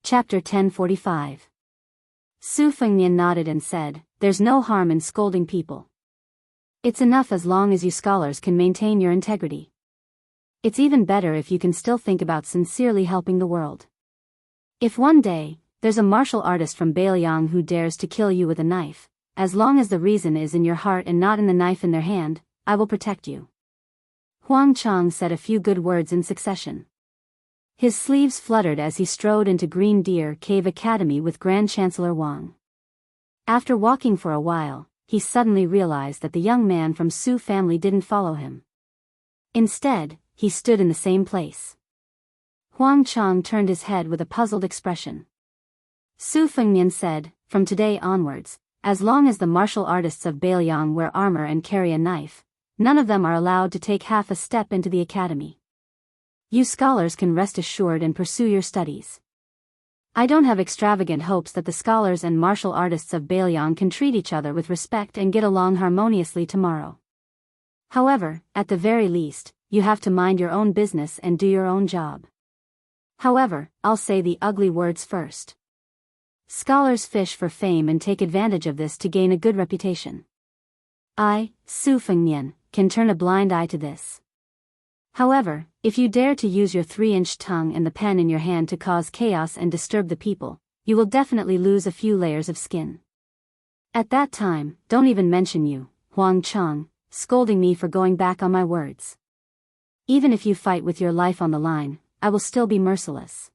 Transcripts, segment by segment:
Chapter 1045. Su Fengnian nodded and said, "There's no harm in scolding people. It's enough as long as you scholars can maintain your integrity. It's even better if you can still think about sincerely helping the world. If one day, there's a martial artist from Bailiang who dares to kill you with a knife, as long as the reason is in your heart and not in the knife in their hand, I will protect you." Huang Chang said a few good words in succession. His sleeves fluttered as he strode into Green Deer Cave Academy with Grand Chancellor Wang. After walking for a while, he suddenly realized that the young man from Su family didn't follow him. Instead, he stood in the same place. Huang Chang turned his head with a puzzled expression. Su Fengnian said, "From today onwards, as long as the martial artists of Bailiang wear armor and carry a knife, none of them are allowed to take half a step into the academy. You scholars can rest assured and pursue your studies. I don't have extravagant hopes that the scholars and martial artists of Bailiang can treat each other with respect and get along harmoniously tomorrow. However, at the very least, you have to mind your own business and do your own job. However, I'll say the ugly words first. Scholars fish for fame and take advantage of this to gain a good reputation. I, Su Fengnian, can turn a blind eye to this. However, if you dare to use your 3-inch tongue and the pen in your hand to cause chaos and disturb the people, you will definitely lose a few layers of skin. At that time, don't even mention you, Huang Chang, scolding me for going back on my words. Even if you fight with your life on the line, I will still be merciless.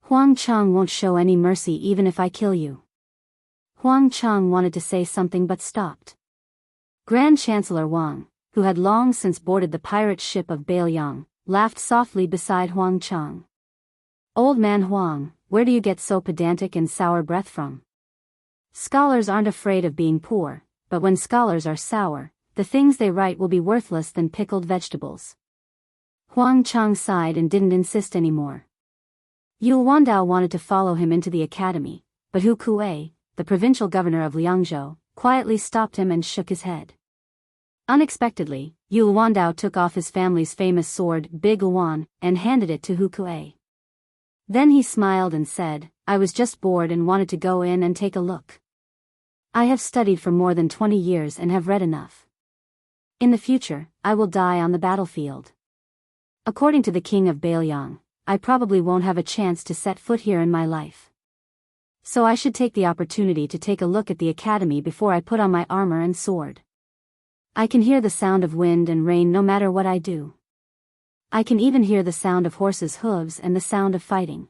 Huang Chang won't show any mercy even if I kill you." Huang Chang wanted to say something but stopped. Grand Chancellor Wang, who had long since boarded the pirate ship of Bailiang, laughed softly beside Huang Chang. "Old man Huang, where do you get so pedantic and sour breath from? Scholars aren't afraid of being poor, but when scholars are sour, the things they write will be worthless than pickled vegetables." Huang Chang sighed and didn't insist anymore. Yu Wandao wanted to follow him into the academy, but Hu Kuei, the provincial governor of Liangzhou, quietly stopped him and shook his head. Unexpectedly, Yu Wandao took off his family's famous sword, Big Luan, and handed it to Hu Kuei. Then he smiled and said, "I was just bored and wanted to go in and take a look. I have studied for more than 20 years and have read enough. In the future, I will die on the battlefield. According to the king of Bailiang, I probably won't have a chance to set foot here in my life. So I should take the opportunity to take a look at the academy before I put on my armor and sword. I can hear the sound of wind and rain no matter what I do. I can even hear the sound of horses' hooves and the sound of fighting.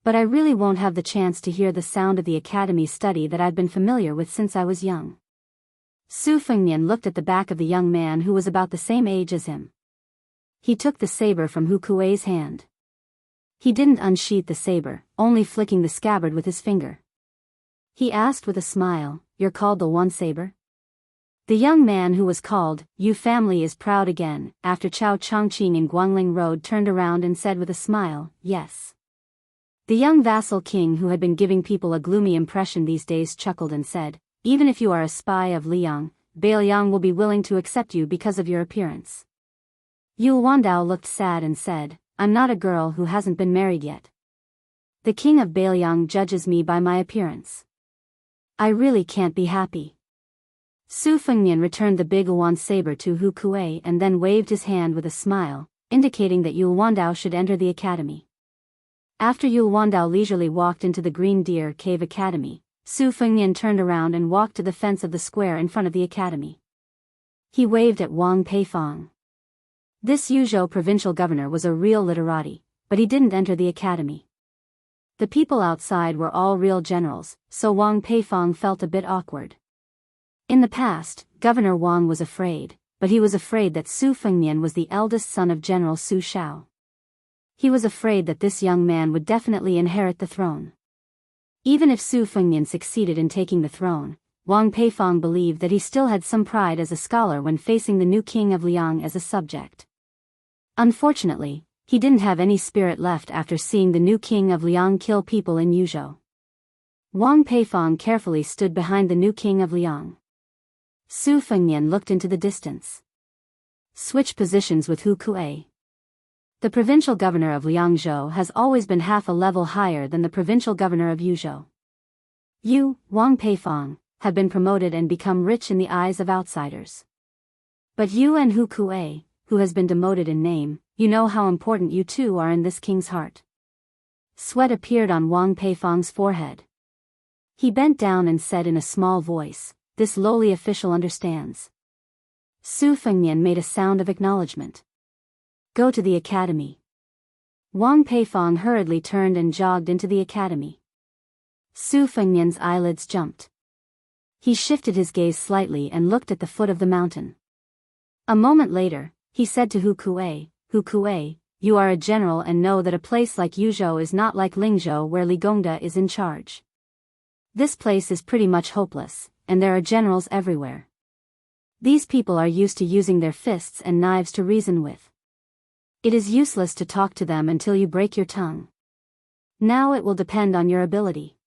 But I really won't have the chance to hear the sound of the academy study that I've been familiar with since I was young." Su Fengnian looked at the back of the young man who was about the same age as him. He took the saber from Hu Kuei's hand. He didn't unsheath the saber, only flicking the scabbard with his finger. He asked with a smile, "You're called the One Saber?" The young man who was called Yu family is proud again, after Chao Chongqing in Guangling Road turned around and said with a smile, "Yes." The young vassal king who had been giving people a gloomy impression these days chuckled and said, "Even if you are a spy of Liang, Bailiang will be willing to accept you because of your appearance." Yu Wandao looked sad and said, "I'm not a girl who hasn't been married yet. The king of Bailiang judges me by my appearance. I really can't be happy." Su Fengnian returned the Big Luan saber to Hu Kuei and then waved his hand with a smile, indicating that Yu Wandao should enter the academy. After Yu Wandao leisurely walked into the Green Deer Cave Academy, Su Fengnian turned around and walked to the fence of the square in front of the academy. He waved at Wang Peifong. This Yuzhou provincial governor was a real literati, but he didn't enter the academy. The people outside were all real generals, so Wang Peifong felt a bit awkward. In the past, Governor Wang was afraid, but he was afraid that Su Fengnian was the eldest son of General Su Shao. He was afraid that this young man would definitely inherit the throne. Even if Su Fengnian succeeded in taking the throne, Wang Peifong believed that he still had some pride as a scholar when facing the new king of Liang as a subject. Unfortunately, he didn't have any spirit left after seeing the new king of Liang kill people in Yuzhou. Wang Peifong carefully stood behind the new king of Liang. Su Fengnian looked into the distance. "Switch positions with Hu Kuei." The provincial governor of Liangzhou has always been half a level higher than the provincial governor of Yuzhou. You, Wang Peifong, have been promoted and become rich in the eyes of outsiders. But you and Hu Kuei, who has been demoted in name, you know how important you two are in this king's heart. Sweat appeared on Wang Peifong's forehead. He bent down and said in a small voice, "This lowly official understands." Su Fengnian made a sound of acknowledgement. "Go to the academy." Wang Peifong hurriedly turned and jogged into the academy. Su Fengnian's eyelids jumped. He shifted his gaze slightly and looked at the foot of the mountain. A moment later, he said to Hu Kuei, "Hu Kuei, you are a general and know that a place like Yuzhou is not like Lingzhou where Li Gongda is in charge. This place is pretty much hopeless, and there are generals everywhere. These people are used to using their fists and knives to reason with. It is useless to talk to them until you break your tongue. Now it will depend on your ability."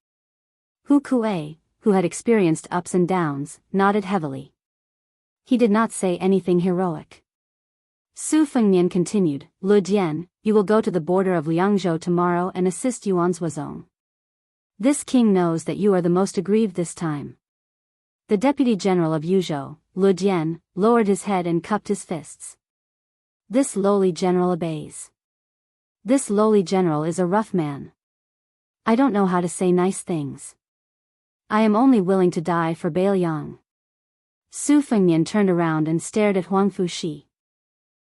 Hu Kuei, who had experienced ups and downs, nodded heavily. He did not say anything heroic. Su Fengnian continued, "Lu Dian, you will go to the border of Liangzhou tomorrow and assist Yuan Zuozong. This king knows that you are the most aggrieved this time." The deputy general of Yuzhou, Lu Dian, lowered his head and cupped his fists. This lowly general obeys. This lowly general is a rough man. I don't know how to say nice things. I am only willing to die for Bailiang. Su Fengnian turned around and stared at Huang Fuxi.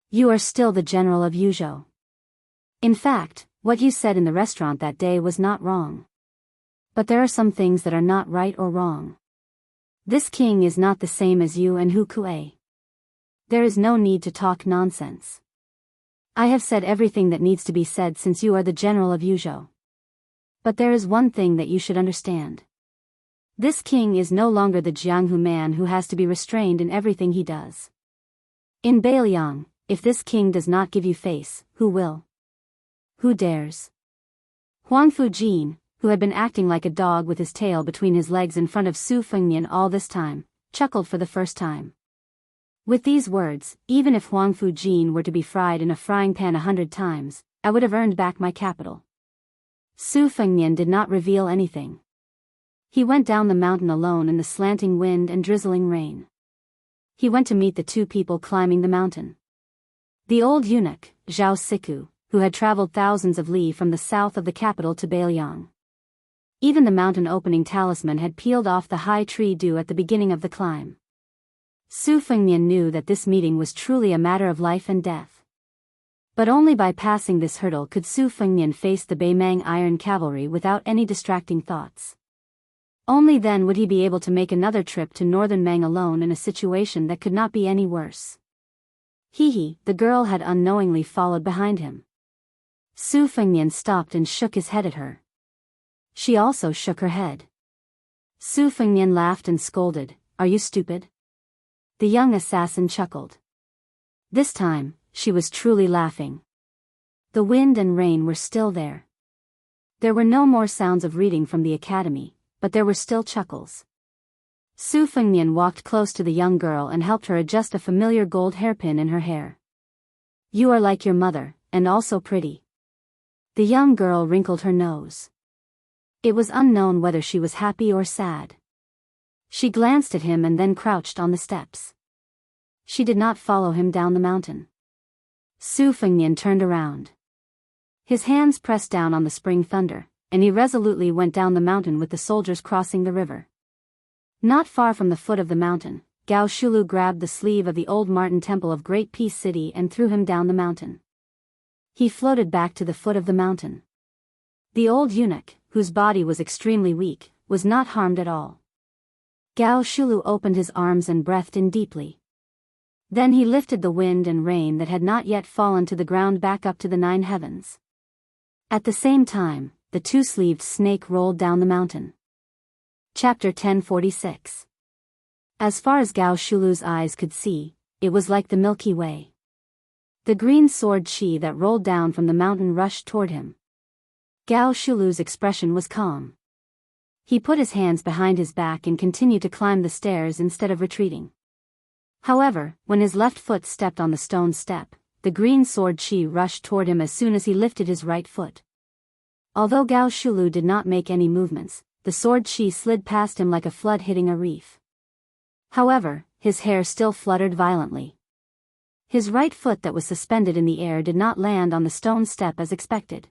You are still the general of Yuzhou. In fact, what you said in the restaurant that day was not wrong. But there are some things that are not right or wrong. This king is not the same as you and Hu Kuei. There is no need to talk nonsense. I have said everything that needs to be said since you are the general of Yuzhou. But there is one thing that you should understand. This king is no longer the Jianghu man who has to be restrained in everything he does. In Bailiang, if this king does not give you face, who will? Who dares? Huang Fujin, who had been acting like a dog with his tail between his legs in front of Su Fengnian all this time, chuckled for the first time. With these words, even if Huang Fujin were to be fried in a frying pan 100 times, I would have earned back my capital. Su Fengnian did not reveal anything. He went down the mountain alone in the slanting wind and drizzling rain. He went to meet the two people climbing the mountain. The old eunuch, Zhao Siku, who had traveled thousands of li from the south of the capital to Bailiang. Even the mountain opening talisman had peeled off the high tree dew at the beginning of the climb. Su Fengnian knew that this meeting was truly a matter of life and death. But only by passing this hurdle could Su Fengnian face the Beimang Iron Cavalry without any distracting thoughts. Only then would he be able to make another trip to northern Mang alone in a situation that could not be any worse. He, the girl had unknowingly followed behind him. Su Fengnian stopped and shook his head at her. She also shook her head. Su Fengnian laughed and scolded, "Are you stupid?" The young assassin chuckled. This time, she was truly laughing. The wind and rain were still there. There were no more sounds of reading from the academy, but there were still chuckles. Su Fengnian walked close to the young girl and helped her adjust a familiar gold hairpin in her hair. You are like your mother, and also pretty. The young girl wrinkled her nose. It was unknown whether she was happy or sad. She glanced at him and then crouched on the steps. She did not follow him down the mountain. Su Fengnian turned around. His hands pressed down on the spring thunder, and he resolutely went down the mountain with the soldiers crossing the river. Not far from the foot of the mountain, Gao Shulu grabbed the sleeve of the old Martin Temple of Great Peace City and threw him down the mountain. He floated back to the foot of the mountain. The old eunuch, whose body was extremely weak, was not harmed at all. Gao Shulu opened his arms and breathed in deeply. Then he lifted the wind and rain that had not yet fallen to the ground back up to the 9 heavens. At the same time, the two-sleeved snake rolled down the mountain. Chapter 1046. As far as Gao Shulu's eyes could see, it was like the Milky Way. The green sword chi that rolled down from the mountain rushed toward him. Gao Shulu's expression was calm. He put his hands behind his back and continued to climb the stairs instead of retreating. However, when his left foot stepped on the stone step, the green sword chi rushed toward him as soon as he lifted his right foot. Although Gao Shulu did not make any movements, the sword chi slid past him like a flood hitting a reef. However, his hair still fluttered violently. His right foot that was suspended in the air did not land on the stone step as expected.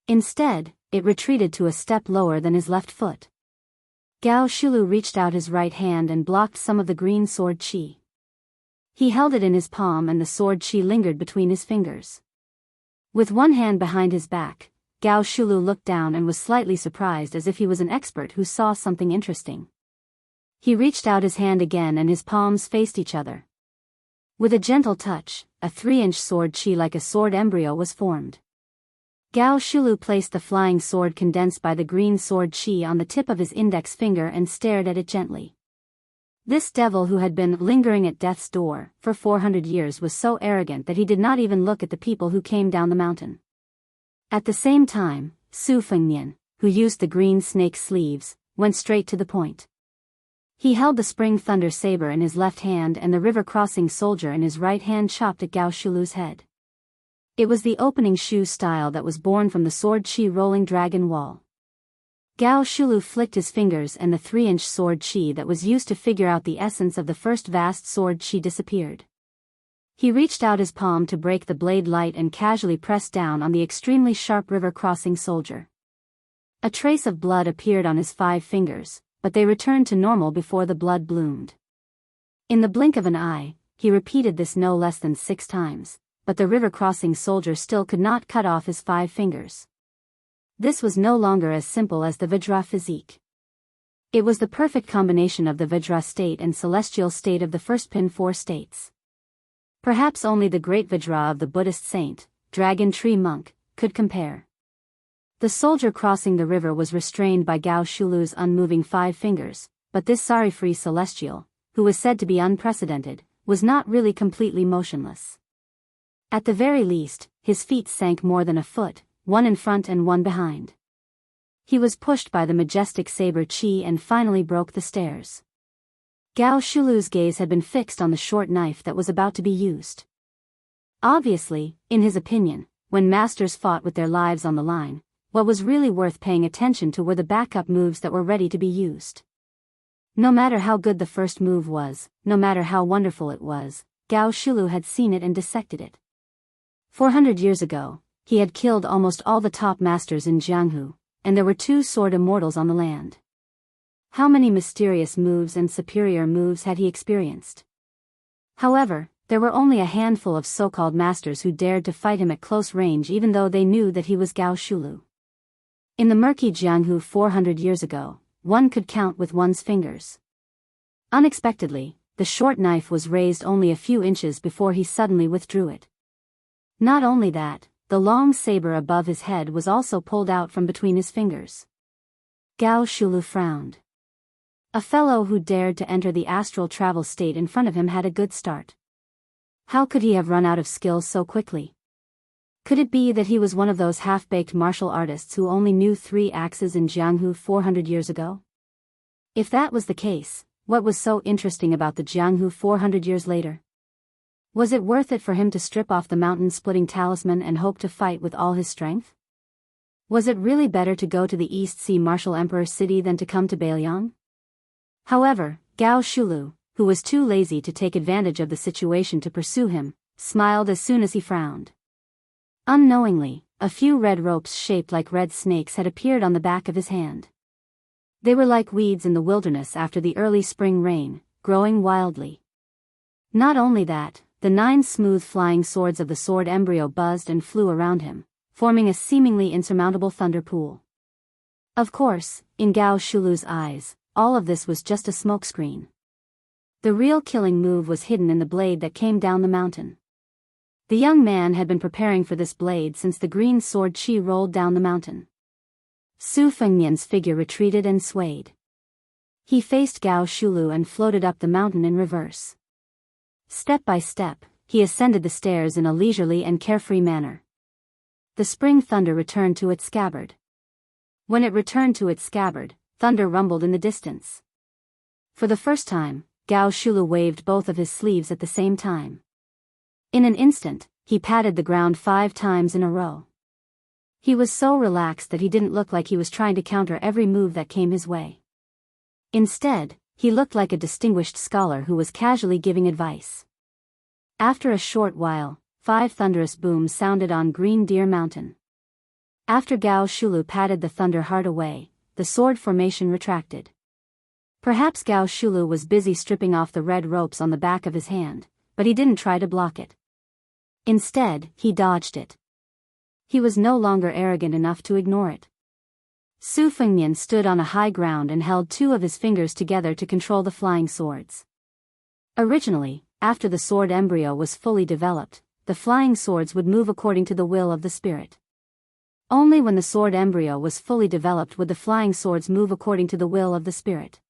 Instead, it retreated to a step lower than his left foot. Gao Shulu reached out his right hand and blocked some of the green sword chi. He held it in his palm and the sword chi lingered between his fingers. With one hand behind his back, Gao Shulu looked down and was slightly surprised as if he was an expert who saw something interesting. He reached out his hand again and his palms faced each other. With a gentle touch, a 3-inch sword chi like a sword embryo was formed. Gao Shulu placed the flying sword condensed by the green sword chi on the tip of his index finger and stared at it gently. This devil who had been lingering at death's door for 400 years was so arrogant that he did not even look at the people who came down the mountain. At the same time, Su Fengnian, who used the green snake sleeves, went straight to the point. He held the spring thunder saber in his left hand and the river-crossing soldier in his right hand chopped at Gao Shulu's head. It was the opening shoe style that was born from the sword chi rolling dragon wall. Gao Shulu flicked his fingers and the 3-inch sword chi that was used to figure out the essence of the first vast sword chi disappeared. He reached out his palm to break the blade light and casually pressed down on the extremely sharp river-crossing soldier. A trace of blood appeared on his 5 fingers, but they returned to normal before the blood bloomed. In the blink of an eye, he repeated this no less than 6 times, but the river-crossing soldier still could not cut off his 5 fingers. This was no longer as simple as the Vajra physique. It was the perfect combination of the Vajra state and celestial state of the first pin 4 states. Perhaps only the great Vajra of the Buddhist saint, Dragon Tree Monk, could compare. The soldier crossing the river was restrained by Gao Shulu's unmoving 5 fingers, but this sorry-free celestial, who was said to be unprecedented, was not really completely motionless. At the very least, his feet sank more than a foot, one in front and one behind. He was pushed by the majestic saber chi and finally broke the stairs. Gao Shulu's gaze had been fixed on the short knife that was about to be used. Obviously, in his opinion, when masters fought with their lives on the line, what was really worth paying attention to were the backup moves that were ready to be used. No matter how good the first move was, no matter how wonderful it was, Gao Shulu had seen it and dissected it. 400 years ago, he had killed almost all the top masters in Jianghu, and there were 2 sword immortals on the land. How many mysterious moves and superior moves had he experienced? However, there were only a handful of so-called masters who dared to fight him at close range even though they knew that he was Gao Shulu. In the murky Jianghu 400 years ago, one could count with one's fingers. Unexpectedly, the short knife was raised only a few inches before he suddenly withdrew it. Not only that, the long saber above his head was also pulled out from between his fingers. Gao Shulu frowned. A fellow who dared to enter the astral travel state in front of him had a good start. How could he have run out of skills so quickly? Could it be that he was one of those half-baked martial artists who only knew 3 axes in Jianghu 400 years ago? If that was the case, what was so interesting about the Jianghu 400 years later? Was it worth it for him to strip off the mountain-splitting talisman and hope to fight with all his strength? Was it really better to go to the East Sea Martial Emperor city than to come to Bailiang? However, Gao Shulu, who was too lazy to take advantage of the situation to pursue him, smiled as soon as he frowned. Unknowingly, a few red ropes shaped like red snakes had appeared on the back of his hand. They were like weeds in the wilderness after the early spring rain, growing wildly. Not only that, the 9 smooth flying swords of the sword embryo buzzed and flew around him, forming a seemingly insurmountable thunder pool. Of course, in Gao Shulu's eyes, all of this was just a smokescreen. The real killing move was hidden in the blade that came down the mountain. The young man had been preparing for this blade since the green sword chi rolled down the mountain. Su Fengnian's figure retreated and swayed. He faced Gao Shulu and floated up the mountain in reverse. Step by step, he ascended the stairs in a leisurely and carefree manner. The spring thunder returned to its scabbard. When it returned to its scabbard, thunder rumbled in the distance. For the first time, Gao Shulu waved both of his sleeves at the same time. In an instant, he patted the ground 5 times in a row. He was so relaxed that he didn't look like he was trying to counter every move that came his way. Instead, he looked like a distinguished scholar who was casually giving advice. After a short while, 5 thunderous booms sounded on Green Deer Mountain. After Gao Shulu patted the thunder heart away, the sword formation retracted. Perhaps Gao Shulu was busy stripping off the red ropes on the back of his hand, but he didn't try to block it. Instead, he dodged it. He was no longer arrogant enough to ignore it. Su Fengnian stood on a high ground and held 2 of his fingers together to control the flying swords. Originally, after the sword embryo was fully developed, the flying swords would move according to the will of the spirit. Only when the sword embryo was fully developed would the flying swords move according to the will of the spirit.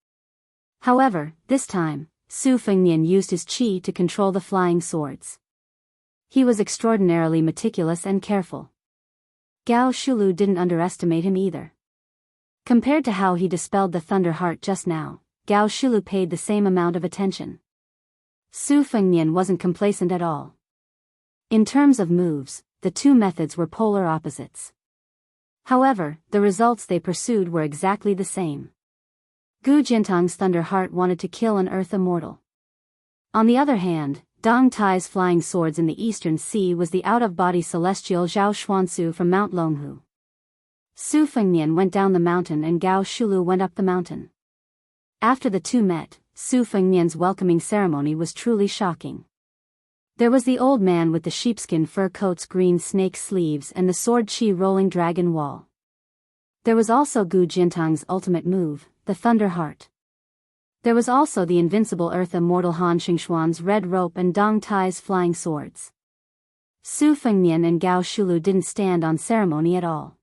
However, this time, Su Fengnian used his qi to control the flying swords. He was extraordinarily meticulous and careful. Gao Shulu didn't underestimate him either. Compared to how he dispelled the thunder heart just now, Gao Shulu paid the same amount of attention. Su Fengnian wasn't complacent at all. In terms of moves, the 2 methods were polar opposites. However, the results they pursued were exactly the same. Gu Jintang's thunder heart wanted to kill an earth immortal. On the other hand, Dong Tai's flying swords in the eastern sea was the out-of-body celestial Zhao Xuansu from Mount Longhu. Su Fengnian went down the mountain and Gao Shulu went up the mountain. After the 2 met, Su Fengnian's welcoming ceremony was truly shocking. There was the old man with the sheepskin fur coat's green snake sleeves and the sword chi rolling dragon wall. There was also Gu Jintang's ultimate move, the thunder heart. There was also the invincible earth immortal Han Xingxuan's red rope and Dong Tai's flying swords. Su Fengnian and Gao Shulu didn't stand on ceremony at all.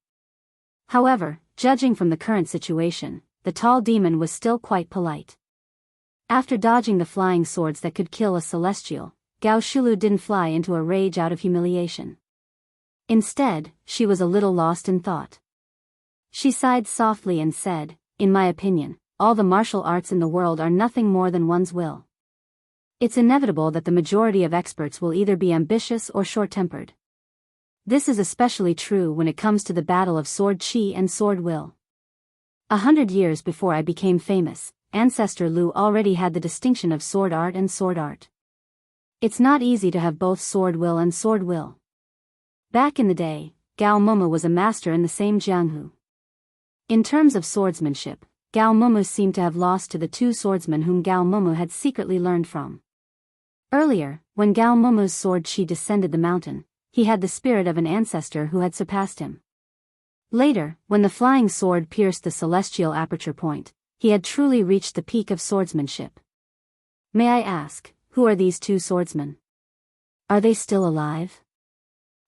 However, judging from the current situation, the tall demon was still quite polite. After dodging the flying swords that could kill a celestial, Gao Shulu didn't fly into a rage out of humiliation. Instead, she was a little lost in thought. She sighed softly and said, "In my opinion, all the martial arts in the world are nothing more than one's will. It's inevitable that the majority of experts will either be ambitious or short-tempered. This is especially true when it comes to the battle of sword chi and sword will. 100 years before I became famous, Ancestor Lu already had the distinction of sword art and sword art. It's not easy to have both sword will and sword will. Back in the day, Gao Momo was a master in the same Jianghu. In terms of swordsmanship, Gao Momo seemed to have lost to the 2 swordsmen whom Gao Momo had secretly learned from. Earlier, when Gao Momo's sword chi descended the mountain, he had the spirit of an ancestor who had surpassed him. Later, when the flying sword pierced the celestial aperture point, he had truly reached the peak of swordsmanship. May I ask, who are these 2 swordsmen? Are they still alive?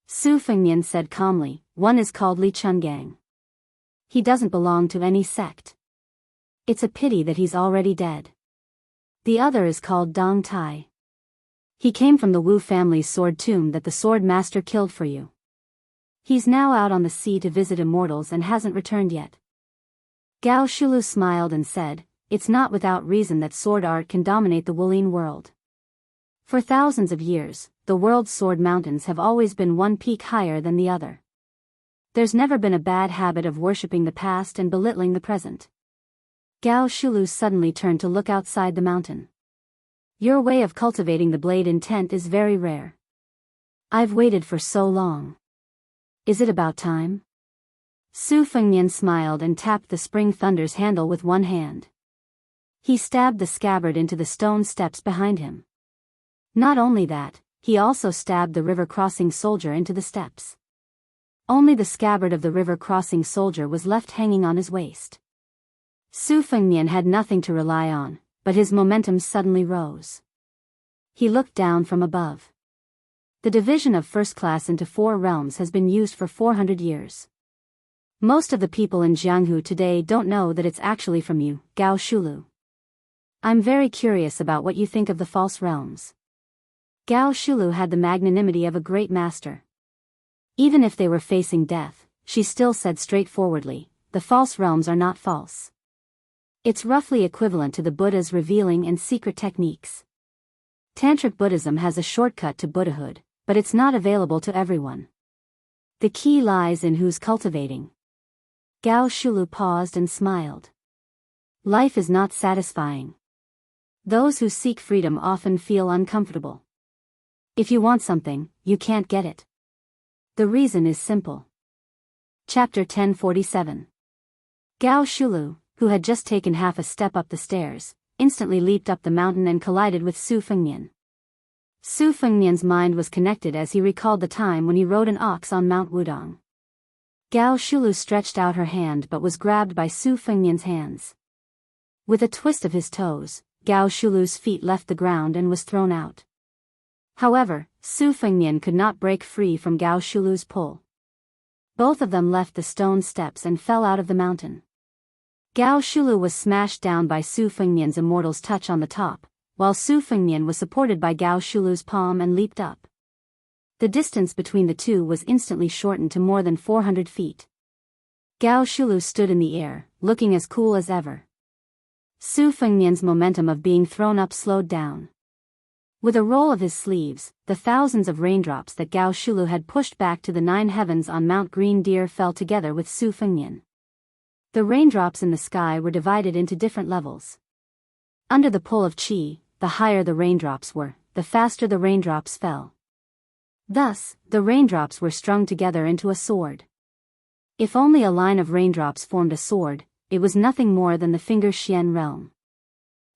Su Fengnian said calmly, "One is called Li Chungang. He doesn't belong to any sect. It's a pity that he's already dead. The other is called Dong Tai. He came from the Wu family's sword tomb that the sword master killed for you. He's now out on the sea to visit immortals and hasn't returned yet." Gao Shulu smiled and said, "It's not without reason that sword art can dominate the Wulian world. For thousands of years, the world's sword mountains have always been one peak higher than the other. There's never been a bad habit of worshipping the past and belittling the present." Gao Shulu suddenly turned to look outside the mountain. "Your way of cultivating the blade intent is very rare. I've waited for so long. Is it about time?" Su Fengnian smiled and tapped the spring thunder's handle with one hand. He stabbed the scabbard into the stone steps behind him. Not only that, he also stabbed the river-crossing soldier into the steps. Only the scabbard of the river-crossing soldier was left hanging on his waist. Su Fengnian had nothing to rely on, but his momentum suddenly rose. He looked down from above. The division of first class into 4 realms has been used for 400 years. Most of the people in Jianghu today don't know that it's actually from you, Gao Shulu. I'm very curious about what you think of the false realms. Gao Shulu had the magnanimity of a great master. Even if they were facing death, she still said straightforwardly, "The false realms are not false." It's roughly equivalent to the Buddha's revealing and secret techniques. Tantric Buddhism has a shortcut to Buddhahood, but but it's not available to everyone. The key lies in who's cultivating. Gao Shulu paused and smiled. Life is not satisfying. Those who seek freedom often feel uncomfortable. If you want something, you can't get it. The reason is simple. Chapter 1047. Gao Shulu, who had just taken half a step up the stairs, instantly leaped up the mountain and collided with Su Fengnian. Su Fengnian's mind was connected as he recalled the time when he rode an ox on Mount Wudong. Gao Shulu stretched out her hand but was grabbed by Su Fengnian's hands. With a twist of his toes, Gao Shulu's feet left the ground and was thrown out. However, Su Fengnian could not break free from Gao Shulu's pull. Both of them left the stone steps and fell out of the mountain. Gao Shulu was smashed down by Su Fengnian's immortal's touch on the top, while Su Fengnian was supported by Gao Shulu's palm and leaped up. The distance between the two was instantly shortened to more than 400 feet. Gao Shulu stood in the air, looking as cool as ever. Su Fengnian's momentum of being thrown up slowed down. With a roll of his sleeves, the thousands of raindrops that Gao Shulu had pushed back to the 9 heavens on Mount Green Deer fell together with Su Fengnian. The raindrops in the sky were divided into different levels. Under the pull of qi, the higher the raindrops were, the faster the raindrops fell. Thus, the raindrops were strung together into a sword. If only a line of raindrops formed a sword, it was nothing more than the finger Xian realm.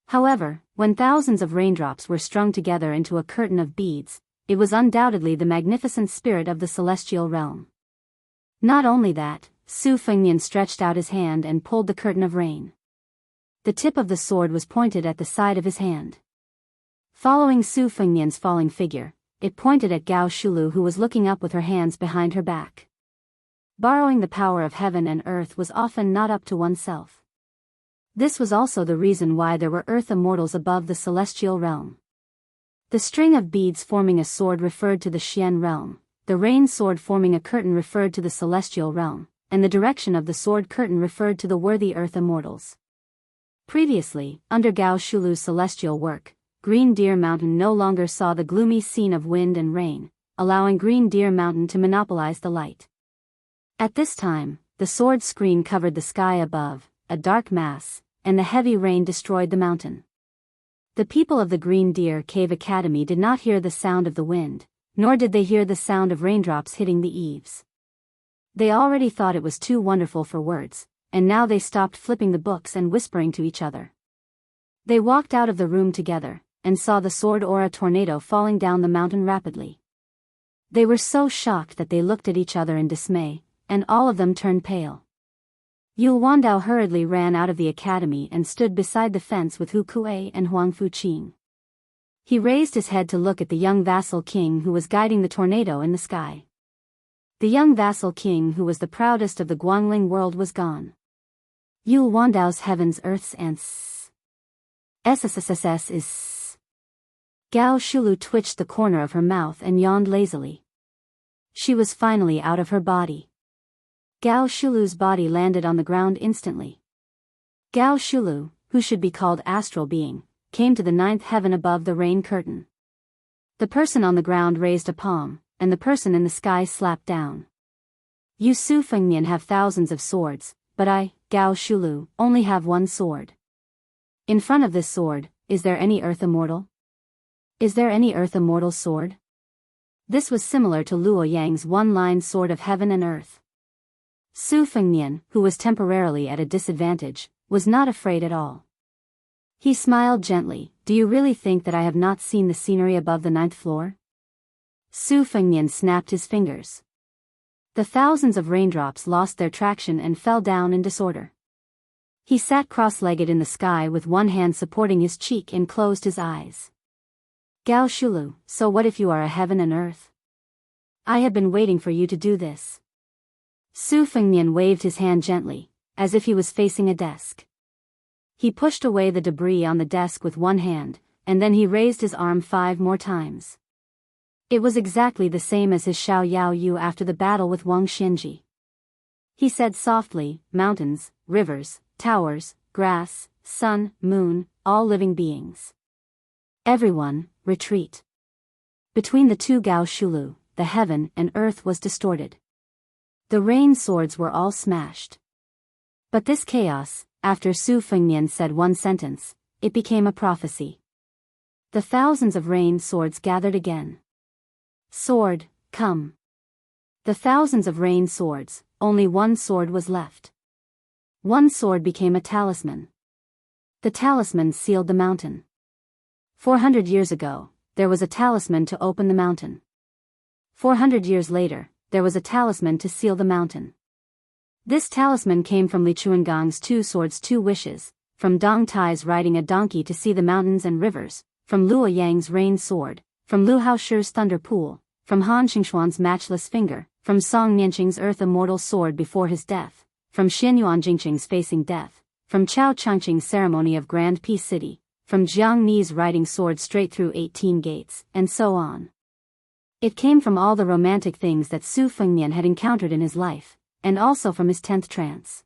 However, when thousands of raindrops were strung together into a curtain of beads, it was undoubtedly the magnificent spirit of the celestial realm. Not only that, Su Fengnian stretched out his hand and pulled the curtain of rain. The tip of the sword was pointed at the side of his hand. Following Su Fengnian's falling figure, it pointed at Gao Shulu, who was looking up with her hands behind her back. Borrowing the power of heaven and earth was often not up to oneself. This was also the reason why there were earth immortals above the celestial realm. The string of beads forming a sword referred to the Xian realm, the rain sword forming a curtain referred to the celestial realm, and the direction of the sword curtain referred to the worthy earth immortals. Previously, under Gao Shulu's celestial work, Green Deer Mountain no longer saw the gloomy scene of wind and rain, allowing Green Deer Mountain to monopolize the light. At this time, the sword screen covered the sky above, a dark mass, and the heavy rain destroyed the mountain. The people of the Green Deer Cave Academy did not hear the sound of the wind, nor did they hear the sound of raindrops hitting the eaves. They already thought it was too wonderful for words, and now they stopped flipping the books and whispering to each other. They walked out of the room together, and saw the sword aura tornado falling down the mountain rapidly. They were so shocked that they looked at each other in dismay, and all of them turned pale. Yul Wandao hurriedly ran out of the academy and stood beside the fence with Hu Kuei and Huang Fuqing. He raised his head to look at the young vassal king who was guiding the tornado in the sky. The young vassal king who was the proudest of the Guangling world was gone. Yul Wandao's heavens earths and SSSS is. Gao Shulu twitched the corner of her mouth and yawned lazily. She was finally out of her body. Gao Shulu's body landed on the ground instantly. Gao Shulu, who should be called astral being, came to the 9th heaven above the rain curtain. The person on the ground raised a palm, and the person in the sky slapped down. You Su Fengnian have thousands of swords, but I, Gao Shulu, only have one sword. In front of this sword, is there any earth immortal? Is there any earth immortal sword? This was similar to Luo Yang's one-line sword of heaven and earth. Su Fengnian, who was temporarily at a disadvantage, was not afraid at all. He smiled gently. Do you really think that I have not seen the scenery above the 9th floor? Su Fengnian snapped his fingers. The thousands of raindrops lost their traction and fell down in disorder. He sat cross-legged in the sky with one hand supporting his cheek and closed his eyes. Gao Shulu, so what if you are a heaven and earth? I have been waiting for you to do this. Su Fengnian waved his hand gently, as if he was facing a desk. He pushed away the debris on the desk with one hand, and then he raised his arm 5 more times. It was exactly the same as his Xiao Yao Yu after the battle with Wang Xianji. He said softly, mountains, rivers, towers, grass, sun, moon, all living beings. Everyone, retreat. Between the two Gao Shulu, the heaven and earth was distorted. The rain swords were all smashed. But this chaos, after Su Fengnian said one sentence, it became a prophecy. The thousands of rain swords gathered again. Sword, come. The thousands of rain swords, only one sword was left. One sword became a talisman. The talisman sealed the mountain. 400 years ago, there was a talisman to open the mountain. 400 years later, there was a talisman to seal the mountain. This talisman came from Li Chuangong's two swords, two wishes, from Dong Tai's riding a donkey to see the mountains and rivers, from Luo Yang's rain sword, from Lu Haoshi's thunder pool, from Han Xingxuan's matchless finger, from Song Nianqing's earth immortal sword before his death, from Xianyuan Jingqing's facing death, from Chao Changqing's ceremony of Grand Peace City, from Jiang Ni's riding sword straight through 18 gates, and so on. It came from all the romantic things that Su Fengnian had encountered in his life, and also from his 10th trance.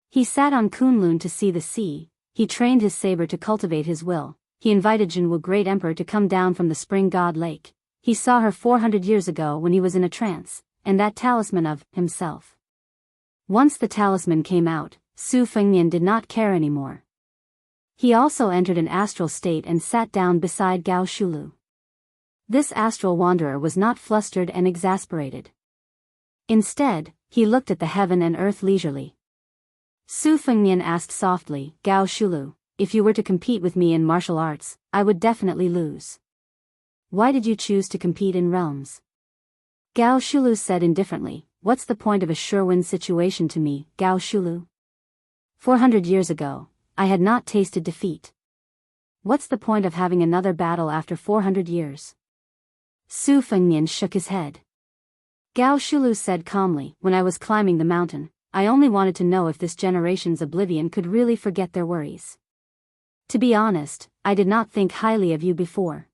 He sat on Kunlun to see the sea, he trained his saber to cultivate his will, he invited Jinwu Great Emperor to come down from the spring god lake, he saw her 400 years ago when he was in a trance, and that talisman of himself. Once the talisman came out, Su Fengnian did not care anymore. He also entered an astral state and sat down beside Gao Shulu. This astral wanderer was not flustered and exasperated. Instead, he looked at the heaven and earth leisurely. Su Fengnian asked softly, Gao Shulu, if you were to compete with me in martial arts, I would definitely lose. Why did you choose to compete in realms? Gao Shulu said indifferently, what's the point of a sure-win situation to me, Gao Shulu? 400 years ago, I had not tasted defeat. What's the point of having another battle after 400 years? Su Fengnian shook his head. Gao Shulu said calmly, when I was climbing the mountain, I only wanted to know if this generation's oblivion could really forget their worries. To be honest, I did not think highly of you before.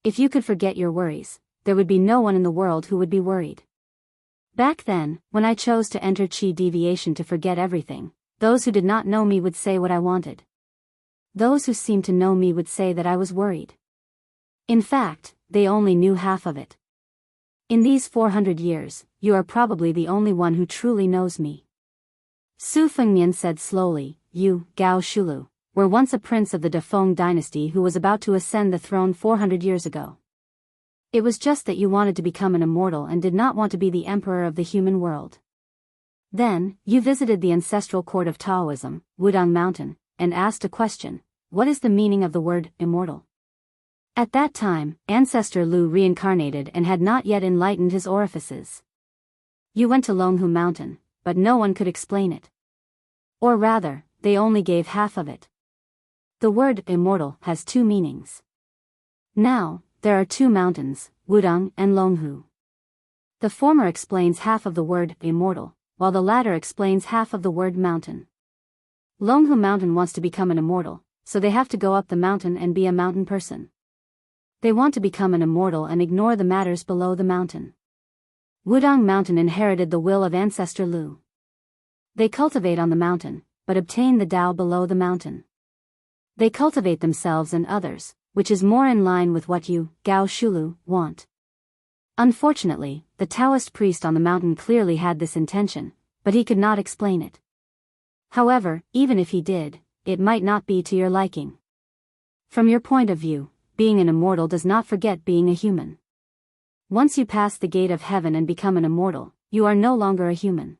If you could forget your worries, there would be no one in the world who would be worried. Back then, when I chose to enter Qi deviation to forget everything, those who did not know me would say what I wanted. Those who seemed to know me would say that I was worried. In fact, they only knew half of it. In these 400 years, you are probably the only one who truly knows me. Su Fengnian said slowly, you, Gao Shulu, were once a prince of the Defeng dynasty who was about to ascend the throne 400 years ago. It was just that you wanted to become an immortal and did not want to be the emperor of the human world. Then, you visited the ancestral court of Taoism, Wudang Mountain, and asked a question, what is the meaning of the word immortal? At that time, Ancestor Lu reincarnated and had not yet enlightened his orifices. You went to Longhu Mountain, but no one could explain it. Or rather, they only gave half of it. The word immortal has two meanings. Now, there are two mountains, Wudang and Longhu. The former explains half of the word immortal, while the latter explains half of the word mountain. Longhu Mountain wants to become an immortal, so they have to go up the mountain and be a mountain person. They want to become an immortal and ignore the matters below the mountain. Wudang Mountain inherited the will of Ancestor Lu. They cultivate on the mountain, but obtain the Tao below the mountain. They cultivate themselves and others, which is more in line with what you, Gao Shulu, want. Unfortunately, the Taoist priest on the mountain clearly had this intention, but he could not explain it. However, even if he did, it might not be to your liking. From your point of view, being an immortal does not forget being a human. Once you pass the gate of heaven and become an immortal, you are no longer a human.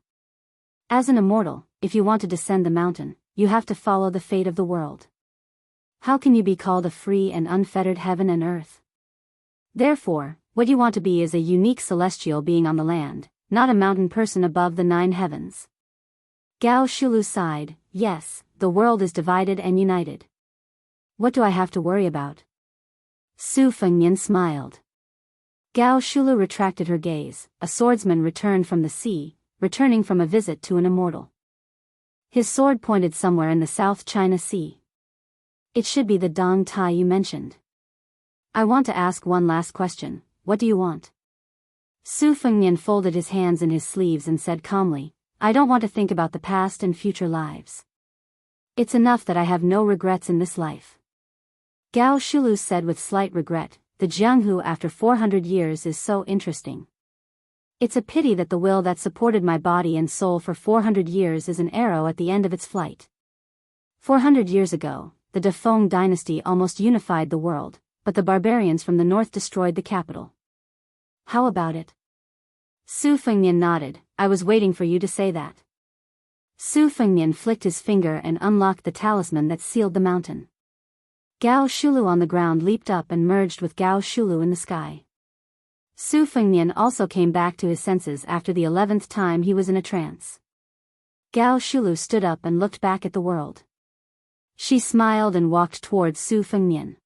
As an immortal, if you want to descend the mountain, you have to follow the fate of the world. How can you be called a free and unfettered heaven and earth? Therefore, what you want to be is a unique celestial being on the land, not a mountain person above the 9 heavens. Gao Shulu sighed, yes, the world is divided and united. What do I have to worry about? Su Fengnian smiled. Gao Shulu retracted her gaze, a swordsman returned from the sea, returning from a visit to an immortal. His sword pointed somewhere in the South China Sea. It should be the Dong Tai you mentioned. I want to ask one last question, what do you want? Su Fengnian folded his hands in his sleeves and said calmly, I don't want to think about the past and future lives. It's enough that I have no regrets in this life. Gao Shulu said with slight regret, the Jianghu after 400 years is so interesting. It's a pity that the will that supported my body and soul for 400 years is an arrow at the end of its flight. 400 years ago, the Defeng dynasty almost unified the world, but the barbarians from the north destroyed the capital. How about it? Su Fengnian nodded. I was waiting for you to say that. Su Fengnian flicked his finger and unlocked the talisman that sealed the mountain. Gao Shulu on the ground leaped up and merged with Gao Shulu in the sky. Su Fengnian also came back to his senses after the 11th time he was in a trance. Gao Shulu stood up and looked back at the world. She smiled and walked towards Su Fengnian.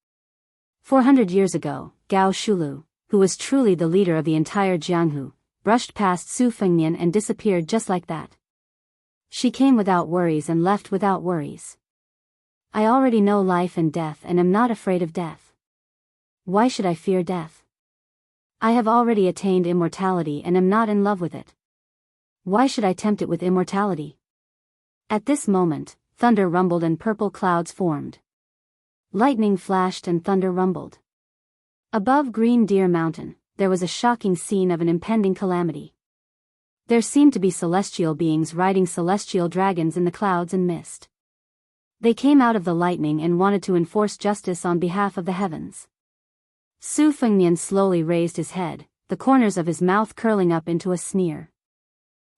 400 years ago, Gao Shulu, who was truly the leader of the entire Jianghu, brushed past Su Fengnian and disappeared just like that. She came without worries and left without worries. I already know life and death and am not afraid of death. Why should I fear death? I have already attained immortality and am not in love with it. Why should I tempt it with immortality? At this moment, thunder rumbled and purple clouds formed. Lightning flashed and thunder rumbled. Above Green Deer Mountain, there was a shocking scene of an impending calamity. There seemed to be celestial beings riding celestial dragons in the clouds and mist. They came out of the lightning and wanted to enforce justice on behalf of the heavens. Su Fengnian slowly raised his head, the corners of his mouth curling up into a sneer.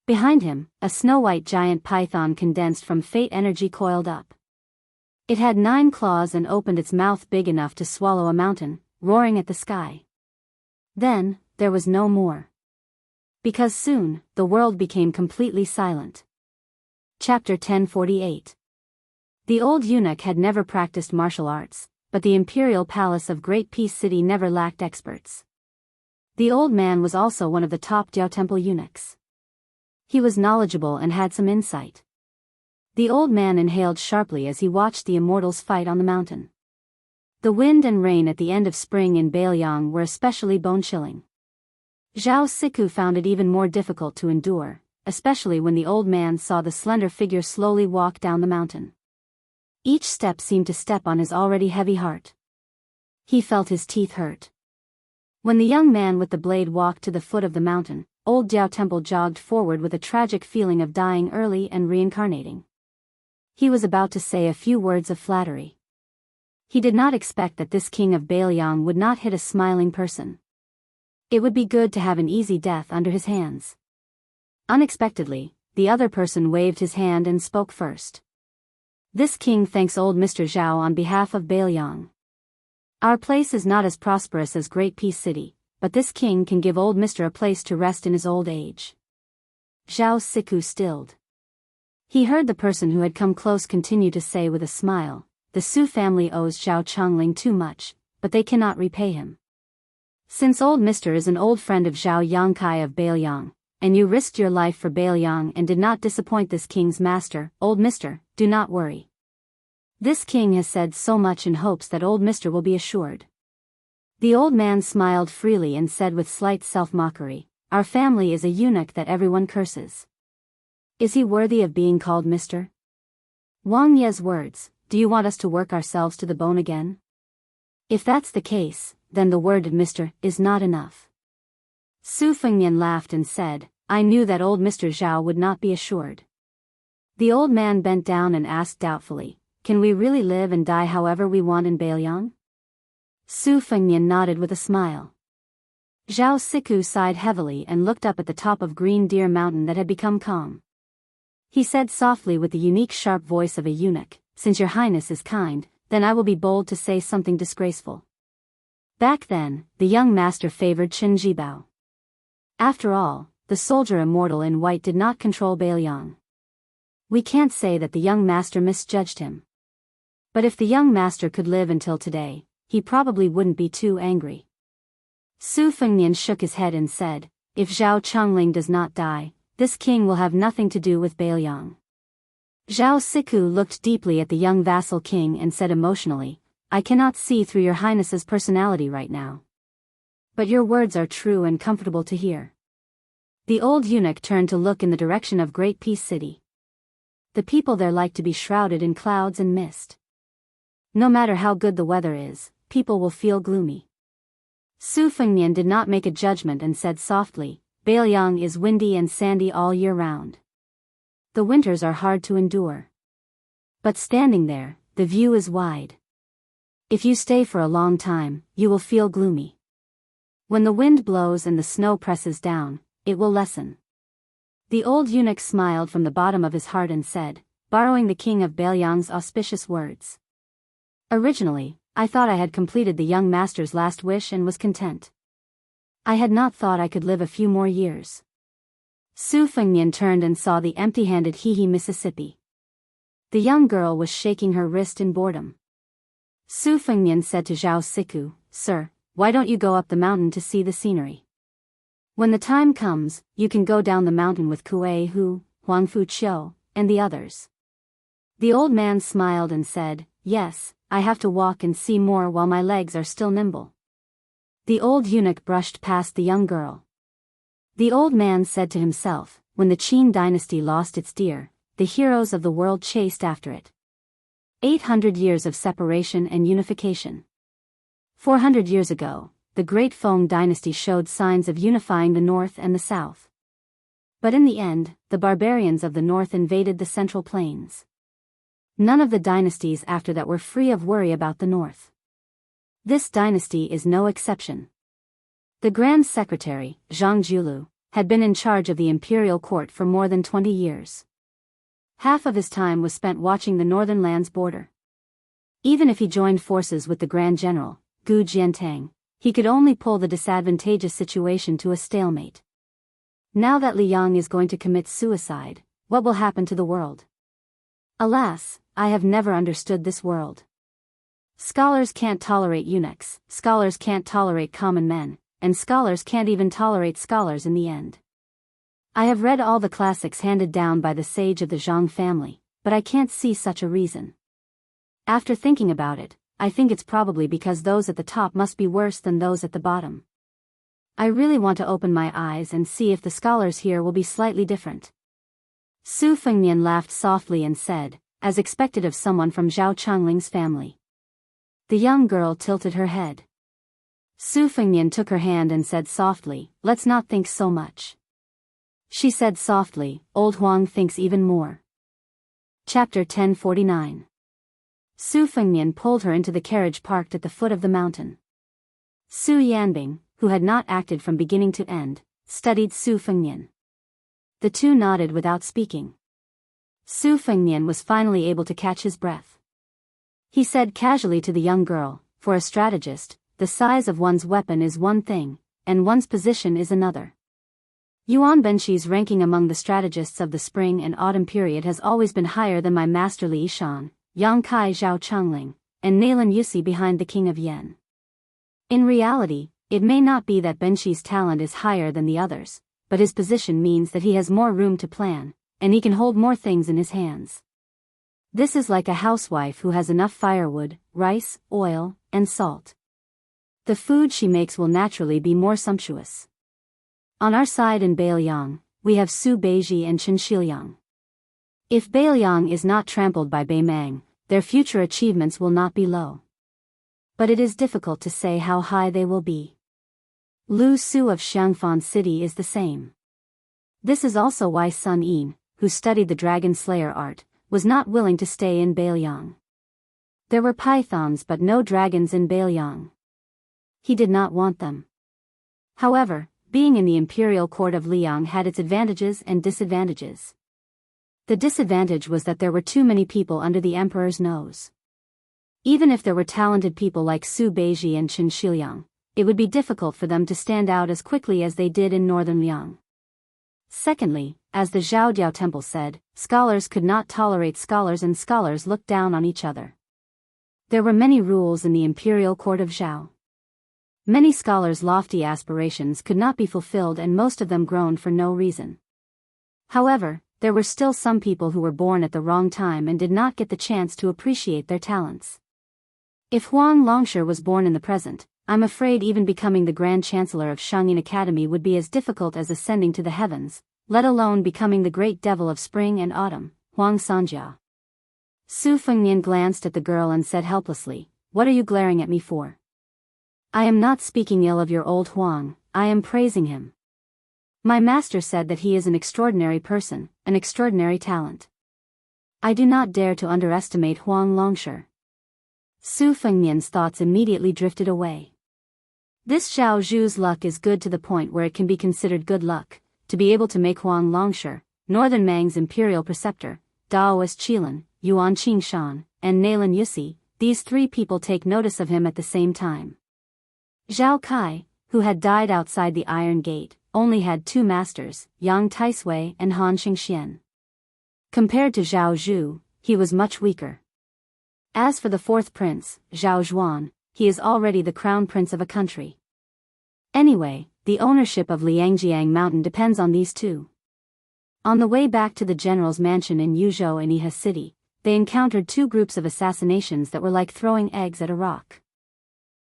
Behind him, a snow-white giant python condensed from fate energy coiled up. It had 9 claws and opened its mouth big enough to swallow a mountain, roaring at the sky. Then, there was no more. Because soon, the world became completely silent. Chapter 1048. The old eunuch had never practiced martial arts, but the imperial palace of Great Peace City never lacked experts. The old man was also one of the top Diao Temple eunuchs. He was knowledgeable and had some insight. The old man inhaled sharply as he watched the immortals fight on the mountain. The wind and rain at the end of spring in Bailiang were especially bone-chilling. Zhao Siku found it even more difficult to endure, especially when the old man saw the slender figure slowly walk down the mountain. Each step seemed to step on his already heavy heart. He felt his teeth hurt. When the young man with the blade walked to the foot of the mountain, old Diao Temple jogged forward with a tragic feeling of dying early and reincarnating. He was about to say a few words of flattery. He did not expect that this king of Bailiang would not hit a smiling person. It would be good to have an easy death under his hands. Unexpectedly, the other person waved his hand and spoke first. This king thanks old Mr. Zhao on behalf of Bailiang. Our place is not as prosperous as Great Peace City, but this king can give old Mr. a place to rest in his old age. Zhao Siku stilled. He heard the person who had come close continue to say with a smile, the Su family owes Zhao Chongling too much, but they cannot repay him. Since old Mr. is an old friend of Zhao Yangkai of Bailiang, and you risked your life for Bailiang and did not disappoint this king's master, old Mr., do not worry. This king has said so much in hopes that old Mr. will be assured. The old man smiled freely and said with slight self-mockery, our family is a eunuch that everyone curses. Is he worthy of being called Mr.? Wang Ye's words, do you want us to work ourselves to the bone again? If that's the case, then the word Mr. is not enough. Su Fengnian laughed and said, I knew that old Mr. Zhao would not be assured. The old man bent down and asked doubtfully, can we really live and die however we want in Bailiang? Su Fengnian nodded with a smile. Zhao Siku sighed heavily and looked up at the top of Green Deer Mountain that had become calm. He said softly with the unique sharp voice of a eunuch, since your highness is kind, then I will be bold to say something disgraceful. Back then, the young master favored Chen Jibao. After all, the soldier immortal in white did not control Bailiang. We can't say that the young master misjudged him. But if the young master could live until today, he probably wouldn't be too angry. Su Fengnian shook his head and said, if Zhao Chongling does not die, this king will have nothing to do with Bailiang. Zhao Siku looked deeply at the young vassal king and said emotionally, I cannot see through your highness's personality right now. But your words are true and comfortable to hear. The old eunuch turned to look in the direction of Great Peace City. The people there like to be shrouded in clouds and mist. No matter how good the weather is, people will feel gloomy. Su Fengnian did not make a judgment and said softly, Beiliang is windy and sandy all year round. The winters are hard to endure. But standing there, the view is wide. If you stay for a long time, you will feel gloomy. When the wind blows and the snow presses down, it will lessen. The old eunuch smiled from the bottom of his heart and said, borrowing the king of Beiliang's auspicious words. Originally, I thought I had completed the young master's last wish and was content. I had not thought I could live a few more years. Su Fengnian turned and saw the empty-handed Hehe Mississippi. The young girl was shaking her wrist in boredom. Su Fengnian said to Zhao Siku, Sir, why don't you go up the mountain to see the scenery? When the time comes, you can go down the mountain with Kuei Hu, Huang Fu Qiu, and the others. The old man smiled and said, Yes, I have to walk and see more while my legs are still nimble. The old eunuch brushed past the young girl. The old man said to himself, when the Qin dynasty lost its deer, the heroes of the world chased after it. 800 years of separation and unification. 400 years ago, the great Feng dynasty showed signs of unifying the north and the south. But in the end, the barbarians of the north invaded the central plains. None of the dynasties after that were free of worry about the north. This dynasty is no exception. The Grand Secretary, Zhang Julu, had been in charge of the imperial court for more than 20 years. Half of his time was spent watching the northern land's border. Even if he joined forces with the Grand General, Gu Jiantang, he could only pull the disadvantageous situation to a stalemate. Now that Liang is going to commit suicide, what will happen to the world? Alas, I have never understood this world. Scholars can't tolerate eunuchs, scholars can't tolerate common men, and scholars can't even tolerate scholars in the end. I have read all the classics handed down by the sage of the Zhang family, but I can't see such a reason. After thinking about it, I think it's probably because those at the top must be worse than those at the bottom. I really want to open my eyes and see if the scholars here will be slightly different. Su Fengnian laughed softly and said, as expected of someone from Zhao Changling's family. The young girl tilted her head. Su Fengnian took her hand and said softly, Let's not think so much. She said softly, Old Huang thinks even more. Chapter 1049. Su Fengnian pulled her into the carriage parked at the foot of the mountain. Su Yanbing, who had not acted from beginning to end, studied Su Fengnian. The two nodded without speaking. Su Fengnian was finally able to catch his breath. He said casually to the young girl, For a strategist, the size of one's weapon is one thing, and one's position is another. Yuan Benshi's ranking among the strategists of the spring and autumn period has always been higher than my master Li Yishan, Yang Kai Zhao Changling, and Nalin Yusi behind the king of Yen. In reality, it may not be that Benshi's talent is higher than the others, but his position means that he has more room to plan, and he can hold more things in his hands. This is like a housewife who has enough firewood, rice, oil, and salt. The food she makes will naturally be more sumptuous. On our side in Beiliang, we have Su Beiji and Chen Shiliang. If Beiliang is not trampled by Beimang, their future achievements will not be low. But it is difficult to say how high they will be. Lu Su of Xiangfan City is the same. This is also why Sun Yin, who studied the dragon slayer art, was not willing to stay in Beiliang. There were pythons but no dragons in Beiliang. He did not want them. However, being in the imperial court of Liang had its advantages and disadvantages. The disadvantage was that there were too many people under the emperor's nose. Even if there were talented people like Su Beiji and Chen Shiliang, it would be difficult for them to stand out as quickly as they did in northern Liang. Secondly, as the Zhao Diao temple said, scholars could not tolerate scholars and scholars looked down on each other. There were many rules in the imperial court of Zhao. Many scholars' lofty aspirations could not be fulfilled and most of them groaned for no reason. However, there were still some people who were born at the wrong time and did not get the chance to appreciate their talents. If Huang Longsher was born in the present, I'm afraid even becoming the Grand Chancellor of Shangyin Academy would be as difficult as ascending to the heavens, let alone becoming the great devil of spring and autumn, Huang Sanjia. Su Fengnian glanced at the girl and said helplessly, What are you glaring at me for? I am not speaking ill of your old Huang, I am praising him. My master said that he is an extraordinary person, an extraordinary talent. I do not dare to underestimate Huang Longshire. Su Fengnian's thoughts immediately drifted away. This Zhao Zhu's luck is good to the point where it can be considered good luck, to be able to make Huang Longshire, Northern Mang's imperial preceptor, Daoist Qilin, Yuan Qingshan, and Nailan Yusi, these three people take notice of him at the same time. Zhao Kai, who had died outside the Iron Gate, only had two masters, Yang Taisui and Han Xingxian. Compared to Zhao Zhu, he was much weaker. As for the fourth prince, Zhao Zhuan, he is already the crown prince of a country. Anyway, the ownership of Liangjiang Mountain depends on these two. On the way back to the general's mansion in Yuzhou and Iha City, they encountered two groups of assassinations that were like throwing eggs at a rock.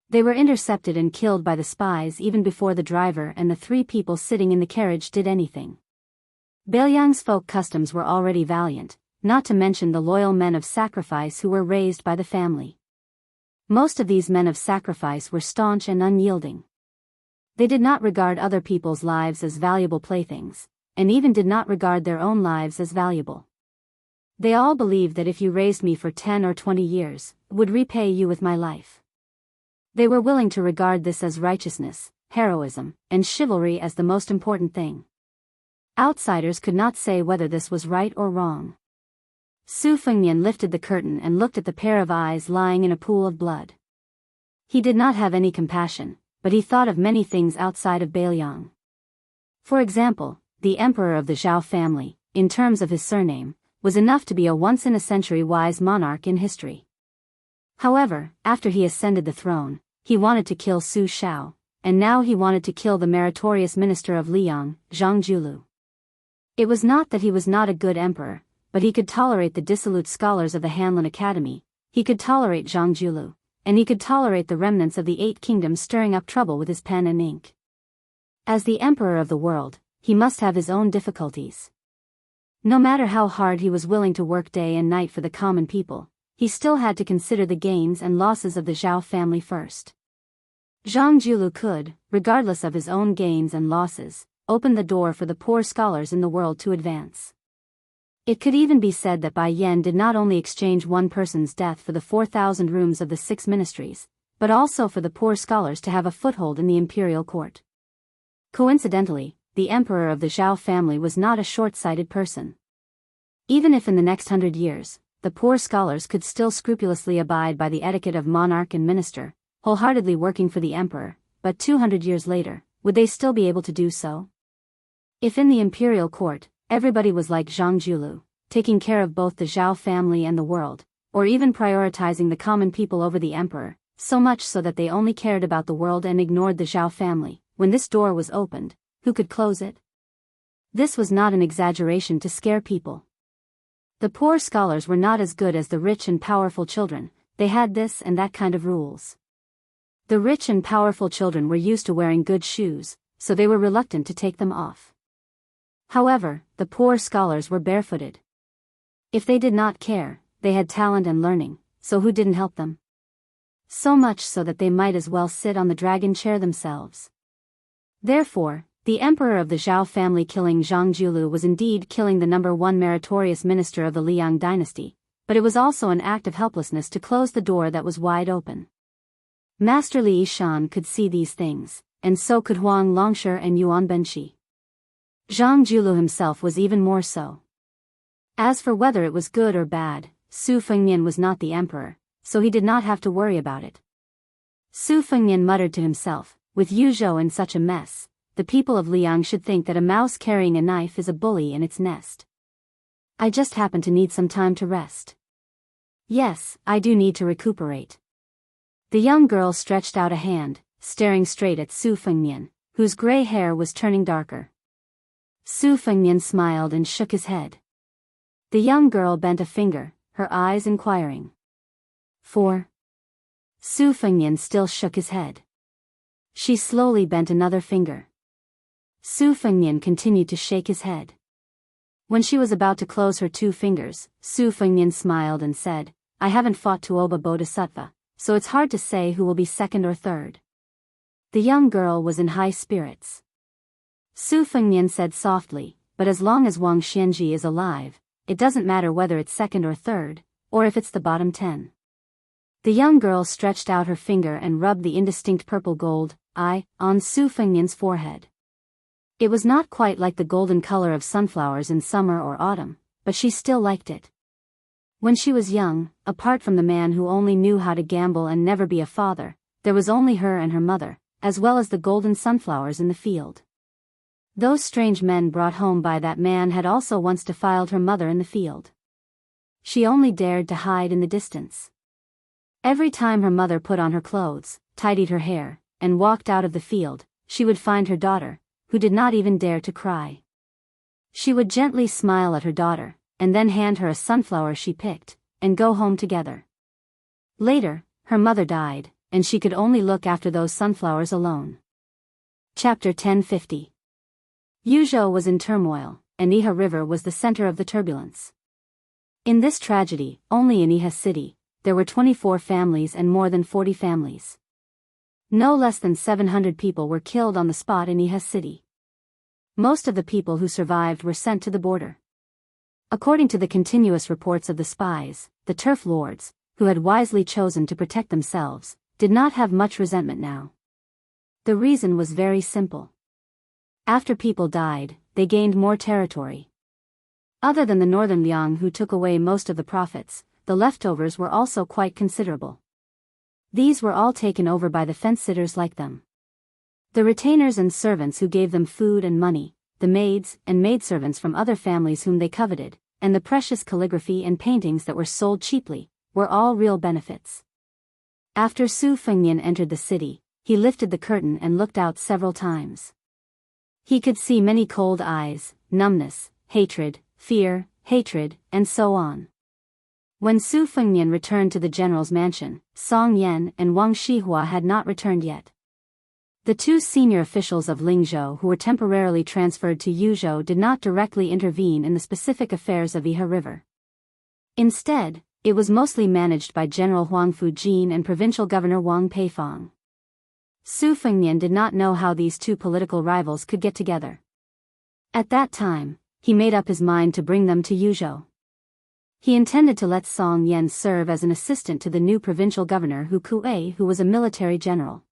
They were intercepted and killed by the spies even before the driver and the three people sitting in the carriage did anything. Beiliang's folk customs were already valiant, not to mention the loyal men of sacrifice who were raised by the family. Most of these men of sacrifice were staunch and unyielding. They did not regard other people's lives as valuable playthings, and even did not regard their own lives as valuable. They all believed that if you raised me for 10 or 20 years, would repay you with my life. They were willing to regard this as righteousness, heroism, and chivalry as the most important thing. Outsiders could not say whether this was right or wrong. Su Fengnian lifted the curtain and looked at the pair of eyes lying in a pool of blood. He did not have any compassion, but he thought of many things outside of Beiliang. For example, the emperor of the Zhao family, in terms of his surname, was enough to be a once-in-a-century wise monarch in history. However, after he ascended the throne, he wanted to kill Su Shao, and now he wanted to kill the meritorious minister of Liang, Zhang Julu. It was not that he was not a good emperor, but he could tolerate the dissolute scholars of the Hanlin Academy, he could tolerate Zhang Julu, and he could tolerate the remnants of the Eight Kingdoms stirring up trouble with his pen and ink. As the emperor of the world, he must have his own difficulties. No matter how hard he was willing to work day and night for the common people, he still had to consider the gains and losses of the Zhao family first. Zhang Julu could, regardless of his own gains and losses, open the door for the poor scholars in the world to advance. It could even be said that Bai Yan did not only exchange one person's death for the 4,000 rooms of the 6 ministries, but also for the poor scholars to have a foothold in the imperial court. Coincidentally, the emperor of the Zhao family was not a short-sighted person. Even if in the next 100 years, the poor scholars could still scrupulously abide by the etiquette of monarch and minister, wholeheartedly working for the emperor, but 200 years later, would they still be able to do so? If in the imperial court, everybody was like Zhang Julu, taking care of both the Zhao family and the world, or even prioritizing the common people over the emperor, so much so that they only cared about the world and ignored the Zhao family, when this door was opened, who could close it? This was not an exaggeration to scare people. The poor scholars were not as good as the rich and powerful children, they had this and that kind of rules. The rich and powerful children were used to wearing good shoes, so they were reluctant to take them off. However, the poor scholars were barefooted. If they did not care, they had talent and learning, so who didn't help them? So much so that they might as well sit on the dragon chair themselves. Therefore, the emperor of the Zhao family killing Zhang Julu was indeed killing the number one meritorious minister of the Liang dynasty, but it was also an act of helplessness to close the door that was wide open. Master Li Yishan could see these things, and so could Huang Longshire and Yuan Benshi. Zhang Julu himself was even more so. As for whether it was good or bad, Su Fengnian was not the emperor, so he did not have to worry about it. Su Fengnian muttered to himself, with Yuzhou in such a mess, the people of Liang should think that a mouse carrying a knife is a bully in its nest. I just happen to need some time to rest. Yes, I do need to recuperate. The young girl stretched out a hand, staring straight at Su Fengnian, whose gray hair was turning darker. Su Fengnian smiled and shook his head. The young girl bent a finger, her eyes inquiring. For? Su Fengnian still shook his head. She slowly bent another finger. Su Fengnian continued to shake his head. When she was about to close her 2 fingers, Su Fengnian smiled and said, I haven't fought Tuoba Bodhisattva, so it's hard to say who will be second or third. The young girl was in high spirits. Su Fengnian said softly, but as long as Wang Xianji is alive, it doesn't matter whether it's second or third, or if it's the bottom 10. The young girl stretched out her finger and rubbed the indistinct purple gold eye on Su Fengnian's forehead. It was not quite like the golden color of sunflowers in summer or autumn, but she still liked it. When she was young, apart from the man who only knew how to gamble and never be a father, there was only her and her mother, as well as the golden sunflowers in the field. Those strange men brought home by that man had also once defiled her mother in the field. She only dared to hide in the distance. Every time her mother put on her clothes, tidied her hair, and walked out of the field, she would find her daughter, who did not even dare to cry. She would gently smile at her daughter, and then hand her a sunflower she picked, and go home together. Later, her mother died, and she could only look after those sunflowers alone. Chapter 1050. Yuzhou was in turmoil, and Iha River was the center of the turbulence. In this tragedy, only in Iha City, there were 24 families and more than 40 families. No less than 700 people were killed on the spot in Iha City. Most of the people who survived were sent to the border. According to the continuous reports of the spies, the turf lords, who had wisely chosen to protect themselves, did not have much resentment now. The reason was very simple. After people died, they gained more territory. Other than the northern Liang who took away most of the profits, the leftovers were also quite considerable. These were all taken over by the fence-sitters like them. The retainers and servants who gave them food and money, the maids and maidservants from other families whom they coveted, and the precious calligraphy and paintings that were sold cheaply, were all real benefits. After Su Fengnian entered the city, he lifted the curtain and looked out several times. He could see many cold eyes, numbness, hatred, fear, hatred, and so on. When Su Fengnian returned to the general's mansion, Song Yan and Wang Shihua had not returned yet. The two senior officials of Lingzhou who were temporarily transferred to Yuzhou did not directly intervene in the specific affairs of Iha River. Instead, it was mostly managed by General Huang Fujin and Provincial Governor Wang Peifong. Su Fengnian did not know how these two political rivals could get together. At that time, he made up his mind to bring them to Yuzhou. He intended to let Song Yan serve as an assistant to the new provincial governor Hu Kuei, who was a military general.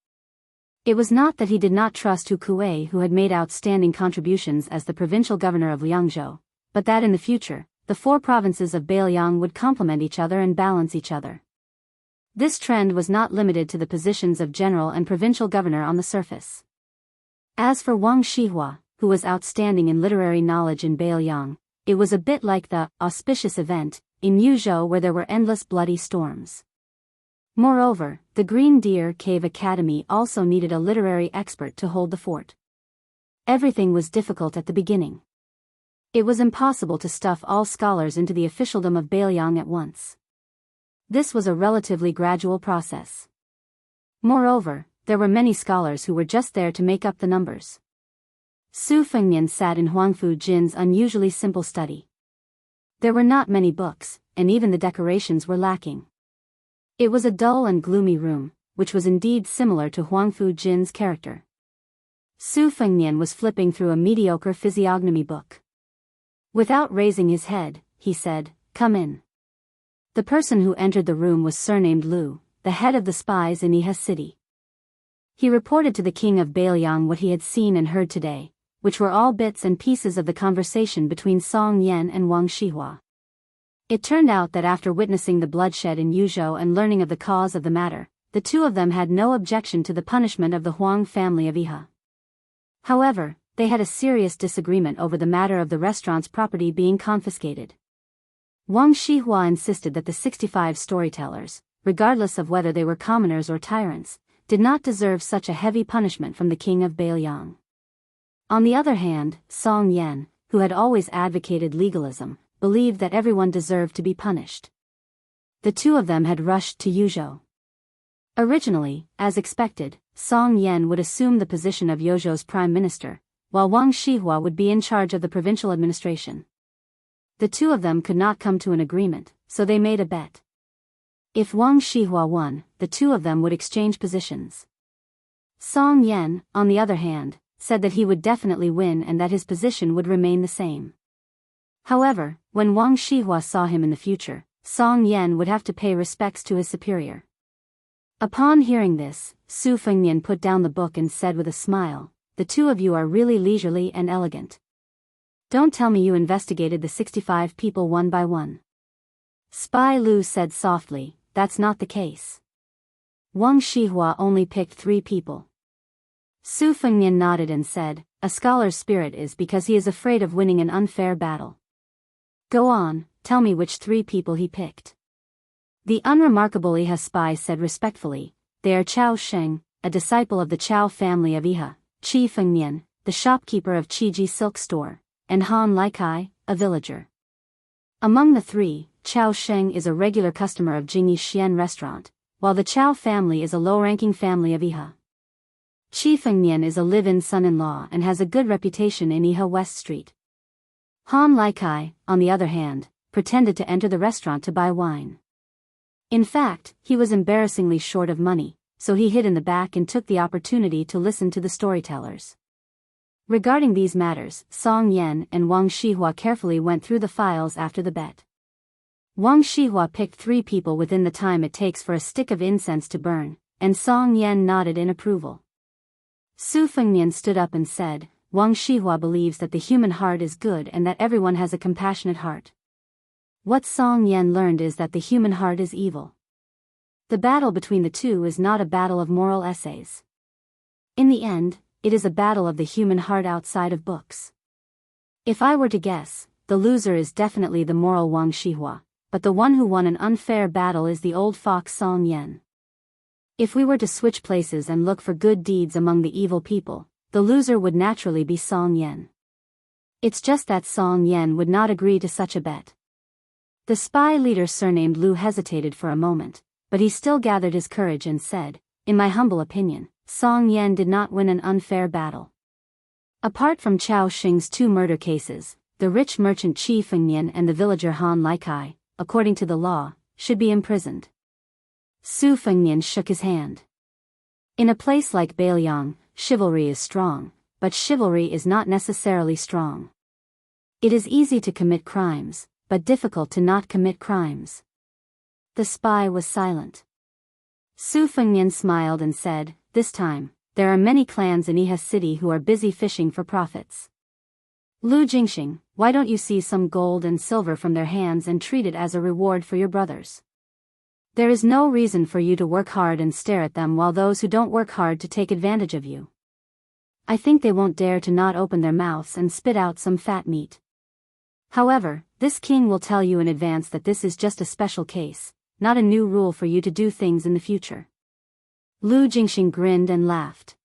It was not that he did not trust Hu Kuei, who had made outstanding contributions as the provincial governor of Liangzhou, but that in the future, the four provinces of Beiliang would complement each other and balance each other. This trend was not limited to the positions of general and provincial governor on the surface. As for Wang Shihua, who was outstanding in literary knowledge in Beiliang, it was a bit like the auspicious event in Yuzhou where there were endless bloody storms. Moreover, the Green Deer Cave Academy also needed a literary expert to hold the fort. Everything was difficult at the beginning. It was impossible to stuff all scholars into the officialdom of Beiliang at once. This was a relatively gradual process. Moreover, there were many scholars who were just there to make up the numbers. Su Fengnian sat in Huang Fujin's unusually simple study. There were not many books, and even the decorations were lacking. It was a dull and gloomy room, which was indeed similar to Huang Fujin's character. Su Fengnian was flipping through a mediocre physiognomy book. Without raising his head, he said, "Come in." The person who entered the room was surnamed Lu, the head of the spies in Iha City. He reported to the king of Beiliang what he had seen and heard today, which were all bits and pieces of the conversation between Song Yan and Wang Shihua. It turned out that after witnessing the bloodshed in Yuzhou and learning of the cause of the matter, the two of them had no objection to the punishment of the Huang family of Iha. However, they had a serious disagreement over the matter of the restaurant's property being confiscated. Wang Shihua insisted that the 65 storytellers, regardless of whether they were commoners or tyrants, did not deserve such a heavy punishment from the king of Beiliang. On the other hand, Song Yan, who had always advocated legalism, believed that everyone deserved to be punished. The two of them had rushed to Yuzhou. Originally, as expected, Song Yan would assume the position of Yuzhou's prime minister, while Wang Shihua would be in charge of the provincial administration. The two of them could not come to an agreement, so they made a bet. If Wang Shihua won, the two of them would exchange positions. Song Yen, on the other hand, said that he would definitely win and that his position would remain the same. However, when Wang Shihua saw him in the future, Song Yen would have to pay respects to his superior. Upon hearing this, Su Fengnian put down the book and said with a smile, "The two of you are really leisurely and elegant. Don't tell me you investigated the 65 people one by one." Spy Lu said softly, "That's not the case. Wang Shihua only picked 3 people." Su Fengnian nodded and said, "A scholar's spirit is because he is afraid of winning an unfair battle. Go on, tell me which 3 people he picked." The unremarkable Iha spy said respectfully, "They are Chao Sheng, a disciple of the Chao family of Iha, Qi Fengnian, the shopkeeper of Qiji Silk Store, and Han Laikai, a villager. Among the 3, Chao Sheng is a regular customer of Jingyi Xian restaurant, while the Chao family is a low-ranking family of Iha. Qi Fengnian is a live-in son-in-law and has a good reputation in Iha West Street. Han Laikai, on the other hand, pretended to enter the restaurant to buy wine. In fact, he was embarrassingly short of money, so he hid in the back and took the opportunity to listen to the storytellers." Regarding these matters, Song Yen and Wang Shihua carefully went through the files after the bet. Wang Shihua picked 3 people within the time it takes for a stick of incense to burn, and Song Yen nodded in approval. Su Fengnian stood up and said, "Wang Shihua believes that the human heart is good and that everyone has a compassionate heart. What Song Yen learned is that the human heart is evil. The battle between the two is not a battle of moral essays. In the end, it is a battle of the human heart outside of books. If I were to guess, the loser is definitely the moral Wang Shihua, but the one who won an unfair battle is the old fox Song Yen. If we were to switch places and look for good deeds among the evil people, the loser would naturally be Song Yen. It's just that Song Yen would not agree to such a bet." The spy leader surnamed Lu hesitated for a moment, but he still gathered his courage and said, "In my humble opinion, Song Yen did not win an unfair battle. Apart from Chao Xing's 2 murder cases, the rich merchant Qi Fengnian and the villager Han Laikai, according to the law, should be imprisoned." Su Fengnian shook his hand. "In a place like Bailiang, chivalry is strong, but chivalry is not necessarily strong. It is easy to commit crimes, but difficult to not commit crimes." The spy was silent. Su Fengnian smiled and said, "This time, there are many clans in Iha City who are busy fishing for profits. Lu Jingxing, why don't you seize some gold and silver from their hands and treat it as a reward for your brothers? There is no reason for you to work hard and stare at them while those who don't work hard to take advantage of you. I think they won't dare to not open their mouths and spit out some fat meat. However, this king will tell you in advance that this is just a special case, not a new rule for you to do things in the future." Lu Jingxing grinned and laughed.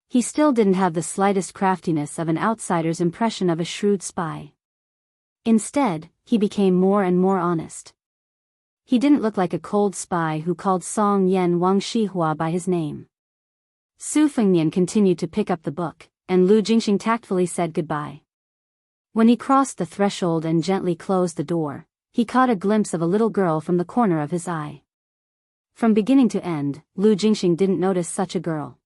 He still didn't have the slightest craftiness of an outsider's impression of a shrewd spy. Instead, he became more and more honest. He didn't look like a cold spy who called Song Yen Wang Shihua by his name. Su Fengnian continued to pick up the book, and Lu Jingxing tactfully said goodbye. When he crossed the threshold and gently closed the door, he caught a glimpse of a little girl from the corner of his eye. From beginning to end, Lu Jingxing didn't notice such a girl.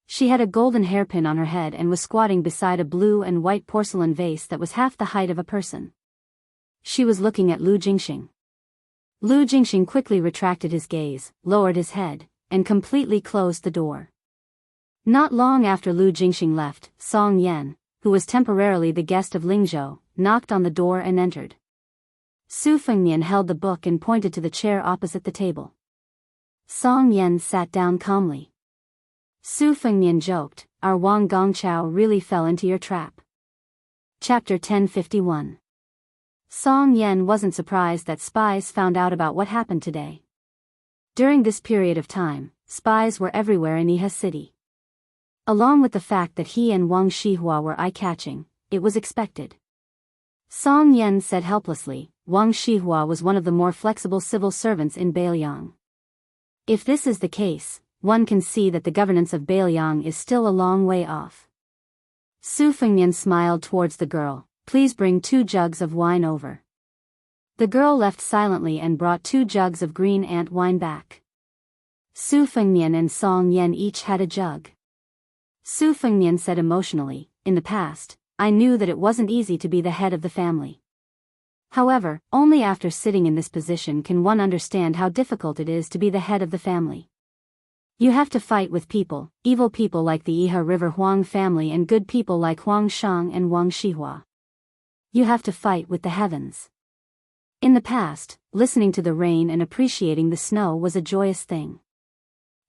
She had a golden hairpin on her head and was squatting beside a blue and white porcelain vase that was half the height of a person. She was looking at Lu Jingxing. Lu Jingxing quickly retracted his gaze, lowered his head, and completely closed the door. Not long after Lu Jingxing left, Song Yen, who was temporarily the guest of Lingzhou, knocked on the door and entered. Su Fengnian held the book and pointed to the chair opposite the table. Song Yen sat down calmly. Su Fengnian joked, "Our Wang Gongqiao really fell into your trap." Chapter 1051. Song Yen wasn't surprised that spies found out about what happened today. During this period of time, spies were everywhere in Iha City. Along with the fact that he and Wang Shihua were eye-catching, it was expected. Song Yen said helplessly, Wang Shihua was one of the more flexible civil servants in Bailiang. If this is the case, one can see that the governance of Bailiang is still a long way off. Su Fengnian smiled towards the girl, "Please bring 2 jugs of wine over." The girl left silently and brought 2 jugs of green ant wine back. Su Fengnian and Song Yen each had a jug. Su Fengnian said emotionally, "In the past, I knew that it wasn't easy to be the head of the family. However, only after sitting in this position can one understand how difficult it is to be the head of the family. You have to fight with people, evil people like the Iha River Huang family and good people like Huang Shang and Wang Shihua. You have to fight with the heavens." In the past, listening to the rain and appreciating the snow was a joyous thing.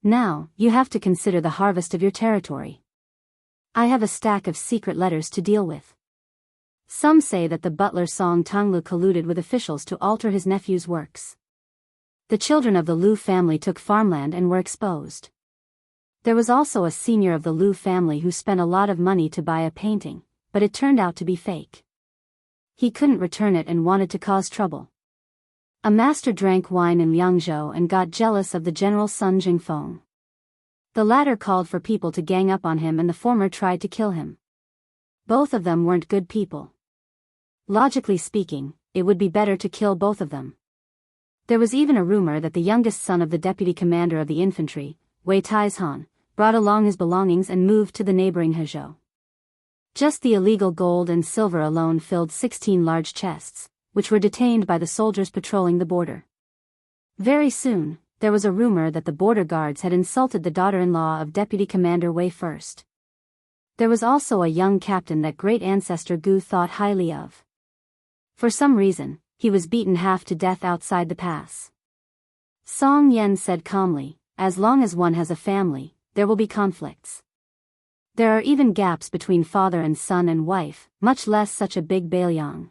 Now, you have to consider the harvest of your territory. I have a stack of secret letters to deal with. Some say that the butler Song Tonglu colluded with officials to alter his nephew's works. The children of the Lu family took farmland and were exposed. There was also a senior of the Lu family who spent a lot of money to buy a painting, but it turned out to be fake. He couldn't return it and wanted to cause trouble. A master drank wine in Liangzhou and got jealous of the general Sun Jingfeng. The latter called for people to gang up on him and the former tried to kill him. Both of them weren't good people. Logically speaking, it would be better to kill both of them. There was even a rumor that the youngest son of the deputy commander of the infantry, Wei Taizhan, brought along his belongings and moved to the neighboring Hezhou. Just the illegal gold and silver alone filled 16 large chests, which were detained by the soldiers patrolling the border. Very soon, there was a rumor that the border guards had insulted the daughter-in-law of Deputy Commander Wei first. There was also a young captain that great ancestor Gu thought highly of. For some reason, he was beaten half to death outside the pass. Song Yen said calmly, "As long as one has a family, there will be conflicts. There are even gaps between father and son and wife, much less such a big Bailiang."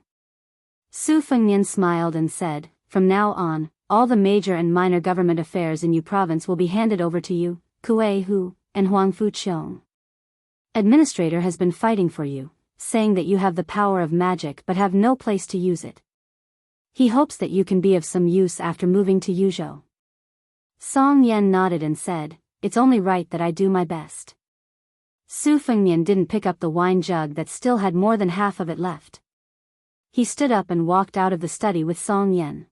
Su Fengnian smiled and said, "From now on, all the major and minor government affairs in Yu province will be handed over to you, Kuei Hu, and Huang Fuqiong. Administrator has been fighting for you, saying that you have the power of magic but have no place to use it. He hopes that you can be of some use after moving to Yuzhou." Song Yen nodded and said, "It's only right that I do my best." Su Fengnian didn't pick up the wine jug that still had more than half of it left. He stood up and walked out of the study with Song Yen.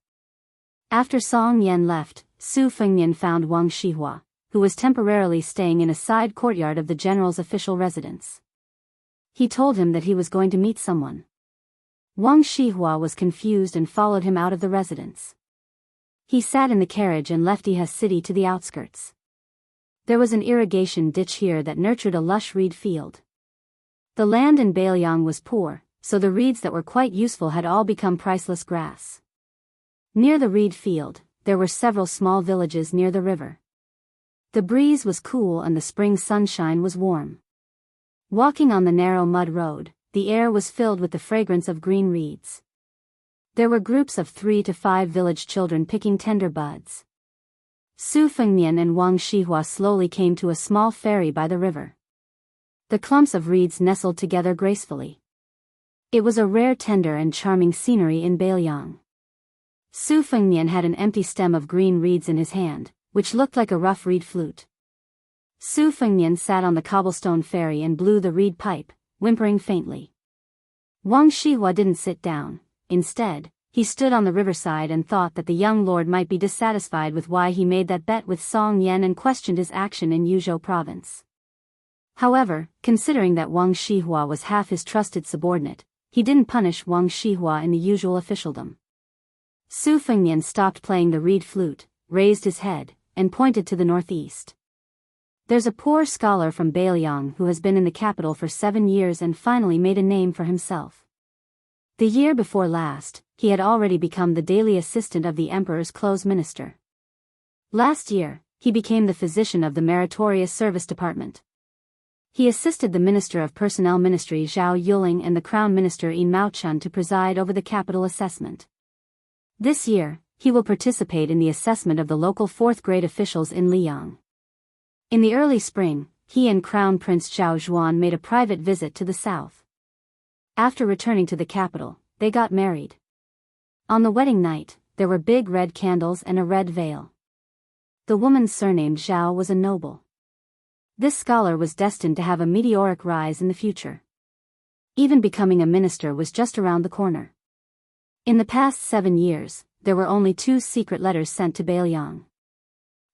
After Song Yen left, Su Fengnian found Wang Shihua, who was temporarily staying in a side courtyard of the general's official residence. He told him that he was going to meet someone. Wang Shihua was confused and followed him out of the residence. He sat in the carriage and left Iha city to the outskirts. There was an irrigation ditch here that nurtured a lush reed field. The land in Bailiang was poor, so the reeds that were quite useful had all become priceless grass. Near the reed field, there were several small villages near the river. The breeze was cool and the spring sunshine was warm. Walking on the narrow mud road, the air was filled with the fragrance of green reeds. There were groups of 3 to 5 village children picking tender buds. Su Fengnian and Wang Shihua slowly came to a small ferry by the river. The clumps of reeds nestled together gracefully. It was a rare tender and charming scenery in Bailiang. Su Fengnian had an empty stem of green reeds in his hand, which looked like a rough reed flute. Su Fengnian sat on the cobblestone ferry and blew the reed pipe, whimpering faintly. Wang Shihua didn't sit down. Instead, he stood on the riverside and thought that the young lord might be dissatisfied with why he made that bet with Song Yen and questioned his action in Yuzhou province. However, considering that Wang Shihua was half his trusted subordinate, he didn't punish Wang Shihua in the usual officialdom. Su Fengnian stopped playing the reed flute, raised his head, and pointed to the northeast. "There's a poor scholar from Bailiang who has been in the capital for 7 years and finally made a name for himself. The year before last, he had already become the daily assistant of the emperor's clothes minister. Last year, he became the physician of the meritorious service department. He assisted the Minister of Personnel Ministry Zhao Yuling and the Crown Minister Yin Maochun to preside over the capital assessment. This year, he will participate in the assessment of the local 4th grade officials in Liang. In the early spring, he and Crown Prince Zhao Zhuan made a private visit to the south. After returning to the capital, they got married. On the wedding night, there were big red candles and a red veil. The woman surnamed Zhao was a noble. This scholar was destined to have a meteoric rise in the future. Even becoming a minister was just around the corner. In the past 7 years, there were only 2 secret letters sent to Bailiang.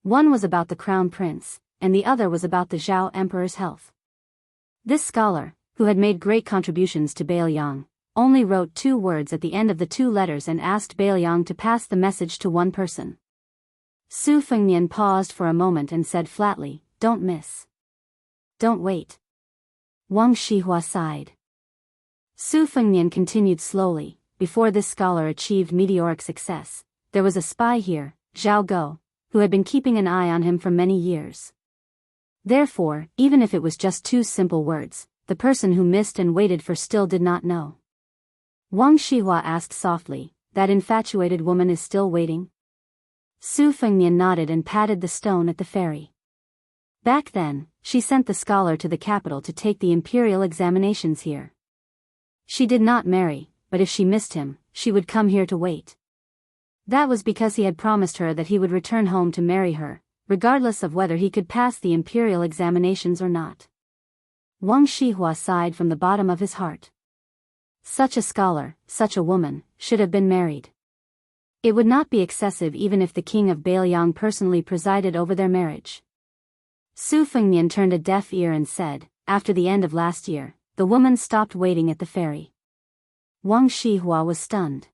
One was about the crown prince, and the other was about the Zhao emperor's health. This scholar, who had made great contributions to Bailiang, only wrote 2 words at the end of the 2 letters and asked Bailiang to pass the message to one person. Su Fengnian paused for a moment and said flatly, "Don't miss. Don't wait." Wang Shihua sighed. Su Fengnian continued slowly, "Before this scholar achieved meteoric success, there was a spy here, Zhao Go, who had been keeping an eye on him for many years. Therefore, even if it was just 2 simple words, the person who missed and waited for still did not know." Wang Shihua asked softly, "That infatuated woman is still waiting?" Su Fengnian nodded and patted the stone at the ferry. "Back then, she sent the scholar to the capital to take the imperial examinations here. She did not marry, but if she missed him, she would come here to wait. That was because he had promised her that he would return home to marry her, regardless of whether he could pass the imperial examinations or not." Wang Shihua sighed from the bottom of his heart. Such a scholar, such a woman, should have been married. It would not be excessive even if the king of Bailiang personally presided over their marriage. Su Fengnian turned a deaf ear and said, "After the end of last year, the woman stopped waiting at the ferry." Wang Shihua was stunned.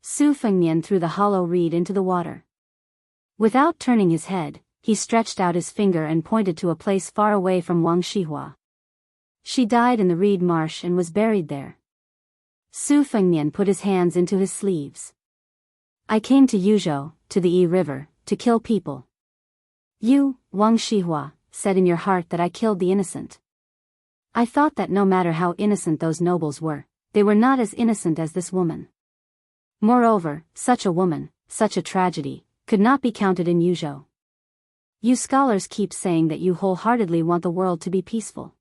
Su Fengnian threw the hollow reed into the water. Without turning his head, he stretched out his finger and pointed to a place far away from Wang Shihua. "She died in the reed marsh and was buried there." Su Fengnian put his hands into his sleeves. "I came to Yuzhou, to the Yi River, to kill people. You, Wang Shihua, said in your heart that I killed the innocent. I thought that no matter how innocent those nobles were, they were not as innocent as this woman. Moreover, such a woman, such a tragedy, could not be counted in Yuzhou. You scholars keep saying that you wholeheartedly want the world to be peaceful.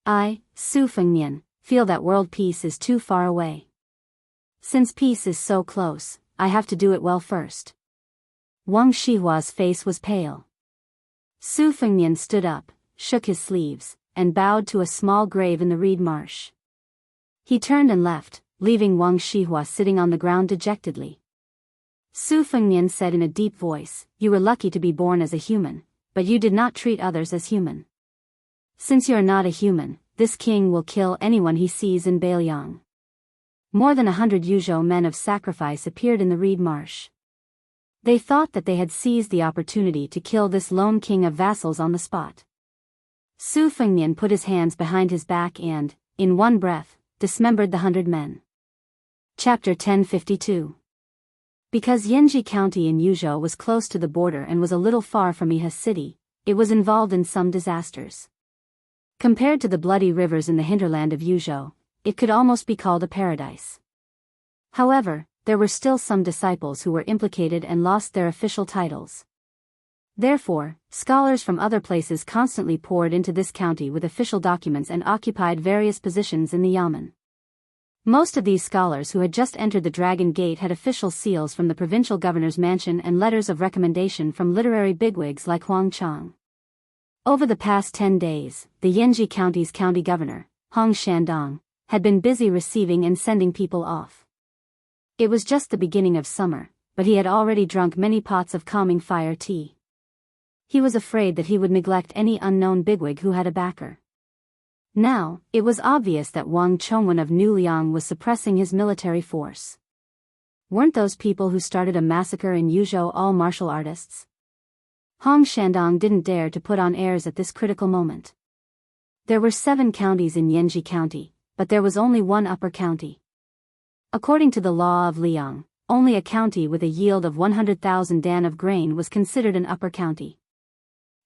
I, Su Fengnian, feel that world peace is too far away. Since peace is so close, I have to do it well first." Wang Shihua's face was pale. Su Fengnian stood up, shook his sleeves, and bowed to a small grave in the reed marsh. He turned and left, leaving Wang Shihua sitting on the ground dejectedly. Su Fengnian said in a deep voice, "You were lucky to be born as a human, but you did not treat others as human. Since you are not a human, this king will kill anyone he sees in Bailiang." More than 100 Yuzhou men of sacrifice appeared in the reed marsh. They thought that they had seized the opportunity to kill this lone king of vassals on the spot. Su Fengnian put his hands behind his back and, in one breath, dismembered the 100 men. Chapter 1052. Because Yanji County in Yuzhou was close to the border and was a little far from Iha City, it was involved in some disasters. Compared to the bloody rivers in the hinterland of Yuzhou, it could almost be called a paradise. However, there were still some disciples who were implicated and lost their official titles. Therefore, scholars from other places constantly poured into this county with official documents and occupied various positions in the yamen. Most of these scholars who had just entered the Dragon Gate had official seals from the provincial governor's mansion and letters of recommendation from literary bigwigs like Huang Chang. Over the past 10 days, the Yanji County's county governor, Hong Shandong, had been busy receiving and sending people off. It was just the beginning of summer, but he had already drunk many pots of calming fire tea. He was afraid that he would neglect any unknown bigwig who had a backer. Now, it was obvious that Wang Chongwen of Nuliang was suppressing his military force. Weren't those people who started a massacre in Yuzhou all martial artists? Hong Shandong didn't dare to put on airs at this critical moment. There were 7 counties in Yanji County, but there was only one upper county. According to the law of Liang, only a county with a yield of 100,000 dan of grain was considered an upper county.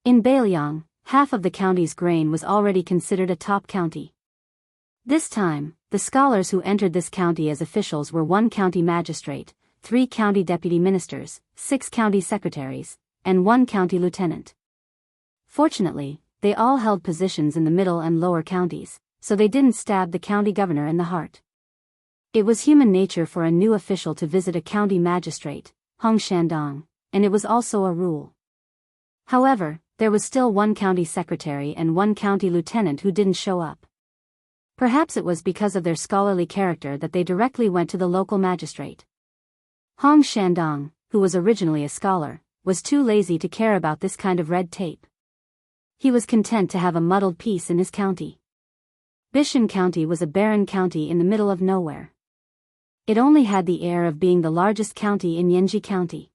In Bailiang, half of the county's grain was already considered a top county. This time, the scholars who entered this county as officials were 1 county magistrate, 3 county deputy ministers, 6 county secretaries, and 1 county lieutenant. Fortunately, they all held positions in the middle and lower counties, so they didn't stab the county governor in the heart. It was human nature for a new official to visit a county magistrate, Hong Shandong, and it was also a rule. However, there was still 1 county secretary and 1 county lieutenant who didn't show up. Perhaps it was because of their scholarly character that they directly went to the local magistrate. Hong Shandong, who was originally a scholar, was too lazy to care about this kind of red tape. He was content to have a muddled peace in his county. Bishan County was a barren county in the middle of nowhere. It only had the air of being the largest county in Yenji County.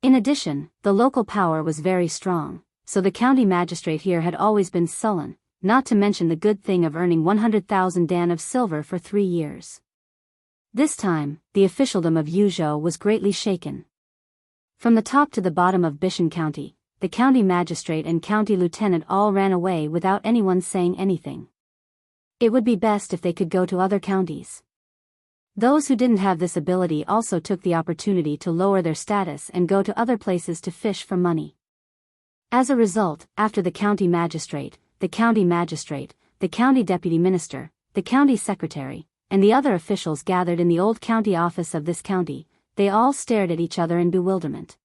In addition, the local power was very strong, so the county magistrate here had always been sullen, not to mention the good thing of earning 100,000 dan of silver for 3 years. This time, the officialdom of Yuzhou was greatly shaken. From the top to the bottom of Bishan County, the county magistrate and county lieutenant all ran away without anyone saying anything. It would be best if they could go to other counties. Those who didn't have this ability also took the opportunity to lower their status and go to other places to fish for money. As a result, after the county magistrate, the county deputy minister, the county secretary, and the other officials gathered in the old county office of this county, they all stared at each other in bewilderment.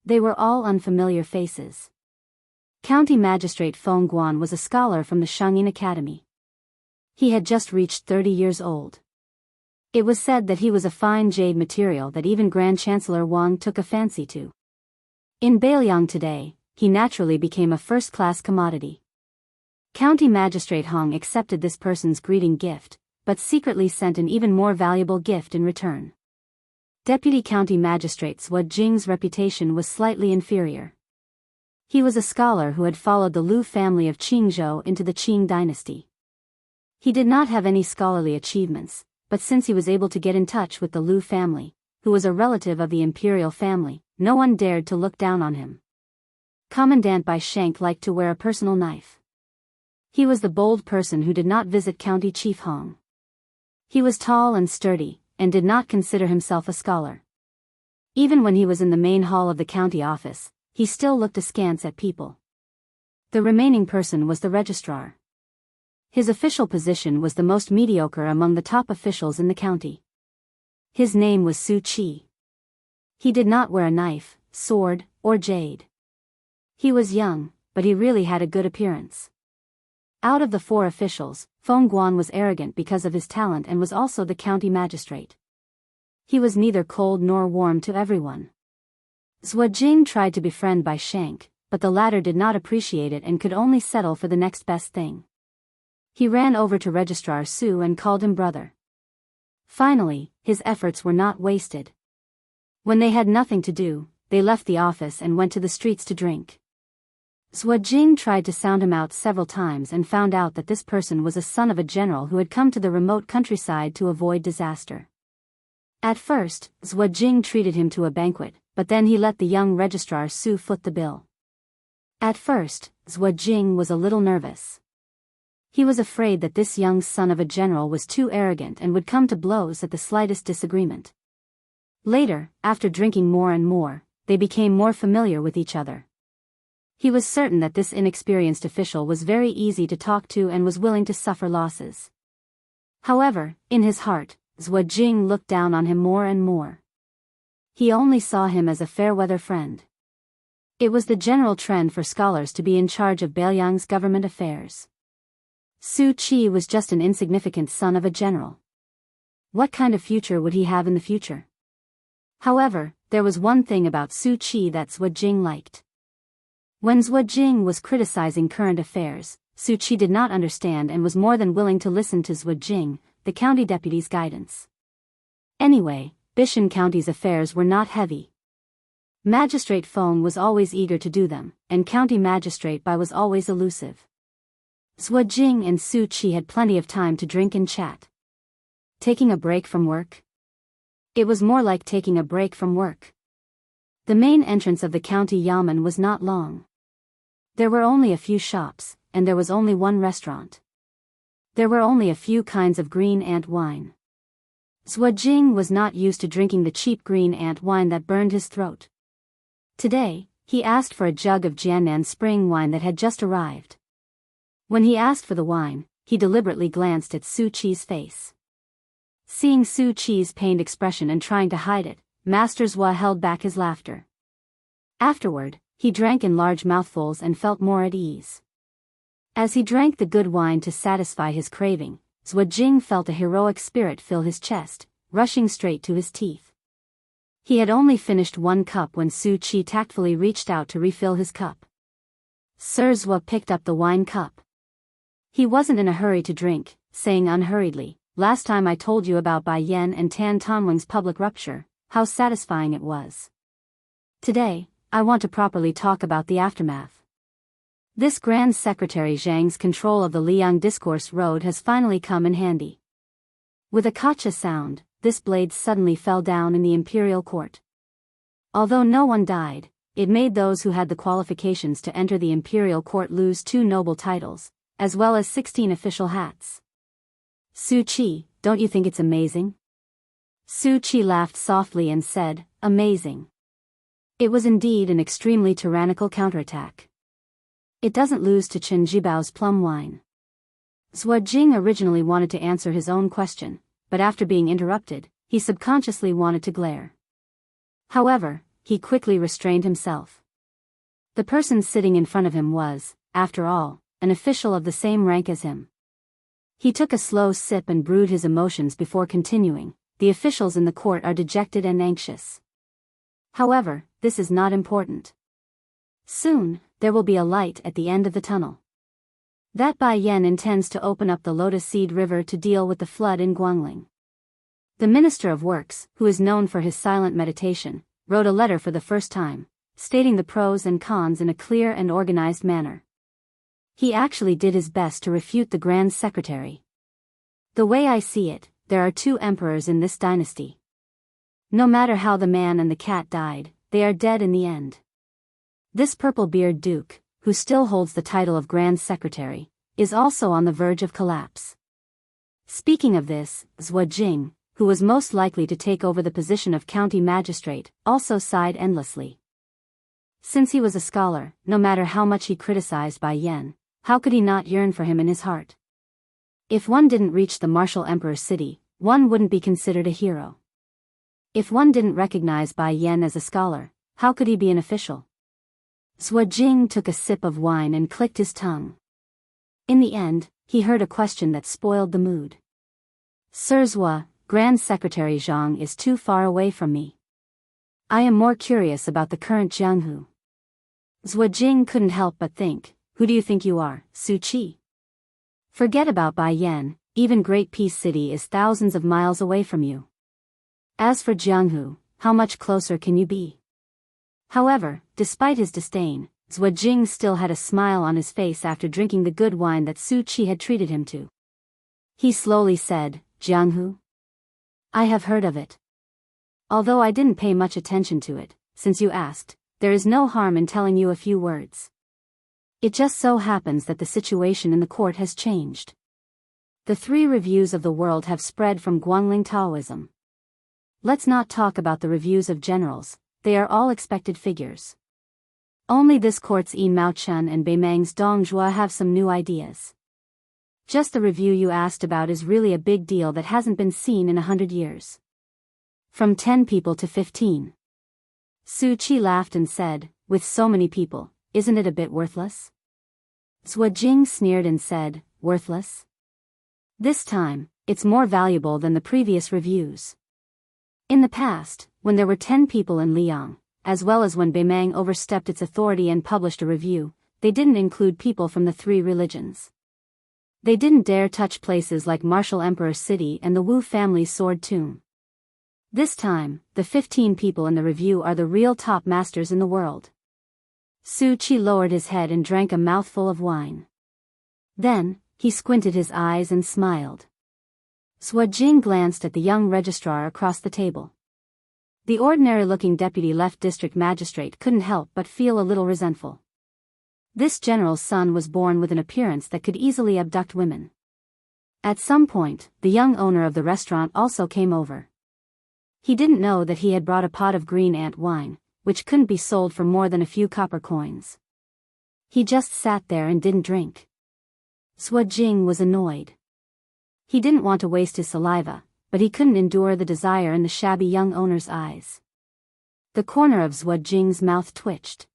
They were all unfamiliar faces. County Magistrate Feng Guan was a scholar from the Shangyin Academy. He had just reached 30 years old. It was said that he was a fine jade material that even Grand Chancellor Wang took a fancy to. In Beiliang today, he naturally became a first-class commodity. County Magistrate Hong accepted this person's greeting gift, but secretly sent an even more valuable gift in return. Deputy County Magistrate Zhuo Jing's reputation was slightly inferior. He was a scholar who had followed the Lu family of Qingzhou into the Qing dynasty. He did not have any scholarly achievements, but since he was able to get in touch with the Lu family, who was a relative of the imperial family, no one dared to look down on him. Commandant Bai Shank liked to wear a personal knife. He was the bold person who did not visit County Chief Hong. He was tall and sturdy, and did not consider himself a scholar. Even when he was in the main hall of the county office, he still looked askance at people. The remaining person was the registrar. His official position was the most mediocre among the top officials in the county. His name was Su Qi. He did not wear a knife, sword, or jade. He was young, but he really had a good appearance. Out of the 4 officials, Feng Guan was arrogant because of his talent and was also the county magistrate. He was neither cold nor warm to everyone. Zhuo Jing tried to befriend Bai Shank, but the latter did not appreciate it and could only settle for the next best thing. He ran over to Registrar Su and called him brother. Finally, his efforts were not wasted. When they had nothing to do, they left the office and went to the streets to drink. Zhuo Jing tried to sound him out several times and found out that this person was a son of a general who had come to the remote countryside to avoid disaster. At first, Zhuo Jing treated him to a banquet, but then he let the young Registrar Su foot the bill. At first, Zhuo Jing was a little nervous. He was afraid that this young son of a general was too arrogant and would come to blows at the slightest disagreement. Later, after drinking more and more, they became more familiar with each other. He was certain that this inexperienced official was very easy to talk to and was willing to suffer losses. However, in his heart, Zhuo Jing looked down on him more and more. He only saw him as a fair-weather friend. It was the general trend for scholars to be in charge of Beiliang's government affairs. Su Qi was just an insignificant son of a general. What kind of future would he have in the future? However, there was one thing about Su Qi that Zhuo Jing liked. When Zhuo Jing was criticizing current affairs, Su Qi did not understand and was more than willing to listen to Zhuo Jing, the county deputy's guidance. Anyway, Bishan County's affairs were not heavy. Magistrate Feng was always eager to do them, and County Magistrate Bai was always elusive. Zhuo Jing and Su Qi had plenty of time to drink and chat. Taking a break from work? It was more like taking a break from work. The main entrance of the county yamen was not long. There were only a few shops, and there was only one restaurant. There were only a few kinds of green ant wine. Zhuo Jing was not used to drinking the cheap green ant wine that burned his throat. Today, he asked for a jug of Jiannan spring wine that had just arrived. When he asked for the wine, he deliberately glanced at Su Qi's face. Seeing Su Qi's pained expression and trying to hide it, Master Zhuo held back his laughter. Afterward, he drank in large mouthfuls and felt more at ease. As he drank the good wine to satisfy his craving, Zhuo Jing felt a heroic spirit fill his chest, rushing straight to his teeth. He had only finished one cup when Su Qi tactfully reached out to refill his cup. Sir Zhua picked up the wine cup. He wasn't in a hurry to drink, saying unhurriedly, "Last time I told you about Bai Yan and Tan Tonwing's public rupture, how satisfying it was. Today, I want to properly talk about the aftermath. This Grand Secretary Zhang's control of the Liang Discourse Road has finally come in handy." With a kacha sound, this blade suddenly fell down in the imperial court. Although no one died, it made those who had the qualifications to enter the imperial court lose 2 noble titles, as well as 16 official hats. "Su Qi, don't you think it's amazing?" Su Qi laughed softly and said, "Amazing." It was indeed an extremely tyrannical counterattack. It doesn't lose to Chen Jibao's plum wine. Zhua Jing originally wanted to answer his own question, but after being interrupted, he subconsciously wanted to glare. However, he quickly restrained himself. The person sitting in front of him was, after all, an official of the same rank as him. He took a slow sip and brewed his emotions before continuing. "The officials in the court are dejected and anxious. However, this is not important. Soon, there will be a light at the end of the tunnel. That Bai Yan intends to open up the Lotus Seed River to deal with the flood in Guangling." The Minister of Works, who is known for his silent meditation, wrote a letter for the first time, stating the pros and cons in a clear and organized manner. He actually did his best to refute the Grand Secretary. "The way I see it, there are 2 emperors in this dynasty. No matter how the man and the cat died, they are dead in the end. This purple-beard duke, who still holds the title of Grand Secretary, is also on the verge of collapse." Speaking of this, Zhua Jing, who was most likely to take over the position of county magistrate, also sighed endlessly. Since he was a scholar, no matter how much he criticized Bai Yan, how could he not yearn for him in his heart? If one didn't reach the martial emperor's city, one wouldn't be considered a hero. If one didn't recognize Bai Yan as a scholar, how could he be an official? Zhua Jing took a sip of wine and clicked his tongue. In the end, he heard a question that spoiled the mood. "Sir Zhua, Grand Secretary Zhang is too far away from me. I am more curious about the current Jianghu." Zhua Jing couldn't help but think, "Who do you think you are, Su Qi? Forget about Bai Yan, even Great Peace City is thousands of miles away from you. As for Jianghu, how much closer can you be?" However, despite his disdain, Zhua Jing still had a smile on his face after drinking the good wine that Su Qi had treated him to. He slowly said, "Jianghu? I have heard of it. Although I didn't pay much attention to it, since you asked, there is no harm in telling you a few words. It just so happens that the situation in the court has changed. The 3 reviews of the world have spread from Guangling Taoism. Let's not talk about the reviews of generals, they are all expected figures. Only this court's Yi Mao Chen and Beimang's Dong Zhua have some new ideas. Just the review you asked about is really a big deal that hasn't been seen in 100 years. From 10 people to 15. Su Qi laughed and said, "With so many people, isn't it a bit worthless?" Zhua Jing sneered and said, "Worthless? This time, it's more valuable than the previous reviews. In the past, when there were 10 people in Liang, as well as when Beimang overstepped its authority and published a review, they didn't include people from the 3 religions. They didn't dare touch places like Martial Emperor City and the Wu family's sword tomb. This time, the 15 people in the review are the real top masters in the world." Su Qi lowered his head and drank a mouthful of wine. Then, he squinted his eyes and smiled. Zhua Jing glanced at the young registrar across the table. The ordinary-looking deputy left district magistrate couldn't help but feel a little resentful. This general's son was born with an appearance that could easily abduct women. At some point, the young owner of the restaurant also came over. He didn't know that he had brought a pot of green ant wine, which couldn't be sold for more than a few copper coins. He just sat there and didn't drink. Zhua Jing was annoyed. He didn't want to waste his saliva, but he couldn't endure the desire in the shabby young owner's eyes. The corner of Zhua Jing's mouth twitched.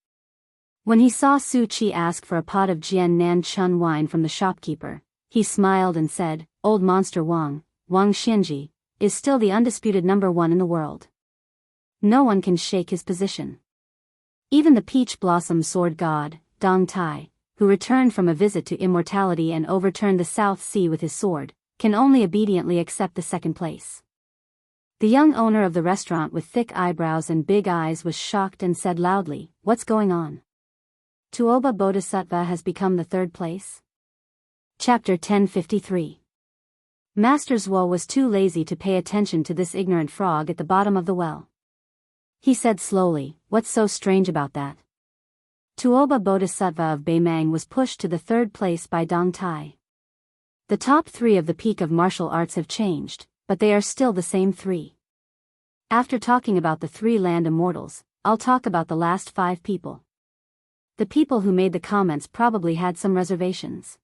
When he saw Su Qi ask for a pot of Jian Nan Chun wine from the shopkeeper, he smiled and said, "Old monster Wang Xianji, is still the undisputed #1 in the world. No one can shake his position. Even the peach blossom sword god, Dong Tai, who returned from a visit to immortality and overturned the South Sea with his sword, can only obediently accept the second place. The young owner of the restaurant with thick eyebrows and big eyes was shocked and said loudly, "What's going on? Tuoba Bodhisattva has become the third place?" Chapter 1053. Master Zhuo was too lazy to pay attention to this ignorant frog at the bottom of the well. He said slowly, "What's so strange about that?" Tuoba Bodhisattva of Beimang was pushed to the third place by Dong Tai. The top three of the peak of martial arts have changed, but they are still the same three. After talking about the three land immortals, I'll talk about the last 5 people. The people who made the comments probably had some reservations.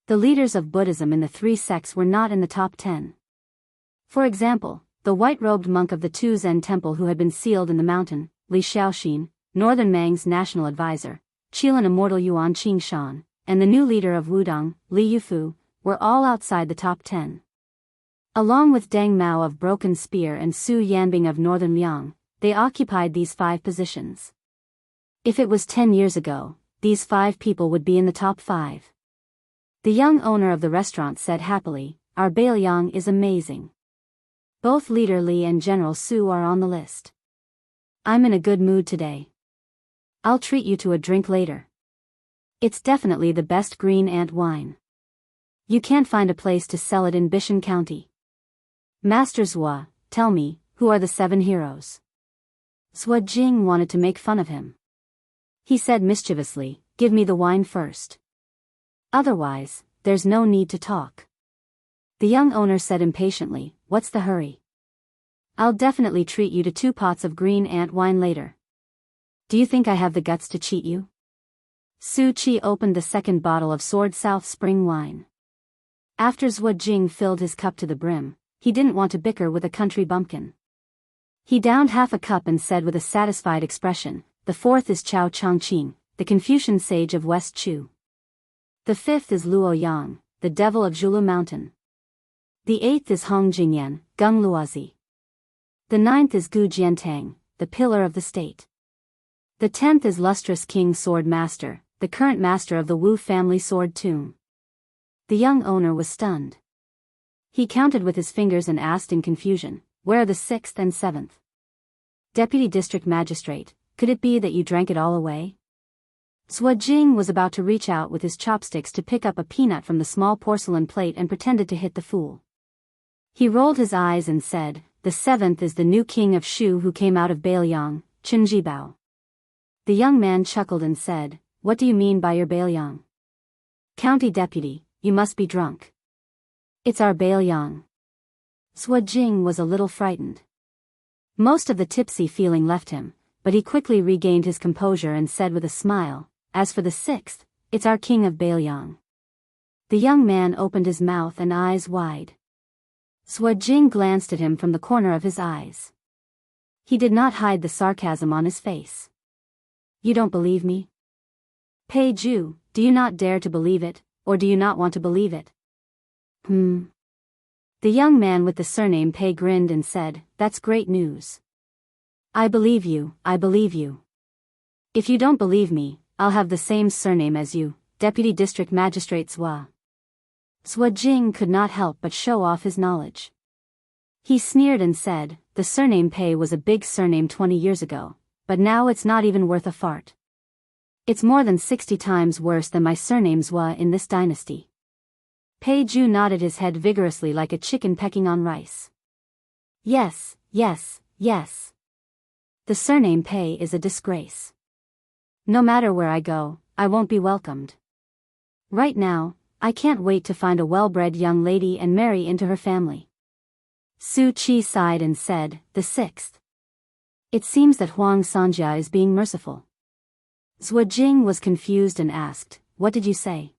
The leaders of Buddhism in the 3 sects were not in the top 10. For example, the white-robed monk of the Tu Zen temple who had been sealed in the mountain, Li Xiaoxin, Northern Mang's national advisor, Chilan immortal Yuan Qingshan, and the new leader of Wudong, Li Yufu, were all outside the top 10. Along with Deng Mao of Broken Spear and Su Yanbing of Northern Liang, they occupied these 5 positions. If it was 10 years ago, these 5 people would be in the top 5. The young owner of the restaurant said happily, "Our Bailiang is amazing. Both Leader Li and General Su are on the list. I'm in a good mood today. I'll treat you to a drink later. It's definitely the best green ant wine. You can't find a place to sell it in Bishan County. Master Zhuo, tell me, who are the 7 heroes?" Zhuo Jing wanted to make fun of him. He said mischievously, "Give me the wine first. Otherwise, there's no need to talk." The young owner said impatiently, "What's the hurry? I'll definitely treat you to 2 pots of green ant wine later. Do you think I have the guts to cheat you?" Su Qi opened the second bottle of Sword South Spring wine. After Zhuo Jing filled his cup to the brim, he didn't want to bicker with a country bumpkin. He downed half a cup and said with a satisfied expression, "The 4th is Chao Changqing, the Confucian sage of West Chu. The 5th is Luo Yang, the devil of Zhulu Mountain. The 8th is Hong Jingyan, Gung Luozi. The 9th is Gu Jiantang, the pillar of the state. The 10th is lustrous King Sword Master, the current master of the Wu family sword tomb." The young owner was stunned. He counted with his fingers and asked in confusion, "Where are the 6th and 7th? Deputy District Magistrate, could it be that you drank it all away?" Zhuo Jing was about to reach out with his chopsticks to pick up a peanut from the small porcelain plate and pretended to hit the fool. He rolled his eyes and said, "The 7th is the new king of Shu who came out of Bailiang, Qin Jibao." The young man chuckled and said, "What do you mean by your Bailiang? County deputy, you must be drunk. It's our Bailiang." Zhuo Jing was a little frightened. Most of the tipsy feeling left him, but he quickly regained his composure and said with a smile, "As for the 6th, it's our king of Bailiang." The young man opened his mouth and eyes wide. Zhuo Jing glanced at him from the corner of his eyes. He did not hide the sarcasm on his face. "You don't believe me? Pei Ju, do you not dare to believe it, or do you not want to believe it?" The young man with the surname Pei grinned and said, "That's great news. I believe you, I believe you. If you don't believe me, I'll have the same surname as you, Deputy District Magistrate Zhuo." Zhuo Jing could not help but show off his knowledge. He sneered and said, "The surname Pei was a big surname 20 years ago, but now it's not even worth a fart. It's more than 60 times worse than my surname Zhuo in this dynasty." Pei Ju nodded his head vigorously like a chicken pecking on rice. "Yes, yes, yes. The surname Pei is a disgrace. No matter where I go, I won't be welcomed. Right now, I can't wait to find a well-bred young lady and marry into her family." Su Qi sighed and said, "The 6th. It seems that Huang Sanjia is being merciful." Zhuo Jing was confused and asked, "What did you say?"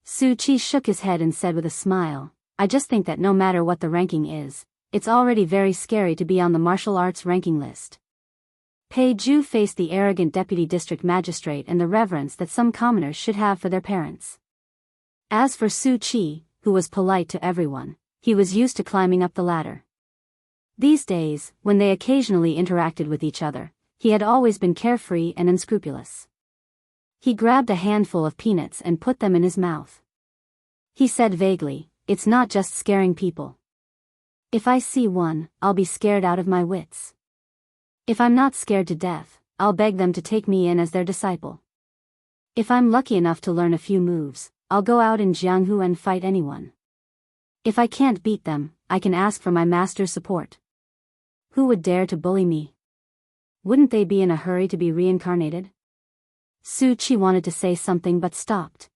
Su Qi shook his head and said with a smile, "I just think that no matter what the ranking is, it's already very scary to be on the martial arts ranking list." Pei Ju faced the arrogant deputy district magistrate and the reverence that some commoners should have for their parents. As for Su Qi, who was polite to everyone, he was used to climbing up the ladder. These days, when they occasionally interacted with each other, he had always been carefree and unscrupulous. He grabbed a handful of peanuts and put them in his mouth. He said vaguely, "It's not just scaring people. If I see one, I'll be scared out of my wits. If I'm not scared to death, I'll beg them to take me in as their disciple. If I'm lucky enough to learn a few moves, I'll go out in Jianghu and fight anyone. If I can't beat them, I can ask for my master's support. Who would dare to bully me? Wouldn't they be in a hurry to be reincarnated?" Su Qi wanted to say something but stopped.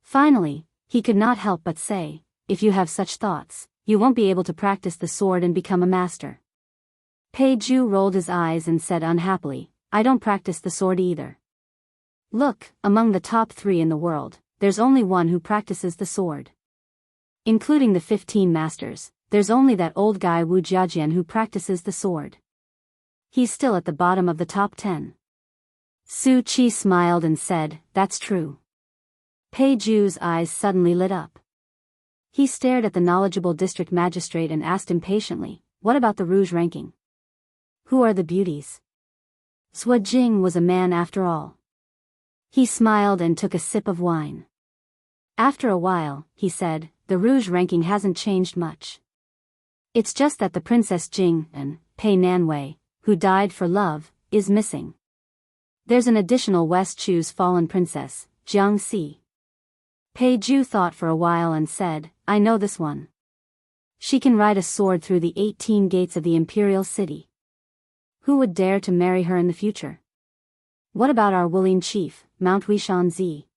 Finally, he could not help but say, "If you have such thoughts, you won't be able to practice the sword and become a master." Pei Ju rolled his eyes and said unhappily, "I don't practice the sword either. Look, among the top 3 in the world, there's only one who practices the sword. Including the 15 masters, there's only that old guy Wu Jiajian who practices the sword. He's still at the bottom of the top 10. Su Qi smiled and said, "That's true." Pei Ju's eyes suddenly lit up. He stared at the knowledgeable district magistrate and asked impatiently, "What about the rouge ranking? Who are the beauties?" Zhuo Jing was a man after all. He smiled and took a sip of wine. After a while, he said, "The rouge ranking hasn't changed much. It's just that the Princess Jing, and Pei Nanwei, who died for love, is missing. There's an additional West Chu's fallen princess, Jiang Si." Pei Ju thought for a while and said, "I know this one. She can ride a sword through the 18 gates of the imperial city. Who would dare to marry her in the future? What about our Wulin chief, Mount Wishan Zi?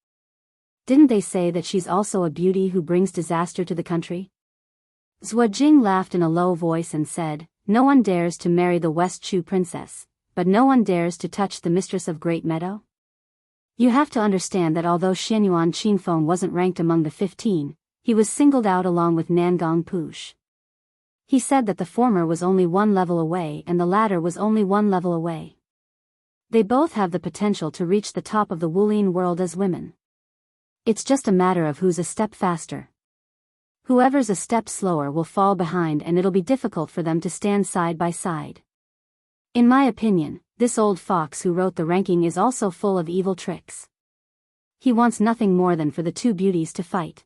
Didn't they say that she's also a beauty who brings disaster to the country?" Zhuo Jing laughed in a low voice and said, "No one dares to marry the West Chu princess, but no one dares to touch the mistress of Great Meadow? You have to understand that although Xianyuan Qinfeng wasn't ranked among the 15, he was singled out along with Nangong Push. He said that the former was only 1 level away and the latter was only 1 level away. They both have the potential to reach the top of the Wulin world as women. It's just a matter of who's a step faster. Whoever's a step slower will fall behind and it'll be difficult for them to stand side by side. In my opinion, this old fox who wrote the ranking is also full of evil tricks. He wants nothing more than for the 2 beauties to fight.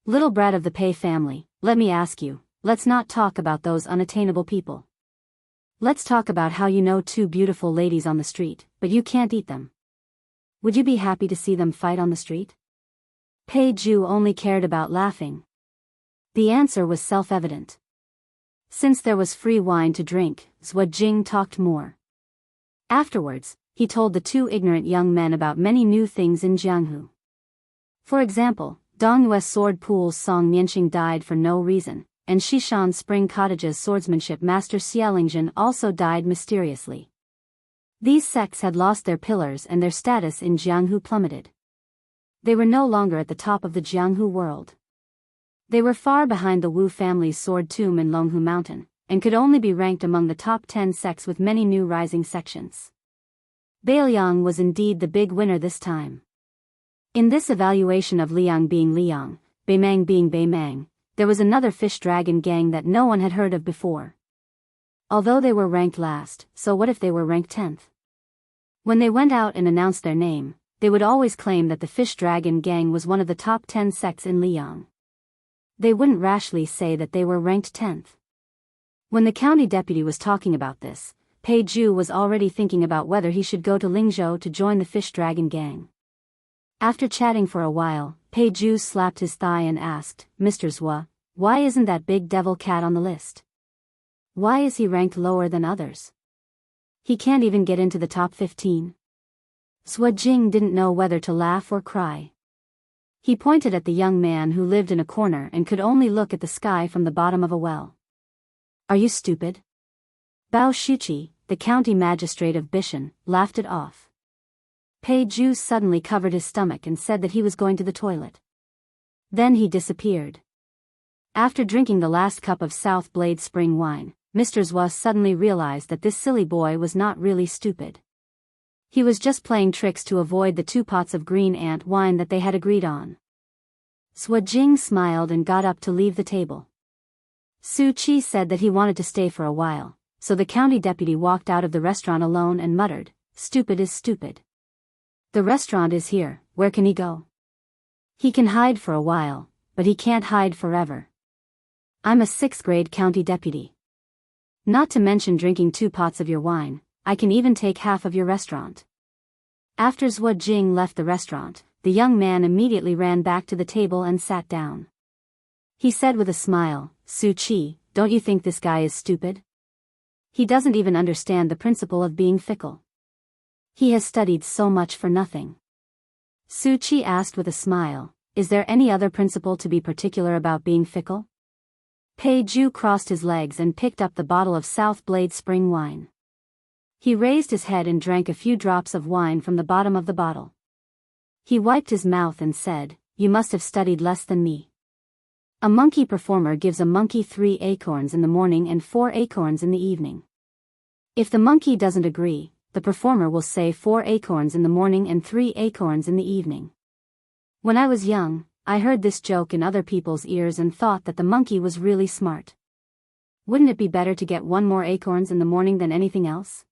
Little brat of the Pei family, let me ask you, let's not talk about those unattainable people. Let's talk about how you know 2 beautiful ladies on the street, but you can't eat them. Would you be happy to see them fight on the street?" Pei Ju only cared about laughing. The answer was self-evident. Since there was free wine to drink, Zhuo Jing talked more. Afterwards, he told the 2 ignorant young men about many new things in Jianghu. For example, Dongyue's sword pool's Song Mianxing died for no reason, and Shishan Spring Cottage's swordsmanship master Xiaolingzhen also died mysteriously. These sects had lost their pillars and their status in Jianghu plummeted. They were no longer at the top of the Jianghu world. They were far behind the Wu family's sword tomb in Longhu Mountain, and could only be ranked among the top 10 sects with many new rising sections. Beiliang was indeed the big winner this time. In this evaluation of Liang being Liang, Beimang being Beimang, there was another fish dragon gang that no one had heard of before. Although they were ranked last, so what if they were ranked 10th? When they went out and announced their name, they would always claim that the fish dragon gang was one of the top 10 sects in Liang. They wouldn't rashly say that they were ranked 10th. When the county deputy was talking about this, Pei Ju was already thinking about whether he should go to Lingzhou to join the fish dragon gang. After chatting for a while, Pei Ju slapped his thigh and asked, "Mr. Zhua, why isn't that big devil cat on the list? Why is he ranked lower than others? He can't even get into the top 15. Zhuo Jing didn't know whether to laugh or cry. He pointed at the young man who lived in a corner and could only look at the sky from the bottom of a well. "Are you stupid?" Bao Shuqi, the county magistrate of Bishan, laughed it off. Pei Ju suddenly covered his stomach and said that he was going to the toilet. Then he disappeared. After drinking the last cup of South Blade spring wine, Mr. Zhua suddenly realized that this silly boy was not really stupid. He was just playing tricks to avoid the 2 pots of green ant wine that they had agreed on. Zhuo Jing smiled and got up to leave the table. Su Chi said that he wanted to stay for a while, so the county deputy walked out of the restaurant alone and muttered, "Stupid is stupid. The restaurant is here, where can he go? He can hide for a while, but he can't hide forever. I'm a 6th grade county deputy. Not to mention drinking 2 pots of your wine, I can even take half of your restaurant." After Zhuo Jing left the restaurant, the young man immediately ran back to the table and sat down. He said with a smile, "Su Chi, don't you think this guy is stupid? He doesn't even understand the principle of being fickle. He has studied so much for nothing." Su Chi asked with a smile, "Is there any other principle to be particular about being fickle?" Pei Ju crossed his legs and picked up the bottle of South Blade spring wine. He raised his head and drank a few drops of wine from the bottom of the bottle. He wiped his mouth and said, "You must have studied less than me. A monkey performer gives a monkey 3 acorns in the morning and 4 acorns in the evening. If the monkey doesn't agree, the performer will say 4 acorns in the morning and 3 acorns in the evening. When I was young, I heard this joke in other people's ears and thought that the monkey was really smart. Wouldn't it be better to get 1 more acorns in the morning than anything else?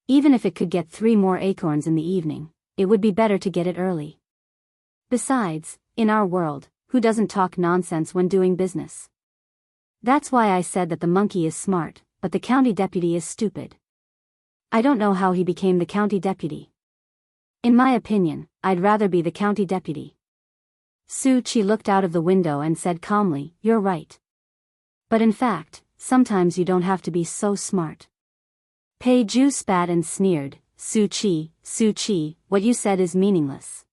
Even if it could get 3 more acorns in the evening, it would be better to get it early. Besides, in our world, who doesn't talk nonsense when doing business? That's why I said that the monkey is smart, but the county deputy is stupid. I don't know how he became the county deputy. In my opinion, I'd rather be the county deputy." Su Chi looked out of the window and said calmly, "You're right. But in fact, sometimes you don't have to be so smart." Pei Ju spat and sneered, Su Chi, what you said is meaningless.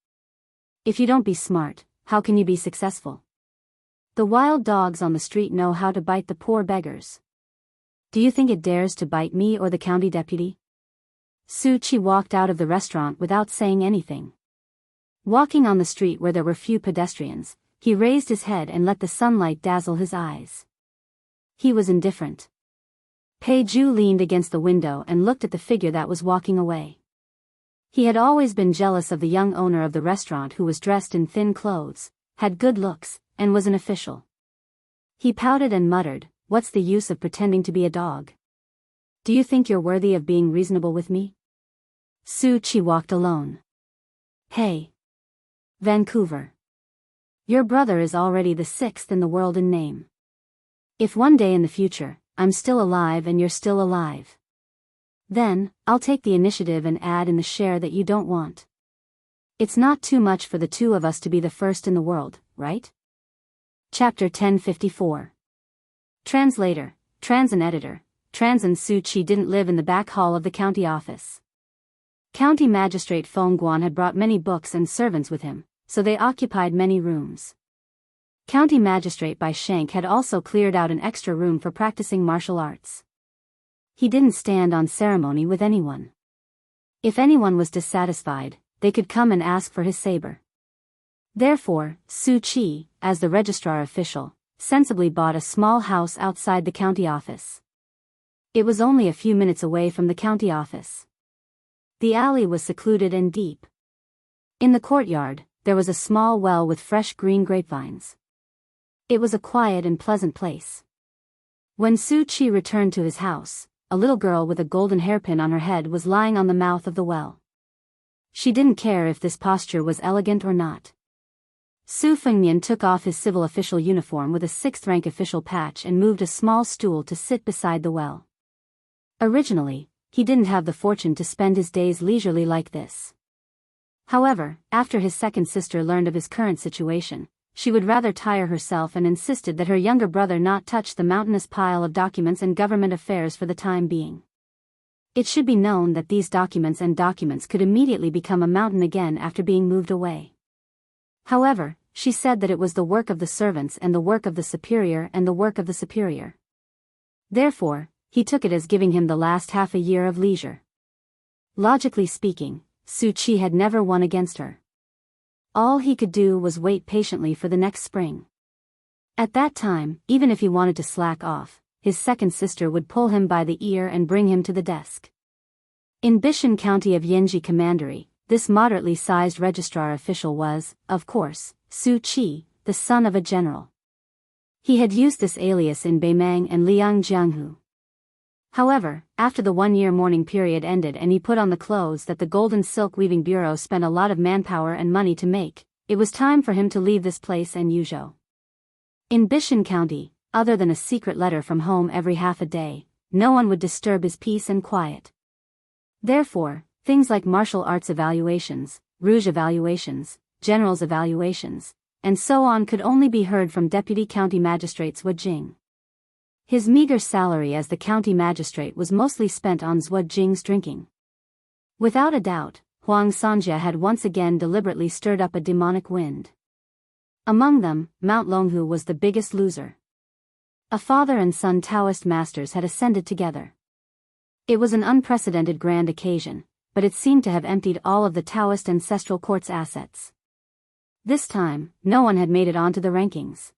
If you don't be smart, how can you be successful? The wild dogs on the street know how to bite the poor beggars. Do you think it dares to bite me or the county deputy?" Su Chi walked out of the restaurant without saying anything. Walking on the street where there were few pedestrians, he raised his head and let the sunlight dazzle his eyes. He was indifferent. Pei Ju leaned against the window and looked at the figure that was walking away. He had always been jealous of the young owner of the restaurant who was dressed in thin clothes, had good looks, and was an official. He pouted and muttered, "What's the use of pretending to be a dog? Do you think you're worthy of being reasonable with me?" Su Chi walked alone. "Hey, Vancouver. Your brother is already the 6th in the world in name. If one day in the future, I'm still alive and you're still alive, then, I'll take the initiative and add in the share that you don't want. It's not too much for the 2 of us to be the 1st in the world, right?" Chapter 1054. Translator, Trans and Editor. Trans and Su Chi didn't live in the back hall of the county office. County Magistrate Feng Guan had brought many books and servants with him, so they occupied many rooms. County Magistrate Bai Shank had also cleared out an extra room for practicing martial arts. He didn't stand on ceremony with anyone. If anyone was dissatisfied, they could come and ask for his saber. Therefore, Su Chi, as the registrar official, sensibly bought a small house outside the county office. It was only a few minutes away from the county office. The alley was secluded and deep. In the courtyard, there was a small well with fresh green grapevines. It was a quiet and pleasant place. When Su Chi returned to his house, a little girl with a golden hairpin on her head was lying on the mouth of the well. She didn't care if this posture was elegant or not. Su Fengnian took off his civil official uniform with a 6th-rank official patch and moved a small stool to sit beside the well. Originally, he didn't have the fortune to spend his days leisurely like this. However, after his second sister learned of his current situation, she would rather tire herself and insisted that her younger brother not touch the mountainous pile of documents and government affairs for the time being. It should be known that these documents could immediately become a mountain again after being moved away. However, she said that it was the work of the servants and the work of the superior and the work of the superior. Therefore, he took it as giving him the last half a year of leisure. Logically speaking, Su Chi had never won against her. All he could do was wait patiently for the next spring. At that time, even if he wanted to slack off, his second sister would pull him by the ear and bring him to the desk. In Bishan County of Yanji Commandery, this moderately sized registrar official was, of course, Su Chi, the son of a general. He had used this alias in Beimang and Liangjianghu. However, after the 1-year mourning period ended and he put on the clothes that the Golden Silk Weaving Bureau spent a lot of manpower and money to make, it was time for him to leave this place and Yuzhou. In Bishan County, other than a secret letter from home every half a day, no one would disturb his peace and quiet. Therefore, things like martial arts evaluations, rouge evaluations, generals evaluations, and so on could only be heard from Deputy County Magistrate Zhuo Jing. His meager salary as the county magistrate was mostly spent on Zhuo Jing's drinking. Without a doubt, Huang Sanjia had once again deliberately stirred up a demonic wind. Among them, Mount Longhu was the biggest loser. A father and son Taoist masters had ascended together. It was an unprecedented grand occasion, but it seemed to have emptied all of the Taoist ancestral court's assets. This time, no one had made it onto the rankings.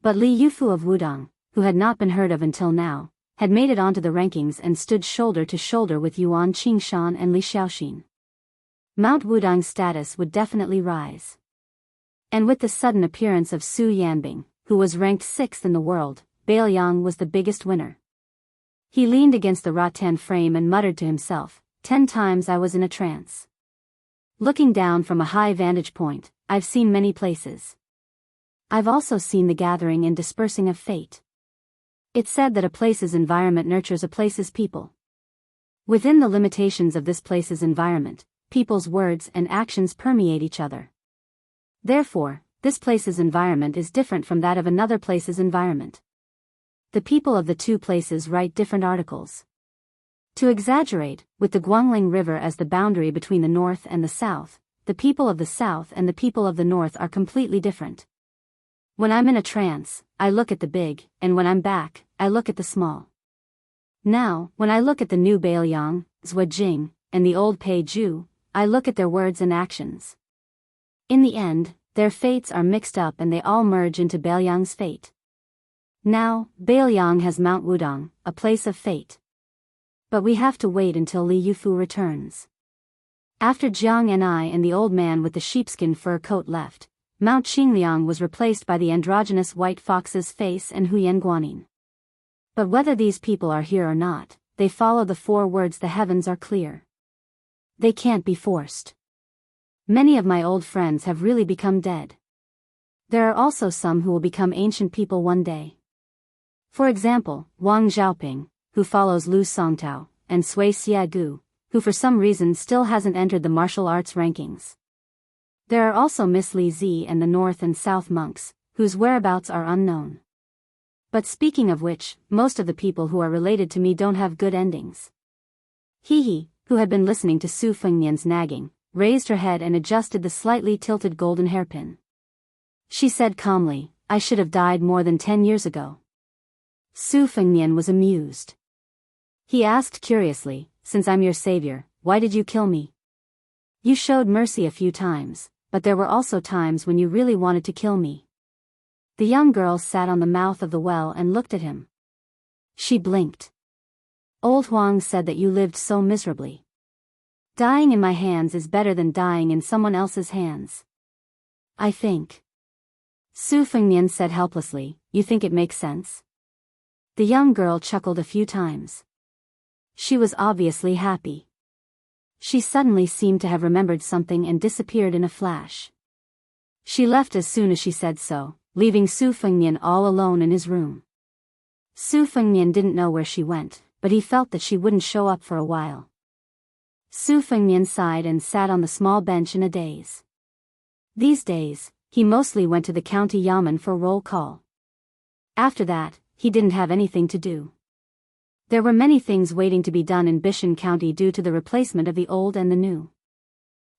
But Li Yufu of Wudong, who had not been heard of until now, had made it onto the rankings and stood shoulder to shoulder with Yuan Qingshan and Li Xiaoxin. Mount Wudong's status would definitely rise. And with the sudden appearance of Su Yanbing, who was ranked 6th in the world, Bailiang was the biggest winner. He leaned against the rattan frame and muttered to himself, 10 times I was in a trance. Looking down from a high vantage point, I've seen many places. I've also seen the gathering and dispersing of fate. It's said that a place's environment nurtures a place's people. Within the limitations of this place's environment, people's words and actions permeate each other. Therefore, this place's environment is different from that of another place's environment. The people of the two places write different articles. To exaggerate, with the Guangling River as the boundary between the north and the south, the people of the south and the people of the north are completely different. When I'm in a trance, I look at the big, and when I'm back, I look at the small. Now, when I look at the new Bailiang, Zhuo Jing, and the old Pei Zhu, I look at their words and actions. In the end, their fates are mixed up and they all merge into Bailiang's fate. Now, Bailiang has Mount Wudong, a place of fate. But we have to wait until Li Yufu returns. After Jiang Ni and the old man with the sheepskin fur coat left, Mount Qingliang was replaced by the androgynous white fox's face and Huyan Guanin. But whether these people are here or not, they follow the 4 words the heavens are clear. They can't be forced. Many of my old friends have really become dead. There are also some who will become ancient people one day. For example, Wang Xiaoping, who follows Lu Songtao, and Sui Xiagu, who for some reason still hasn't entered the martial arts rankings. There are also Miss Li Zi and the North and South monks, whose whereabouts are unknown. But speaking of which, most of the people who are related to me don't have good endings. He, who had been listening to Su Fengnian's nagging, raised her head and adjusted the slightly tilted golden hairpin. She said calmly, I should have died more than 10 years ago. Su Fengnian was amused. He asked curiously, since I'm your savior, why did you kill me? You showed mercy a few times, but there were also times when you really wanted to kill me. The young girl sat on the mouth of the well and looked at him. She blinked. Old Huang said that you lived so miserably. Dying in my hands is better than dying in someone else's hands. I think. Su Fengnian said helplessly, you think it makes sense? The young girl chuckled a few times. She was obviously happy. She suddenly seemed to have remembered something and disappeared in a flash. She left as soon as she said so, leaving Su Fengnian all alone in his room. Su Fengnian didn't know where she went, but he felt that she wouldn't show up for a while. Su Fengnian sighed and sat on the small bench in a daze. These days, he mostly went to the county yamen for roll call. After that, he didn't have anything to do. There were many things waiting to be done in Bishan County due to the replacement of the old and the new.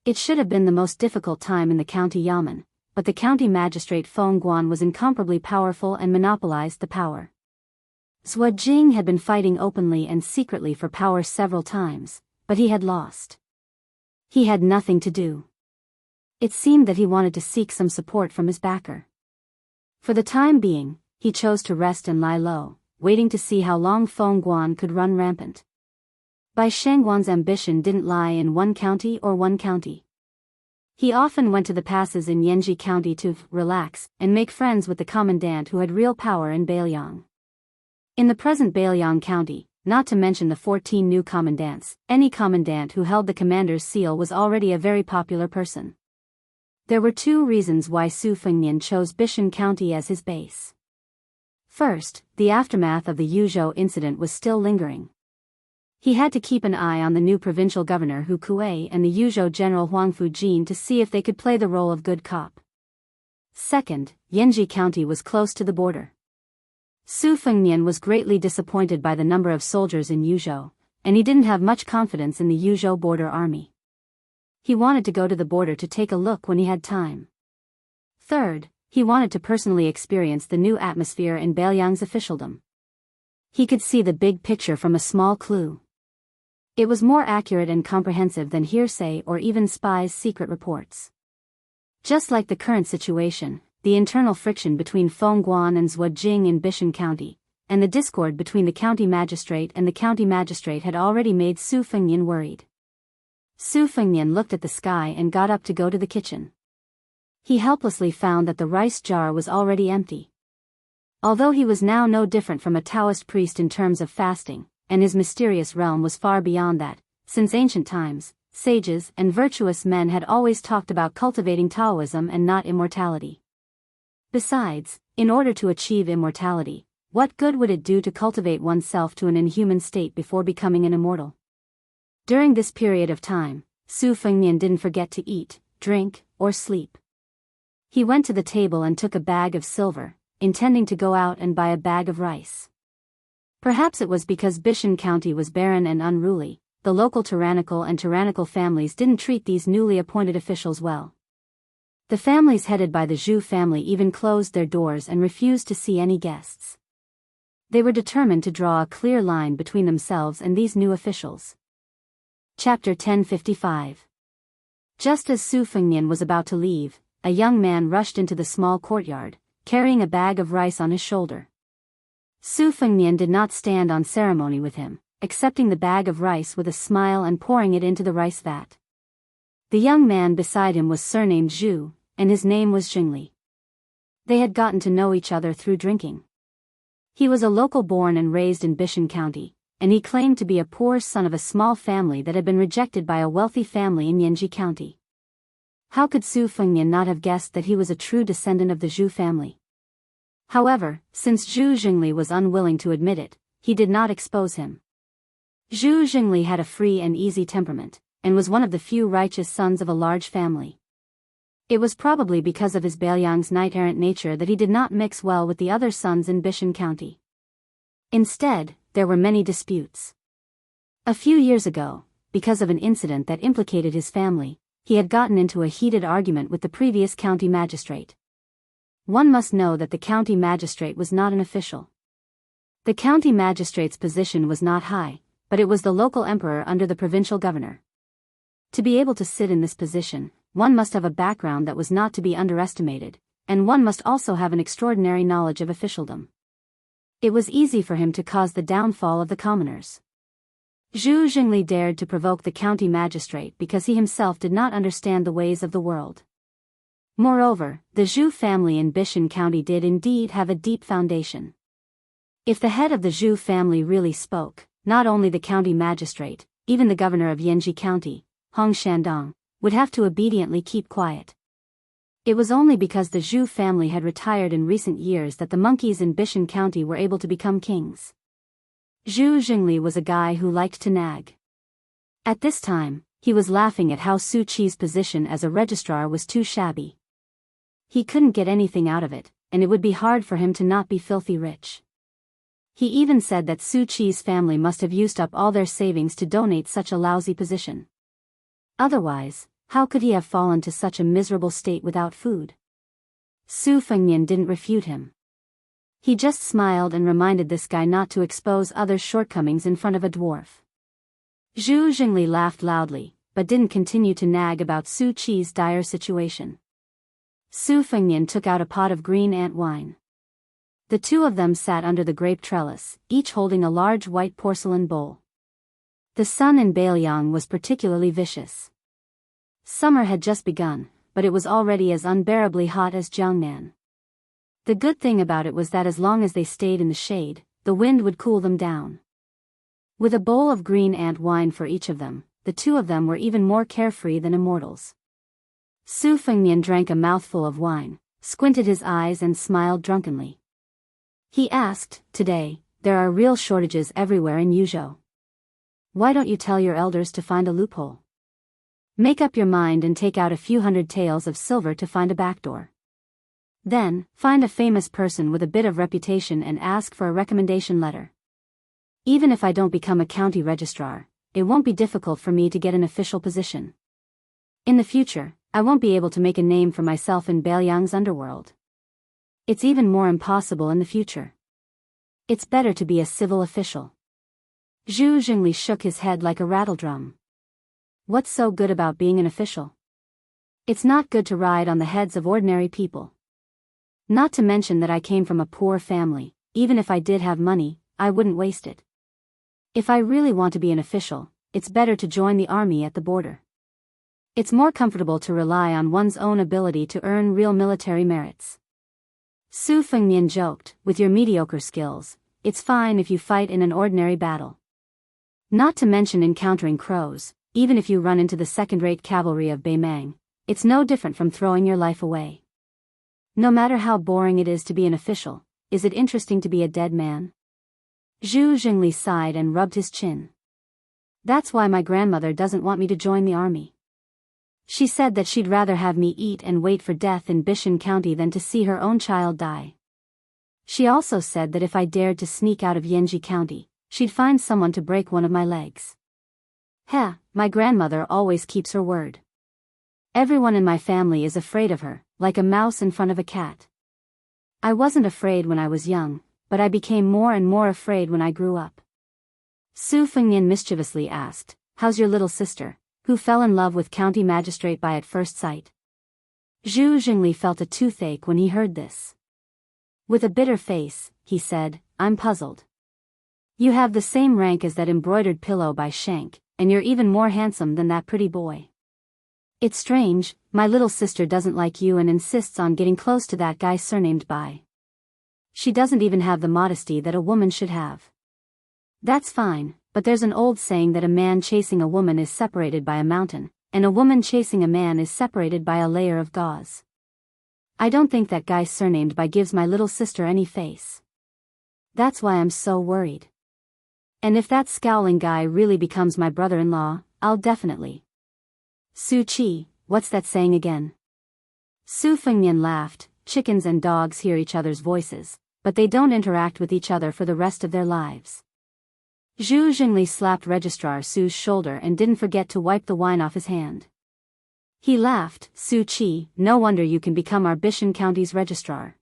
It should have been the most difficult time in the county yamen, but the county magistrate Feng Guan was incomparably powerful and monopolized the power. Zhuo Jing had been fighting openly and secretly for power several times, but he had lost. He had nothing to do. It seemed that he wanted to seek some support from his backer. For the time being, he chose to rest and lie low, waiting to see how long Feng Guan could run rampant. Bai Shangguan's ambition didn't lie in one county or one county. He often went to the passes in Yenji County to relax and make friends with the commandant who had real power in Bailiang. In the present Bailiang County, not to mention the 14 new commandants, any commandant who held the commander's seal was already a very popular person. There were two reasons why Su Fengnian chose Bishan County as his base. First, the aftermath of the Yuzhou incident was still lingering. He had to keep an eye on the new provincial governor Hu Kuei and the Yuzhou general Huang Fujin to see if they could play the role of good cop. Second, Yenji County was close to the border. Su Fengnian was greatly disappointed by the number of soldiers in Yuzhou, and he didn't have much confidence in the Yuzhou border army. He wanted to go to the border to take a look when he had time. Third, he wanted to personally experience the new atmosphere in Bailiang's officialdom. He could see the big picture from a small clue. It was more accurate and comprehensive than hearsay or even spies' secret reports. Just like the current situation, the internal friction between Fengguan and Zhuajing in Bishan County, and the discord between the county magistrate and the county magistrate had already made Su Fengnian worried. Su Fengnian looked at the sky and got up to go to the kitchen. He helplessly found that the rice jar was already empty. Although he was now no different from a Taoist priest in terms of fasting, and his mysterious realm was far beyond that, since ancient times, sages and virtuous men had always talked about cultivating Taoism and not immortality. Besides, in order to achieve immortality, what good would it do to cultivate oneself to an inhuman state before becoming an immortal? During this period of time, Su Fengnian didn't forget to eat, drink, or sleep. He went to the table and took a bag of silver, intending to go out and buy a bag of rice. Perhaps it was because Bishan County was barren and unruly, the local tyrannical families didn't treat these newly appointed officials well. The families headed by the Zhu family even closed their doors and refused to see any guests. They were determined to draw a clear line between themselves and these new officials. Chapter 1055. Just as Su Fengnian was about to leave, a young man rushed into the small courtyard, carrying a bag of rice on his shoulder. Su Fengnian did not stand on ceremony with him, accepting the bag of rice with a smile and pouring it into the rice vat. The young man beside him was surnamed Zhu, and his name was Jingli. They had gotten to know each other through drinking. He was a local born and raised in Bishan County, and he claimed to be a poor son of a small family that had been rejected by a wealthy family in Yenji County. How could Su Fengnian not have guessed that he was a true descendant of the Zhu family? However, since Zhu Jingli was unwilling to admit it, he did not expose him. Zhu Jingli had a free and easy temperament, and was one of the few righteous sons of a large family. It was probably because of his Bailiang's knight-errant nature that he did not mix well with the other sons in Bishan County. Instead, there were many disputes. A few years ago, because of an incident that implicated his family, he had gotten into a heated argument with the previous county magistrate. One must know that the county magistrate was not an official. The county magistrate's position was not high, but it was the local emperor under the provincial governor. To be able to sit in this position, one must have a background that was not to be underestimated, and one must also have an extraordinary knowledge of officialdom. It was easy for him to cause the downfall of the commoners. Zhu Jingli dared to provoke the county magistrate because he himself did not understand the ways of the world. Moreover, the Zhu family in Bishan County did indeed have a deep foundation. If the head of the Zhu family really spoke, not only the county magistrate, even the governor of Yenji County, Hong Shandong, would have to obediently keep quiet. It was only because the Zhu family had retired in recent years that the monkeys in Bishan County were able to become kings. Zhu Jingli was a guy who liked to nag. At this time, he was laughing at how Su Qi's position as a registrar was too shabby. He couldn't get anything out of it, and it would be hard for him to not be filthy rich. He even said that Su Qi's family must have used up all their savings to donate such a lousy position. Otherwise, how could he have fallen to such a miserable state without food? Su Fengnian didn't refute him. He just smiled and reminded this guy not to expose others' shortcomings in front of a dwarf. Zhu Jingli laughed loudly, but didn't continue to nag about Su Qi's dire situation. Su Fengnian took out a pot of green ant wine. The two of them sat under the grape trellis, each holding a large white porcelain bowl. The sun in Bailiang was particularly vicious. Summer had just begun, but it was already as unbearably hot as Jiangnan. The good thing about it was that as long as they stayed in the shade, the wind would cool them down. With a bowl of green ant wine for each of them, the two of them were even more carefree than immortals. Su Fengnian drank a mouthful of wine, squinted his eyes and smiled drunkenly. He asked, "Today, there are real shortages everywhere in Yuzhou. Why don't you tell your elders to find a loophole? Make up your mind and take out a few hundred taels of silver to find a backdoor. Then, find a famous person with a bit of reputation and ask for a recommendation letter. Even if I don't become a county registrar, it won't be difficult for me to get an official position. In the future, I won't be able to make a name for myself in Bailiang's underworld. It's even more impossible in the future. It's better to be a civil official." Zhu Jingli shook his head like a rattledrum. "What's so good about being an official? It's not good to ride on the heads of ordinary people. Not to mention that I came from a poor family. Even if I did have money, I wouldn't waste it. If I really want to be an official, it's better to join the army at the border. It's more comfortable to rely on one's own ability to earn real military merits." Su Fengnian joked, "With your mediocre skills, it's fine if you fight in an ordinary battle. Not to mention encountering crows, even if you run into the second-rate cavalry of Beimang, it's no different from throwing your life away. No matter how boring it is to be an official, is it interesting to be a dead man?" Zhu Jingli sighed and rubbed his chin. "That's why my grandmother doesn't want me to join the army. She said that she'd rather have me eat and wait for death in Bishan County than to see her own child die. She also said that if I dared to sneak out of Yanji County, she'd find someone to break one of my legs. Heh, my grandmother always keeps her word. Everyone in my family is afraid of her, like a mouse in front of a cat. I wasn't afraid when I was young, but I became more and more afraid when I grew up." Su Fengnian mischievously asked, "How's your little sister, who fell in love with county magistrate by at first sight?" Zhu Jingli felt a toothache when he heard this. With a bitter face, he said, "I'm puzzled. You have the same rank as that embroidered pillow by Shank, and you're even more handsome than that pretty boy. It's strange, my little sister doesn't like you and insists on getting close to that guy surnamed Bai. She doesn't even have the modesty that a woman should have. That's fine, but there's an old saying that a man chasing a woman is separated by a mountain, and a woman chasing a man is separated by a layer of gauze. I don't think that guy surnamed Bai gives my little sister any face. That's why I'm so worried. And if that scowling guy really becomes my brother-in-law, I'll definitely." "Su Qi, what's that saying again?" Su Fengnian laughed. "Chickens and dogs hear each other's voices, but they don't interact with each other for the rest of their lives." Zhu Jingli slapped Registrar Su's shoulder and didn't forget to wipe the wine off his hand. He laughed. "Su Qi, no wonder you can become our Bishan County's registrar.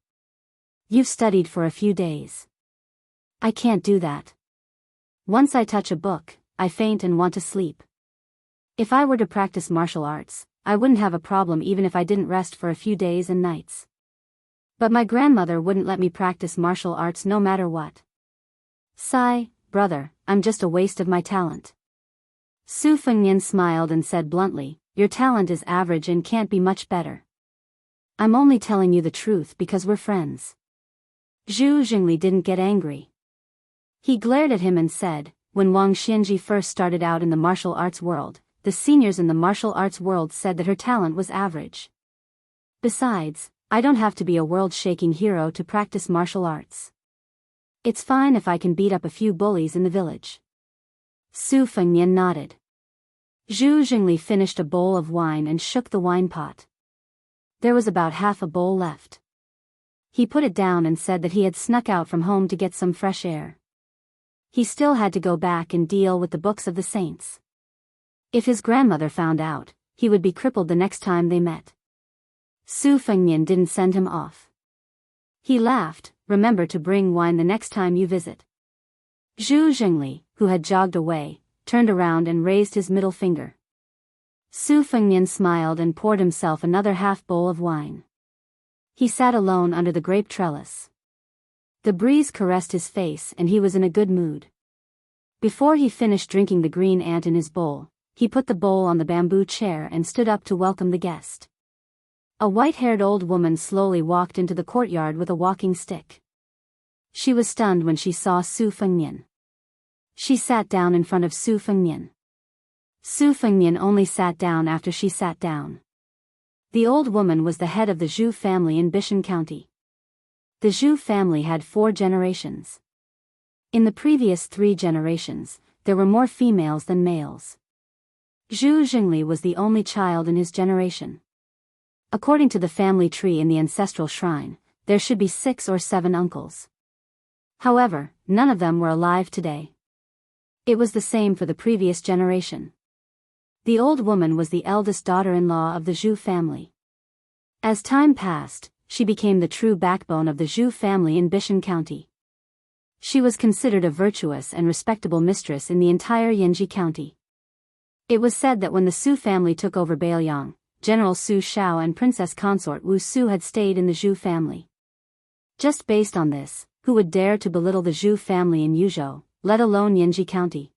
You've studied for a few days." "I can't do that. Once I touch a book, I faint and want to sleep. If I were to practice martial arts, I wouldn't have a problem even if I didn't rest for a few days and nights. But my grandmother wouldn't let me practice martial arts no matter what. Sigh, brother, I'm just a waste of my talent." Su Fengnian smiled and said bluntly, "Your talent is average and can't be much better. I'm only telling you the truth because we're friends." Zhu Jingli didn't get angry. He glared at him and said, "When Wang Xianji first started out in the martial arts world, the seniors in the martial arts world said that her talent was average. Besides, I don't have to be a world-shaking hero to practice martial arts. It's fine if I can beat up a few bullies in the village." Su Fengnian nodded. Zhu Jingli finished a bowl of wine and shook the wine pot. There was about half a bowl left. He put it down and said that he had snuck out from home to get some fresh air. He still had to go back and deal with the books of the saints. If his grandmother found out, he would be crippled the next time they met. Su Fengnian didn't send him off. He laughed, "Remember to bring wine the next time you visit." Zhu Jingli, who had jogged away, turned around and raised his middle finger. Su Fengnian smiled and poured himself another half bowl of wine. He sat alone under the grape trellis. The breeze caressed his face and he was in a good mood. Before he finished drinking the green ant in his bowl, he put the bowl on the bamboo chair and stood up to welcome the guest. A white-haired old woman slowly walked into the courtyard with a walking stick. She was stunned when she saw Su Fengnian. She sat down in front of Su Fengnian. Su Fengnian only sat down after she sat down. The old woman was the head of the Zhu family in Bishan County. The Zhu family had 4 generations. In the previous 3 generations, there were more females than males. Zhu Jingli was the only child in his generation. According to the family tree in the ancestral shrine, there should be 6 or 7 uncles. However, none of them were alive today. It was the same for the previous generation. The old woman was the eldest daughter-in-law of the Zhu family. As time passed, she became the true backbone of the Zhu family in Bishan County. She was considered a virtuous and respectable mistress in the entire Yanji County. It was said that when the Su family took over Bailiang, General Su Shao and Princess Consort Wu Su had stayed in the Zhu family. Just based on this, who would dare to belittle the Zhu family in Yuzhou, let alone Yanji County?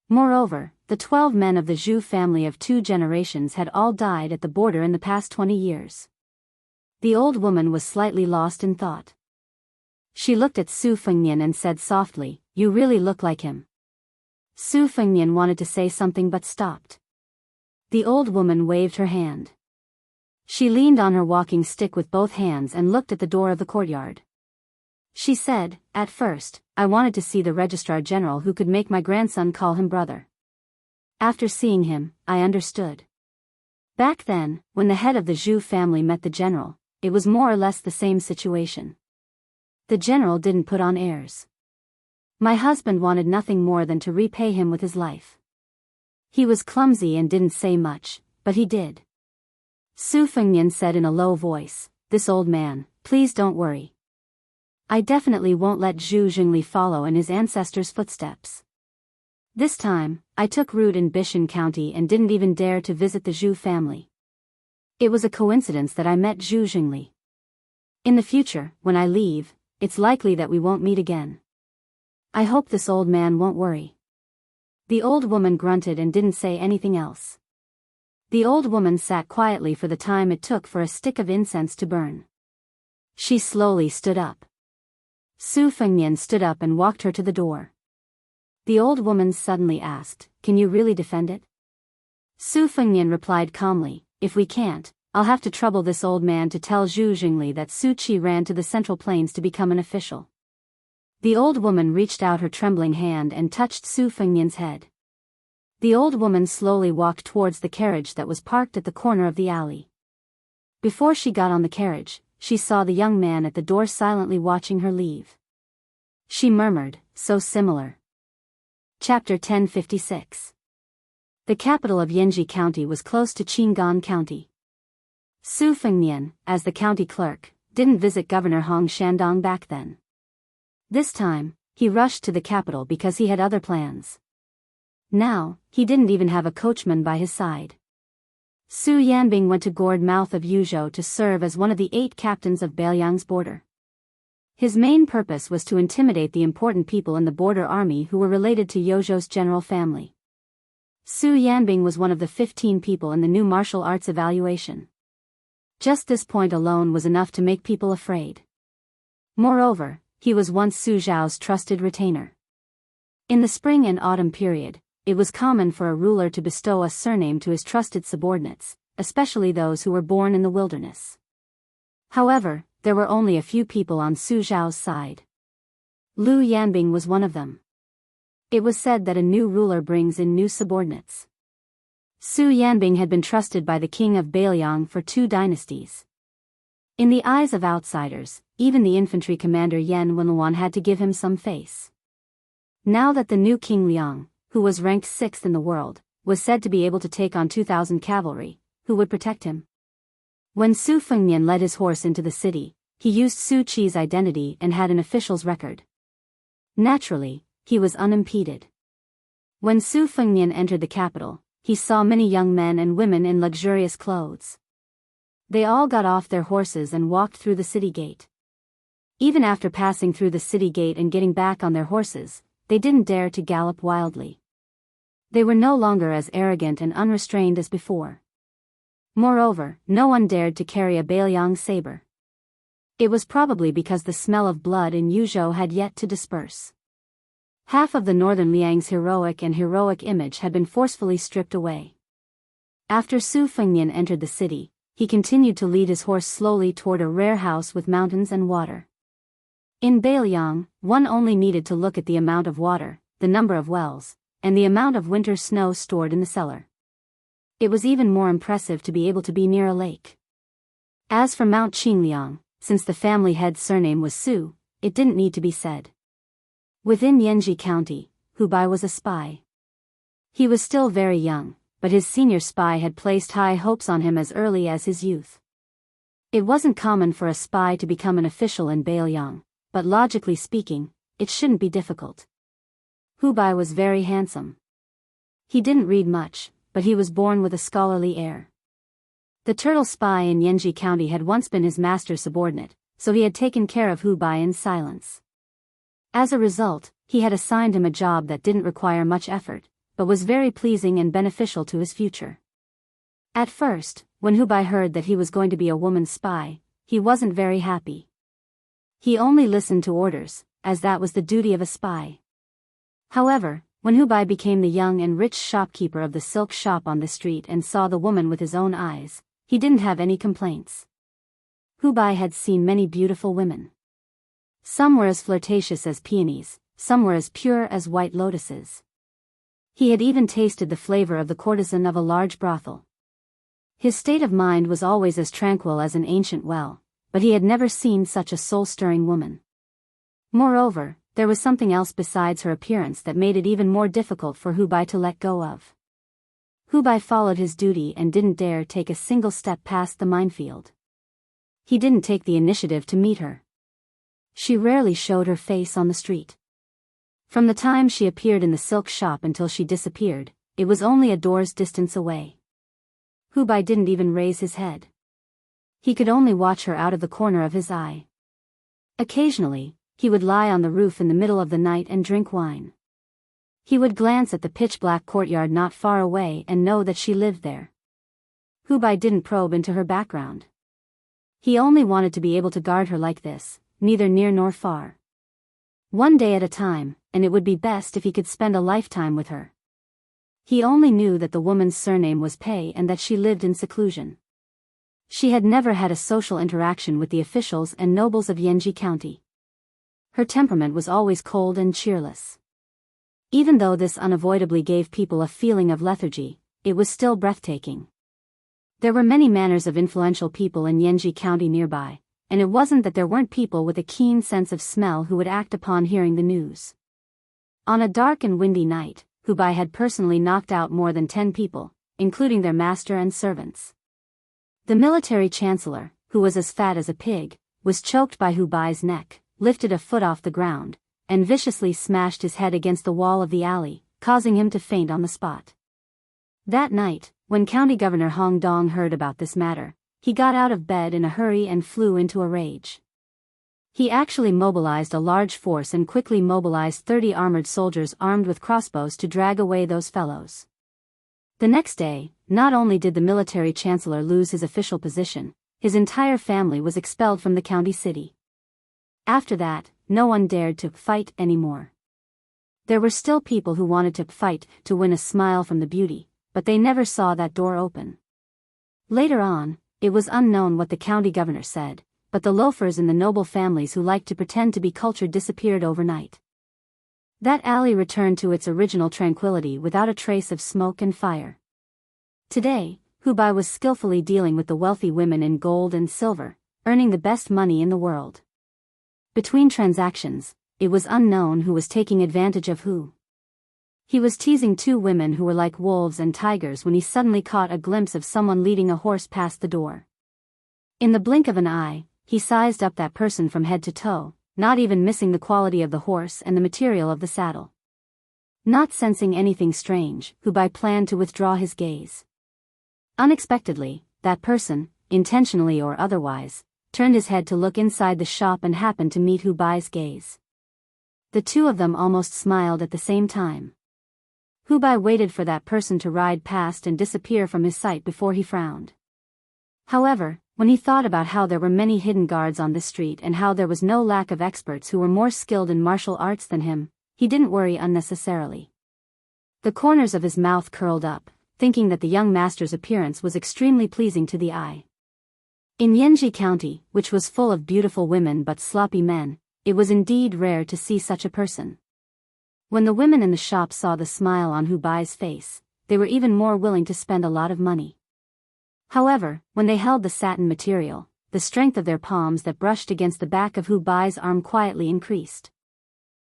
Moreover, the 12 men of the Zhu family of 2 generations had all died at the border in the past 20 years. The old woman was slightly lost in thought. She looked at Su Fengnian and said softly, "You really look like him." Su Fengnian wanted to say something but stopped. The old woman waved her hand. She leaned on her walking stick with both hands and looked at the door of the courtyard. She said, "At first, I wanted to see the Registrar General who could make my grandson call him brother. After seeing him, I understood. Back then, when the head of the Zhu family met the general, it was more or less the same situation. The general didn't put on airs. My husband wanted nothing more than to repay him with his life. He was clumsy and didn't say much, but he did." Su Fengnian said in a low voice, "This old man, please don't worry. I definitely won't let Zhu Jingli follow in his ancestors' footsteps. This time, I took root in Bishan County and didn't even dare to visit the Zhu family. It was a coincidence that I met Zhu Jingli. In the future, when I leave, it's likely that we won't meet again. I hope this old man won't worry." The old woman grunted and didn't say anything else. The old woman sat quietly for the time it took for a stick of incense to burn. She slowly stood up. Su Fengnian stood up and walked her to the door. The old woman suddenly asked, "Can you really defend it?" Su Fengnian replied calmly, "If we can't, I'll have to trouble this old man to tell Zhu Jingli that Su Qi ran to the Central Plains to become an official." The old woman reached out her trembling hand and touched Su Fengnian's head. The old woman slowly walked towards the carriage that was parked at the corner of the alley. Before she got on the carriage, she saw the young man at the door silently watching her leave. She murmured, "So similar." Chapter 1056. The capital of Yanji County was close to Qingan County. Su Fengnian, as the county clerk, didn't visit Governor Hong Shandong back then. This time, he rushed to the capital because he had other plans. Now, he didn't even have a coachman by his side. Su Yanbing went to Gourd Mouth of Yuzhou to serve as one of the 8 captains of Bailiang's border. His main purpose was to intimidate the important people in the border army who were related to Yozhou's general family. Su Yanbing was one of the 15 people in the new martial arts evaluation. Just this point alone was enough to make people afraid. Moreover, he was once Su Zhao's trusted retainer. In the spring and autumn period, it was common for a ruler to bestow a surname to his trusted subordinates, especially those who were born in the wilderness. However, there were only a few people on Su Zhao's side. Lu Yanbing was one of them. It was said that a new ruler brings in new subordinates. Su Yanbing had been trusted by the king of Bailiang for 2 dynasties. In the eyes of outsiders, even the infantry commander Yan Wenluan had to give him some face. Now that the new King Liang, who was ranked 6th in the world, was said to be able to take on 2,000 cavalry, who would protect him? When Su Fengnian led his horse into the city, he used Su Qi's identity and had an official's record. Naturally, he was unimpeded. When Su Fengnian entered the capital, he saw many young men and women in luxurious clothes. They all got off their horses and walked through the city gate. Even after passing through the city gate and getting back on their horses, they didn't dare to gallop wildly. They were no longer as arrogant and unrestrained as before. Moreover, no one dared to carry a Bailiang saber. It was probably because the smell of blood in Yuzhou had yet to disperse. Half of the northern Liang's heroic image had been forcefully stripped away. After Su Fengnian entered the city, he continued to lead his horse slowly toward a rare house with mountains and water. In Bailiang, one only needed to look at the amount of water, the number of wells, and the amount of winter snow stored in the cellar. It was even more impressive to be able to be near a lake. As for Mount Qingliang, since the family head's surname was Su, it didn't need to be said. Within Yanji County, Hu Bai was a spy. He was still very young, but his senior spy had placed high hopes on him as early as his youth. It wasn't common for a spy to become an official in Bailiang, but logically speaking, it shouldn't be difficult. Hu Bai was very handsome. He didn't read much, but he was born with a scholarly air. The turtle spy in Yanji County had once been his master's subordinate, so he had taken care of Hu Bai in silence. As a result, he had assigned him a job that didn't require much effort, but was very pleasing and beneficial to his future. At first, when Hu Bai heard that he was going to be a woman spy, he wasn't very happy. He only listened to orders, as that was the duty of a spy. However, when Hu Bai became the young and rich shopkeeper of the silk shop on the street and saw the woman with his own eyes, he didn't have any complaints. Hu Bai had seen many beautiful women. Some were as flirtatious as peonies, some were as pure as white lotuses. He had even tasted the flavor of the courtesan of a large brothel. His state of mind was always as tranquil as an ancient well, but he had never seen such a soul-stirring woman. Moreover, there was something else besides her appearance that made it even more difficult for Hu Bai to let go of. Hu Bai followed his duty and didn't dare take a single step past the minefield. He didn't take the initiative to meet her. She rarely showed her face on the street. From the time she appeared in the silk shop until she disappeared, it was only a door's distance away. Hu Bai didn't even raise his head. He could only watch her out of the corner of his eye. Occasionally, he would lie on the roof in the middle of the night and drink wine. He would glance at the pitch-black courtyard not far away and know that she lived there. Hu Bai didn't probe into her background. He only wanted to be able to guard her like this, neither near nor far. One day at a time, and it would be best if he could spend a lifetime with her. He only knew that the woman's surname was Pei and that she lived in seclusion. She had never had a social interaction with the officials and nobles of Yanji County. Her temperament was always cold and cheerless. Even though this unavoidably gave people a feeling of lethargy, it was still breathtaking. There were many manners of influential people in Yanji County nearby, and it wasn't that there weren't people with a keen sense of smell who would act upon hearing the news. On a dark and windy night, Hu Bai had personally knocked out more than 10 people, including their master and servants. The military chancellor, who was as fat as a pig, was choked by Hu Bai's neck, lifted a foot off the ground, and viciously smashed his head against the wall of the alley, causing him to faint on the spot. That night, when County Governor Hong Dong heard about this matter, he got out of bed in a hurry and flew into a rage. He actually mobilized a large force and quickly mobilized 30 armored soldiers armed with crossbows to drag away those fellows. The next day, not only did the military chancellor lose his official position, his entire family was expelled from the county city. After that, no one dared to fight anymore. There were still people who wanted to fight to win a smile from the beauty, but they never saw that door open. Later on, it was unknown what the county governor said, but the loafers in the noble families who liked to pretend to be cultured disappeared overnight. That alley returned to its original tranquility without a trace of smoke and fire. Today, Hu Bai was skillfully dealing with the wealthy women in gold and silver, earning the best money in the world. Between transactions, it was unknown who was taking advantage of who. He was teasing 2 women who were like wolves and tigers when he suddenly caught a glimpse of someone leading a horse past the door. In the blink of an eye, he sized up that person from head to toe, not even missing the quality of the horse and the material of the saddle. Not sensing anything strange, Hu Bai planned to withdraw his gaze. Unexpectedly, that person, intentionally or otherwise, turned his head to look inside the shop and happened to meet Hu Bai's gaze. The two of them almost smiled at the same time. Hu Bai waited for that person to ride past and disappear from his sight before he frowned. However, when he thought about how there were many hidden guards on this street and how there was no lack of experts who were more skilled in martial arts than him, he didn't worry unnecessarily. The corners of his mouth curled up, thinking that the young master's appearance was extremely pleasing to the eye. In Yanji County, which was full of beautiful women but sloppy men, it was indeed rare to see such a person. When the women in the shop saw the smile on Hu Bai's face, they were even more willing to spend a lot of money. However, when they held the satin material, the strength of their palms that brushed against the back of Hu Bai's arm quietly increased.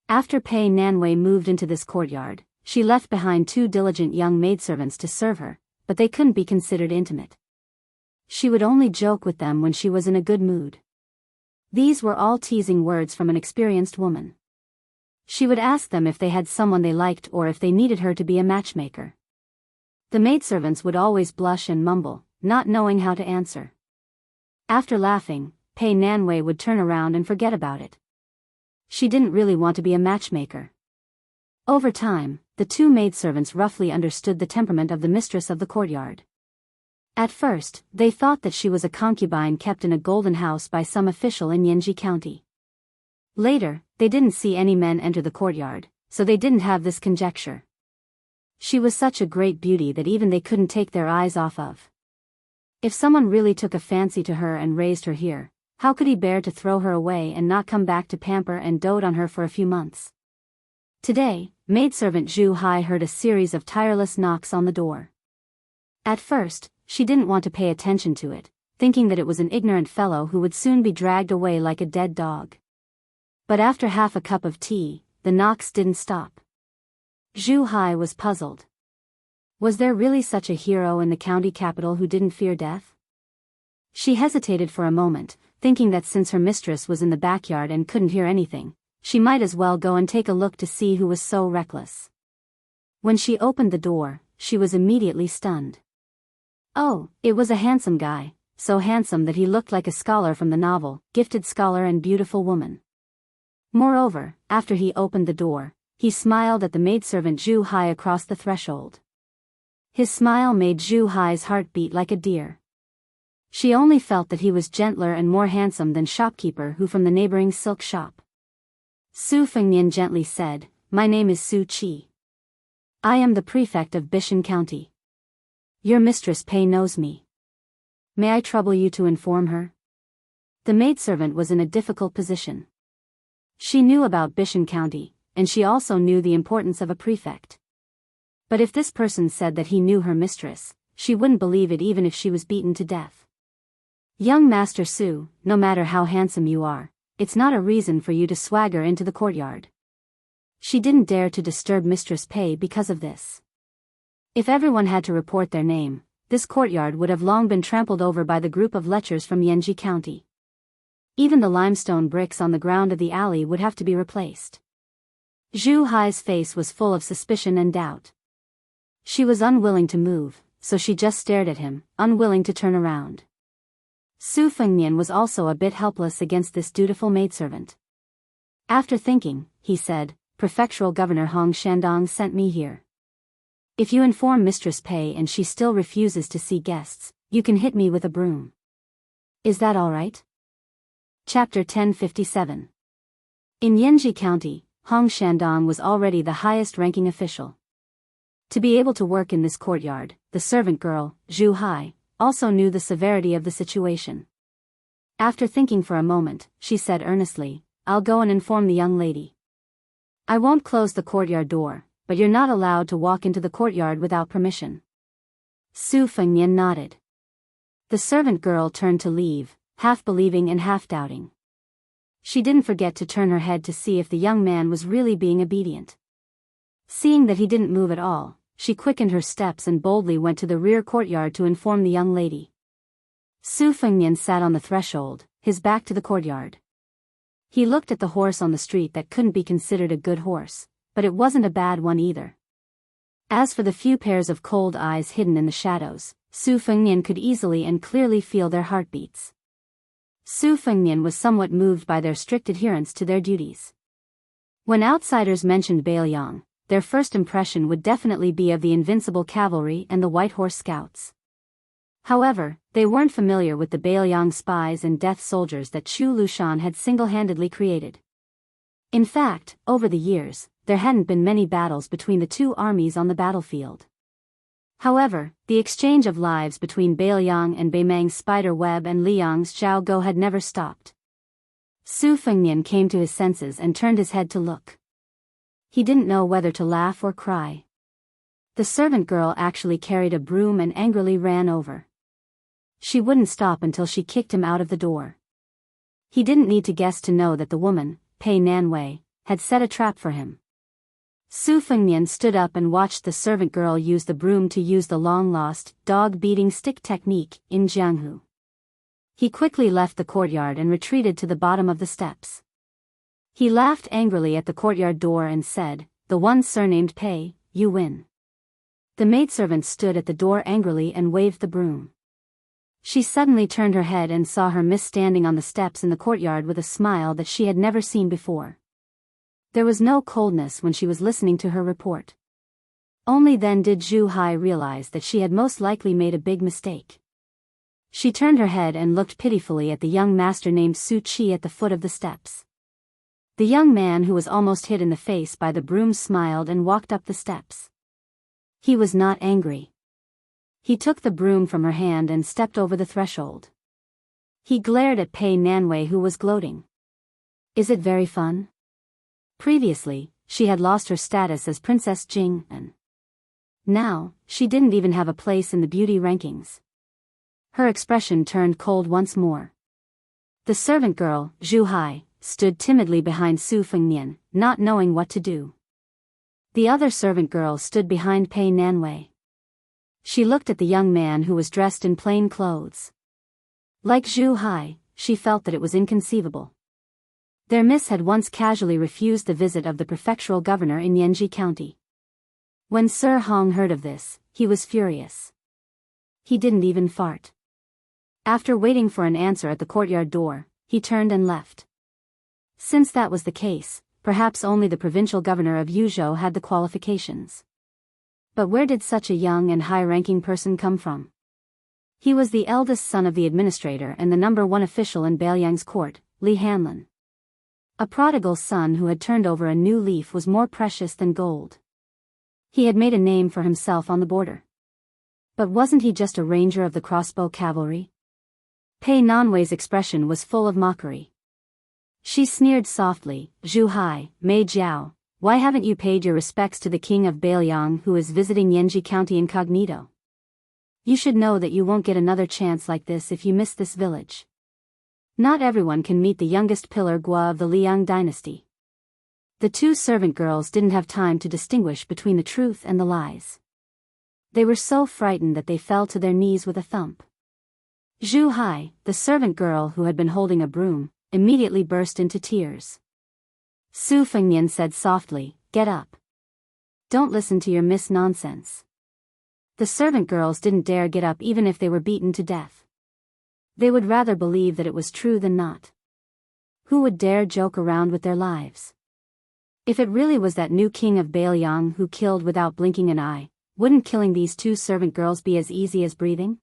After Pei Nanwei moved into this courtyard, she left behind 2 diligent young maidservants to serve her, but they couldn't be considered intimate. She would only joke with them when she was in a good mood. These were all teasing words from an experienced woman. She would ask them if they had someone they liked or if they needed her to be a matchmaker. The maidservants would always blush and mumble, not knowing how to answer. After laughing, Pei Nanwei would turn around and forget about it. She didn't really want to be a matchmaker. Over time, the 2 maidservants roughly understood the temperament of the mistress of the courtyard. At first, they thought that she was a concubine kept in a golden house by some official in Yanji County. Later, they didn't see any men enter the courtyard, so they didn't have this conjecture. She was such a great beauty that even they couldn't take their eyes off of. If someone really took a fancy to her and raised her here, how could he bear to throw her away and not come back to pamper and dote on her for a few months? Today, maidservant Zhu Hai heard a series of tireless knocks on the door. At first, she didn't want to pay attention to it, thinking that it was an ignorant fellow who would soon be dragged away like a dead dog. But after half a cup of tea, the knocks didn't stop. Zhu Hai was puzzled. Was there really such a hero in the county capital who didn't fear death? She hesitated for a moment, thinking that since her mistress was in the backyard and couldn't hear anything, she might as well go and take a look to see who was so reckless. When she opened the door, she was immediately stunned. Oh, it was a handsome guy, so handsome that he looked like a scholar from the novel, Gifted Scholar and Beautiful Woman. Moreover, after he opened the door, he smiled at the maidservant Zhu Hai across the threshold. His smile made Zhu Hai's heart beat like a deer. She only felt that he was gentler and more handsome than shopkeeper Hu from the neighboring silk shop. Su Fengnian gently said, "My name is Su Qi. I am the prefect of Bishan County. Your mistress Pei knows me. May I trouble you to inform her?" The maidservant was in a difficult position. She knew about Bishan County, and she also knew the importance of a prefect. But if this person said that he knew her mistress, she wouldn't believe it even if she was beaten to death. "Young Master Su, no matter how handsome you are, it's not a reason for you to swagger into the courtyard." She didn't dare to disturb Mistress Pei because of this. If everyone had to report their name, this courtyard would have long been trampled over by the group of lechers from Yanji County. Even the limestone bricks on the ground of the alley would have to be replaced. Zhu Hai's face was full of suspicion and doubt. She was unwilling to move, so she just stared at him, unwilling to turn around. Su Fengnian was also a bit helpless against this dutiful maidservant. After thinking, he said, "Prefectural Governor Hong Shandong sent me here. If you inform Mistress Pei and she still refuses to see guests, you can hit me with a broom. Is that all right?" Chapter 1057. In Yanji County, Hong Shandong was already the highest-ranking official. To be able to work in this courtyard, the servant girl, Zhu Hai, also knew the severity of the situation. After thinking for a moment, she said earnestly, "I'll go and inform the young lady. I won't close the courtyard door, but you're not allowed to walk into the courtyard without permission." Su Fengnian nodded. The servant girl turned to leave, half believing and half doubting. She didn't forget to turn her head to see if the young man was really being obedient. Seeing that he didn't move at all, she quickened her steps and boldly went to the rear courtyard to inform the young lady. Su Fengnian sat on the threshold, his back to the courtyard. He looked at the horse on the street that couldn't be considered a good horse, but it wasn't a bad one either. As for the few pairs of cold eyes hidden in the shadows, Su Fengnian could easily and clearly feel their heartbeats. Su Fengnian was somewhat moved by their strict adherence to their duties. When outsiders mentioned Bailiang, their first impression would definitely be of the invincible cavalry and the White Horse Scouts. However, they weren't familiar with the Bailiang spies and death soldiers that Chu Lushan had single-handedly created. In fact, over the years, there hadn't been many battles between the two armies on the battlefield. However, the exchange of lives between Bailiang and Beimang's spider web and Liang's Zhao Go had never stopped. Su Fengnian came to his senses and turned his head to look. He didn't know whether to laugh or cry. The servant girl actually carried a broom and angrily ran over. She wouldn't stop until she kicked him out of the door. He didn't need to guess to know that the woman, Pei Nanwei, had set a trap for him. Su Fengnian stood up and watched the servant girl use the broom to use the long-lost, dog-beating stick technique in Jianghu. He quickly left the courtyard and retreated to the bottom of the steps. He laughed angrily at the courtyard door and said, "The one surnamed Pei, you win." The maidservant stood at the door angrily and waved the broom. She suddenly turned her head and saw her miss standing on the steps in the courtyard with a smile that she had never seen before. There was no coldness when she was listening to her report. Only then did Zhu Hai realize that she had most likely made a big mistake. She turned her head and looked pitifully at the young master named Su Qi at the foot of the steps. The young man who was almost hit in the face by the broom smiled and walked up the steps. He was not angry. He took the broom from her hand and stepped over the threshold. He glared at Pei Nanwei, who was gloating. "Is it very fun?" Previously, she had lost her status as Princess Jing, and now, she didn't even have a place in the beauty rankings. Her expression turned cold once more. The servant girl, Zhu Hai, stood timidly behind Su Fengnian, not knowing what to do. The other servant girl stood behind Pei Nanwei. She looked at the young man who was dressed in plain clothes. Like Zhu Hai, she felt that it was inconceivable. Their miss had once casually refused the visit of the prefectural governor in Yanji County. When Sir Hong heard of this, he was furious. He didn't even fart. After waiting for an answer at the courtyard door, he turned and left. Since that was the case, perhaps only the provincial governor of Yuzhou had the qualifications. But where did such a young and high-ranking person come from? He was the eldest son of the administrator and the #1 official in Bailiang's court, Li Hanlin. A prodigal son who had turned over a new leaf was more precious than gold. He had made a name for himself on the border. But wasn't he just a ranger of the crossbow cavalry? Pei Nanwei's expression was full of mockery. She sneered softly, "Zhu Hai, Mei Jiao, why haven't you paid your respects to the king of Bailiang who is visiting Yanji County incognito? You should know that you won't get another chance like this if you miss this village. Not everyone can meet the youngest pillar Gua of the Liang dynasty." The two servant girls didn't have time to distinguish between the truth and the lies. They were so frightened that they fell to their knees with a thump. Zhu Hai, the servant girl who had been holding a broom, immediately burst into tears. Su Fengnian said softly, "Get up. Don't listen to your miss nonsense." The servant girls didn't dare get up even if they were beaten to death. They would rather believe that it was true than not. Who would dare joke around with their lives? If it really was that new king of Bailiang who killed without blinking an eye, wouldn't killing these two servant girls be as easy as breathing?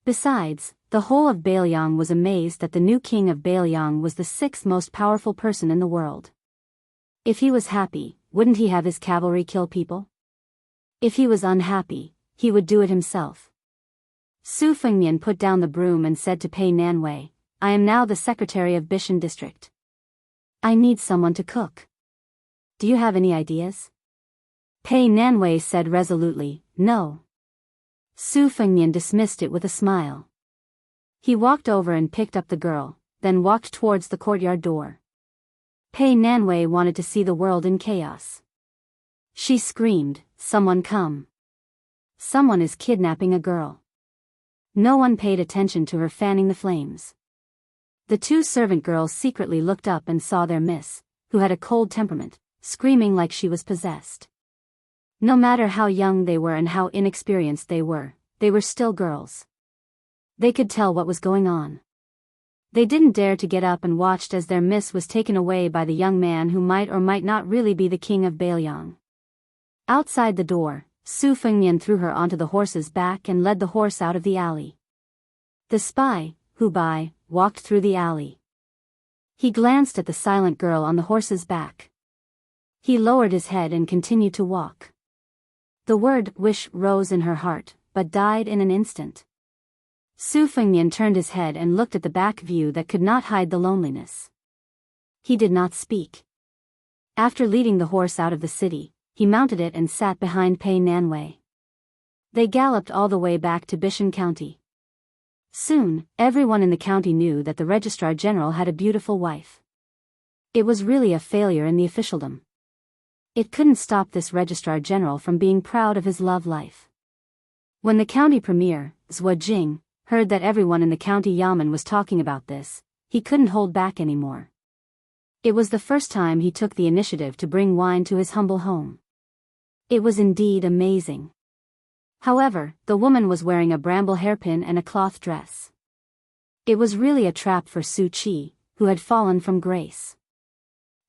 Besides, the whole of Bailiang was amazed that the new king of Bailiang was the 6th most powerful person in the world. If he was happy, wouldn't he have his cavalry kill people? If he was unhappy, he would do it himself. Su Fengnian put down the broom and said to Pei Nanwei, "I am now the secretary of Bishan district. I need someone to cook. Do you have any ideas?" Pei Nanwei said resolutely, "No." Su Fengnian dismissed it with a smile. He walked over and picked up the girl, then walked towards the courtyard door. Pei Nanwei wanted to see the world in chaos. She screamed, "Someone come! Someone is kidnapping a girl." No one paid attention to her fanning the flames. The two servant girls secretly looked up and saw their miss, who had a cold temperament, screaming like she was possessed. No matter how young they were and how inexperienced they were still girls. They could tell what was going on. They didn't dare to get up and watched as their miss was taken away by the young man who might or might not really be the king of Bailiang. Outside the door, Su Fengnian threw her onto the horse's back and led the horse out of the alley. The spy, Hu Bai, walked through the alley. He glanced at the silent girl on the horse's back. He lowered his head and continued to walk. The word wish rose in her heart, but died in an instant. Su Fengnian turned his head and looked at the back view that could not hide the loneliness. He did not speak. After leading the horse out of the city, he mounted it and sat behind Pei Nanwei. They galloped all the way back to Bishan County. Soon, everyone in the county knew that the Registrar General had a beautiful wife. It was really a failure in the officialdom. It couldn't stop this Registrar General from being proud of his love life. When the county premier, Zhou Jing, heard that everyone in the county yamen was talking about this, he couldn't hold back anymore. It was the first time he took the initiative to bring wine to his humble home. It was indeed amazing. However, the woman was wearing a bramble hairpin and a cloth dress. It was really a trap for Su Qi, who had fallen from grace.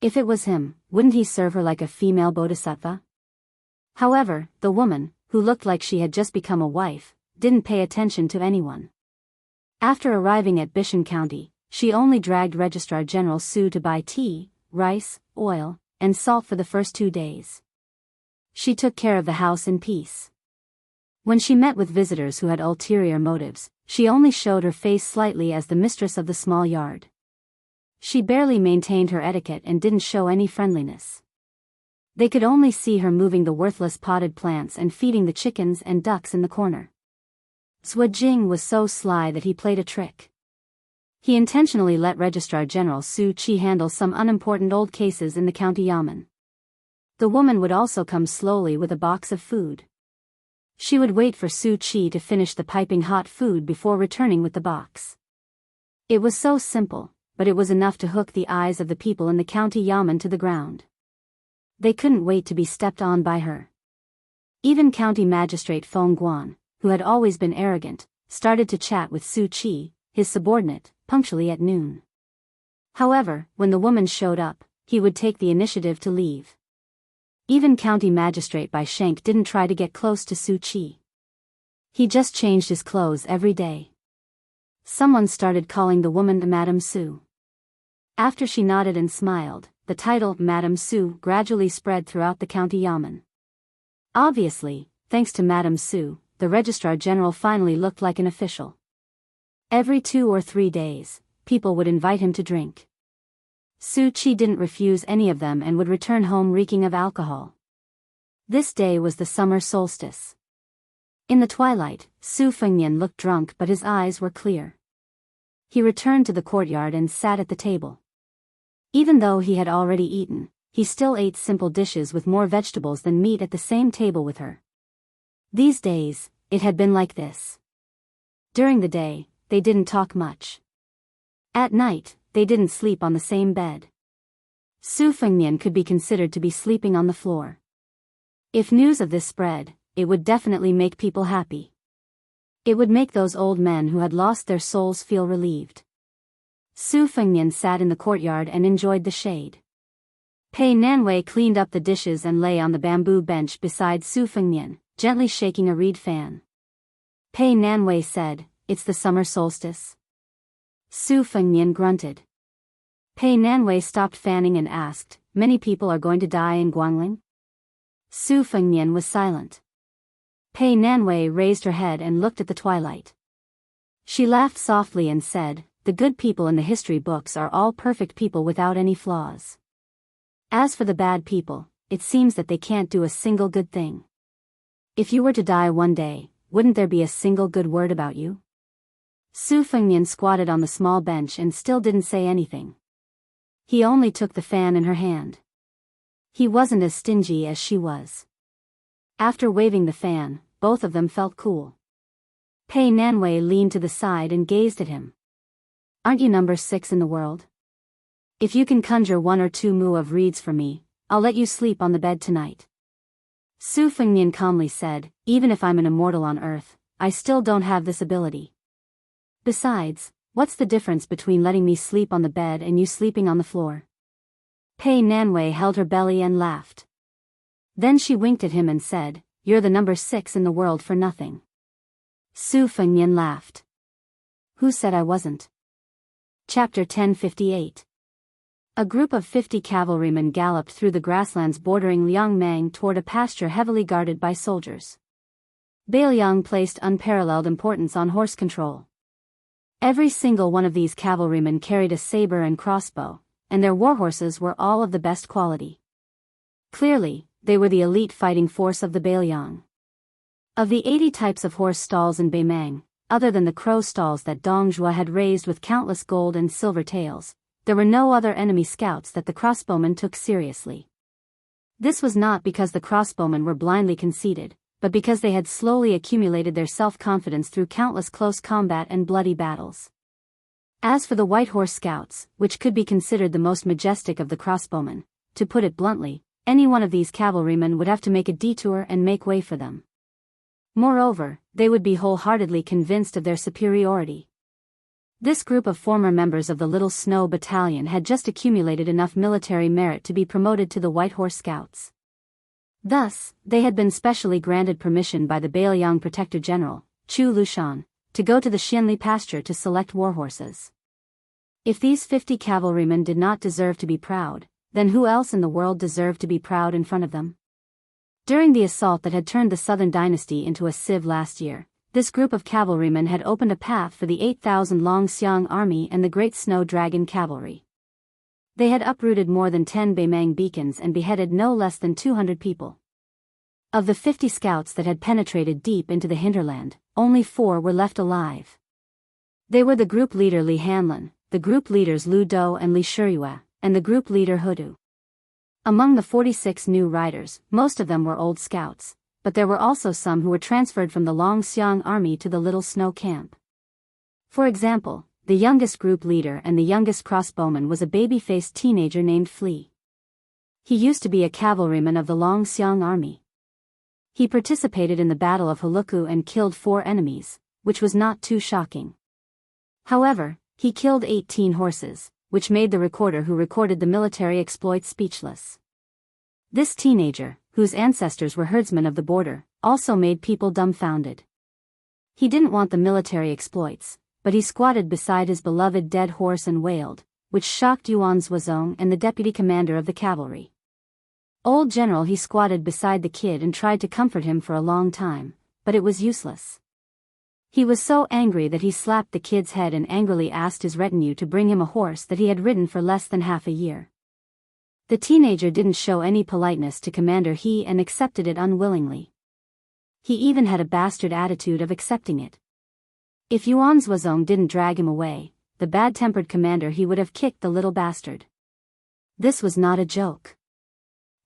If it was him, wouldn't he serve her like a female bodhisattva? However, the woman, who looked like she had just become a wife, didn't pay attention to anyone. After arriving at Bishan County, she only dragged Registrar General Su to buy tea, rice, oil, and salt for the first 2 days. She took care of the house in peace. When she met with visitors who had ulterior motives, she only showed her face slightly as the mistress of the small yard. She barely maintained her etiquette and didn't show any friendliness. They could only see her moving the worthless potted plants and feeding the chickens and ducks in the corner. Zhou Jing was so sly that he played a trick. He intentionally let Registrar General Su Qi handle some unimportant old cases in the county yamen. The woman would also come slowly with a box of food. She would wait for Su Qi to finish the piping hot food before returning with the box. It was so simple, but it was enough to hook the eyes of the people in the county yamen to the ground. They couldn't wait to be stepped on by her. Even County Magistrate Feng Guan, who had always been arrogant, started to chat with Su Qi, his subordinate, punctually at noon. However, when the woman showed up, he would take the initiative to leave. Even County Magistrate Bai Shank didn't try to get close to Su Qi. He just changed his clothes every day. Someone started calling the woman Madame Su. After she nodded and smiled, the title Madame Su gradually spread throughout the county yamen. Obviously, thanks to Madame Su, the Registrar General finally looked like an official. Every 2 or 3 days, people would invite him to drink. Su Qi didn't refuse any of them and would return home reeking of alcohol. This day was the summer solstice. In the twilight, Su Fengnian looked drunk but his eyes were clear. He returned to the courtyard and sat at the table. Even though he had already eaten, he still ate simple dishes with more vegetables than meat at the same table with her. These days, it had been like this. During the day, they didn't talk much. At night, they didn't sleep on the same bed. Su Fengnian could be considered to be sleeping on the floor. If news of this spread, it would definitely make people happy. It would make those old men who had lost their souls feel relieved. Su Fengnian sat in the courtyard and enjoyed the shade. Pei Nanwei cleaned up the dishes and lay on the bamboo bench beside Su Fengnian, gently shaking a reed fan. Pei Nanwei said, "It's the summer solstice." Su Fengnian grunted. Pei Nanwei stopped fanning and asked, "Many people are going to die in Guangling?" Su Fengnian was silent. Pei Nanwei raised her head and looked at the twilight. She laughed softly and said, "The good people in the history books are all perfect people without any flaws. As for the bad people, it seems that they can't do a single good thing. If you were to die one day, wouldn't there be a single good word about you?" Su Fengnian squatted on the small bench and still didn't say anything. He only took the fan in her hand. He wasn't as stingy as she was. After waving the fan, both of them felt cool. Pei Nanwei leaned to the side and gazed at him. "Aren't you number 6 in the world? If you can conjure 1 or 2 mu of reeds for me, I'll let you sleep on the bed tonight." Su Fengnian calmly said, "Even if I'm an immortal on Earth, I still don't have this ability. Besides, what's the difference between letting me sleep on the bed and you sleeping on the floor?" Pei Nanwei held her belly and laughed. Then she winked at him and said, "You're the number 6 in the world for nothing." Su Fengnian laughed. "Who said I wasn't?" Chapter 1058. A group of 50 cavalrymen galloped through the grasslands bordering Liangmang toward a pasture heavily guarded by soldiers. Bailiang placed unparalleled importance on horse control. Every single one of these cavalrymen carried a saber and crossbow, and their warhorses were all of the best quality. Clearly, they were the elite fighting force of the Bailiang. Of the 80 types of horse stalls in Beimang, other than the crow stalls that Dongjua had raised with countless gold and silver tails, there were no other enemy scouts that the crossbowmen took seriously. This was not because the crossbowmen were blindly conceited, but because they had slowly accumulated their self-confidence through countless close combat and bloody battles. As for the White Horse Scouts, which could be considered the most majestic of the crossbowmen, to put it bluntly, any one of these cavalrymen would have to make a detour and make way for them. Moreover, they would be wholeheartedly convinced of their superiority. This group of former members of the Little Snow Battalion had just accumulated enough military merit to be promoted to the White Horse Scouts. Thus, they had been specially granted permission by the Bailiang Protector General, Chu Lushan, to go to the Xianli pasture to select warhorses. If these 50 cavalrymen did not deserve to be proud, then who else in the world deserved to be proud in front of them? During the assault that had turned the Southern Dynasty into a sieve last year, this group of cavalrymen had opened a path for the 8,000 Long Xiang army and the Great Snow Dragon cavalry. They had uprooted more than 10 Beimang beacons and beheaded no less than 200 people. Of the 50 scouts that had penetrated deep into the hinterland, only 4 were left alive. They were the group leader Li Hanlin, the group leaders Lu Do and Li Shiyue, and the group leader Hudu. Among the 46 new riders, most of them were old scouts, but there were also some who were transferred from the Long Xiang army to the Little Snow camp. For example, the youngest group leader and the youngest crossbowman was a baby-faced teenager named Flea. He used to be a cavalryman of the Long Xiang army. He participated in the Battle of Huluku and killed 4 enemies, which was not too shocking. However, he killed 18 horses, which made the recorder who recorded the military exploits speechless. This teenager, whose ancestors were herdsmen of the border, also made people dumbfounded. He didn't want the military exploits, but he squatted beside his beloved dead horse and wailed, which shocked Yuan Zuozong and the deputy commander of the cavalry. Old General, he squatted beside the kid and tried to comfort him for a long time, but it was useless. He was so angry that he slapped the kid's head and angrily asked his retinue to bring him a horse that he had ridden for less than half a year. The teenager didn't show any politeness to Commander He and accepted it unwillingly. He even had a bastard attitude of accepting it. If Yuan Zuozong didn't drag him away, the bad-tempered commander he would have kicked the little bastard. This was not a joke.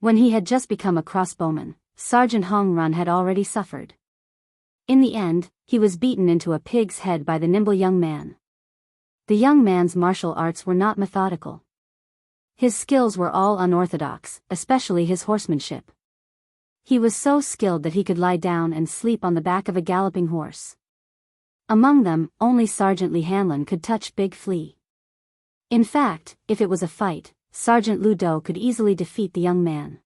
When he had just become a crossbowman, Sergeant Hong Run had already suffered. In the end, he was beaten into a pig's head by the nimble young man. The young man's martial arts were not methodical. His skills were all unorthodox, especially his horsemanship. He was so skilled that he could lie down and sleep on the back of a galloping horse. Among them, only Sergeant Li Hanlin could touch Big Flea. In fact, if it was a fight, Sergeant Lu Do could easily defeat the young man.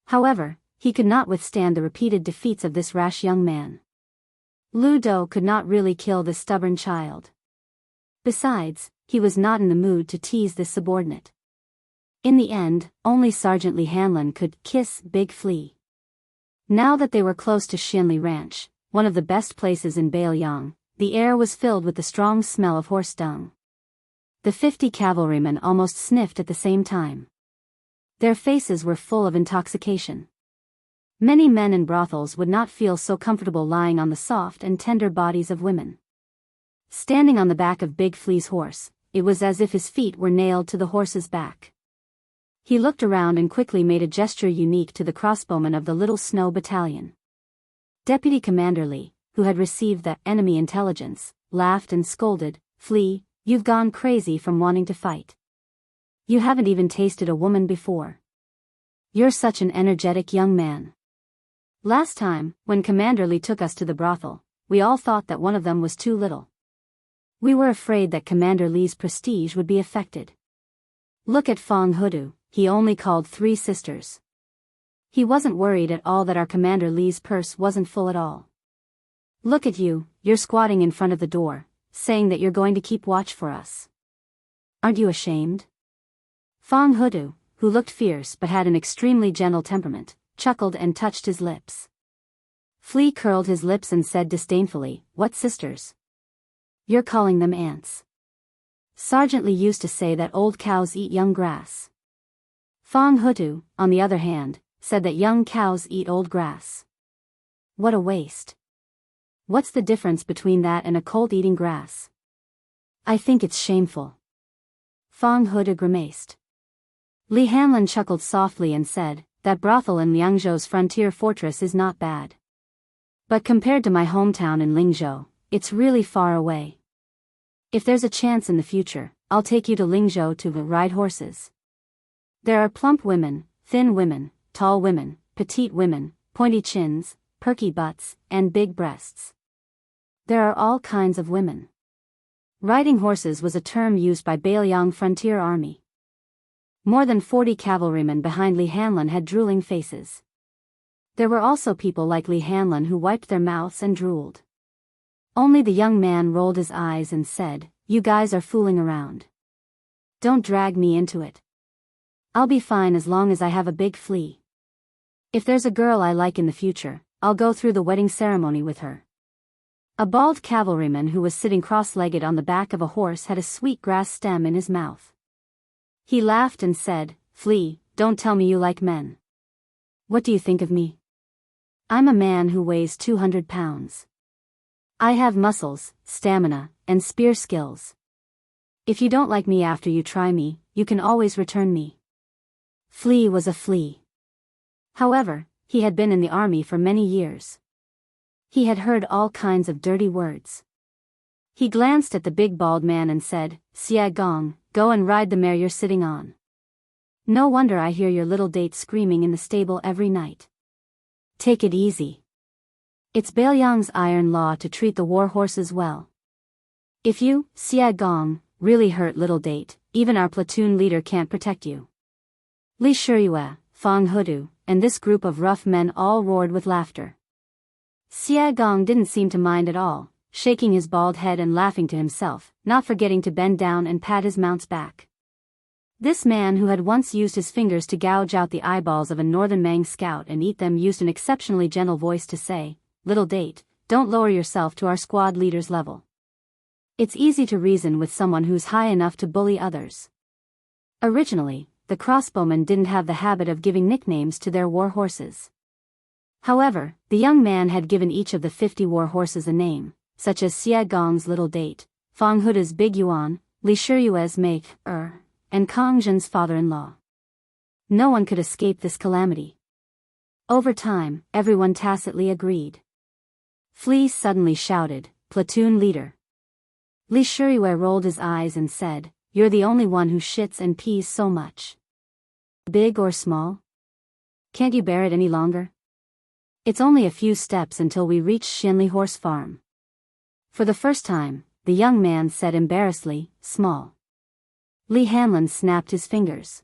However, he could not withstand the repeated defeats of this rash young man. Lu Do could not really kill this stubborn child. Besides, he was not in the mood to tease this subordinate. In the end, only Sergeant Li Hanlin could kiss Big Flea. Now that they were close to Xianli Ranch, one of the best places in Bailiang, the air was filled with the strong smell of horse dung. The 50 cavalrymen almost sniffed at the same time. Their faces were full of intoxication. Many men in brothels would not feel so comfortable lying on the soft and tender bodies of women. Standing on the back of Big Flea's horse, it was as if his feet were nailed to the horse's back. He looked around and quickly made a gesture unique to the crossbowmen of the Little Snow Battalion. Deputy Commander Li, who had received the enemy intelligence, laughed and scolded, "Flea, you've gone crazy from wanting to fight. You haven't even tasted a woman before. You're such an energetic young man. Last time, when Commander Li took us to the brothel, we all thought that one of them was too little. We were afraid that Commander Li's prestige would be affected. Look at Fong Hudu, he only called 3 sisters. He wasn't worried at all that our Commander Li's purse wasn't full at all. Look at you, you're squatting in front of the door, saying that you're going to keep watch for us. Aren't you ashamed? Fong Hudu, who looked fierce but had an extremely gentle temperament, chuckled and touched his lips. Flea curled his lips and said disdainfully, "What sisters? You're calling them ants. Sergeant Lee used to say that old cows eat young grass." Fong Hutu, on the other hand, said that young cows eat old grass. What a waste. What's the difference between that and a colt eating grass? I think it's shameful. Fong Hutu grimaced. Li Hanlin chuckled softly and said, "That brothel in Liangzhou's frontier fortress is not bad. But compared to my hometown in Lingzhou, it's really far away. If there's a chance in the future, I'll take you to Lingzhou to ride horses. There are plump women, thin women, tall women, petite women, pointy chins, perky butts, and big breasts. There are all kinds of women." Riding horses was a term used by Beiliang Frontier Army. More than 40 cavalrymen behind Li Hanlin had drooling faces. There were also people like Li Hanlin who wiped their mouths and drooled. Only the young man rolled his eyes and said, "You guys are fooling around. Don't drag me into it. I'll be fine as long as I have a big flea. If there's a girl I like in the future, I'll go through the wedding ceremony with her." A bald cavalryman who was sitting cross-legged on the back of a horse had a sweet grass stem in his mouth. He laughed and said, "Flea, don't tell me you like men. What do you think of me? I'm a man who weighs 200 pounds. I have muscles, stamina, and spear skills. If you don't like me after you try me, you can always return me." Flea was a flea. However, he had been in the army for many years. He had heard all kinds of dirty words. He glanced at the big bald man and said, "Xia Gong, go and ride the mare you're sitting on. No wonder I hear your little date screaming in the stable every night. Take it easy. It's Beiliang's iron law to treat the war horses well. If you, Xia Gong, really hurt little date, even our platoon leader can't protect you." Li Shiyue, Fong Hudu, and this group of rough men all roared with laughter. Xia Gong didn't seem to mind at all, shaking his bald head and laughing to himself, not forgetting to bend down and pat his mount's back. This man who had once used his fingers to gouge out the eyeballs of a northern Mang scout and eat them used an exceptionally gentle voice to say, "Little date, don't lower yourself to our squad leader's level. It's easy to reason with someone who's high enough to bully others." Originally, the crossbowmen didn't have the habit of giving nicknames to their war horses. However, the young man had given each of the 50 war horses a name, such as Xia Gong's Little Date, Fong Huda's Big Yuan, Li Shiyue's Mei and Kong Zhen's father-in-law. No one could escape this calamity. Over time, everyone tacitly agreed. Flea suddenly shouted, "Platoon leader." Li Shiyue rolled his eyes and said, "You're the only one who shits and pees so much. Big or small? Can't you bear it any longer? It's only a few steps until we reach Shinli Horse Farm." For the first time, the young man said embarrassedly, "Small." Li Hanlin snapped his fingers.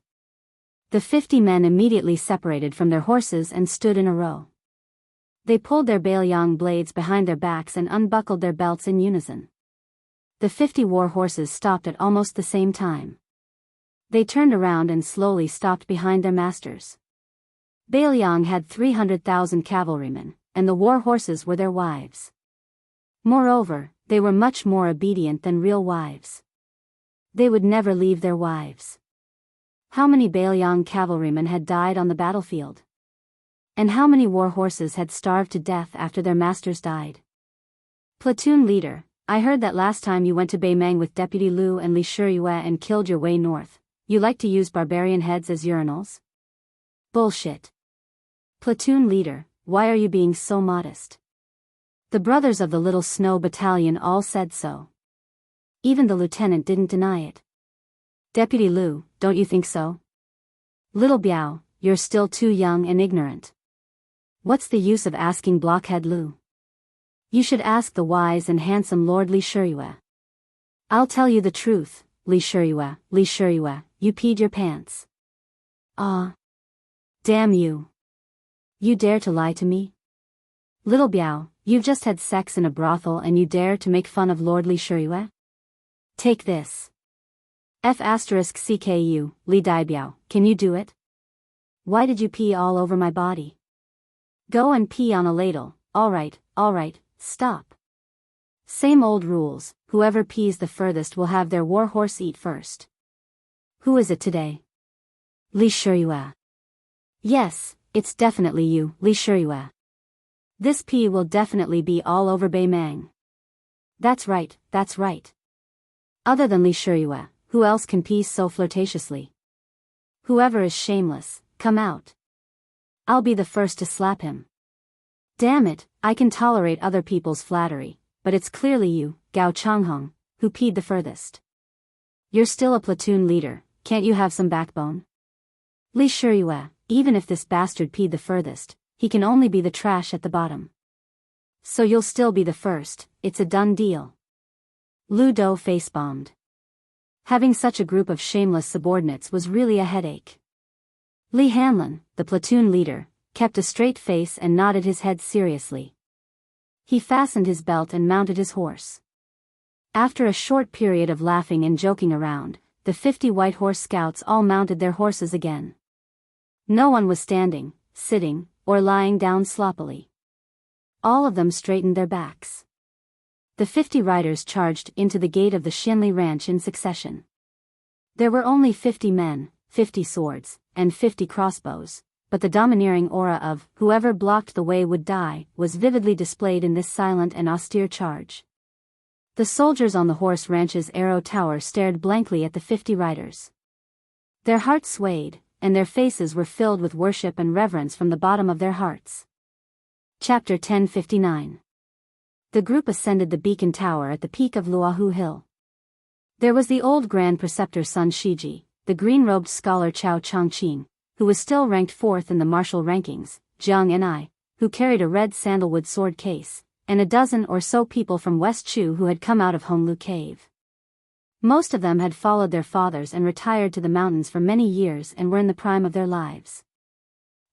The 50 men immediately separated from their horses and stood in a row. They pulled their Beiliang blades behind their backs and unbuckled their belts in unison. The 50 war horses stopped at almost the same time. They turned around and slowly stopped behind their masters. Beiliang had 300,000 cavalrymen, and the war horses were their wives. Moreover, they were much more obedient than real wives. They would never leave their wives. How many Beiliang cavalrymen had died on the battlefield? And how many war horses had starved to death after their masters died? "Platoon leader, I heard that last time you went to Beimang with Deputy Lu and Li Shiyue and killed your way north, you like to use barbarian heads as urinals?" Bullshit. "Platoon leader, why are you being so modest?" The brothers of the Little Snow Battalion all said so. Even the lieutenant didn't deny it. "Deputy Lu, don't you think so?" "Little Biao, you're still too young and ignorant. What's the use of asking blockhead Lu? You should ask the wise and handsome Lord Li Shiyue. I'll tell you the truth, Li Shiyue, you peed your pants." "Ah. Damn you. you dare to lie to me? Little Biao, you've just had sex in a brothel and you dare to make fun of Lord Li Shiyue? Take this. F*CKU, Li Daibiao, can you do it? Why did you pee all over my body? Go and pee on a ladle. Alright, stop. Same old rules, whoever pees the furthest will have their war horse eat first. Who is it today? Li Shiyue. Yes, it's definitely you, Li Shiyue. This pee will definitely be all over Bei Mang. That's right. Other than Li Shiyue, who else can pee so flirtatiously? Whoever is shameless, come out. I'll be the first to slap him. Damn it, I can tolerate other people's flattery, but it's clearly you, Gao Changhong, who peed the furthest. You're still a platoon leader, can't you have some backbone? Li Shiyue, even if this bastard peed the furthest, he can only be the trash at the bottom. So you'll still be the first, it's a done deal. Lu Dou face-bombed. Having such a group of shameless subordinates was really a headache. Li Hanlin, the platoon leader, kept a straight face and nodded his head seriously. He fastened his belt and mounted his horse. After a short period of laughing and joking around, the 50 White Horse Scouts all mounted their horses again. No one was standing, sitting, or lying down sloppily. All of them straightened their backs. The 50 riders charged into the gate of the Xianli Ranch in succession. There were only 50 men, 50 swords, and 50 crossbows, but the domineering aura of whoever blocked the way would die was vividly displayed in this silent and austere charge. The soldiers on the horse ranch's arrow tower stared blankly at the 50 riders. Their hearts swayed, and their faces were filled with worship and reverence from the bottom of their hearts. Chapter 1059. The group ascended the beacon tower at the peak of Luohu Hill. There was the old Grand Preceptor Sun Shiji, the green-robed scholar Chao Changqing, who was still ranked 4th in the martial rankings, Jiang and I, who carried a red sandalwood sword case, and a dozen or so people from West Chu who had come out of Honglu Cave. Most of them had followed their fathers and retired to the mountains for many years and were in the prime of their lives.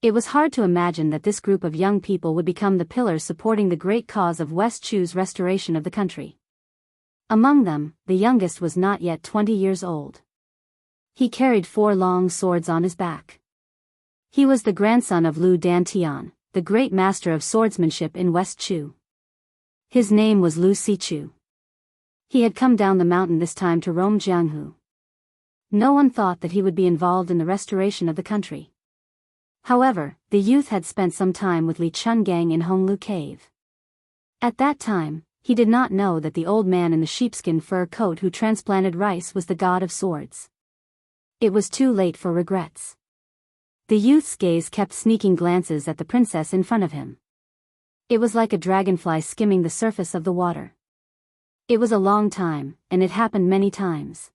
It was hard to imagine that this group of young people would become the pillars supporting the great cause of West Chu's restoration of the country. Among them, the youngest was not yet 20 years old. He carried 4 long swords on his back. He was the grandson of Lu Dantian, the great master of swordsmanship in West Chu. His name was Lu Sichu. He had come down the mountain this time to roam Jianghu. No one thought that he would be involved in the restoration of the country. However, the youth had spent some time with Li Chungang in Honglu Cave. At that time, he did not know that the old man in the sheepskin fur coat who transplanted rice was the god of swords. It was too late for regrets. The youth's gaze kept sneaking glances at the princess in front of him. It was like a dragonfly skimming the surface of the water. It was a long time, and it happened many times.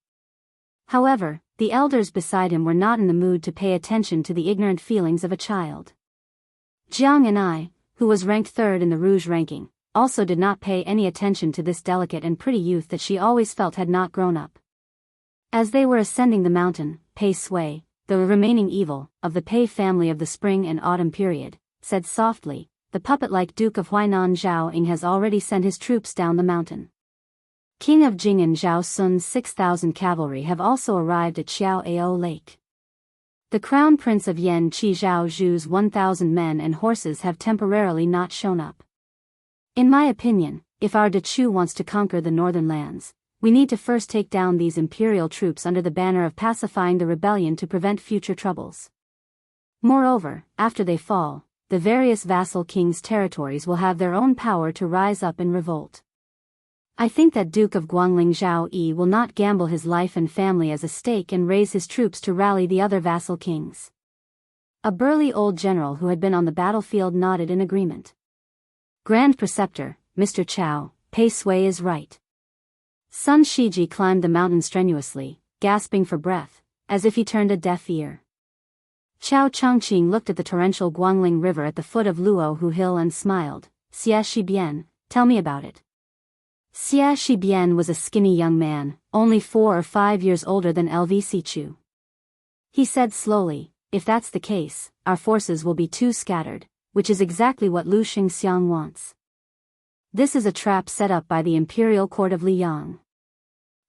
However, the elders beside him were not in the mood to pay attention to the ignorant feelings of a child. Jiang and I, who was ranked 3rd in the Rouge ranking, also did not pay any attention to this delicate and pretty youth that she always felt had not grown up. As they were ascending the mountain, Pei Sui, the remaining evil, of the Pei family of the spring and autumn period, said softly, "The puppet-like Duke of Huainan Zhao Ying has already sent his troops down the mountain. King of Jing'an Zhao Sun's 6,000 cavalry have also arrived at Xiao Ao Lake. The Crown Prince of Yan Qi Zhao Zhu's 1,000 men and horses have temporarily not shown up. In my opinion, if our Dechu wants to conquer the northern lands, we need to first take down these imperial troops under the banner of pacifying the rebellion to prevent future troubles. Moreover, after they fall, the various vassal kings' territories will have their own power to rise up in revolt. I think that Duke of Guangling Zhao Yi will not gamble his life and family as a stake and raise his troops to rally the other vassal kings." A burly old general who had been on the battlefield nodded in agreement. "Grand Preceptor, Mr. Chao, Pei Sui is right." Sun Shiji climbed the mountain strenuously, gasping for breath, as if he turned a deaf ear. Chao Changqing looked at the torrential Guangling River at the foot of Luohu Hill and smiled. "Xie Shibian, tell me about it." Xie Shibian was a skinny young man, only 4 or 5 years older than Lv Sichu. He said slowly, "If that's the case, our forces will be too scattered. which is exactly what Lu Xingxiang wants. This is a trap set up by the imperial court of Liyang.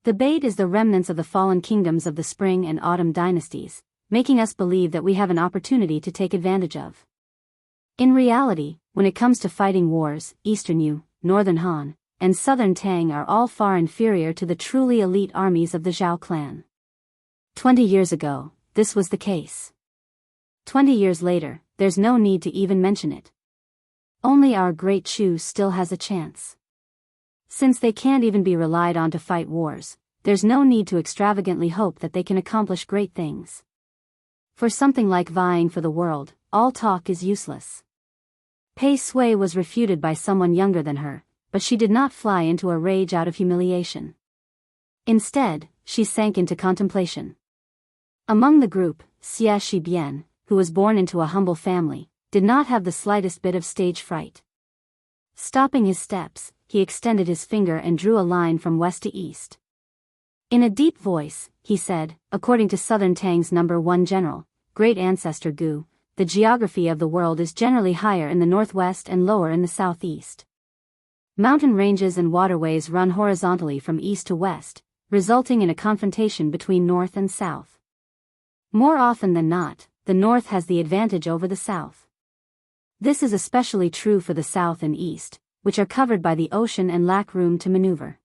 The bait is the remnants of the fallen kingdoms of the Spring and Autumn dynasties, making us believe that we have an opportunity to take advantage of. In reality, when it comes to fighting wars, Eastern Yu, Northern Han, and Southern Tang are all far inferior to the truly elite armies of the Zhao clan. 20 years ago, this was the case. 20 years later, there's no need to even mention it. Only our great Chu still has a chance. Since they can't even be relied on to fight wars, there's no need to extravagantly hope that they can accomplish great things. For something like vying for the world, all talk is useless. Pei Sui was refuted by someone younger than her, but she did not fly into a rage out of humiliation. Instead, she sank into contemplation. Among the group, Xie Shibian, who was born into a humble family, did not have the slightest bit of stage fright. Stopping his steps, he extended his finger and drew a line from west to east. In a deep voice, he said, according to Southern Tang's #1 general, great ancestor Gu, the geography of the world is generally higher in the northwest and lower in the southeast. Mountain ranges and waterways run horizontally from east to west, resulting in a confrontation between north and south. More often than not, the north has the advantage over the south. This is especially true for the south and east, which are covered by the ocean and lack room to maneuver.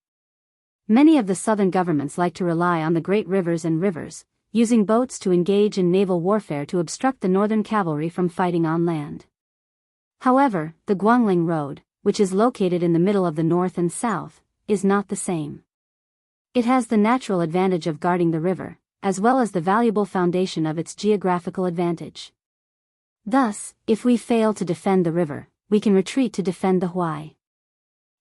Many of the southern governments like to rely on the great rivers and rivers, using boats to engage in naval warfare to obstruct the northern cavalry from fighting on land. However, the Guangling Road, which is located in the middle of the north and south, is not the same. It has the natural advantage of guarding the river, as well as the valuable foundation of its geographical advantage. Thus, if we fail to defend the river, we can retreat to defend the Huai.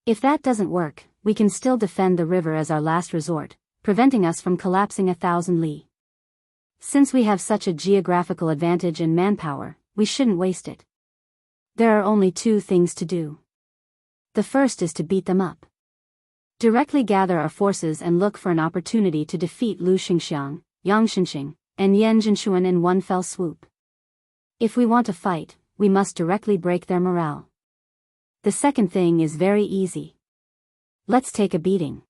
If that doesn't work, we can still defend the river as our last resort, preventing us from collapsing 1,000 li. Since we have such a geographical advantage and manpower, we shouldn't waste it. There are only two things to do. The first is to beat them up. Directly gather our forces and look for an opportunity to defeat Lu Xingxiang, Yang Xinqing, and Yan Zhenxuan in one fell swoop. If we want to fight, we must directly break their morale. The second thing is very easy. Let's take a beating.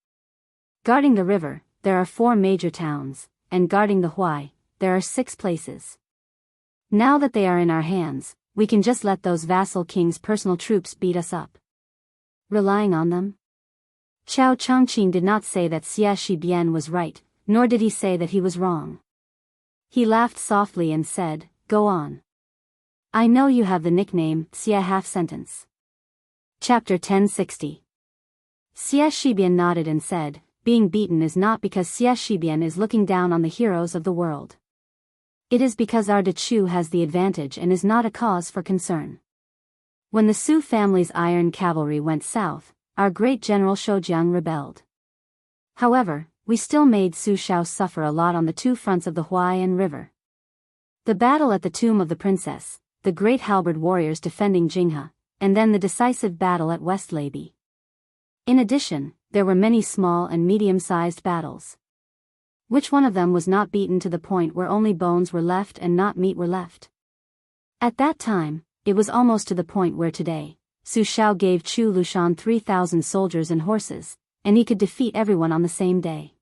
Guarding the river, there are 4 major towns, and guarding the Huai, there are 6 places. Now that they are in our hands, we can just let those vassal kings' personal troops beat us up. Relying on them? Qiao Changqing did not say that Xie Shibian was right, nor did he say that he was wrong. He laughed softly and said, "Go on. I know you have the nickname, Xie half-sentence." Chapter 1060. Xie Shibian nodded and said, "Being beaten is not because Xie Shibian is looking down on the heroes of the world. It is because our Dechu has the advantage and is not a cause for concern." When the Su family's iron cavalry went south, our great general Shoujiang rebelled. However, we still made Su Shao suffer a lot on the 2 fronts of the Huai and river. The battle at the tomb of the princess, the great halberd warriors defending Jinghe, and then the decisive battle at West Leibi. In addition, there were many small and medium-sized battles. Which one of them was not beaten to the point where only bones were left and not meat were left? At that time, it was almost to the point where today, Su Shao gave Chu Lushan 3,000 soldiers and horses, and he could defeat everyone on the same day.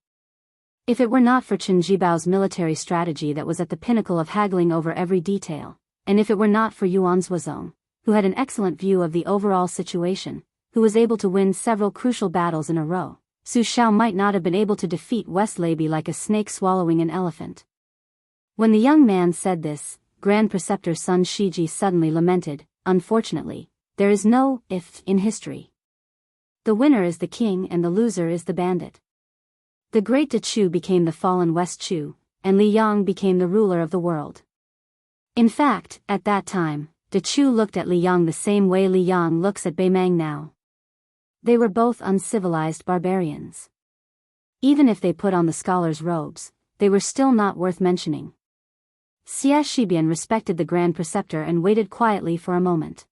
If it were not for Chen Jibao's military strategy that was at the pinnacle of haggling over every detail, and if it were not for Yuan Zuozong, who had an excellent view of the overall situation, who was able to win several crucial battles in a row, Su Shao might not have been able to defeat West Leibi like a snake swallowing an elephant. When the young man said this, Grand Preceptor Sun Shiji suddenly lamented, "Unfortunately, there is no if in history. The winner is the king and the loser is the bandit." The great Dechu became the fallen West Chu, and Li Yang became the ruler of the world. In fact, at that time, Dechu looked at Li Yang the same way Li Yang looks at Beimang now. They were both uncivilized barbarians. Even if they put on the scholar's robes, they were still not worth mentioning. Xie Shibian respected the Grand Preceptor and waited quietly for a moment.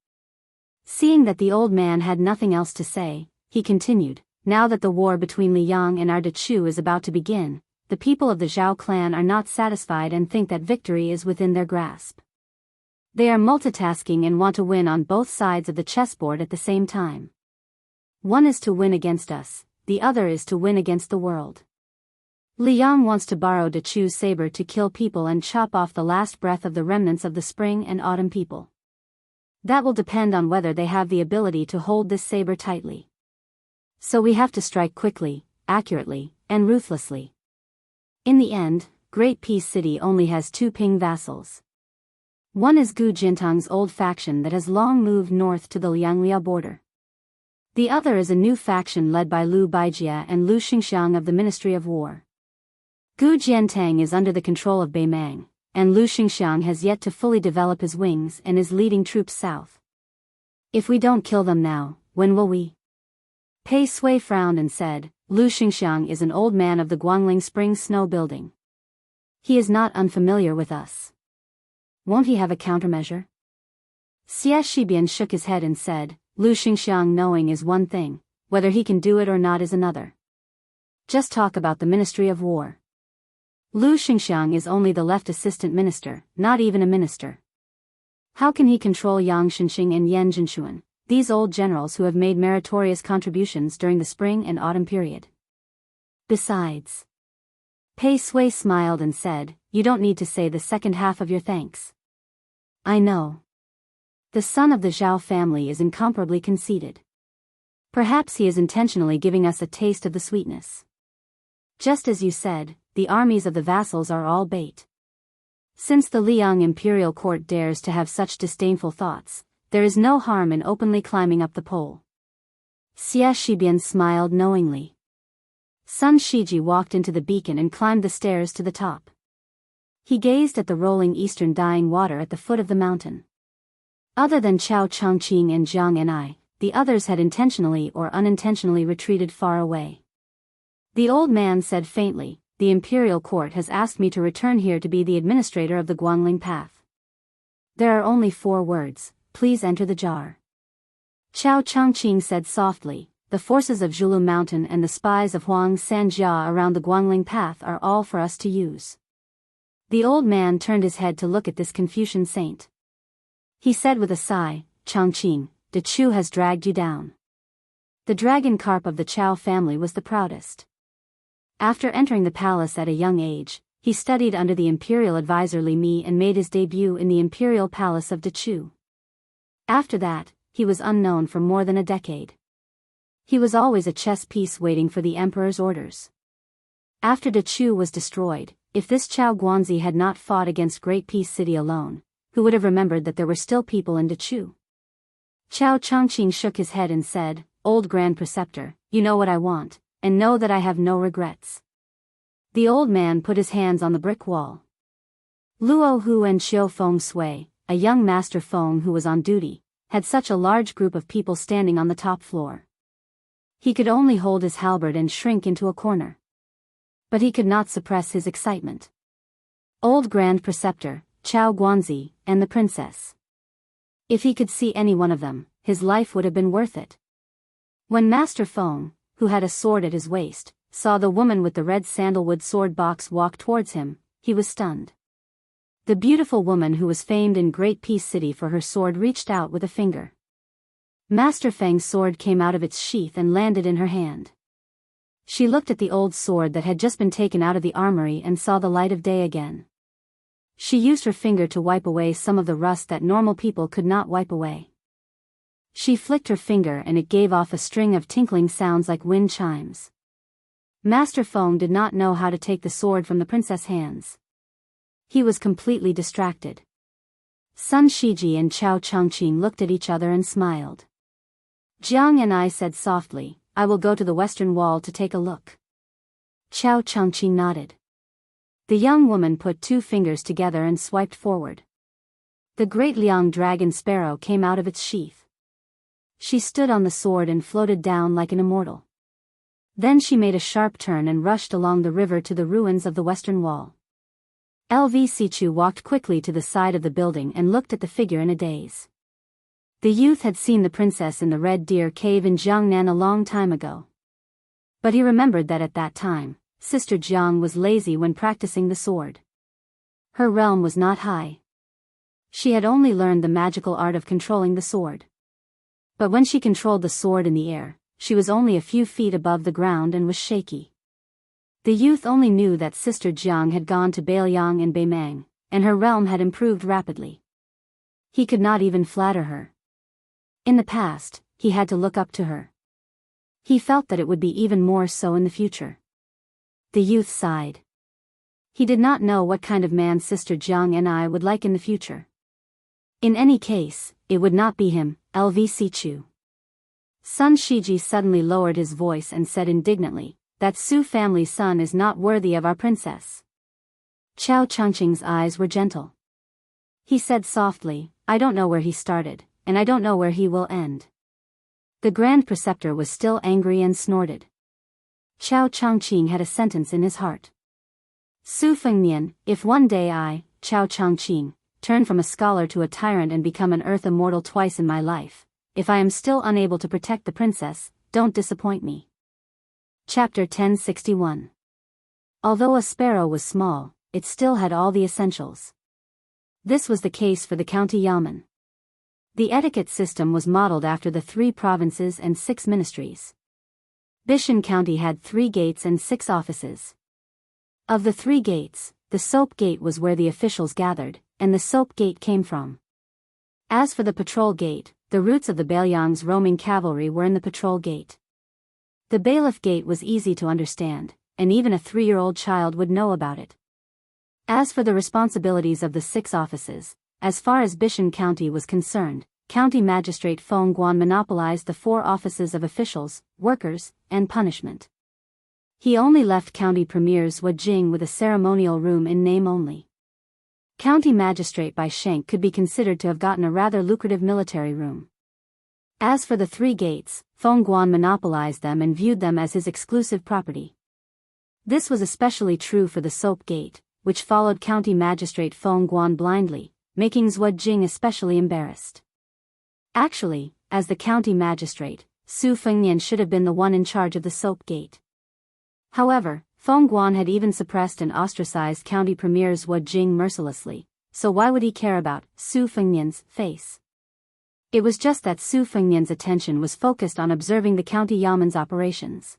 Seeing that the old man had nothing else to say, he continued, "Now that the war between Li Yang and our Dechu is about to begin, the people of the Zhao clan are not satisfied and think that victory is within their grasp. They are multitasking and want to win on both sides of the chessboard at the same time. One is to win against us, the other is to win against the world. Liang wants to borrow Dechu's saber to kill people and chop off the last breath of the remnants of the spring and autumn people. That will depend on whether they have the ability to hold this saber tightly. So we have to strike quickly, accurately, and ruthlessly. In the end, Great Peace City only has two Ping vassals. One is Gu Jintang's old faction that has long moved north to the Lianglia border. The other is a new faction led by Lu Baijia and Lu Xingxiang of the Ministry of War. Gu Jiantang is under the control of Beimang, and Lu Xingxiang has yet to fully develop his wings and is leading troops south. If we don't kill them now, when will we? Pei Sui frowned and said, Lu Xingxiang is an old man of the Guangling Spring Snow Building. He is not unfamiliar with us. Won't he have a countermeasure? Xie Shibian shook his head and said, Lu Xingxiang knowing is one thing, whether he can do it or not is another. Just talk about the Ministry of War. Lu Xingxiang is only the left assistant minister, not even a minister. How can he control Yang Shenxing and Yan Zhenxuan, these old generals who have made meritorious contributions during the spring and autumn period? Besides, Pei Sui smiled and said, you don't need to say the second half of your thanks. I know. The son of the Zhao family is incomparably conceited. Perhaps he is intentionally giving us a taste of the sweetness. Just as you said, the armies of the vassals are all bait. Since the Liang imperial court dares to have such disdainful thoughts, there is no harm in openly climbing up the pole. Xie Shibian smiled knowingly. Sun Shiji walked into the beacon and climbed the stairs to the top. He gazed at the rolling eastern dying water at the foot of the mountain. Other than Chao Changqing and Jiang Enai, the others had intentionally or unintentionally retreated far away. The old man said faintly, the imperial court has asked me to return here to be the administrator of the Guangling Path. There are only 4 words, please enter the jar. Chao Changqing said softly, the forces of Zhulu Mountain and the spies of Huang Sanjia around the Guangling Path are all for us to use. The old man turned his head to look at this Confucian saint. He said with a sigh, Changqing, Dechu has dragged you down. The dragon carp of the Chao family was the proudest. After entering the palace at a young age, he studied under the imperial advisor Li Mi and made his debut in the imperial palace of Dechu. After that, he was unknown for more than a decade. He was always a chess piece waiting for the emperor's orders. After Dechu was destroyed, if this Chao Guanzi had not fought against Great Peace City alone, who would have remembered that there were still people in Dechu? Chao Changqing shook his head and said, Old Grand Preceptor, you know what I want, and know that I have no regrets. The old man put his hands on the brick wall. Luo Hu and Xiao Feng Sui, a young master Feng who was on duty, had such a large group of people standing on the top floor. He could only hold his halberd and shrink into a corner. But he could not suppress his excitement. Old Grand Preceptor, Chao Guanzi, and the princess. If he could see any one of them, his life would have been worth it. When Master Feng, who had a sword at his waist, saw the woman with the red sandalwood sword box walk towards him, he was stunned. The beautiful woman who was famed in Great Peace City for her sword reached out with a finger. Master Feng's sword came out of its sheath and landed in her hand. She looked at the old sword that had just been taken out of the armory and saw the light of day again. She used her finger to wipe away some of the rust that normal people could not wipe away. She flicked her finger and it gave off a string of tinkling sounds like wind chimes. Master Feng did not know how to take the sword from the princess' hands. He was completely distracted. Sun Shiji and Chao Changqing looked at each other and smiled. Jiang and I said softly, I will go to the western wall to take a look. Chao Changqing nodded. The young woman put 2 fingers together and swiped forward. The great Liang dragon sparrow came out of its sheath. She stood on the sword and floated down like an immortal. Then she made a sharp turn and rushed along the river to the ruins of the western wall. LV Sichu walked quickly to the side of the building and looked at the figure in a daze. The youth had seen the princess in the Red Deer Cave in Jiangnan a long time ago. But he remembered that at that time, Sister Jiang was lazy when practicing the sword. Her realm was not high. She had only learned the magical art of controlling the sword. But when she controlled the sword in the air, she was only a few feet above the ground and was shaky. The youth only knew that Sister Jiang had gone to Bailiang and Beimang, and her realm had improved rapidly. He could not even flatter her. In the past, he had to look up to her. He felt that it would be even more so in the future. The youth sighed. He did not know what kind of man Sister Jiang and I would like in the future. In any case, it would not be him, LVC Chu. Sun Shiji suddenly lowered his voice and said indignantly, "That Su family's son is not worthy of our princess." Chao Changqing's eyes were gentle. He said softly, "I don't know where he started, and I don't know where he will end." The Grand Preceptor was still angry and snorted. Chao Changqing had a sentence in his heart. Su Fengnian, if one day I, Chao Changqing, turn from a scholar to a tyrant and become an earth immortal twice in my life, if I am still unable to protect the princess, don't disappoint me. Chapter 1061. Although a sparrow was small, it still had all the essentials. This was the case for the county yamen. The etiquette system was modeled after the 3 provinces and 6 ministries. Bishan County had 3 gates and 6 offices. Of the 3 gates, the soap gate was where the officials gathered, and the soap gate came from. As for the patrol gate, the roots of the Bailiang's roaming cavalry were in the patrol gate. The bailiff gate was easy to understand, and even a 3-year-old child would know about it. As for the responsibilities of the 6 offices, as far as Bishan County was concerned, County Magistrate Feng Guan monopolized the 4 offices of officials, workers, and punishment. He only left County Premiers Wajing with a ceremonial room in name only. County Magistrate Bai Shenk could be considered to have gotten a rather lucrative military room. As for the 3 gates, Feng Guan monopolized them and viewed them as his exclusive property. This was especially true for the soap gate, which followed County Magistrate Feng Guan blindly, making Zhuo Jing especially embarrassed. Actually, as the county magistrate, Su Fengnian should have been the one in charge of the soap gate. However, Feng Guan had even suppressed and ostracized county premier Zhuo Jing mercilessly, so why would he care about Su Fengnian's face? It was just that Su Fengnian's attention was focused on observing the county yamen's operations.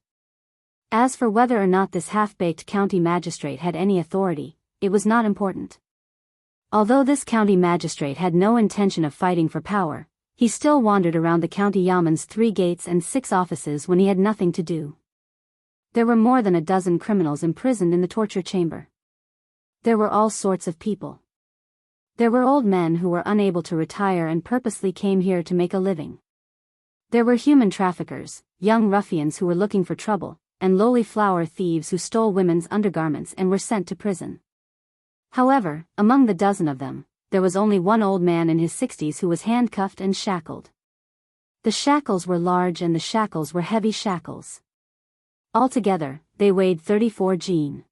As for whether or not this half-baked county magistrate had any authority, it was not important. Although this county magistrate had no intention of fighting for power, he still wandered around the county yamen's 3 gates and 6 offices when he had nothing to do. There were more than a dozen criminals imprisoned in the torture chamber. There were all sorts of people. There were old men who were unable to retire and purposely came here to make a living. There were human traffickers, young ruffians who were looking for trouble, and lowly flower thieves who stole women's undergarments and were sent to prison. However, among the dozen of them, there was only one old man in his 60s who was handcuffed and shackled. The shackles were large and the shackles were heavy shackles. Altogether, they weighed 34 jin.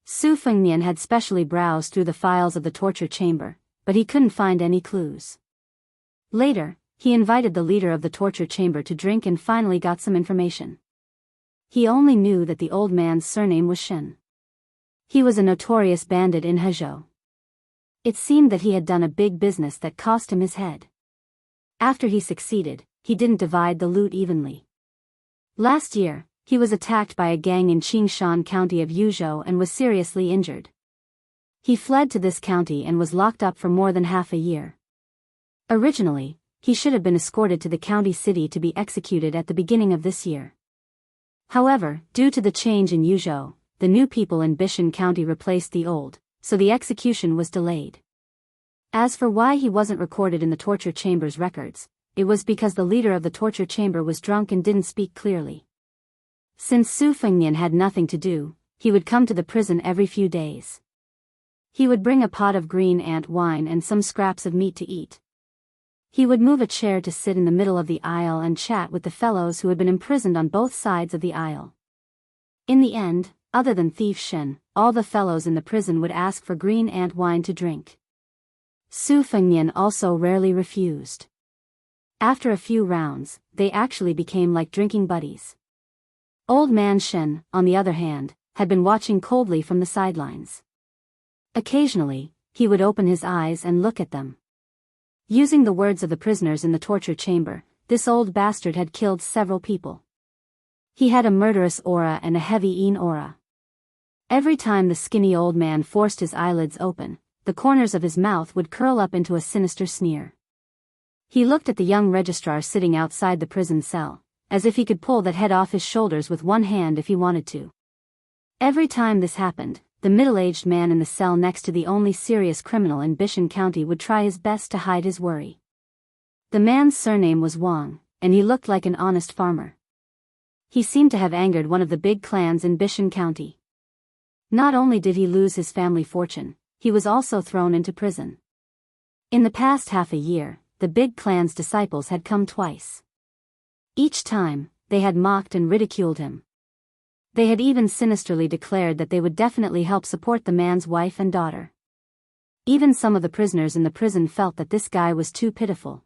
Su Fengnian had specially browsed through the files of the torture chamber, but he couldn't find any clues. Later, he invited the leader of the torture chamber to drink and finally got some information. He only knew that the old man's surname was Shen. He was a notorious bandit in Hezhou. It seemed that he had done a big business that cost him his head. After he succeeded, he didn't divide the loot evenly. Last year, he was attacked by a gang in Qingshan County of Yuzhou and was seriously injured. He fled to this county and was locked up for more than half a year. Originally, he should have been escorted to the county city to be executed at the beginning of this year. However, due to the change in Yuzhou, the new people in Bishan County replaced the old, so the execution was delayed. As for why he wasn't recorded in the torture chamber's records, it was because the leader of the torture chamber was drunk and didn't speak clearly. Since Su Fengnian had nothing to do, he would come to the prison every few days. He would bring a pot of green ant wine and some scraps of meat to eat. He would move a chair to sit in the middle of the aisle and chat with the fellows who had been imprisoned on both sides of the aisle. In the end, other than thief Shen, all the fellows in the prison would ask for green ant wine to drink. Su Fengnian also rarely refused. After a few rounds, they actually became like drinking buddies. Old man Shen, on the other hand, had been watching coldly from the sidelines. Occasionally, he would open his eyes and look at them. Using the words of the prisoners in the torture chamber, this old bastard had killed several people. He had a murderous aura and a heavy aura. Every time the skinny old man forced his eyelids open, the corners of his mouth would curl up into a sinister sneer. He looked at the young registrar sitting outside the prison cell, as if he could pull that head off his shoulders with one hand if he wanted to. Every time this happened, the middle-aged man in the cell next to the only serious criminal in Bishan County would try his best to hide his worry. The man's surname was Wong, and he looked like an honest farmer. He seemed to have angered one of the big clans in Bishan County. Not only did he lose his family fortune, he was also thrown into prison. In the past half a year, the big clan's disciples had come twice. Each time, they had mocked and ridiculed him. They had even sinisterly declared that they would definitely help support the man's wife and daughter. Even some of the prisoners in the prison felt that this guy was too pitiful.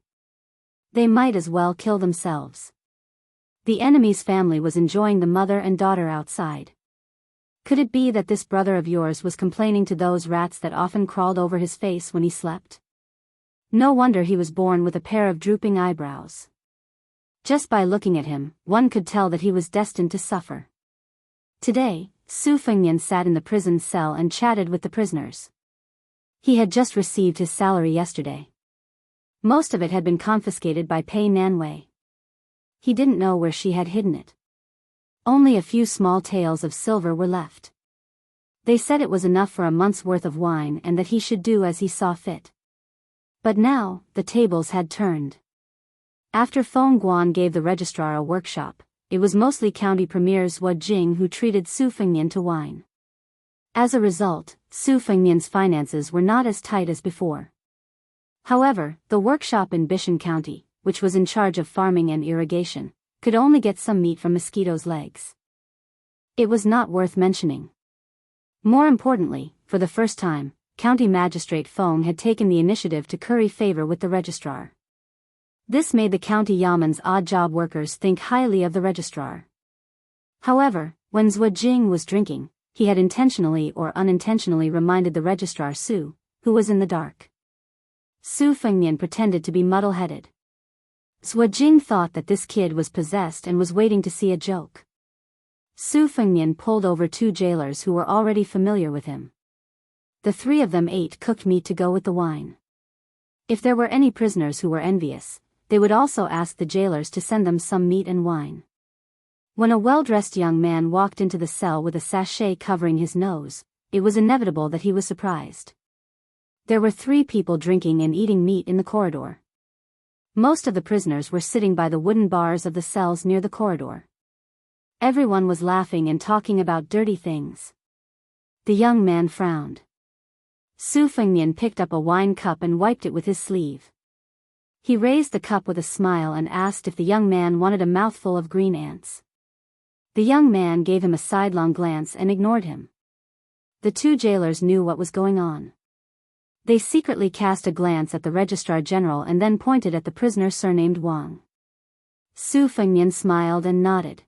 They might as well kill themselves. The enemy's family was enjoying the mother and daughter outside. Could it be that this brother of yours was complaining to those rats that often crawled over his face when he slept? No wonder he was born with a pair of drooping eyebrows. Just by looking at him, one could tell that he was destined to suffer. Today, Su Fengnian sat in the prison cell and chatted with the prisoners. He had just received his salary yesterday. Most of it had been confiscated by Pei Nanwei. He didn't know where she had hidden it. Only a few small taels of silver were left. They said it was enough for a month's worth of wine and that he should do as he saw fit. But now, the tables had turned. After Feng Guan gave the registrar a workshop, it was mostly County Premier Zhuo Jing who treated Su Fengnian to wine. As a result, Su Fengnian's finances were not as tight as before. However, the workshop in Bishan County, which was in charge of farming and irrigation, could only get some meat from mosquitoes' legs. It was not worth mentioning. More importantly, for the first time, County Magistrate Feng had taken the initiative to curry favor with the registrar. This made the county yaman's odd job workers think highly of the registrar. However, when Zhuo Jing was drinking, he had intentionally or unintentionally reminded the registrar Su, who was in the dark. Su Fengnian pretended to be muddle-headed. Zhuo Jing thought that this kid was possessed and was waiting to see a joke. Su Fengnian pulled over two jailers who were already familiar with him. The three of them ate cooked meat to go with the wine. If there were any prisoners who were envious, they would also ask the jailers to send them some meat and wine. When a well-dressed young man walked into the cell with a sachet covering his nose, it was inevitable that he was surprised. There were 3 people drinking and eating meat in the corridor. Most of the prisoners were sitting by the wooden bars of the cells near the corridor. Everyone was laughing and talking about dirty things. The young man frowned. Su Fengnian picked up a wine cup and wiped it with his sleeve. He raised the cup with a smile and asked if the young man wanted a mouthful of green ants. The young man gave him a sidelong glance and ignored him. The 2 jailers knew what was going on. They secretly cast a glance at the Registrar General and then pointed at the prisoner surnamed Wang. Su Fengnian smiled and nodded.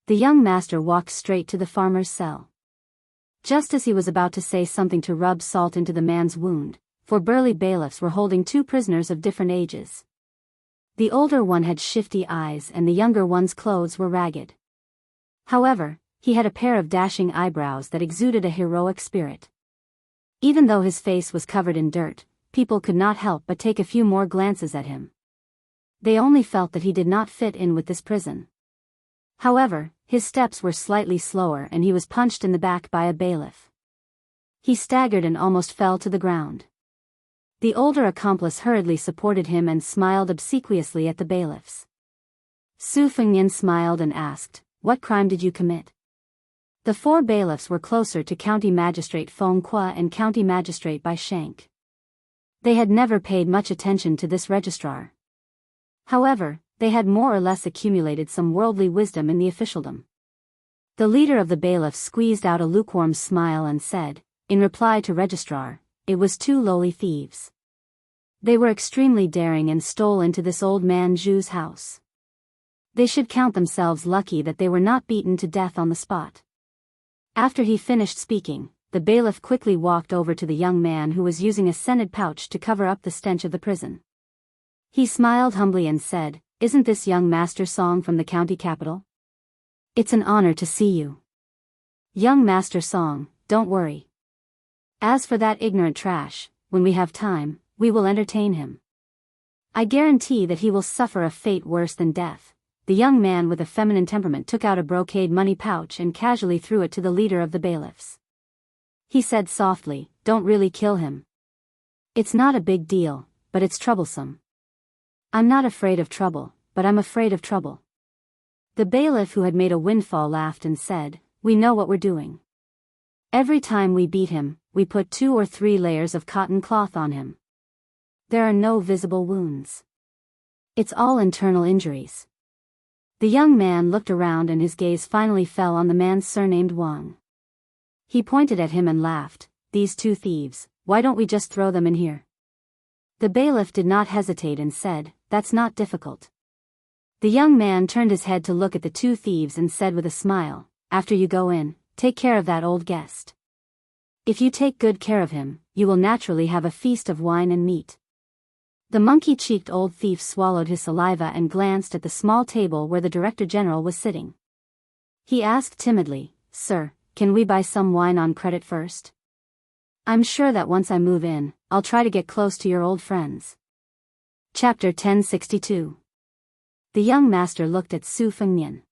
The young master walked straight to the farmer's cell. Just as he was about to say something to rub salt into the man's wound, 4 burly bailiffs were holding 2 prisoners of different ages. The older one had shifty eyes and the younger one's clothes were ragged. However, he had a pair of dashing eyebrows that exuded a heroic spirit. Even though his face was covered in dirt, people could not help but take a few more glances at him. They only felt that he did not fit in with this prison. However, his steps were slightly slower and he was punched in the back by a bailiff. He staggered and almost fell to the ground. The older accomplice hurriedly supported him and smiled obsequiously at the bailiffs. Su Fengnian smiled and asked, "What crime did you commit?" The 4 bailiffs were closer to County Magistrate Feng Qua and County Magistrate Bai Shank. They had never paid much attention to this registrar. However, they had more or less accumulated some worldly wisdom in the officialdom. The leader of the bailiffs squeezed out a lukewarm smile and said, in reply to registrar, it was 2 lowly thieves. They were extremely daring and stole into this old man Zhu's house. They should count themselves lucky that they were not beaten to death on the spot. After he finished speaking, the bailiff quickly walked over to the young man who was using a scented pouch to cover up the stench of the prison. He smiled humbly and said, "Isn't this young Master Song from the county capital? It's an honor to see you. Young Master Song, don't worry. As for that ignorant trash, when we have time, we will entertain him. I guarantee that he will suffer a fate worse than death." The young man with a feminine temperament took out a brocade money pouch and casually threw it to the leader of the bailiffs. He said softly, "Don't really kill him. It's not a big deal, but it's troublesome." "I'm not afraid of trouble, but I'm afraid of trouble." The bailiff who had made a windfall laughed and said, "We know what we're doing. Every time we beat him, we put 2 or 3 layers of cotton cloth on him. There are no visible wounds. It's all internal injuries." The young man looked around and his gaze finally fell on the man surnamed Wang. He pointed at him and laughed, "These 2 thieves, why don't we just throw them in here?" The bailiff did not hesitate and said, "That's not difficult." The young man turned his head to look at the 2 thieves and said with a smile, "After you go in, take care of that old guest. If you take good care of him, you will naturally have a feast of wine and meat." The monkey-cheeked old thief swallowed his saliva and glanced at the small table where the Director General was sitting. He asked timidly, "Sir, can we buy some wine on credit first? I'm sure that once I move in, I'll try to get close to your old friends." Chapter 1062. The young master looked at Su Fengnian.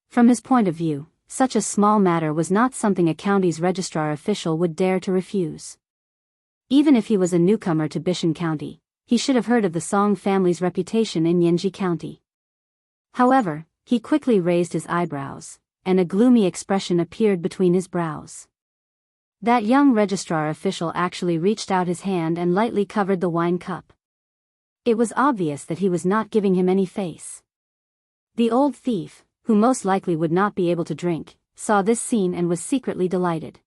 From his point of view, such a small matter was not something a county's registrar official would dare to refuse. Even if he was a newcomer to Bishan County, he should have heard of the Song family's reputation in Yanji County. However, he quickly raised his eyebrows, and a gloomy expression appeared between his brows. That young registrar official actually reached out his hand and lightly covered the wine cup. It was obvious that he was not giving him any face. The old thief, who most likely would not be able to drink, saw this scene and was secretly delighted.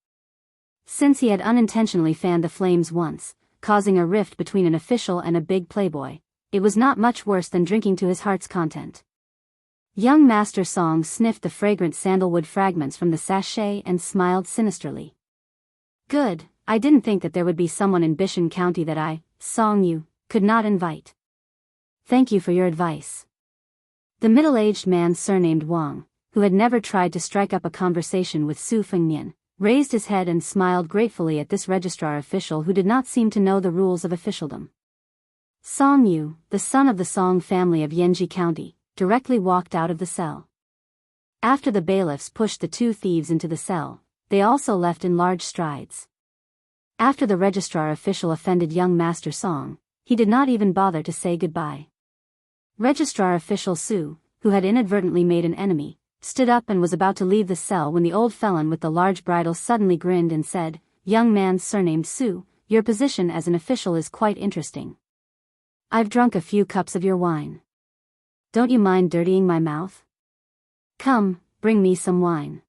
Since he had unintentionally fanned the flames once, causing a rift between an official and a big playboy, it was not much worse than drinking to his heart's content. Young Master Song sniffed the fragrant sandalwood fragments from the sachet and smiled sinisterly. "Good, I didn't think that there would be someone in Bishan County that I, Song you, could not invite. Thank you for your advice." The middle-aged man surnamed Wang, who had never tried to strike up a conversation with Su Fengnian, raised his head and smiled gratefully at this registrar official who did not seem to know the rules of officialdom. Song Yu, the son of the Song family of Yanji County, directly walked out of the cell. After the bailiffs pushed the 2 thieves into the cell, they also left in large strides. After the registrar official offended young Master Song, he did not even bother to say goodbye. Registrar official Su, who had inadvertently made an enemy, stood up and was about to leave the cell when the old felon with the large bridle suddenly grinned and said, "Young man surnamed Su, your position as an official is quite interesting. I've drunk a few cups of your wine. Don't you mind dirtying my mouth? Come, bring me some wine."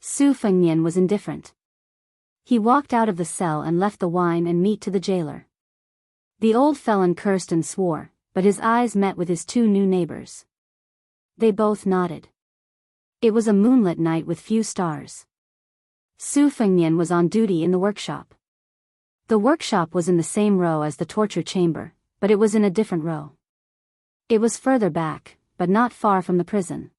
Su Fengnian was indifferent. He walked out of the cell and left the wine and meat to the jailer. The old felon cursed and swore, but his eyes met with his 2 new neighbors. They both nodded. It was a moonlit night with few stars. Su Fengnian was on duty in the workshop. The workshop was in the same row as the torture chamber, but it was in a different row. It was further back, but not far from the prison.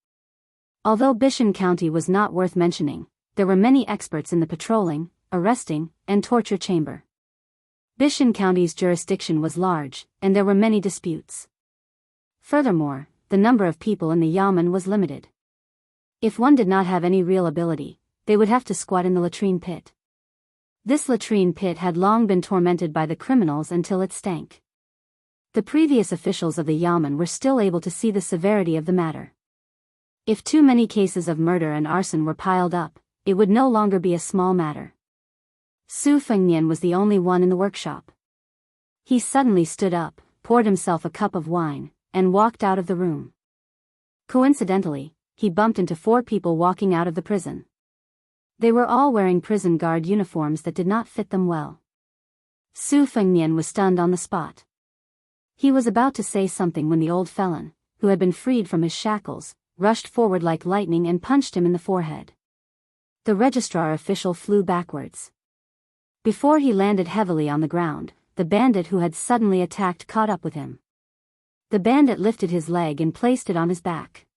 Although Bishan County was not worth mentioning, there were many experts in the patrolling, arresting, and torture chamber. Bishan County's jurisdiction was large, and there were many disputes. Furthermore, the number of people in the yamen was limited. If one did not have any real ability, they would have to squat in the latrine pit. This latrine pit had long been tormented by the criminals until it stank. The previous officials of the yamen were still able to see the severity of the matter. If too many cases of murder and arson were piled up, it would no longer be a small matter. Su Fengnian was the only one in the workshop. He suddenly stood up, poured himself a cup of wine, and walked out of the room. Coincidentally, he bumped into 4 people walking out of the prison. They were all wearing prison guard uniforms that did not fit them well. Su Fengnian was stunned on the spot. He was about to say something when the old felon, who had been freed from his shackles, rushed forward like lightning and punched him in the forehead. The registrar official flew backwards. Before he landed heavily on the ground, the bandit who had suddenly attacked caught up with him. The bandit lifted his leg and placed it on his back.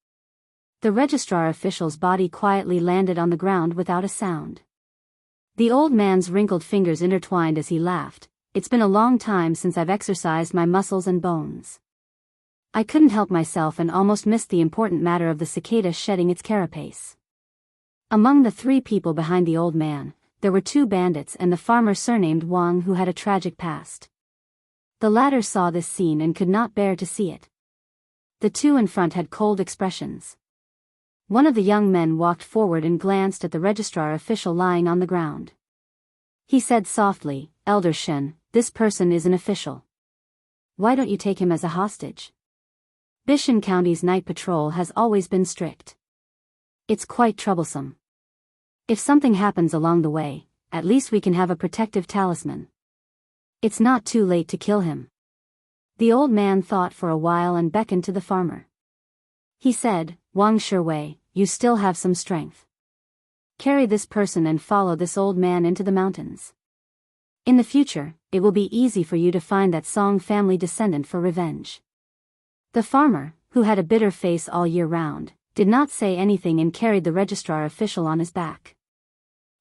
The registrar official's body quietly landed on the ground without a sound. The old man's wrinkled fingers intertwined as he laughed. It's been a long time since I've exercised my muscles and bones. I couldn't help myself and almost missed the important matter of the cicada shedding its carapace. Among the three people behind the old man, there were two bandits and the farmer surnamed Wang who had a tragic past. The latter saw this scene and could not bear to see it. The two in front had cold expressions. One of the young men walked forward and glanced at the registrar official lying on the ground. He said softly, "Elder Shen, this person is an official. Why don't you take him as a hostage? Bishan County's night patrol has always been strict. It's quite troublesome. If something happens along the way, at least we can have a protective talisman. It's not too late to kill him." The old man thought for a while and beckoned to the farmer. He said, "Wang Shiwei, you still have some strength. Carry this person and follow this old man into the mountains. In the future, it will be easy for you to find that Song family descendant for revenge." The farmer, who had a bitter face all year round, did not say anything and carried the registrar official on his back.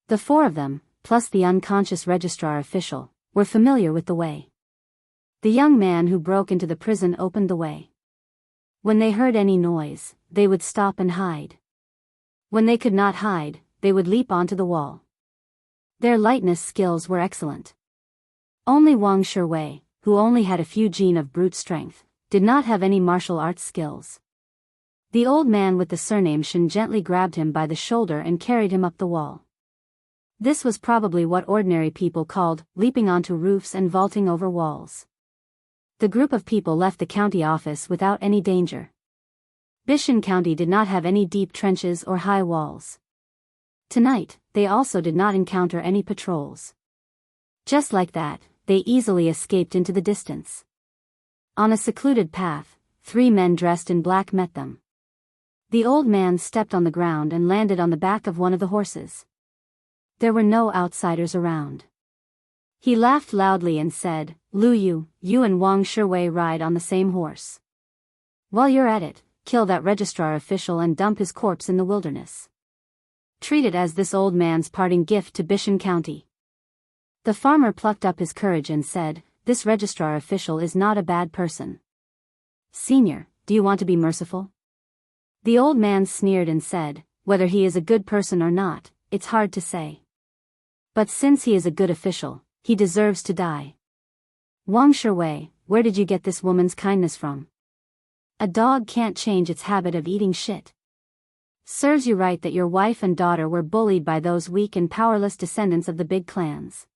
The four of them, plus the unconscious registrar official, were familiar with the way. The young man who broke into the prison opened the way. When they heard any noise, they would stop and hide. When they could not hide, they would leap onto the wall. Their lightness skills were excellent. Only Wang Shiwei, who only had a few gene of brute strength, did not have any martial arts skills. The old man with the surname Shen gently grabbed him by the shoulder and carried him up the wall. This was probably what ordinary people called leaping onto roofs and vaulting over walls. The group of people left the county office without any danger. Bishan County did not have any deep trenches or high walls. Tonight, they also did not encounter any patrols. Just like that, they easily escaped into the distance. On a secluded path, three men dressed in black met them. The old man stepped on the ground and landed on the back of one of the horses. There were no outsiders around. He laughed loudly and said, "Lu Yu, you and Wang Shiwei ride on the same horse. While you're at it, kill that registrar official and dump his corpse in the wilderness. Treat it as this old man's parting gift to Bishan County." The farmer plucked up his courage and said, "This registrar official is not a bad person. Senior, do you want to be merciful?" The old man sneered and said, "Whether he is a good person or not, it's hard to say. But since he is a good official, he deserves to die. Wang Shiwei, where did you get this woman's kindness from? A dog can't change its habit of eating shit. Serves you right that your wife and daughter were bullied by those weak and powerless descendants of the big clans.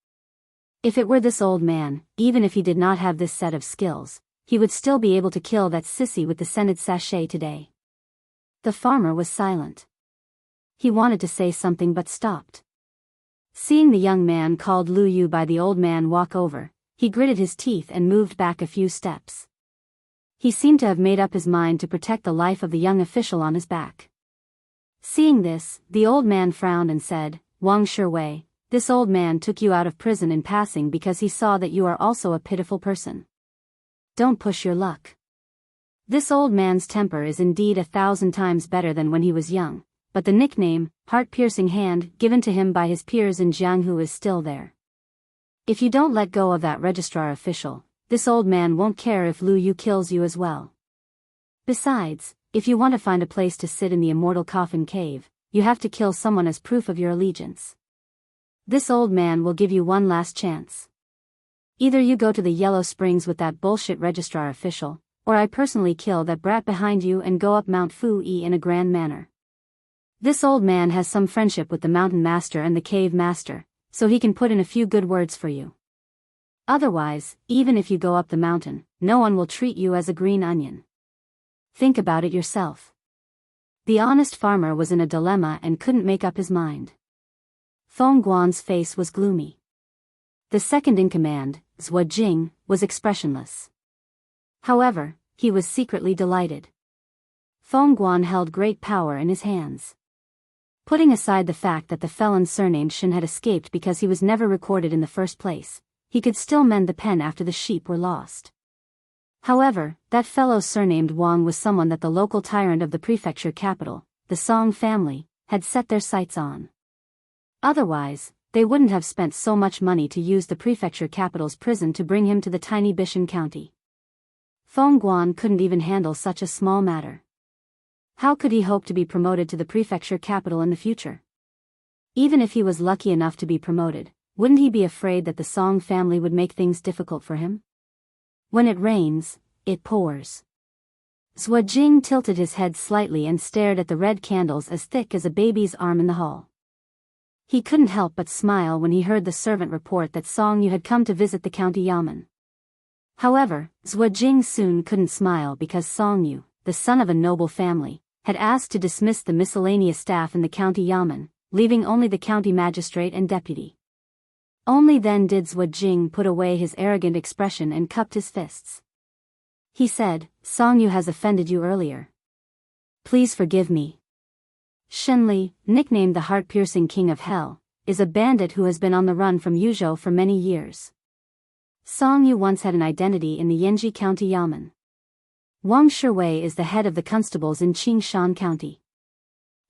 If it were this old man, even if he did not have this set of skills, he would still be able to kill that sissy with the scented sachet today." The farmer was silent. He wanted to say something but stopped. Seeing the young man called Lu Yu by the old man walk over, he gritted his teeth and moved back a few steps. He seemed to have made up his mind to protect the life of the young official on his back. Seeing this, the old man frowned and said, "Wang Shiwei, this old man took you out of prison in passing because he saw that you are also a pitiful person. Don't push your luck. This old man's temper is indeed 1,000 times better than when he was young, but the nickname, heart-piercing hand, given to him by his peers in Jianghu is still there. If you don't let go of that registrar official, this old man won't care if Lu Yu kills you as well. Besides, if you want to find a place to sit in the immortal coffin cave, you have to kill someone as proof of your allegiance. This old man will give you one last chance. Either you go to the Yellow Springs with that bullshit registrar official, or I personally kill that brat behind you and go up Mount Fu-Yi in a grand manner. This old man has some friendship with the mountain master and the cave master, so he can put in a few good words for you. Otherwise, even if you go up the mountain, no one will treat you as a green onion. Think about it yourself." The honest farmer was in a dilemma and couldn't make up his mind. Feng Guan's face was gloomy. The second in command, Zhua Jing, was expressionless. However, he was secretly delighted. Feng Guan held great power in his hands. Putting aside the fact that the felon surnamed Shen had escaped because he was never recorded in the first place, he could still mend the pen after the sheep were lost. However, that fellow surnamed Wang was someone that the local tyrant of the prefecture capital, the Song family, had set their sights on. Otherwise, they wouldn't have spent so much money to use the prefecture capital's prison to bring him to the tiny Bishan county. Feng Guan couldn't even handle such a small matter. How could he hope to be promoted to the prefecture capital in the future? Even if he was lucky enough to be promoted, wouldn't he be afraid that the Song family would make things difficult for him? When it rains, it pours. Zhuo Jing tilted his head slightly and stared at the red candles as thick as a baby's arm in the hall. He couldn't help but smile when he heard the servant report that Song Yu had come to visit the county yamen. However, Zhuo Jing soon couldn't smile because Song Yu, the son of a noble family, had asked to dismiss the miscellaneous staff in the county yamen, leaving only the county magistrate and deputy. Only then did Zhuo Jing put away his arrogant expression and cupped his fists. He said, "Song Yu has offended you earlier. Please forgive me." Shen Li, nicknamed the heart-piercing king of hell, is a bandit who has been on the run from Yuzhou for many years. Song Yu once had an identity in the Yanji County Yamen. Wang Shiwei is the head of the constables in Qingshan County.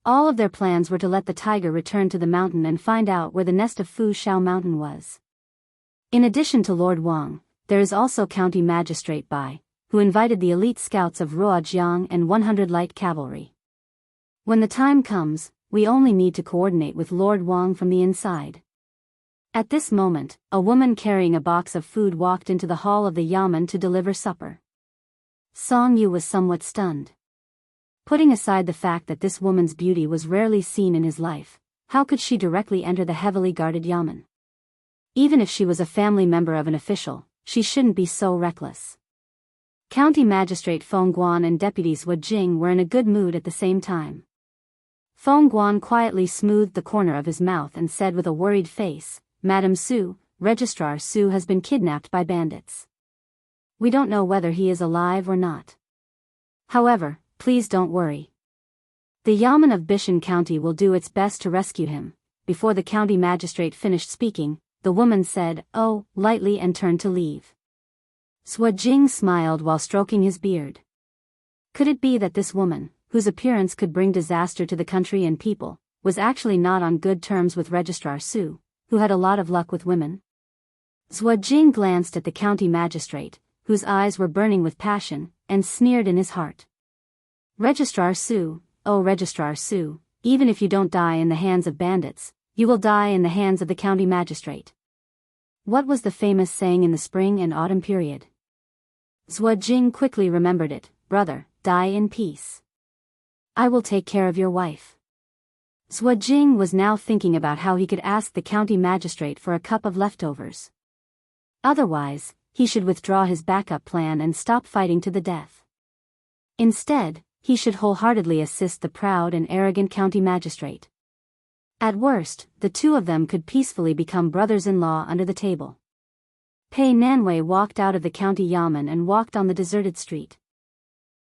All of their plans were to let the tiger return to the mountain and find out where the nest of Fu Shao Mountain was. In addition to Lord Wang, there is also County Magistrate Bai, who invited the elite scouts of Ruojiang and 100 light cavalry. When the time comes, we only need to coordinate with Lord Wang from the inside. At this moment, a woman carrying a box of food walked into the hall of the yamen to deliver supper. Song Yu was somewhat stunned. Putting aside the fact that this woman's beauty was rarely seen in his life, how could she directly enter the heavily guarded yamen? Even if she was a family member of an official, she shouldn't be so reckless. County Magistrate Feng Guan and deputies Wu Jing were in a good mood at the same time. Feng Guan quietly smoothed the corner of his mouth and said with a worried face, "Madam Su, Registrar Su has been kidnapped by bandits. We don't know whether he is alive or not. However, please don't worry. The Yamen of Bishan County will do its best to rescue him." Before the county magistrate finished speaking, the woman said, "Oh," lightly and turned to leave. Zhuo Jing smiled while stroking his beard. Could it be that this woman, whose appearance could bring disaster to the country and people, was actually not on good terms with Registrar Su, who had a lot of luck with women? Zhuo Jing glanced at the county magistrate, whose eyes were burning with passion, and sneered in his heart. "Registrar Su, oh Registrar Su, even if you don't die in the hands of bandits, you will die in the hands of the county magistrate." What was the famous saying in the spring and autumn period? Zhuo Jing quickly remembered it, "Brother, die in peace. I will take care of your wife." Zhuo Jing was now thinking about how he could ask the county magistrate for a cup of leftovers. Otherwise, he should withdraw his backup plan and stop fighting to the death. Instead, he should wholeheartedly assist the proud and arrogant county magistrate. At worst, the two of them could peacefully become brothers-in-law under the table. Pei Nanwei walked out of the county yamen and walked on the deserted street.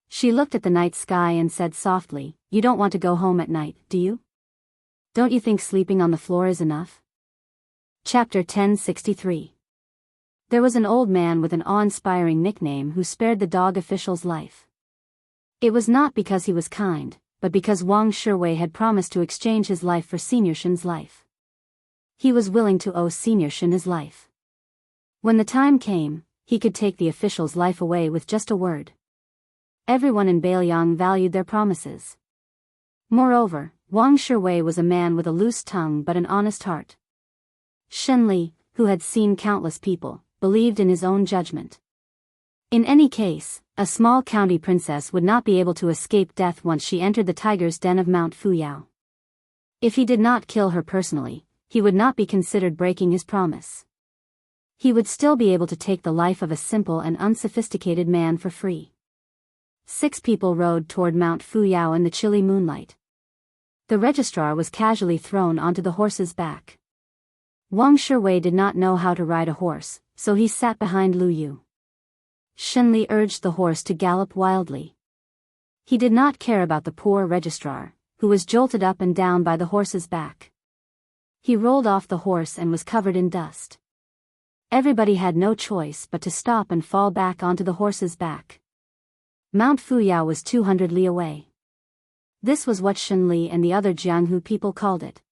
She looked at the night sky and said softly, "You don't want to go home at night, do you? Don't you think sleeping on the floor is enough?" Chapter 1063. There was an old man with an awe-inspiring nickname who spared the dog official's life. It was not because he was kind, but because Wang Shiwei had promised to exchange his life for Senior Shen's life. He was willing to owe Senior Shen his life. When the time came, he could take the official's life away with just a word. Everyone in Bailiang valued their promises. Moreover, Wang Shiwei was a man with a loose tongue but an honest heart. Shen Li, who had seen countless people, believed in his own judgment. In any case, a small county princess would not be able to escape death once she entered the tiger's den of Mount Fuyao. If he did not kill her personally, he would not be considered breaking his promise. He would still be able to take the life of a simple and unsophisticated man for free. 6 people rode toward Mount Fuyao in the chilly moonlight. The registrar was casually thrown onto the horse's back. Wang Shiwei did not know how to ride a horse, so he sat behind Lu Yu. Shen Li urged the horse to gallop wildly. He did not care about the poor registrar, who was jolted up and down by the horse's back. He rolled off the horse and was covered in dust. Everybody had no choice but to stop and fall back onto the horse's back. Mount Fuyao was 200 li away. This was what Shenli and the other Jianghu people called it.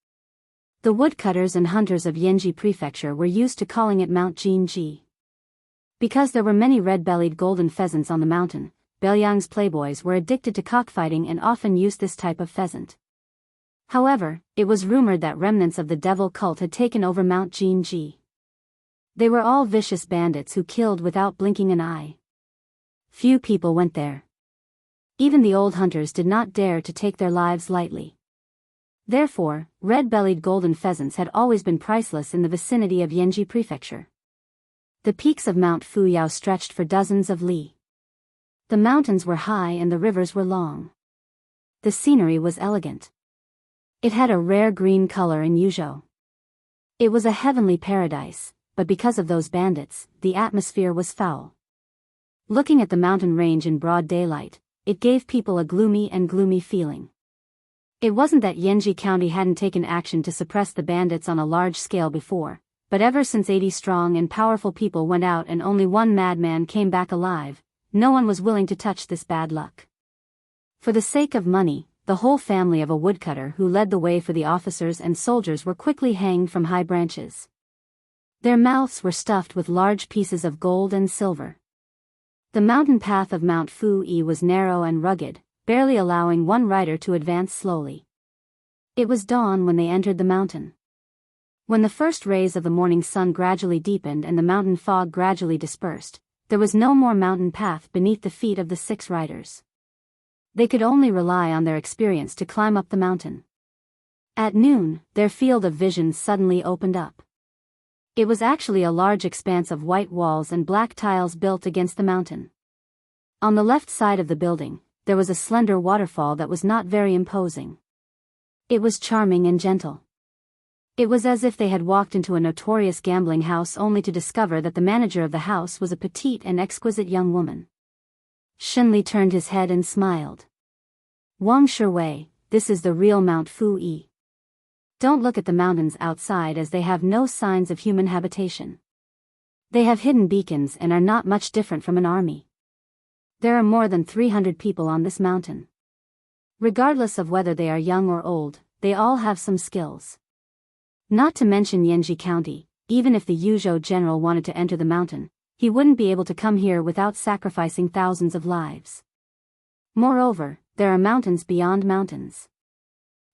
The woodcutters and hunters of Yanji Prefecture were used to calling it Mount Jinji. Because there were many red-bellied golden pheasants on the mountain, Beiliang's playboys were addicted to cockfighting and often used this type of pheasant. However, it was rumored that remnants of the devil cult had taken over Mount Jinji. They were all vicious bandits who killed without blinking an eye. Few people went there. Even the old hunters did not dare to take their lives lightly. Therefore, red-bellied golden pheasants had always been priceless in the vicinity of Yanji Prefecture. The peaks of Mount Fuyao stretched for dozens of li. The mountains were high and the rivers were long. The scenery was elegant. It had a rare green color in Yuzhou. It was a heavenly paradise, but because of those bandits, the atmosphere was foul. Looking at the mountain range in broad daylight, it gave people a gloomy feeling. It wasn't that Yanji County hadn't taken action to suppress the bandits on a large scale before, but ever since 80 strong and powerful people went out and only one madman came back alive, no one was willing to touch this bad luck. For the sake of money, the whole family of a woodcutter who led the way for the officers and soldiers were quickly hanged from high branches. Their mouths were stuffed with large pieces of gold and silver. The mountain path of Mount Fu-yi was narrow and rugged, barely allowing one rider to advance slowly. It was dawn when they entered the mountain. When the first rays of the morning sun gradually deepened and the mountain fog gradually dispersed, there was no more mountain path beneath the feet of the 6 riders. They could only rely on their experience to climb up the mountain. At noon, their field of vision suddenly opened up. It was actually a large expanse of white walls and black tiles built against the mountain. On the left side of the building, there was a slender waterfall that was not very imposing. It was charming and gentle. It was as if they had walked into a notorious gambling house only to discover that the manager of the house was a petite and exquisite young woman. Shenli turned his head and smiled. Wang Shiwei, this is the real Mount Fu-yi. Don't look at the mountains outside as they have no signs of human habitation. They have hidden beacons and are not much different from an army. There are more than 300 people on this mountain. Regardless of whether they are young or old, they all have some skills. Not to mention Yanji County, even if the Yuzhou general wanted to enter the mountain, he wouldn't be able to come here without sacrificing thousands of lives. Moreover, there are mountains beyond mountains.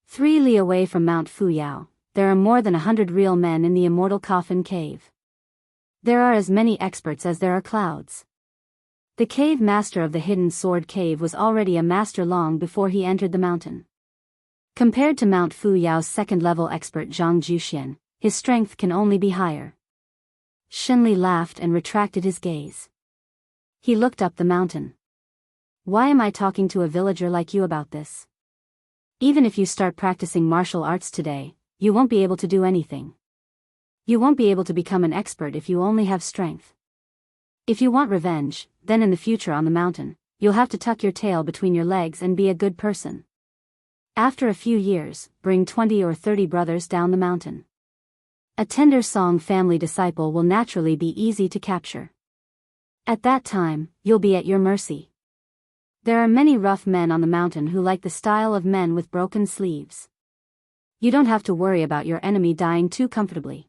3 li away from Mount Fuyao, there are more than 100 real men in the immortal coffin cave. There are as many experts as there are clouds. The cave master of the hidden sword cave was already a master long before he entered the mountain. Compared to Mount Fuyao's second-level expert Zhang Juxian, his strength can only be higher. Shenli laughed and retracted his gaze. He looked up the mountain. Why am I talking to a villager like you about this? Even if you start practicing martial arts today, you won't be able to do anything. You won't be able to become an expert if you only have strength. If you want revenge, then in the future on the mountain, you'll have to tuck your tail between your legs and be a good person. After a few years, bring 20 or 30 brothers down the mountain. A tender song family disciple will naturally be easy to capture. At that time, you'll be at your mercy. There are many rough men on the mountain who like the style of men with broken sleeves. You don't have to worry about your enemy dying too comfortably.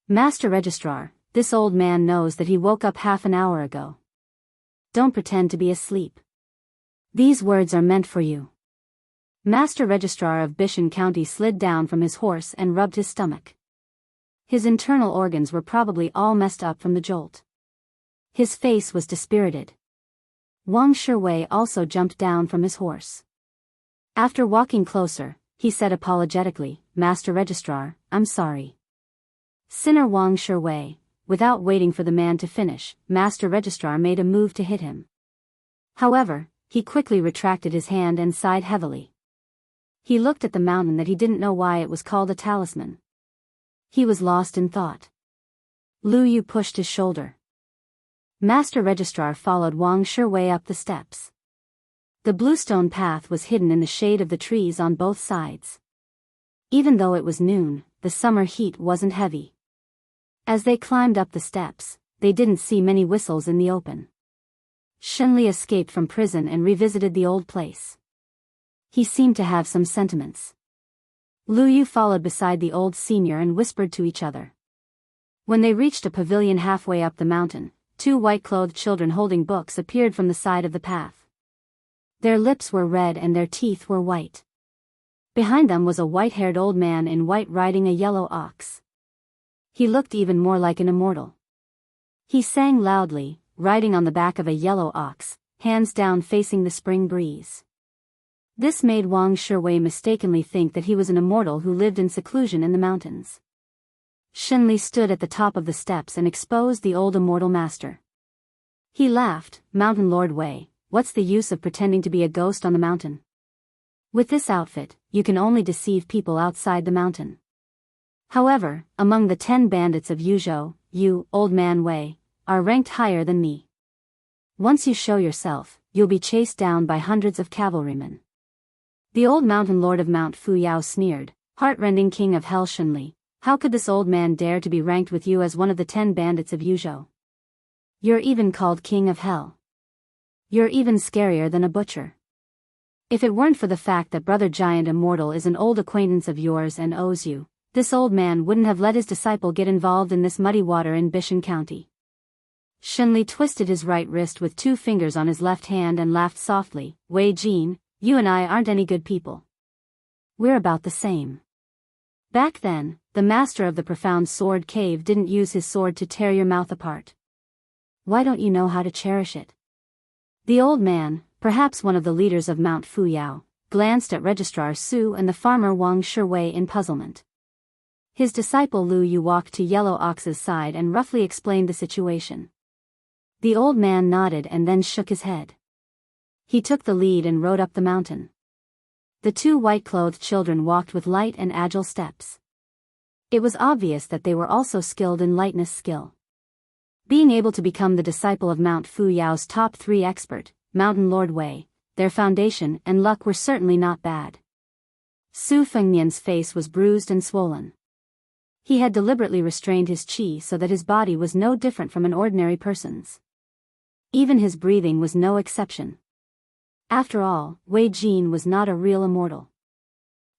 Master Registrar, this old man knows that he woke up half an hour ago. Don't pretend to be asleep. These words are meant for you. Master Registrar of Bishan County slid down from his horse and rubbed his stomach. His internal organs were probably all messed up from the jolt. His face was dispirited. Wang Shiwei also jumped down from his horse. After walking closer, he said apologetically, Master Registrar, I'm sorry. Sinner Wang Shiwei, without waiting for the man to finish, Master Registrar made a move to hit him. However, he quickly retracted his hand and sighed heavily. He looked at the mountain that he didn't know why it was called a talisman. He was lost in thought. Lu Yu pushed his shoulder. Master Registrar followed Wang Shiwei up the steps. The bluestone path was hidden in the shade of the trees on both sides. Even though it was noon, the summer heat wasn't heavy. As they climbed up the steps, they didn't see many whistles in the open. Shenli escaped from prison and revisited the old place. He seemed to have some sentiments. Lu Yu followed beside the old senior and whispered to each other. When they reached a pavilion halfway up the mountain, two white-clothed children holding books appeared from the side of the path. Their lips were red and their teeth were white. Behind them was a white-haired old man in white riding a yellow ox. He looked even more like an immortal. He sang loudly, riding on the back of a yellow ox, hands down facing the spring breeze. This made Wang Shiwei mistakenly think that he was an immortal who lived in seclusion in the mountains. Shenli stood at the top of the steps and exposed the old immortal master. He laughed, "Mountain Lord Wei, what's the use of pretending to be a ghost on the mountain? With this outfit, you can only deceive people outside the mountain. However, among the 10 bandits of Yuzhou, you, old man Wei, are ranked higher than me. Once you show yourself, you'll be chased down by hundreds of cavalrymen." The old mountain lord of Mount Fuyao sneered, "Heartrending king of hell Shenli, how could this old man dare to be ranked with you as one of the 10 bandits of Yuzhou? You're even called king of hell. You're even scarier than a butcher. If it weren't for the fact that Brother Giant Immortal is an old acquaintance of yours and owes you, this old man wouldn't have let his disciple get involved in this muddy water in Bishan County." Shenli twisted his right wrist with 2 fingers on his left hand and laughed softly, "Wei Jin, you and I aren't any good people. We're about the same. Back then, the master of the profound sword cave didn't use his sword to tear your mouth apart. Why don't you know how to cherish it?" The old man, perhaps one of the leaders of Mount Fuyao, glanced at Registrar Su and the farmer Wang Shiwei in puzzlement. His disciple Lu Yu walked to Yellow Ox's side and roughly explained the situation. The old man nodded and then shook his head. He took the lead and rode up the mountain. The 2 white-clothed children walked with light and agile steps. It was obvious that they were also skilled in lightness skill. Being able to become the disciple of Mount Fuyao's top 3 expert, Mountain Lord Wei, their foundation and luck were certainly not bad. Su Fengnian's face was bruised and swollen. He had deliberately restrained his qi so that his body was no different from an ordinary person's. Even his breathing was no exception. After all, Wei Jin was not a real immortal.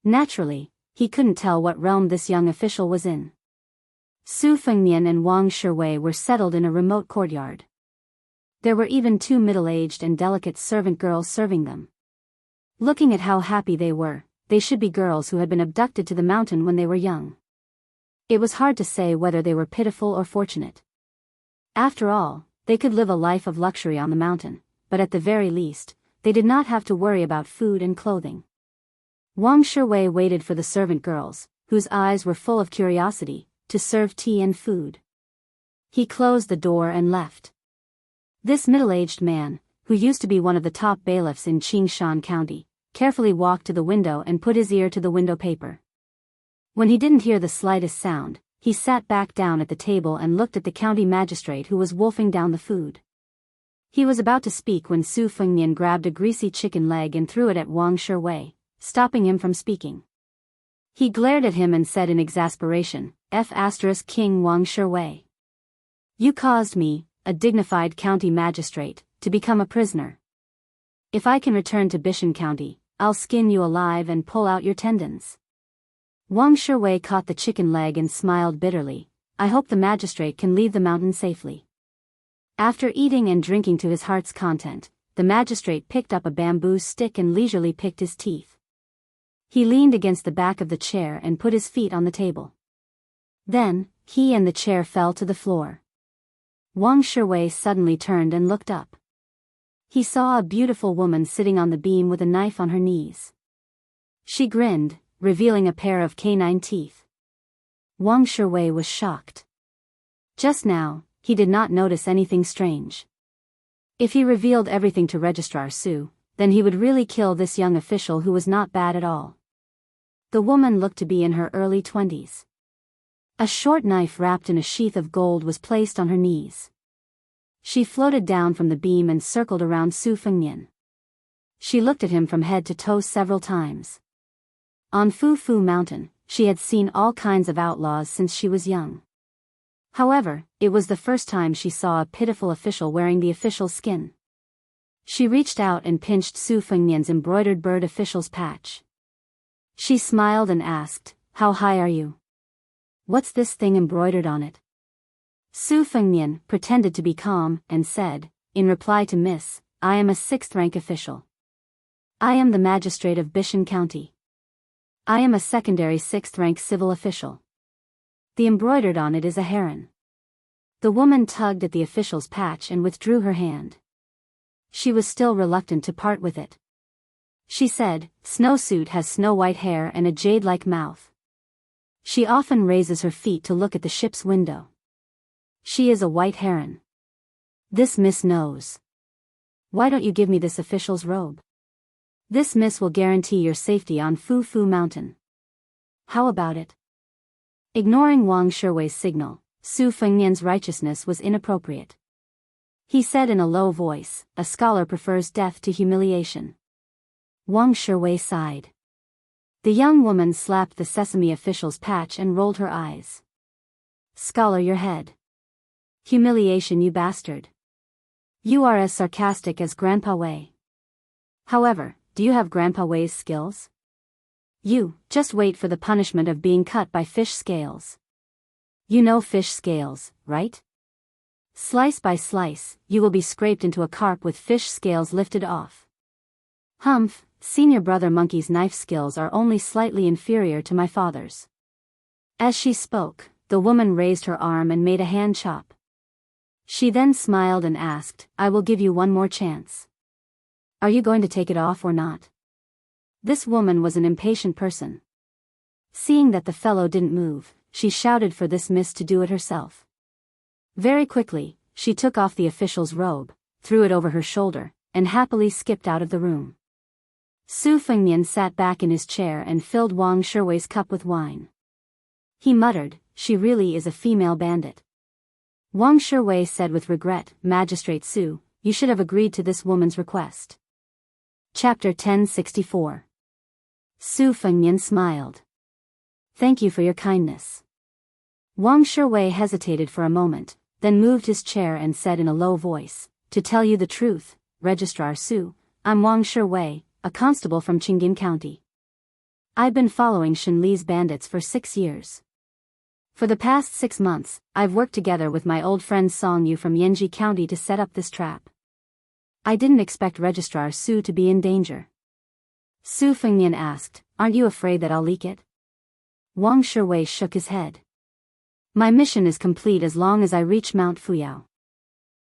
Naturally, he couldn't tell what realm this young official was in. Su Fengnian and Wang Shiwei were settled in a remote courtyard. There were even 2 middle-aged and delicate servant girls serving them. Looking at how happy they were, they should be girls who had been abducted to the mountain when they were young. It was hard to say whether they were pitiful or fortunate. After all, they could live a life of luxury on the mountain, but at the very least, they did not have to worry about food and clothing. Wang Shiwei waited for the servant girls, whose eyes were full of curiosity, to serve tea and food. He closed the door and left. This middle-aged man, who used to be one of the top bailiffs in Qingshan County, carefully walked to the window and put his ear to the window paper. When he didn't hear the slightest sound, he sat back down at the table and looked at the county magistrate who was wolfing down the food. He was about to speak when Su Fengnian grabbed a greasy chicken leg and threw it at Wang Shiwei, stopping him from speaking. He glared at him and said in exasperation, King Wang Shiwei. You caused me, a dignified county magistrate, to become a prisoner. If I can return to Bishan County, I'll skin you alive and pull out your tendons. Wang Shiwei caught the chicken leg and smiled bitterly. I hope the magistrate can leave the mountain safely. After eating and drinking to his heart's content, the magistrate picked up a bamboo stick and leisurely picked his teeth. He leaned against the back of the chair and put his feet on the table. Then, he and the chair fell to the floor. Wang Shiwei suddenly turned and looked up. He saw a beautiful woman sitting on the beam with a knife on her knees. She grinned, revealing a pair of canine teeth. Wang Shiwei was shocked. Just now, he did not notice anything strange. If he revealed everything to Registrar Su, then he would really kill this young official who was not bad at all. The woman looked to be in her early 20s. A short knife wrapped in a sheath of gold was placed on her knees. She floated down from the beam and circled around Su Fengnian. She looked at him from head to toe several times. On Fu Fu Mountain, she had seen all kinds of outlaws since she was young. However, it was the first time she saw a pitiful official wearing the official's skin. She reached out and pinched Su Fengnian's embroidered bird official's patch. She smiled and asked, "How high are you? What's this thing embroidered on it?" Su Fengnian pretended to be calm and said, in reply to Miss, "I am a 6th rank official. I am the magistrate of Bishan County. I am a secondary 6th rank civil official. The embroidered on it is a heron." The woman tugged at the official's patch and withdrew her hand. She was still reluctant to part with it. She said, "Snowsuit has snow-white hair and a jade-like mouth. She often raises her feet to look at the ship's window. She is a white heron. This miss knows. Why don't you give me this official's robe? This miss will guarantee your safety on Fu Fu Mountain. How about it?" Ignoring Wang Shiwei's signal, Su Fengnian's righteousness was inappropriate. He said in a low voice, "A scholar prefers death to humiliation." Wang Shiwei sighed. The young woman slapped the sesame official's patch and rolled her eyes. "Scholar your head. Humiliation you bastard. You are as sarcastic as Grandpa Wei. However, do you have Grandpa Wei's skills? You, just wait for the punishment of being cut by fish scales. You know fish scales, right? Slice by slice, you will be scraped into a carp with fish scales lifted off. Humph, senior brother Monkey's knife skills are only slightly inferior to my father's." As she spoke, the woman raised her arm and made a hand chop. She then smiled and asked, "I will give you one more chance. Are you going to take it off or not?" This woman was an impatient person. Seeing that the fellow didn't move, she shouted for this miss to do it herself. Very quickly, she took off the official's robe, threw it over her shoulder, and happily skipped out of the room. Su Fengnian sat back in his chair and filled Wang Shiwei's cup with wine. He muttered, "She really is a female bandit." Wang Shiwei said with regret, "Magistrate Su, you should have agreed to this woman's request." Chapter 1064. Su Fengnian smiled. "Thank you for your kindness." Wang Shiwei hesitated for a moment, then moved his chair and said in a low voice, "To tell you the truth, Registrar Su, I'm Wang Shiwei, a constable from Qingyun County. I've been following Shenli's bandits for 6 years. For the past 6 months, I've worked together with my old friend Song Yu from Yanji County to set up this trap. I didn't expect Registrar Su to be in danger." Su Fengnian asked, "Aren't you afraid that I'll leak it?" Wang Shiwei shook his head. "My mission is complete as long as I reach Mount Fuyao.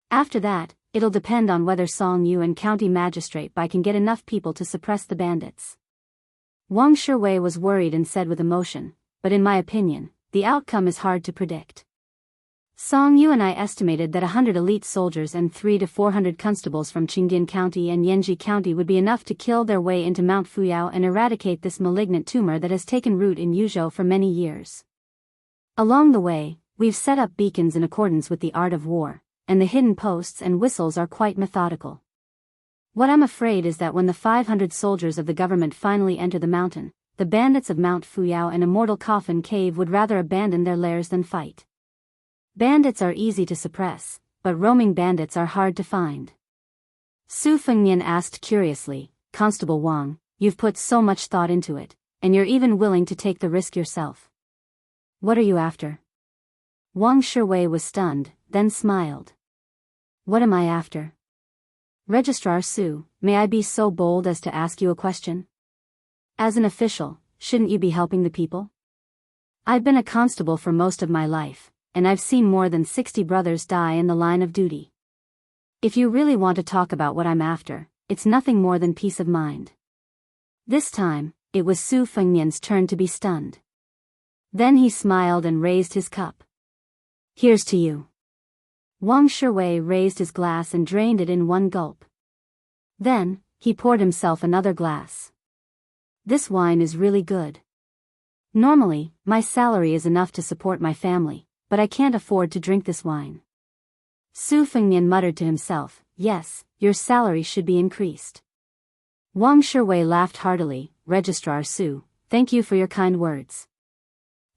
After that, it'll depend on whether Song Yu and County Magistrate Bai can get enough people to suppress the bandits." Wang Shiwei was worried and said with emotion, "But in my opinion, the outcome is hard to predict. Song Yu and I estimated that 100 elite soldiers and 300 to 400 constables from Qingyun County and Yanji County would be enough to kill their way into Mount Fuyao and eradicate this malignant tumor that has taken root in Yuzhou for many years. Along the way, we've set up beacons in accordance with the art of war, and the hidden posts and whistles are quite methodical. What I'm afraid is that when the 500 soldiers of the government finally enter the mountain, the bandits of Mount Fuyao and Immortal Coffin Cave would rather abandon their lairs than fight. Bandits are easy to suppress, but roaming bandits are hard to find." Su Fengnian asked curiously, "Constable Wang, you've put so much thought into it, and you're even willing to take the risk yourself. What are you after?" Wang Shiwei was stunned, then smiled. "What am I after? Registrar Su, may I be so bold as to ask you a question? As an official, shouldn't you be helping the people? I've been a constable for most of my life, and I've seen more than 60 brothers die in the line of duty. If you really want to talk about what I'm after, it's nothing more than peace of mind." This time, it was Su Fengnian's turn to be stunned. Then he smiled and raised his cup. "Here's to you." Wang Shiwei raised his glass and drained it in one gulp. Then, he poured himself another glass. "This wine is really good. Normally, my salary is enough to support my family, but I can't afford to drink this wine." Su Fengnian muttered to himself, "Yes, your salary should be increased. Wang Shiwei laughed heartily. Registrar Su, thank you for your kind words.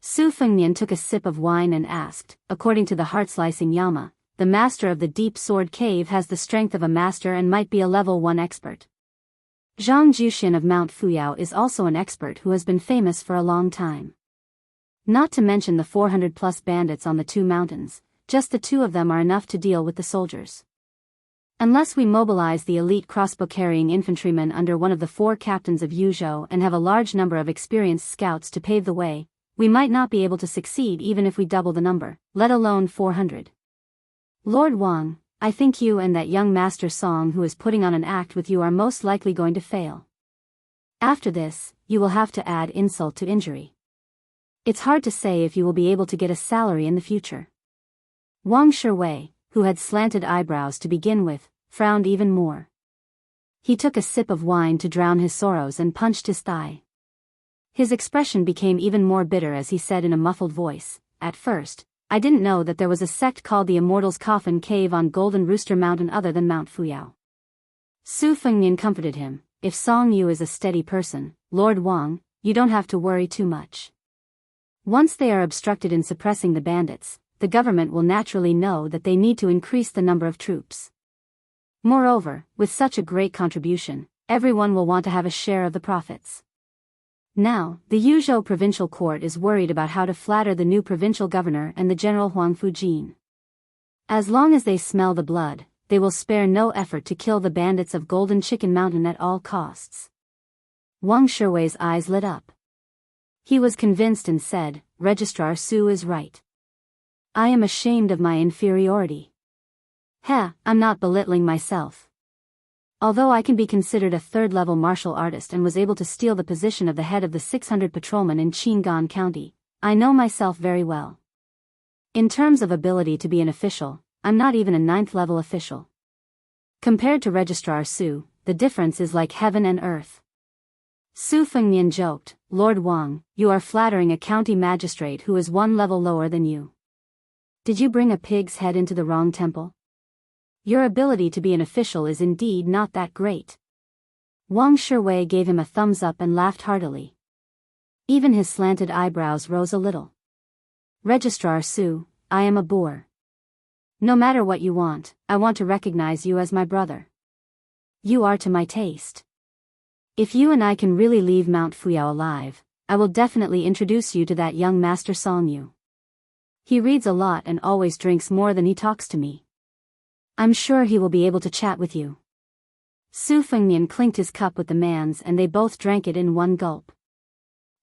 Su Fengnian took a sip of wine and asked, according to the heart-slicing Yama, the master of the deep sword cave has the strength of a master and might be a level 1 expert. Zhang Juxian of Mount Fuyao is also an expert who has been famous for a long time. Not to mention the 400-plus bandits on the 2 mountains, just the 2 of them are enough to deal with the soldiers. Unless we mobilize the elite crossbow-carrying infantrymen under one of the 4 captains of Yuzhou and have a large number of experienced scouts to pave the way, we might not be able to succeed even if we double the number, let alone 400. Lord Wang, I think you and that young Master Song who is putting on an act with you are most likely going to fail. After this, you will have to add insult to injury. It's hard to say if you will be able to get a salary in the future. Wang Shiwei, who had slanted eyebrows to begin with, frowned even more. He took a sip of wine to drown his sorrows and punched his thigh. His expression became even more bitter as he said in a muffled voice, "At first, I didn't know that there was a sect called the Immortals' Coffin Cave on Golden Rooster Mountain other than Mount Fuyao." Su Fengnian comforted him, "If Song Yu is a steady person, Lord Wang, you don't have to worry too much. Once they are obstructed in suppressing the bandits, the government will naturally know that they need to increase the number of troops. Moreover, with such a great contribution, everyone will want to have a share of the profits." Now, the Yuzhou provincial court is worried about how to flatter the new provincial governor and the general Huang Fujin. As long as they smell the blood, they will spare no effort to kill the bandits of Golden Chicken Mountain at all costs. Wang Shiwei's eyes lit up. He was convinced and said, "Registrar Su is right. I am ashamed of my inferiority. I'm not belittling myself. Although I can be considered a third-level martial artist and was able to steal the position of the head of the 600 patrolmen in Qingan County, I know myself very well. In terms of ability to be an official, I'm not even a 9th-level official. Compared to Registrar Su, the difference is like heaven and earth." Su Fengnian joked, "Lord Wang, you are flattering a county magistrate who is 1 level lower than you. Did you bring a pig's head into the wrong temple? Your ability to be an official is indeed not that great." Wang Shiwei gave him a thumbs up and laughed heartily. Even his slanted eyebrows rose a little. "Registrar Su, I am a boor. No matter what you want, I want to recognize you as my brother. You are to my taste. If you and I can really leave Mount Fuyao alive, I will definitely introduce you to that young Master Song Yu. He reads a lot and always drinks more than he talks to me. I'm sure he will be able to chat with you." Su Fengnian clinked his cup with the man's and they both drank it in one gulp.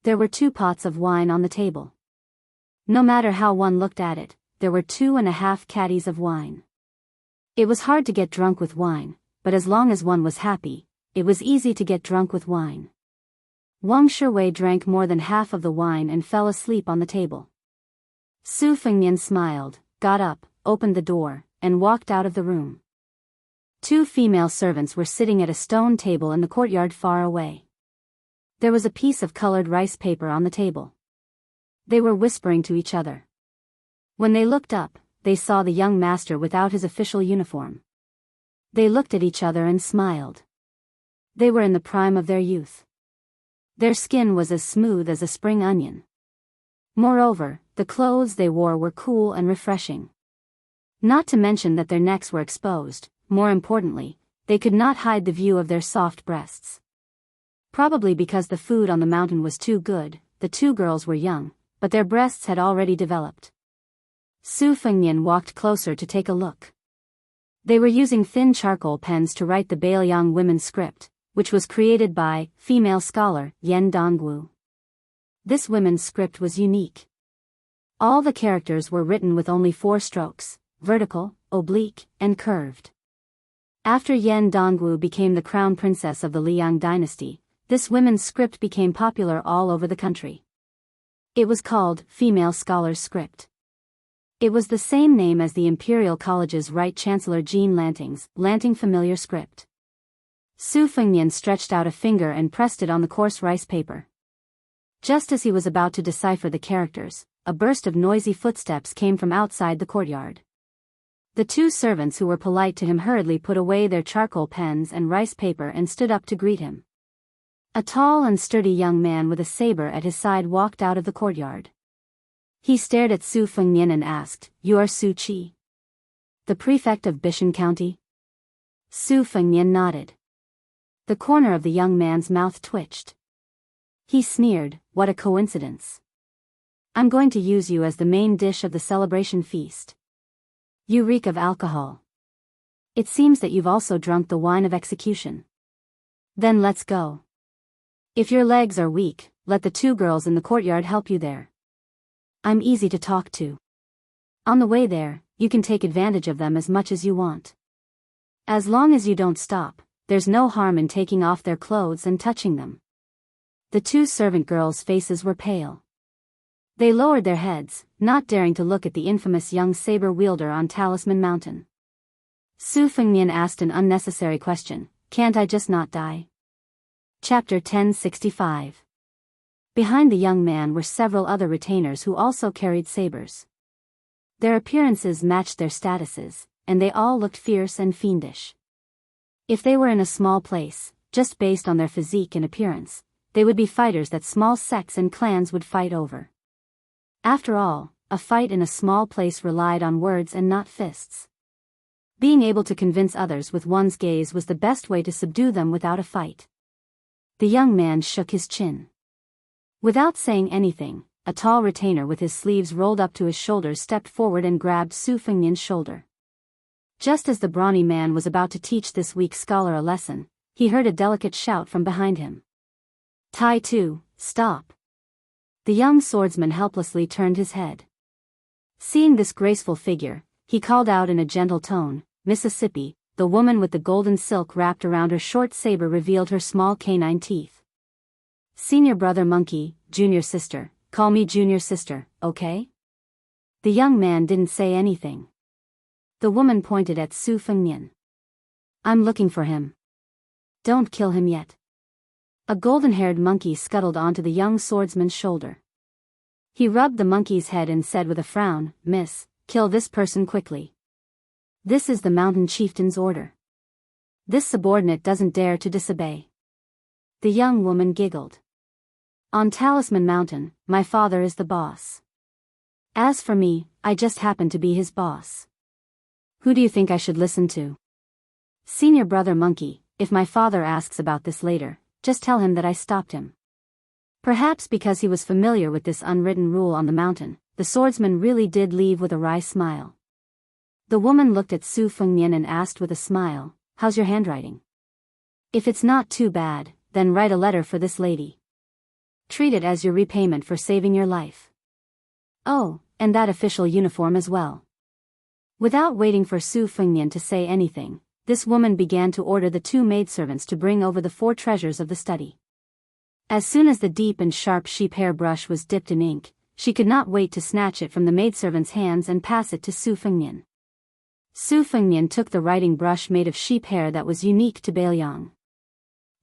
There were 2 pots of wine on the table. No matter how one looked at it, there were 2.5 caddies of wine. It was hard to get drunk with wine, but as long as one was happy, it was easy to get drunk with wine. Wang Shiwei drank more than half of the wine and fell asleep on the table. Su Fengnian smiled, got up, opened the door, and walked out of the room. 2 female servants were sitting at a stone table in the courtyard far away. There was a piece of colored rice paper on the table. They were whispering to each other. When they looked up, they saw the young master without his official uniform. They looked at each other and smiled. They were in the prime of their youth. Their skin was as smooth as a spring onion. Moreover, the clothes they wore were cool and refreshing. Not to mention that their necks were exposed. More importantly, they could not hide the view of their soft breasts. Probably because the food on the mountain was too good, the 2 girls were young, but their breasts had already developed. Su Fengnian walked closer to take a look. They were using thin charcoal pens to write the Bailiang women's script, which was created by female scholar Yan Dongwu. This women's script was unique. All the characters were written with only 4 strokes, vertical, oblique, and curved. After Yan Dongwu became the crown princess of the Liang dynasty, this women's script became popular all over the country. It was called Female Scholar's Script. It was the same name as the Imperial College's Right Chancellor Jean Lanting's Lanting Familiar Script. Su Fengnian stretched out a finger and pressed it on the coarse rice paper. Just as he was about to decipher the characters, a burst of noisy footsteps came from outside the courtyard. The two servants who were polite to him hurriedly put away their charcoal pens and rice paper and stood up to greet him. A tall and sturdy young man with a saber at his side walked out of the courtyard. He stared at Su Fengnian and asked, "You are Su Qi, the prefect of Bishan County?" Su Fengnian nodded. The corner of the young man's mouth twitched. He sneered, "What a coincidence. I'm going to use you as the main dish of the celebration feast. You reek of alcohol. It seems that you've also drunk the wine of execution. Then let's go. If your legs are weak, let the two girls in the courtyard help you there. I'm easy to talk to. On the way there, you can take advantage of them as much as you want. As long as you don't stop, there's no harm in taking off their clothes and touching them." The two servant girls' faces were pale. They lowered their heads, not daring to look at the infamous young saber-wielder on Talisman Mountain. Su Fengnian asked an unnecessary question, "Can't I just not die?" Chapter 1065. Behind the young man were several other retainers who also carried sabers. Their appearances matched their statuses, and they all looked fierce and fiendish. If they were in a small place, just based on their physique and appearance, they would be fighters that small sects and clans would fight over. After all, a fight in a small place relied on words and not fists. Being able to convince others with one's gaze was the best way to subdue them without a fight. The young man shook his chin. Without saying anything, a tall retainer with his sleeves rolled up to his shoulders stepped forward and grabbed Su Fengnian's shoulder. Just as the brawny man was about to teach this weak scholar a lesson, he heard a delicate shout from behind him. "Tai Tu, stop!" The young swordsman helplessly turned his head. Seeing this graceful figure, he called out in a gentle tone, "Mississippi." The woman with the golden silk wrapped around her short saber revealed her small canine teeth. "Senior brother monkey, junior sister, call me junior sister, okay?" The young man didn't say anything. The woman pointed at Su Fengnian. "I'm looking for him. Don't kill him yet." A golden-haired monkey scuttled onto the young swordsman's shoulder. He rubbed the monkey's head and said with a frown, "Miss, kill this person quickly. This is the mountain chieftain's order. This subordinate doesn't dare to disobey." The young woman giggled. "On Talisman Mountain, my father is the boss. As for me, I just happen to be his boss. Who do you think I should listen to? Senior brother monkey, if my father asks about this later, just tell him that I stopped him." Perhaps because he was familiar with this unwritten rule on the mountain, the swordsman really did leave with a wry smile. The woman looked at Su Fengnian and asked with a smile, "How's your handwriting? If it's not too bad, then write a letter for this lady. Treat it as your repayment for saving your life. Oh, and that official uniform as well." Without waiting for Su Fengnian to say anything, this woman began to order the two maidservants to bring over the 4 treasures of the study. As soon as the deep and sharp sheep hair brush was dipped in ink, she could not wait to snatch it from the maidservant's hands and pass it to Su Fengnian. Su Fengnian took the writing brush made of sheep hair that was unique to Bailiang.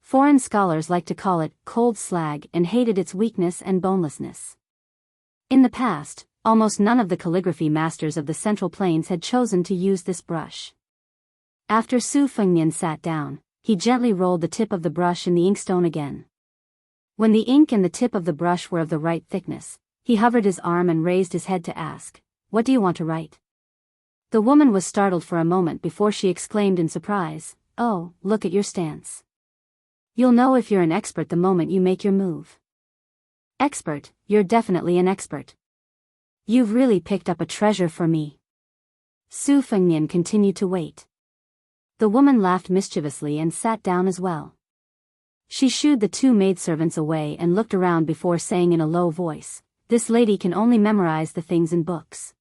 Foreign scholars liked to call it cold slag and hated its weakness and bonelessness. In the past, almost none of the calligraphy masters of the Central Plains had chosen to use this brush. After Su Fengnian sat down, he gently rolled the tip of the brush in the inkstone again. When the ink and the tip of the brush were of the right thickness, he hovered his arm and raised his head to ask, "What do you want to write?" The woman was startled for a moment before she exclaimed in surprise, "Oh, look at your stance. You'll know if you're an expert the moment you make your move." "Expert, you're definitely an expert. You've really picked up a treasure for me." Su Fengnian continued to wait. The woman laughed mischievously and sat down as well. She shooed the 2 maidservants away and looked around before saying in a low voice, "This lady can only memorize the things in books.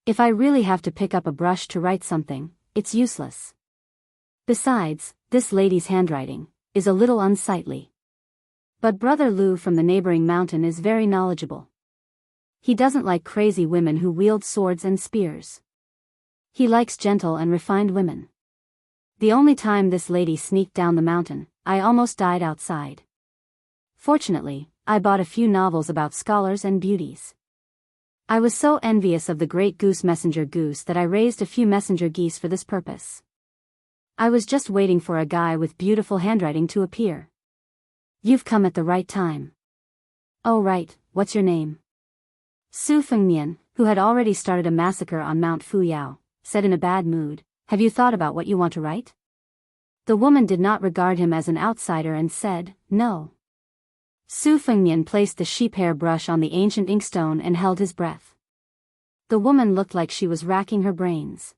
If I really have to pick up a brush to write something, it's useless. Besides, this lady's handwriting is a little unsightly. But Brother Lu from the neighboring mountain is very knowledgeable. He doesn't like crazy women who wield swords and spears. He likes gentle and refined women. The only time this lady sneaked down the mountain, I almost died outside. Fortunately, I bought a few novels about scholars and beauties. I was so envious of the great goose messenger goose that I raised a few messenger geese for this purpose. I was just waiting for a guy with beautiful handwriting to appear. You've come at the right time. Oh right, what's your name? Su Fengnian, who had already started a massacre on Mount Fuyao, said in a bad mood, have you thought about what you want to write? The woman did not regard him as an outsider and said, no. Su Fengnian placed the sheep hair brush on the ancient inkstone and held his breath. The woman looked like she was racking her brains.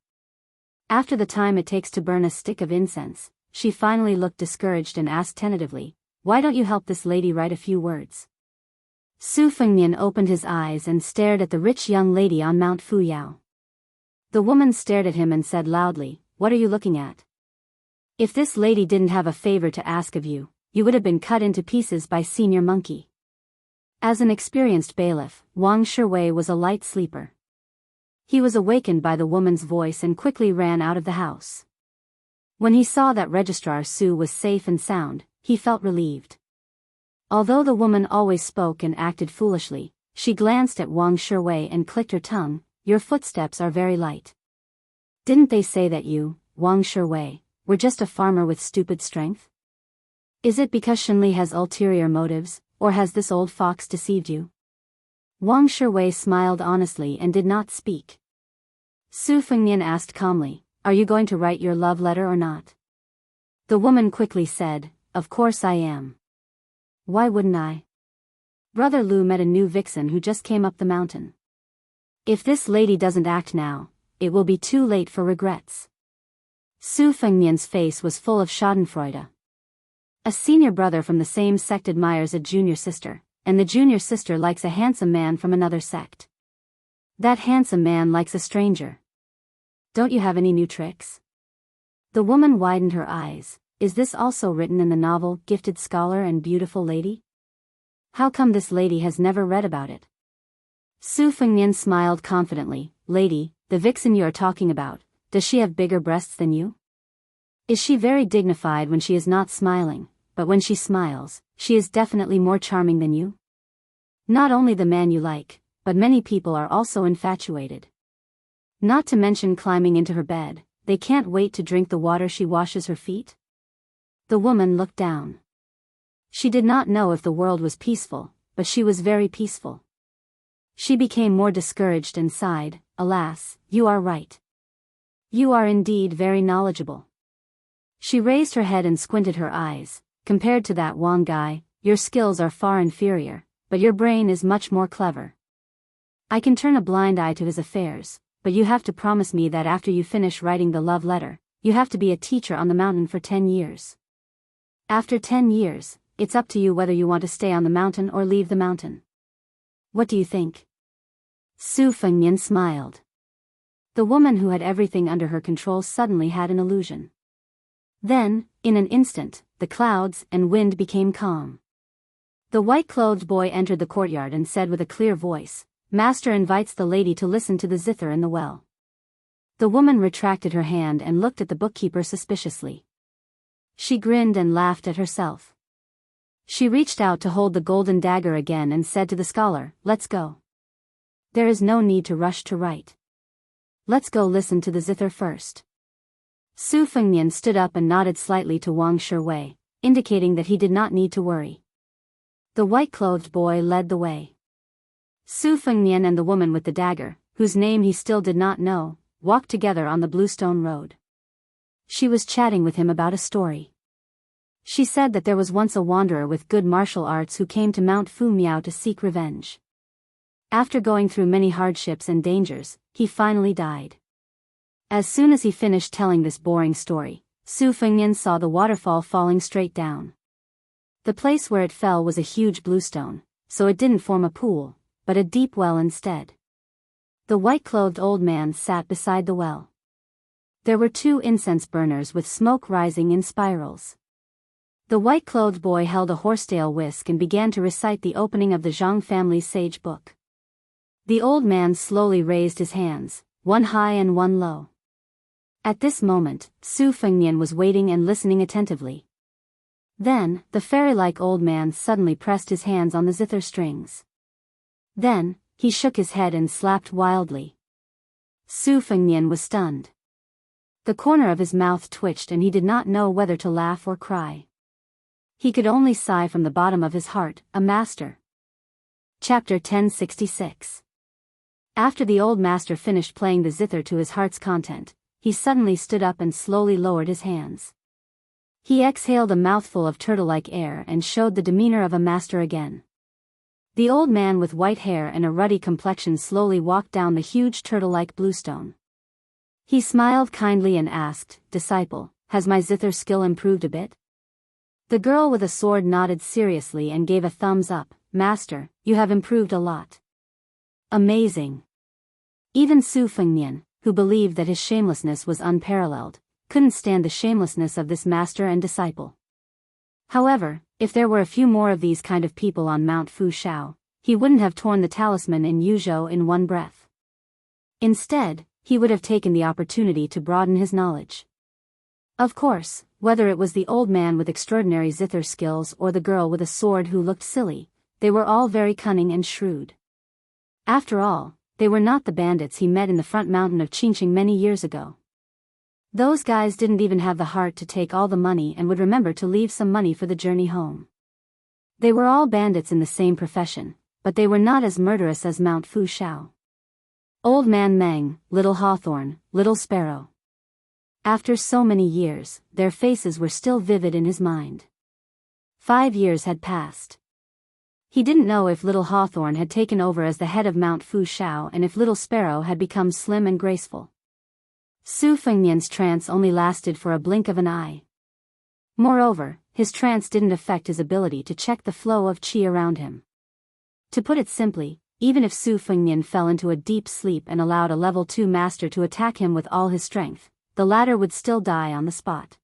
After the time it takes to burn a stick of incense, she finally looked discouraged and asked tentatively, why don't you help this lady write a few words? Su Fengnian opened his eyes and stared at the rich young lady on Mount Fuyao. The woman stared at him and said loudly, what are you looking at? If this lady didn't have a favor to ask of you, you would have been cut into pieces by Senior Monkey. As an experienced bailiff, Wang Shiwei was a light sleeper. He was awakened by the woman's voice and quickly ran out of the house. When he saw that Registrar Su was safe and sound, he felt relieved. Although the woman always spoke and acted foolishly, she glanced at Wang Shiwei and clicked her tongue, your footsteps are very light. Didn't they say that you, Wang Shiwei, were just a farmer with stupid strength? Is it because Shenli has ulterior motives, or has this old fox deceived you? Wang Shiwei smiled honestly and did not speak. Su Fengnian asked calmly, are you going to write your love letter or not? The woman quickly said, of course I am. Why wouldn't I? Brother Lu met a new vixen who just came up the mountain. If this lady doesn't act now, it will be too late for regrets. Su Fengnian's face was full of schadenfreude. A senior brother from the same sect admires a junior sister, and the junior sister likes a handsome man from another sect. That handsome man likes a stranger. Don't you have any new tricks? The woman widened her eyes. Is this also written in the novel Gifted Scholar and Beautiful Lady? How come this lady has never read about it? Su Fengnian smiled confidently, lady, the vixen you are talking about, does she have bigger breasts than you? Is she very dignified when she is not smiling, but when she smiles, she is definitely more charming than you? Not only the man you like, but many people are also infatuated. Not to mention climbing into her bed, they can't wait to drink the water she washes her feet. The woman looked down. She did not know if the world was peaceful, but she was very peaceful. She became more discouraged and sighed, alas, you are right. You are indeed very knowledgeable. She raised her head and squinted her eyes. Compared to that Wang guy, your skills are far inferior, but your brain is much more clever. I can turn a blind eye to his affairs, but you have to promise me that after you finish writing the love letter, you have to be a teacher on the mountain for 10 years. After 10 years, it's up to you whether you want to stay on the mountain or leave the mountain. What do you think? Su Fengnian smiled. The woman who had everything under her control suddenly had an illusion. Then, in an instant, the clouds and wind became calm. The white-clothed boy entered the courtyard and said with a clear voice, Master invites the lady to listen to the zither in the well. The woman retracted her hand and looked at the bookkeeper suspiciously. She grinned and laughed at herself. She reached out to hold the golden dagger again and said to the scholar, let's go. There is no need to rush to write. Let's go listen to the zither first. Su Fengnian stood up and nodded slightly to Wang Shiwei, indicating that he did not need to worry. The white-clothed boy led the way. Su Fengnian and the woman with the dagger, whose name he still did not know, walked together on the Bluestone Road. She was chatting with him about a story. She said that there was once a wanderer with good martial arts who came to Mount Fu Miao to seek revenge. After going through many hardships and dangers, he finally died. As soon as he finished telling this boring story, Su Fengnian saw the waterfall falling straight down. The place where it fell was a huge bluestone, so it didn't form a pool, but a deep well instead. The white-clothed old man sat beside the well. There were 2 incense burners with smoke rising in spirals. The white-clothed boy held a horsetail whisk and began to recite the opening of the Zhang family's sage book. The old man slowly raised his hands, one high and one low. At this moment, Su Fengnian was waiting and listening attentively. Then, the fairy-like old man suddenly pressed his hands on the zither strings. Then, He shook his head and slapped wildly. Su Fengnian was stunned. The corner of his mouth twitched and he did not know whether to laugh or cry. He could only sigh from the bottom of his heart, a master. Chapter 1066. After the old master finished playing the zither to his heart's content, he suddenly stood up and slowly lowered his hands. He exhaled a mouthful of turtle-like air and showed the demeanor of a master again. The old man with white hair and a ruddy complexion slowly walked down the huge turtle-like bluestone. He smiled kindly and asked, "Disciple, has my zither skill improved a bit?" The girl with a sword nodded seriously and gave a thumbs up. "Master, you have improved a lot." "Amazing." Even Su Fengnian, who believed that his shamelessness was unparalleled, couldn't stand the shamelessness of this master and disciple. However, if there were a few more of these kind of people on Mount Fu Shao, he wouldn't have torn the talisman in Yuzhou in one breath. Instead, he would have taken the opportunity to broaden his knowledge. Of course, whether it was the old man with extraordinary zither skills or the girl with a sword who looked silly, they were all very cunning and shrewd. After all, they were not the bandits he met in the front mountain of Qingqing many years ago. Those guys didn't even have the heart to take all the money and would remember to leave some money for the journey home. They were all bandits in the same profession, but they were not as murderous as Mount Fu Shao. Old Man Meng, Little Hawthorn, Little Sparrow. After so many years, their faces were still vivid in his mind. 5 years had passed. He didn't know if Little Hawthorn had taken over as the head of Mount Fu Shao and if Little Sparrow had become slim and graceful. Su Fengnian's trance only lasted for a blink of an eye. Moreover, his trance didn't affect his ability to check the flow of qi around him. To put it simply, even if Su Fengnian fell into a deep sleep and allowed a level 2 master to attack him with all his strength, the latter would still die on the spot.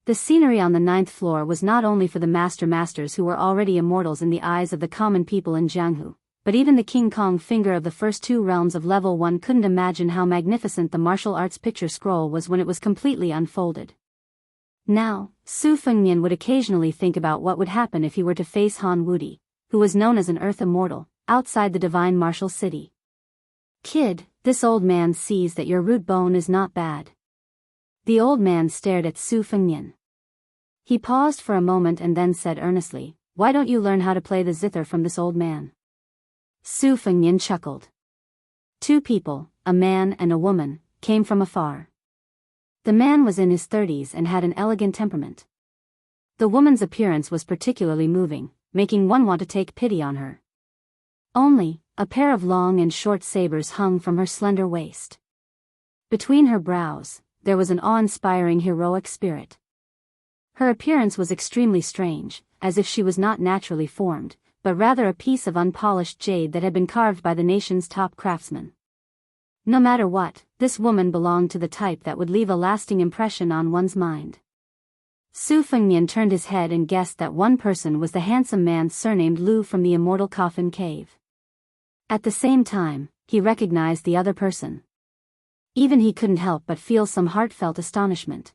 The scenery on the 9th floor was not only for the masters who were already immortals in the eyes of the common people in Jianghu, but even the King Kong finger of the first 2 realms of level 1 couldn't imagine how magnificent the martial arts picture scroll was when it was completely unfolded. Now, Su Fengnian would occasionally think about what would happen if he were to face Han Wudi, who was known as an earth immortal, outside the divine martial city. "Kid, this old man sees that your root bone is not bad." The old man stared at Su Fengnian. He paused for a moment and then said earnestly, "Why don't you learn how to play the zither from this old man?" Su Fengnian chuckled. 2 people, a man and a woman, came from afar. The man was in his 30s and had an elegant temperament. The woman's appearance was particularly moving, making one want to take pity on her. Only, a pair of long and short sabers hung from her slender waist. Between her brows, there was an awe-inspiring heroic spirit. Her appearance was extremely strange, as if she was not naturally formed, but rather a piece of unpolished jade that had been carved by the nation's top craftsmen. No matter what, this woman belonged to the type that would leave a lasting impression on one's mind. Su Fengnian turned his head and guessed that one person was the handsome man surnamed Lu from the Immortal Coffin Cave. At the same time, he recognized the other person. Even he couldn't help but feel some heartfelt astonishment.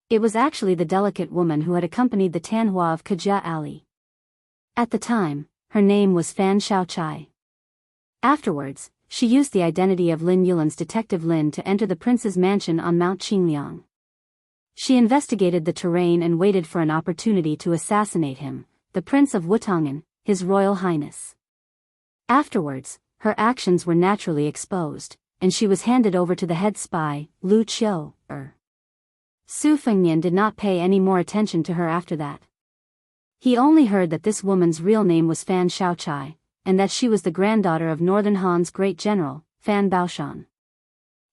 It was actually the delicate woman who had accompanied the Tanhua of Kajia Alley. At the time, her name was Fan Shaochai. Afterwards, she used the identity of Lin Yulin's detective Lin to enter the prince's mansion on Mount Qingliang. She investigated the terrain and waited for an opportunity to assassinate him, the Prince of Wutongan, His Royal Highness. Afterwards, her actions were naturally exposed, and she was handed over to the head spy, Lu Qiu. Su Fengnian did not pay any more attention to her after that. He only heard that this woman's real name was Fan Shaochai, and that she was the granddaughter of Northern Han's great general, Fan Baoshan.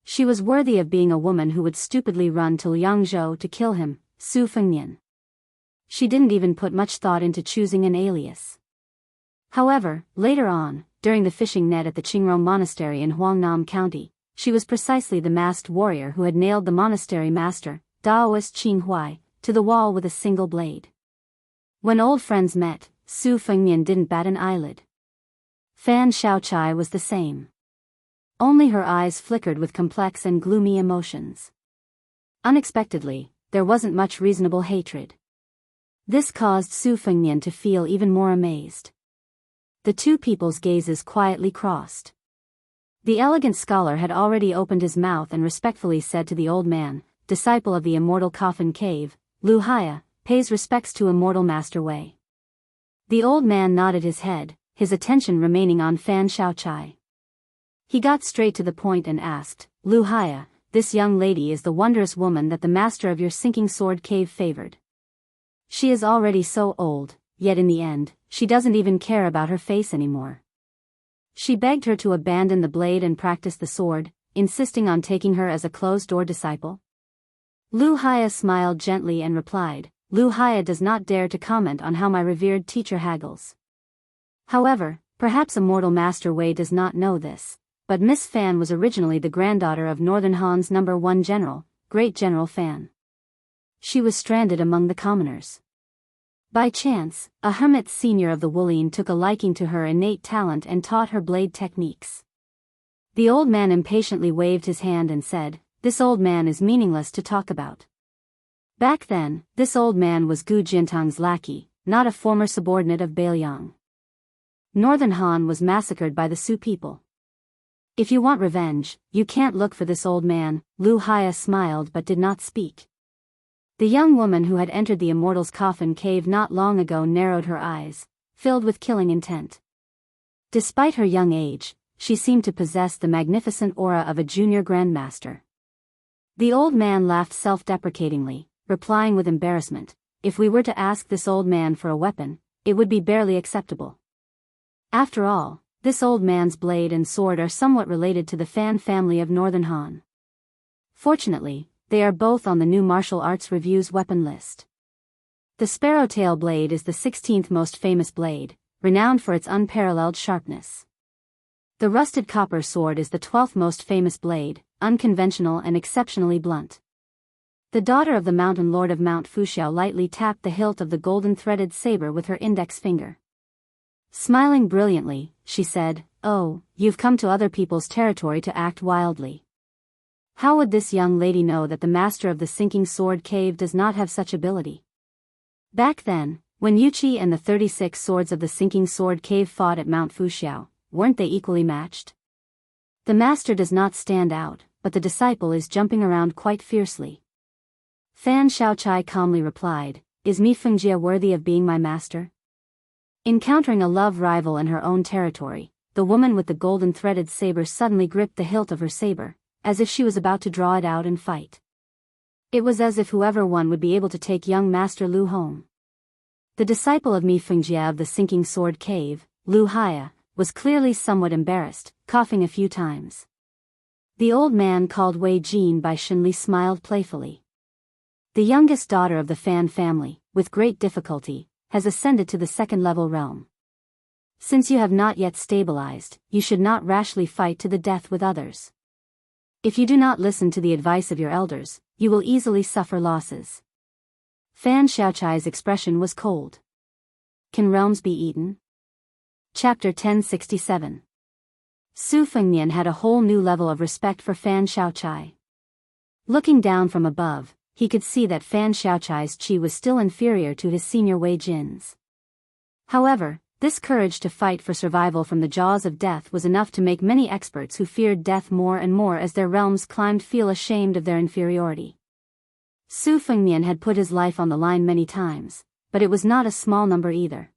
She was worthy of being a woman who would stupidly run to Liangzhou to kill him, Su Fengnian. She didn't even put much thought into choosing an alias. However, later on, during the fishing net at the Qingrong Monastery in Huangnam County, she was precisely the masked warrior who had nailed the monastery master, Daoist Qin Huai, to the wall with a single blade. When old friends met, Su Fengnian didn't bat an eyelid. Fan Shaochai was the same. Only her eyes flickered with complex and gloomy emotions. Unexpectedly, there wasn't much reasonable hatred. This caused Su Fengnian to feel even more amazed. The two people's gazes quietly crossed. The elegant scholar had already opened his mouth and respectfully said to the old man, disciple of the immortal coffin cave, Lu Haya, pays respects to immortal Master Wei. The old man nodded his head, his attention remaining on Fan Xiaochai. He got straight to the point and asked, Lu Haya, this young lady is the wondrous woman that the master of your sinking sword cave favored. She is already so old, yet in the end, she doesn't even care about her face anymore. She begged her to abandon the blade and practice the sword, insisting on taking her as a closed-door disciple. Lu Haya smiled gently and replied, Lu Haya does not dare to comment on how my revered teacher haggles. However, perhaps immortal Master Wei does not know this, but Miss Fan was originally the granddaughter of Northern Han's #1 general, Great General Fan. She was stranded among the commoners. By chance, a hermit senior of the Wulin took a liking to her innate talent and taught her blade techniques. The old man impatiently waved his hand and said, this old man is meaningless to talk about. Back then, this old man was Gu Jintang's lackey, not a former subordinate of Bailiang. Northern Han was massacred by the Sioux people. If you want revenge, you can't look for this old man. Lu Haya smiled but did not speak. The young woman who had entered the immortal's coffin cave not long ago narrowed her eyes, filled with killing intent. Despite her young age, she seemed to possess the magnificent aura of a junior grandmaster. The old man laughed self-deprecatingly, replying with embarrassment, if we were to ask this old man for a weapon, it would be barely acceptable. After all, this old man's blade and sword are somewhat related to the Fan family of Northern Han. Fortunately, they are both on the new martial arts review's weapon list. The sparrowtail blade is the 16th most famous blade, renowned for its unparalleled sharpness. The rusted copper sword is the 12th most famous blade, unconventional and exceptionally blunt. The daughter of the mountain lord of Mount Fuxiao lightly tapped the hilt of the golden threaded saber with her index finger. Smiling brilliantly, she said, oh, you've come to other people's territory to act wildly. How would this young lady know that the master of the sinking sword cave does not have such ability? Back then, when Yuchi and the 36 swords of the sinking sword cave fought at Mount Fuxiao, weren't they equally matched? The master does not stand out, but the disciple is jumping around quite fiercely. Fan Xiaochai calmly replied, is Mi Fengjie worthy of being my master? Encountering a love rival in her own territory, the woman with the golden threaded saber suddenly gripped the hilt of her saber, as if she was about to draw it out and fight. It was as if whoever won would be able to take young Master Lu home. The disciple of Mi Fengjie of the sinking sword cave, Lu Haya, was clearly somewhat embarrassed, coughing a few times. The old man called Wei Jin by Shenli smiled playfully. The youngest daughter of the Fan family, with great difficulty, has ascended to the second-level realm. Since you have not yet stabilized, you should not rashly fight to the death with others. If you do not listen to the advice of your elders, you will easily suffer losses. Fan Xiaochai's expression was cold. Can realms be eaten? Chapter 1067. Su Fengnian had a whole new level of respect for Fan Xiaochai. Looking down from above, he could see that Fan Xiaochai's chi was still inferior to his senior Wei Jin's. However, this courage to fight for survival from the jaws of death was enough to make many experts who feared death more and more as their realms climbed feel ashamed of their inferiority. Su Fengnian had put his life on the line many times, but it was not a small number either.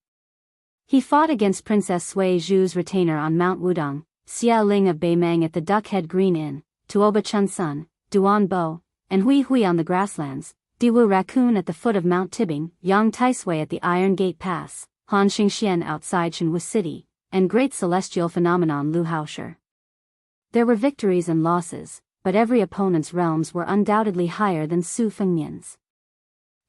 He fought against Princess Sui Zhu's retainer on Mount Wudong, Xia Ling of Beimang at the Duckhead Green Inn, Tuoba Chunsun, Duan Bo, and Hui Hui on the grasslands, Diwu Raccoon at the foot of Mount Tibing, Yang Taisui at the Iron Gate Pass, Han Xingxian outside Shenwu City, and great celestial phenomenon Lu Haoshi. There were victories and losses, but every opponent's realms were undoubtedly higher than Su Fengnian's.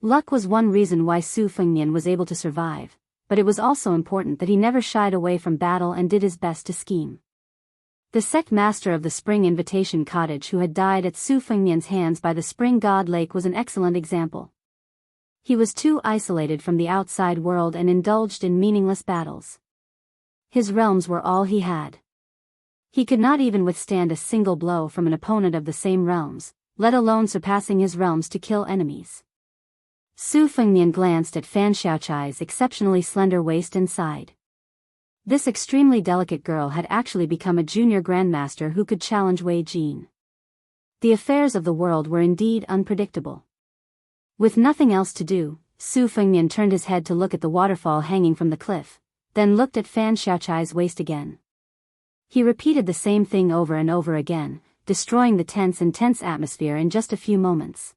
Luck was one reason why Su Fengnian was able to survive, but it was also important that he never shied away from battle and did his best to scheme. The sect master of the Spring Invitation Cottage who had died at Su Fengnian's hands by the Spring God Lake was an excellent example. He was too isolated from the outside world and indulged in meaningless battles. His realms were all he had. He could not even withstand a single blow from an opponent of the same realms, let alone surpassing his realms to kill enemies. Su Fengnian glanced at Fan Xiaochai's exceptionally slender waist and sighed. This extremely delicate girl had actually become a junior grandmaster who could challenge Wei Jin. The affairs of the world were indeed unpredictable. With nothing else to do, Su Fengnian turned his head to look at the waterfall hanging from the cliff, then looked at Fan Xiaochai's waist again. He repeated the same thing over and over again, destroying the intense atmosphere in just a few moments.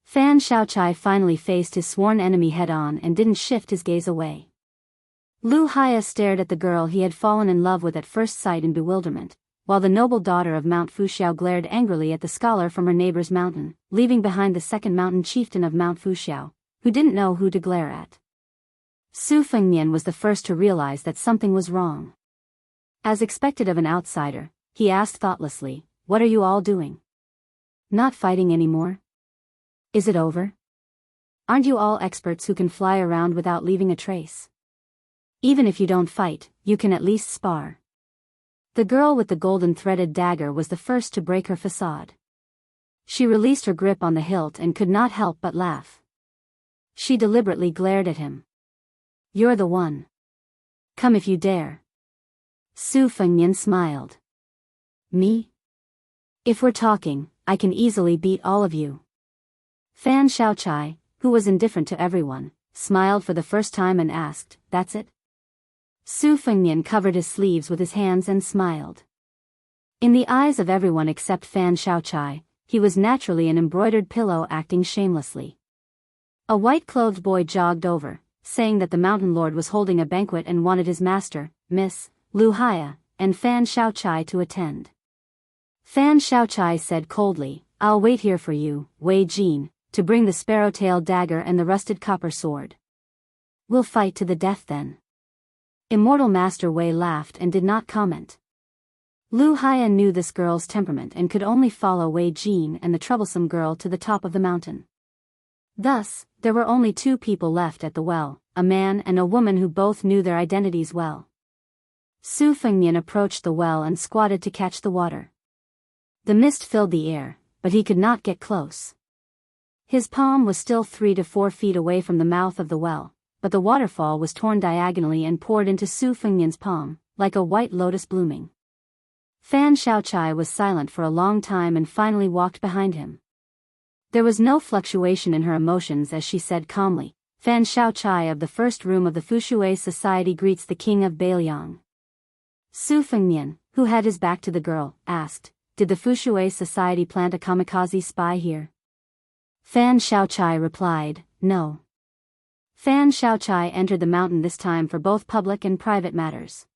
Fan Xiaochai finally faced his sworn enemy head-on and didn't shift his gaze away. Lu Haya stared at the girl he had fallen in love with at first sight in bewilderment, while the noble daughter of Mount Fuxiao glared angrily at the scholar from her neighbor's mountain, leaving behind the second mountain chieftain of Mount Fuxiao, who didn't know who to glare at. Su Fengnian was the first to realize that something was wrong. As expected of an outsider, he asked thoughtlessly, "What are you all doing? Not fighting anymore? Is it over? Aren't you all experts who can fly around without leaving a trace? Even if you don't fight, you can at least spar." The girl with the golden threaded dagger was the first to break her facade. She released her grip on the hilt and could not help but laugh. She deliberately glared at him. "You're the one. Come if you dare." Su Fengnian smiled. "Me? If we're talking, I can easily beat all of you." Fan Xiaochai, who was indifferent to everyone, smiled for the first time and asked, "That's it?" Su Fengnian covered his sleeves with his hands and smiled. In the eyes of everyone except Fan Xiaochai, he was naturally an embroidered pillow acting shamelessly. A white-clothed boy jogged over, saying that the mountain lord was holding a banquet and wanted his master, Miss Lu Haya, and Fan Xiaochai to attend. Fan Xiaochai said coldly, "I'll wait here for you, Wei Jin, to bring the sparrow-tailed dagger and the rusted copper sword. We'll fight to the death then." Immortal Master Wei laughed and did not comment. Lu Haya knew this girl's temperament and could only follow Wei Jin and the troublesome girl to the top of the mountain. Thus, there were only two people left at the well, a man and a woman who both knew their identities well. Su Fengnian approached the well and squatted to catch the water. The mist filled the air, but he could not get close. His palm was still 3 to 4 feet away from the mouth of the well, but the waterfall was torn diagonally and poured into Su Fengnian's palm, like a white lotus blooming. Fan Xiaochai was silent for a long time and finally walked behind him. There was no fluctuation in her emotions as she said calmly, "Fan Xiaochai of the first room of the Fushui Society greets the king of Bailiang." Su Fengnian, who had his back to the girl, asked, "Did the Fushui Society plant a kamikaze spy here?" Fan Xiaochai replied, "No." Fan Xiaochai entered the mountain this time for both public and private matters.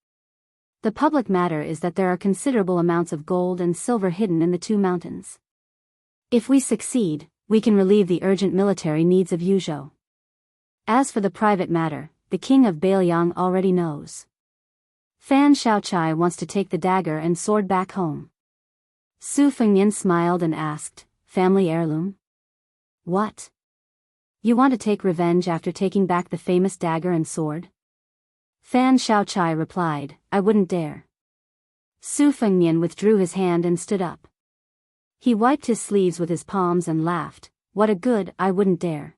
The public matter is that there are considerable amounts of gold and silver hidden in the two mountains. If we succeed, we can relieve the urgent military needs of Yuzhou. As for the private matter, the king of Bailiang already knows. Fan Xiaochai wants to take the dagger and sword back home. Su Fengnian smiled and asked, "Family heirloom? What? You want to take revenge after taking back the famous dagger and sword?" Fan Xiaochai replied, "I wouldn't dare." Su Fengnian withdrew his hand and stood up. He wiped his sleeves with his palms and laughed, "What a good I wouldn't dare.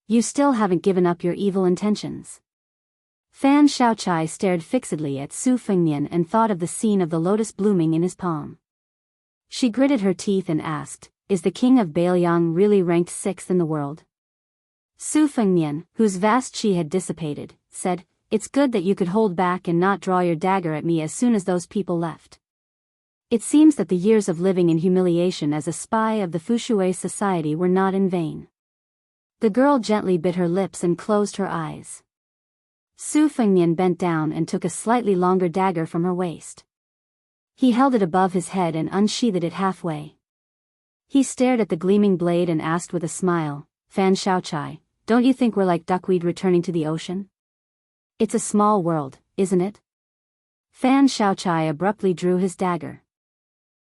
You still haven't given up your evil intentions." Fan Xiaochai stared fixedly at Su Fengnian and thought of the scene of the lotus blooming in his palm. She gritted her teeth and asked, "Is the king of Bailiang really ranked 6th in the world?" Su Fengnian, whose vast chi had dissipated, said, "It's good that you could hold back and not draw your dagger at me as soon as those people left. It seems that the years of living in humiliation as a spy of the Fushui Society were not in vain." The girl gently bit her lips and closed her eyes. Su Fengnian bent down and took a slightly longer dagger from her waist. He held it above his head and unsheathed it halfway. He stared at the gleaming blade and asked with a smile, "Fan Xiaochai, don't you think we're like duckweed returning to the ocean? It's a small world, isn't it?" Fan Xiaochai abruptly drew his dagger.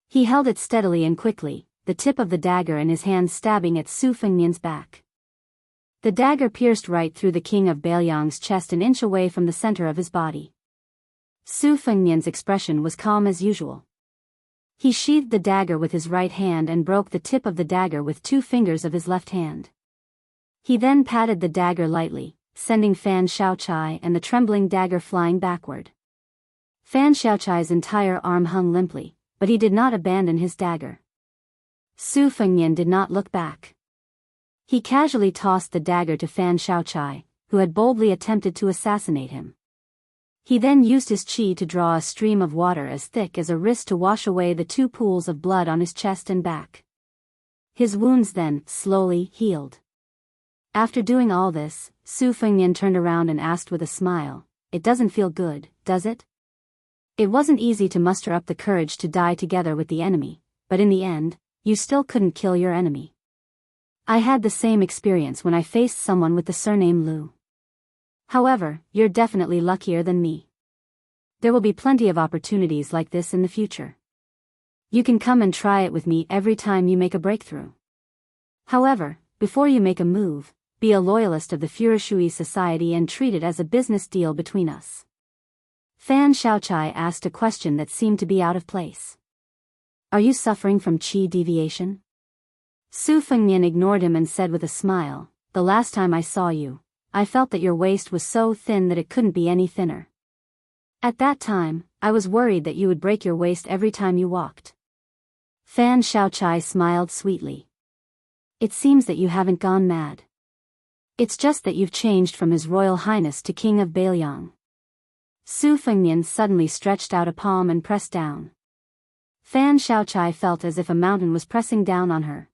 He held it steadily and quickly, the tip of the dagger in his hand stabbing at Su Fengnian's back. The dagger pierced right through the king of Bailiang's chest an inch away from the center of his body. Su Fengnian's expression was calm as usual. He sheathed the dagger with his right hand and broke the tip of the dagger with 2 fingers of his left hand. He then patted the dagger lightly, sending Fan Xiaochai and the trembling dagger flying backward. Fan Xiaochai's entire arm hung limply, but he did not abandon his dagger. Su Fengnian did not look back. He casually tossed the dagger to Fan Xiaochai, who had boldly attempted to assassinate him. He then used his qi to draw a stream of water as thick as a wrist to wash away the 2 pools of blood on his chest and back. His wounds then, slowly, healed. After doing all this, Su Fengnian turned around and asked with a smile, "It doesn't feel good, does it?" It wasn't easy to muster up the courage to die together with the enemy, but in the end, you still couldn't kill your enemy. I had the same experience when I faced someone with the surname Lu. However, you're definitely luckier than me. There will be plenty of opportunities like this in the future. You can come and try it with me every time you make a breakthrough. However, before you make a move, be a loyalist of the Furushui Society and treat it as a business deal between us. Fan Xiaochai asked a question that seemed to be out of place. Are you suffering from qi deviation? Su Fengnian ignored him and said with a smile, "The last time I saw you, I felt that your waist was so thin that it couldn't be any thinner. At that time, I was worried that you would break your waist every time you walked." Fan Xiaochai smiled sweetly. "It seems that you haven't gone mad. It's just that you've changed from His Royal Highness to King of Bailiang." Su Fengnian suddenly stretched out a palm and pressed down. Fan Xiaochai felt as if a mountain was pressing down on her.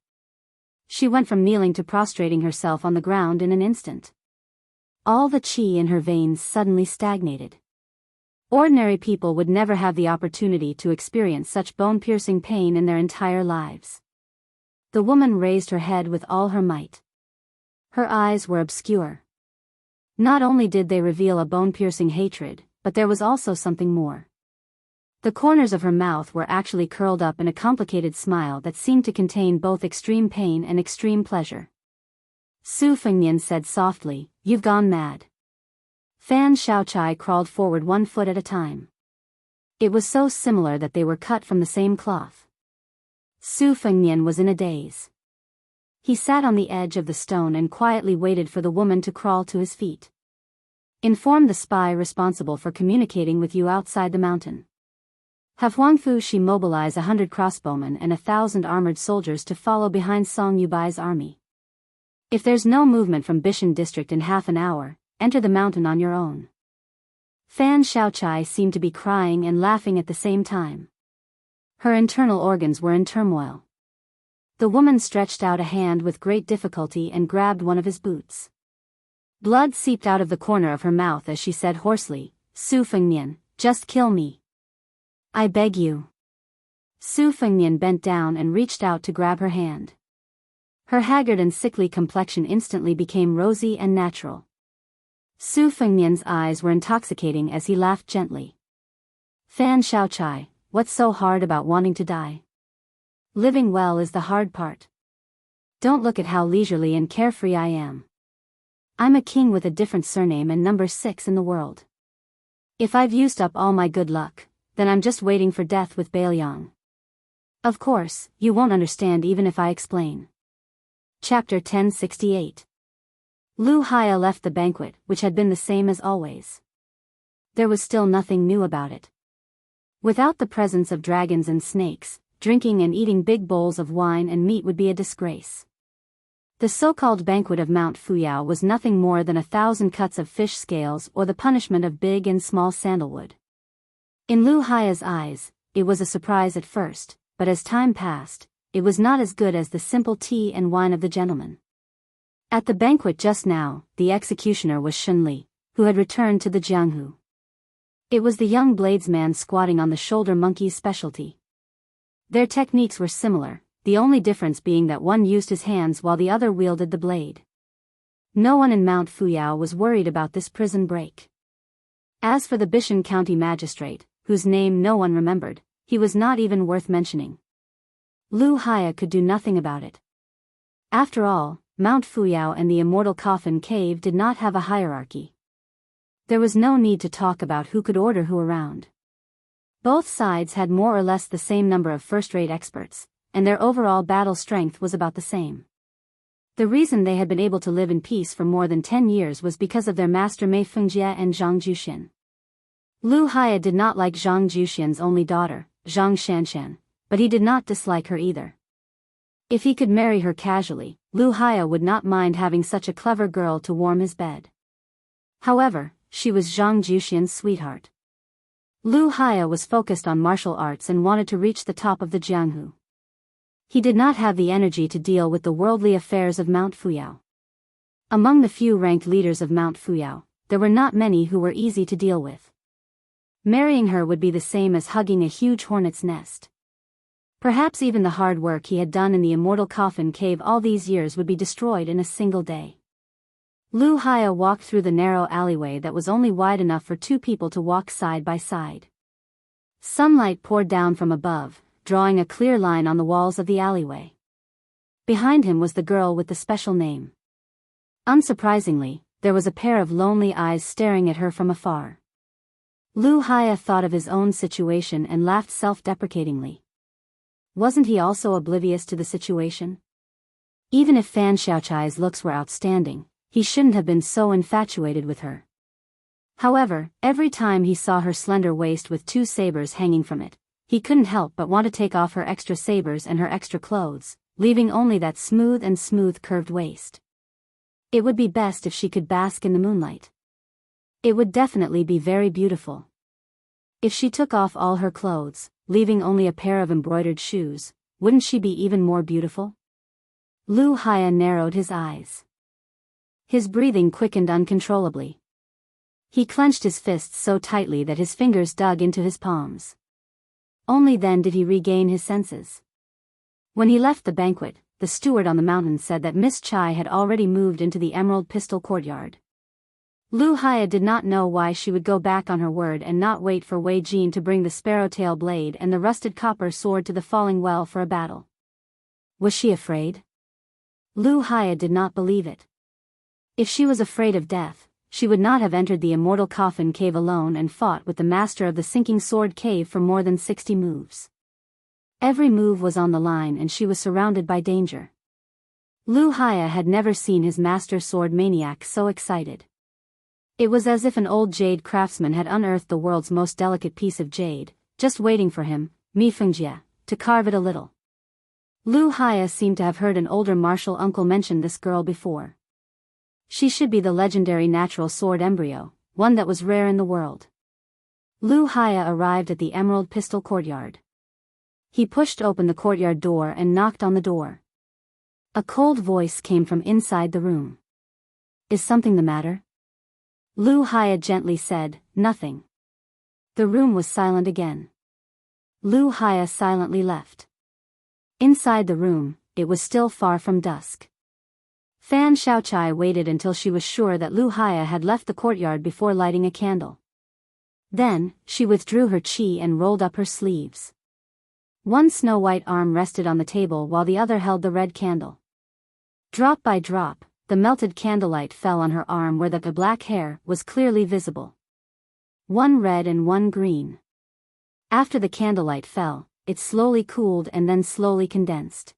She went from kneeling to prostrating herself on the ground in an instant. All the qi in her veins suddenly stagnated. Ordinary people would never have the opportunity to experience such bone-piercing pain in their entire lives. The woman raised her head with all her might. Her eyes were obscure. Not only did they reveal a bone-piercing hatred, but there was also something more. The corners of her mouth were actually curled up in a complicated smile that seemed to contain both extreme pain and extreme pleasure. Su Fengnian said softly, "You've gone mad." Fan Xiaochai crawled forward 1 foot at a time. It was so similar that they were cut from the same cloth. Su Fengnian was in a daze. He sat on the edge of the stone and quietly waited for the woman to crawl to his feet. "Inform the spy responsible for communicating with you outside the mountain. Have Huangfu Shi mobilize 100 crossbowmen and 1,000 armored soldiers to follow behind Song Yubai's army. If there's no movement from Bishan district in half an hour, enter the mountain on your own." Fan Xiaochai seemed to be crying and laughing at the same time. Her internal organs were in turmoil. The woman stretched out a hand with great difficulty and grabbed one of his boots. Blood seeped out of the corner of her mouth as she said hoarsely, "Su Fengnian, just kill me. I beg you." Su Fengnian bent down and reached out to grab her hand. Her haggard and sickly complexion instantly became rosy and natural. Su Fengnian's eyes were intoxicating as he laughed gently. "Fan Xiaochai, what's so hard about wanting to die? Living well is the hard part. Don't look at how leisurely and carefree I am. I'm a king with a different surname and number 6 in the world. If I've used up all my good luck, then I'm just waiting for death with Bailiang. Of course, you won't understand even if I explain." Chapter 1068. Lu Haya left the banquet, which had been the same as always. There was still nothing new about it. Without the presence of dragons and snakes, drinking and eating big bowls of wine and meat would be a disgrace. The so-called banquet of Mount Fuyao was nothing more than 1,000 cuts of fish scales or the punishment of big and small sandalwood. In Lu Haya's eyes, it was a surprise at first, but as time passed, it was not as good as the simple tea and wine of the gentleman. At the banquet just now, the executioner was Shun Li, who had returned to the Jianghu. It was the young bladesman squatting on the shoulder monkey's specialty. Their techniques were similar, the only difference being that one used his hands while the other wielded the blade. No one in Mount Fuyao was worried about this prison break. As for the Bishan County magistrate, whose name no one remembered, he was not even worth mentioning. Lu Haya could do nothing about it. After all, Mount Fuyao and the Immortal Coffin Cave did not have a hierarchy. There was no need to talk about who could order who around. Both sides had more or less the same number of first-rate experts, and their overall battle strength was about the same. The reason they had been able to live in peace for more than 10 years was because of their master Mei Fengjie and Zhang Juxian. Lu Haya did not like Zhang Juxian's only daughter, Zhang Shanshan, but he did not dislike her either. If he could marry her casually, Lu Haya would not mind having such a clever girl to warm his bed. However, she was Zhang Juxian's sweetheart. Lu Haya was focused on martial arts and wanted to reach the top of the Jianghu. He did not have the energy to deal with the worldly affairs of Mount Fuyao. Among the few ranked leaders of Mount Fuyao, there were not many who were easy to deal with. Marrying her would be the same as hugging a huge hornet's nest. Perhaps even the hard work he had done in the immortal coffin cave all these years would be destroyed in a single day. Lu Haya walked through the narrow alleyway that was only wide enough for two people to walk side by side. Sunlight poured down from above, drawing a clear line on the walls of the alleyway. Behind him was the girl with the special name. Unsurprisingly, there was a pair of lonely eyes staring at her from afar. Lu Haya thought of his own situation and laughed self-deprecatingly. Wasn't he also oblivious to the situation? Even if Fan Xiaochai's looks were outstanding, he shouldn't have been so infatuated with her. However, every time he saw her slender waist with two sabers hanging from it, he couldn't help but want to take off her extra sabers and her extra clothes, leaving only that smooth curved waist. It would be best if she could bask in the moonlight. It would definitely be very beautiful. If she took off all her clothes, leaving only a pair of embroidered shoes, wouldn't she be even more beautiful? Lu Haya narrowed his eyes. His breathing quickened uncontrollably. He clenched his fists so tightly that his fingers dug into his palms. Only then did he regain his senses. When he left the banquet, the steward on the mountain said that Miss Chai had already moved into the Emerald Pistol courtyard. Lu Haya did not know why she would go back on her word and not wait for Wei Jin to bring the sparrow-tail blade and the rusted copper sword to the falling well for a battle. Was she afraid? Lu Haya did not believe it. If she was afraid of death, she would not have entered the immortal coffin cave alone and fought with the master of the sinking sword cave for more than 60 moves. Every move was on the line and she was surrounded by danger. Lu Haya had never seen his master sword maniac so excited. It was as if an old jade craftsman had unearthed the world's most delicate piece of jade, just waiting for him, Mi Fengjie, to carve it a little. Lu Haya seemed to have heard an older martial uncle mention this girl before. She should be the legendary natural sword embryo, one that was rare in the world. Lu Haya arrived at the Emerald Pistol courtyard. He pushed open the courtyard door and knocked on the door. A cold voice came from inside the room. Is something the matter? Lu Haya gently said, nothing. The room was silent again. Lu Haya silently left. Inside the room, it was still far from dusk. Fan Xiaochai waited until she was sure that Lu Haya had left the courtyard before lighting a candle. Then, she withdrew her qi and rolled up her sleeves. One snow-white arm rested on the table while the other held the red candle. Drop by drop, the melted candlelight fell on her arm where the black hair was clearly visible. One red and one green. After the candlelight fell, it slowly cooled and then slowly condensed.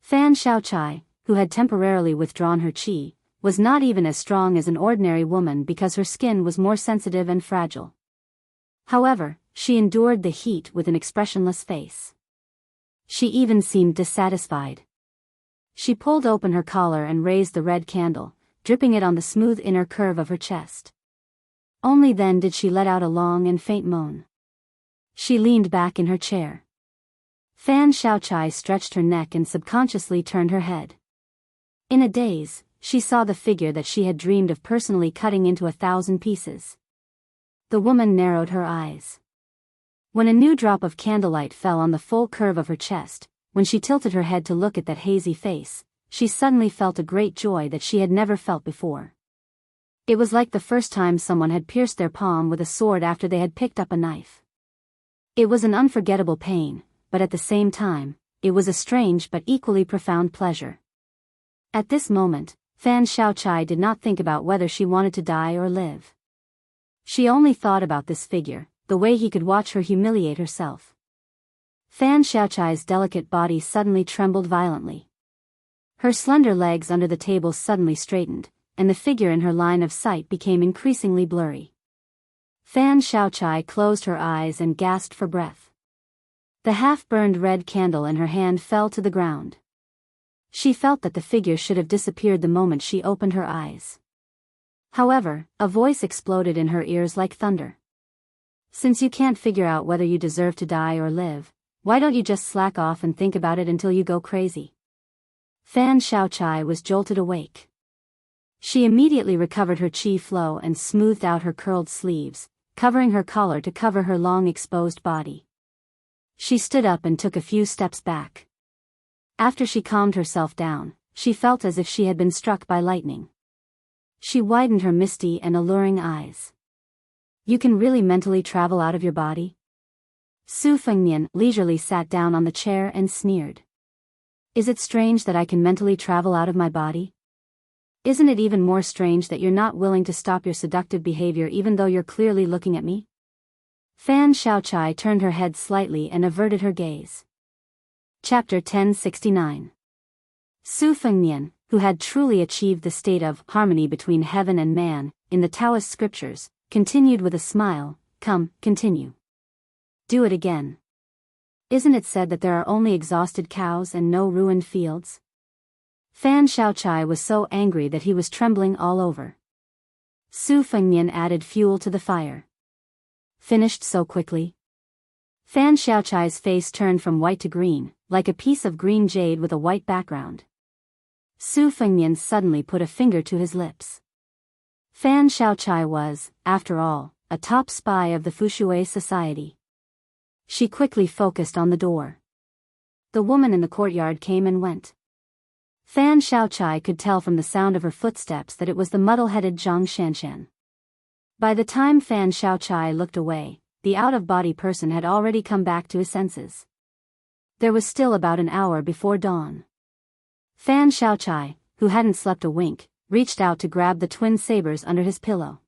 Fan Xiaochai, who had temporarily withdrawn her qi, was not even as strong as an ordinary woman because her skin was more sensitive and fragile. However, she endured the heat with an expressionless face. She even seemed dissatisfied. She pulled open her collar and raised the red candle, dripping it on the smooth inner curve of her chest. Only then did she let out a long and faint moan. She leaned back in her chair. Fan Xiaochai stretched her neck and subconsciously turned her head. In a daze, she saw the figure that she had dreamed of personally cutting into 1,000 pieces. The woman narrowed her eyes. When a new drop of candlelight fell on the full curve of her chest, when she tilted her head to look at that hazy face, she suddenly felt a great joy that she had never felt before. It was like the first time someone had pierced their palm with a sword after they had picked up a knife. It was an unforgettable pain, but at the same time, it was a strange but equally profound pleasure. At this moment, Fan Xiaochai did not think about whether she wanted to die or live. She only thought about this figure, the way he could watch her humiliate herself. Fan Xiaochai's delicate body suddenly trembled violently. Her slender legs under the table suddenly straightened, and the figure in her line of sight became increasingly blurry. Fan Xiaochai closed her eyes and gasped for breath. The half-burned red candle in her hand fell to the ground. She felt that the figure should have disappeared the moment she opened her eyes. However, a voice exploded in her ears like thunder. Since you can't figure out whether you deserve to die or live, why don't you just slack off and think about it until you go crazy? Fan Xiaochai was jolted awake. She immediately recovered her qi flow and smoothed out her curled sleeves, covering her collar to cover her long exposed body. She stood up and took a few steps back. After she calmed herself down, she felt as if she had been struck by lightning. She widened her misty and alluring eyes. You can really mentally travel out of your body? Su Fengnian leisurely sat down on the chair and sneered. Is it strange that I can mentally travel out of my body? Isn't it even more strange that you're not willing to stop your seductive behavior even though you're clearly looking at me? Fan Xiaochai turned her head slightly and averted her gaze. Chapter 1069. Su Fengnian, who had truly achieved the state of harmony between heaven and man, in the Taoist scriptures, continued with a smile, Come, continue. Do it again. Isn't it said that there are only exhausted cows and no ruined fields? Fan Xiaochai was so angry that he was trembling all over. Su Fengnian added fuel to the fire. Finished so quickly? Fan Xiaochai's face turned from white to green, like a piece of green jade with a white background. Su Fengnian suddenly put a finger to his lips. Fan Xiaochai was, after all, a top spy of the Fushui society. She quickly focused on the door. The woman in the courtyard came and went. Fan Xiaochai could tell from the sound of her footsteps that it was the muddle-headed Zhang Shanshan. By the time Fan Xiaochai looked away, the out-of-body person had already come back to his senses. There was still about an hour before dawn. Fan Xiaochai, who hadn't slept a wink, reached out to grab the twin sabers under his pillow.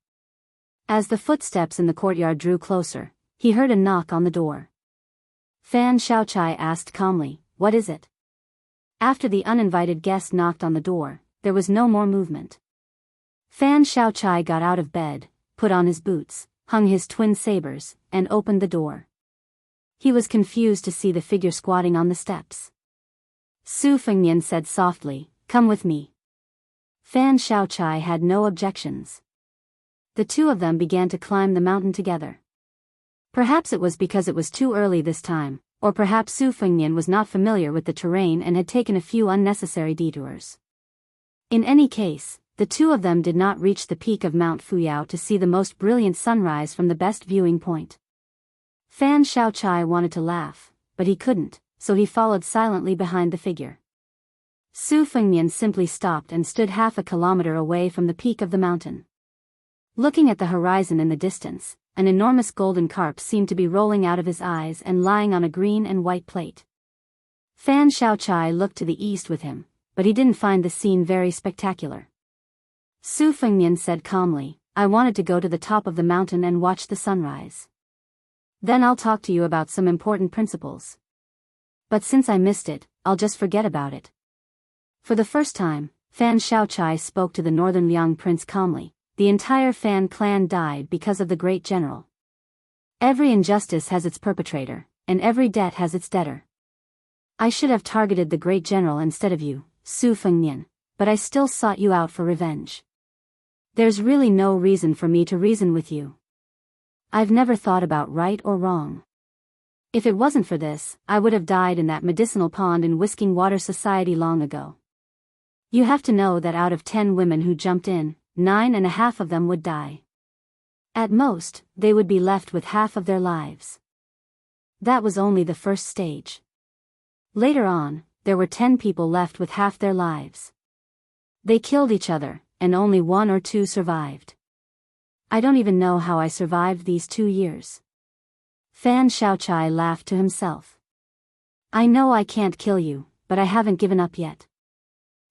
As the footsteps in the courtyard drew closer, he heard a knock on the door. Fan Xiaochai asked calmly, What is it? After the uninvited guest knocked on the door, there was no more movement. Fan Xiaochai got out of bed, put on his boots, hung his twin sabers, and opened the door. He was confused to see the figure squatting on the steps. Su Fengnian said softly, Come with me. Fan Xiaochai had no objections. The two of them began to climb the mountain together. Perhaps it was because it was too early this time, or perhaps Su Fengnian was not familiar with the terrain and had taken a few unnecessary detours. In any case, the two of them did not reach the peak of Mount Fuyao to see the most brilliant sunrise from the best viewing point. Fan Xiaochai wanted to laugh, but he couldn't, so he followed silently behind the figure. Su Fengnian simply stopped and stood half a kilometer away from the peak of the mountain. Looking at the horizon in the distance, an enormous golden carp seemed to be rolling out of his eyes and lying on a green and white plate. Fan Xiaochai looked to the east with him, but he didn't find the scene very spectacular. Su Fengnian said calmly, I wanted to go to the top of the mountain and watch the sunrise. Then I'll talk to you about some important principles. But since I missed it, I'll just forget about it. For the first time, Fan Xiaochai spoke to the northern Liang prince calmly. The entire Fan clan died because of the great general. Every injustice has its perpetrator, and every debt has its debtor. I should have targeted the great general instead of you, Su Fengnian, but I still sought you out for revenge. There's really no reason for me to reason with you. I've never thought about right or wrong. If it wasn't for this, I would have died in that medicinal pond in Whisking Water Society long ago. You have to know that out of 10 women who jumped in, 9.5 of them would die. At most, they would be left with half of their lives. That was only the first stage. Later on, there were 10 people left with half their lives. They killed each other, and only 1 or 2 survived. I don't even know how I survived these 2 years. Fan Xiaochai laughed to himself. I know I can't kill you, but I haven't given up yet.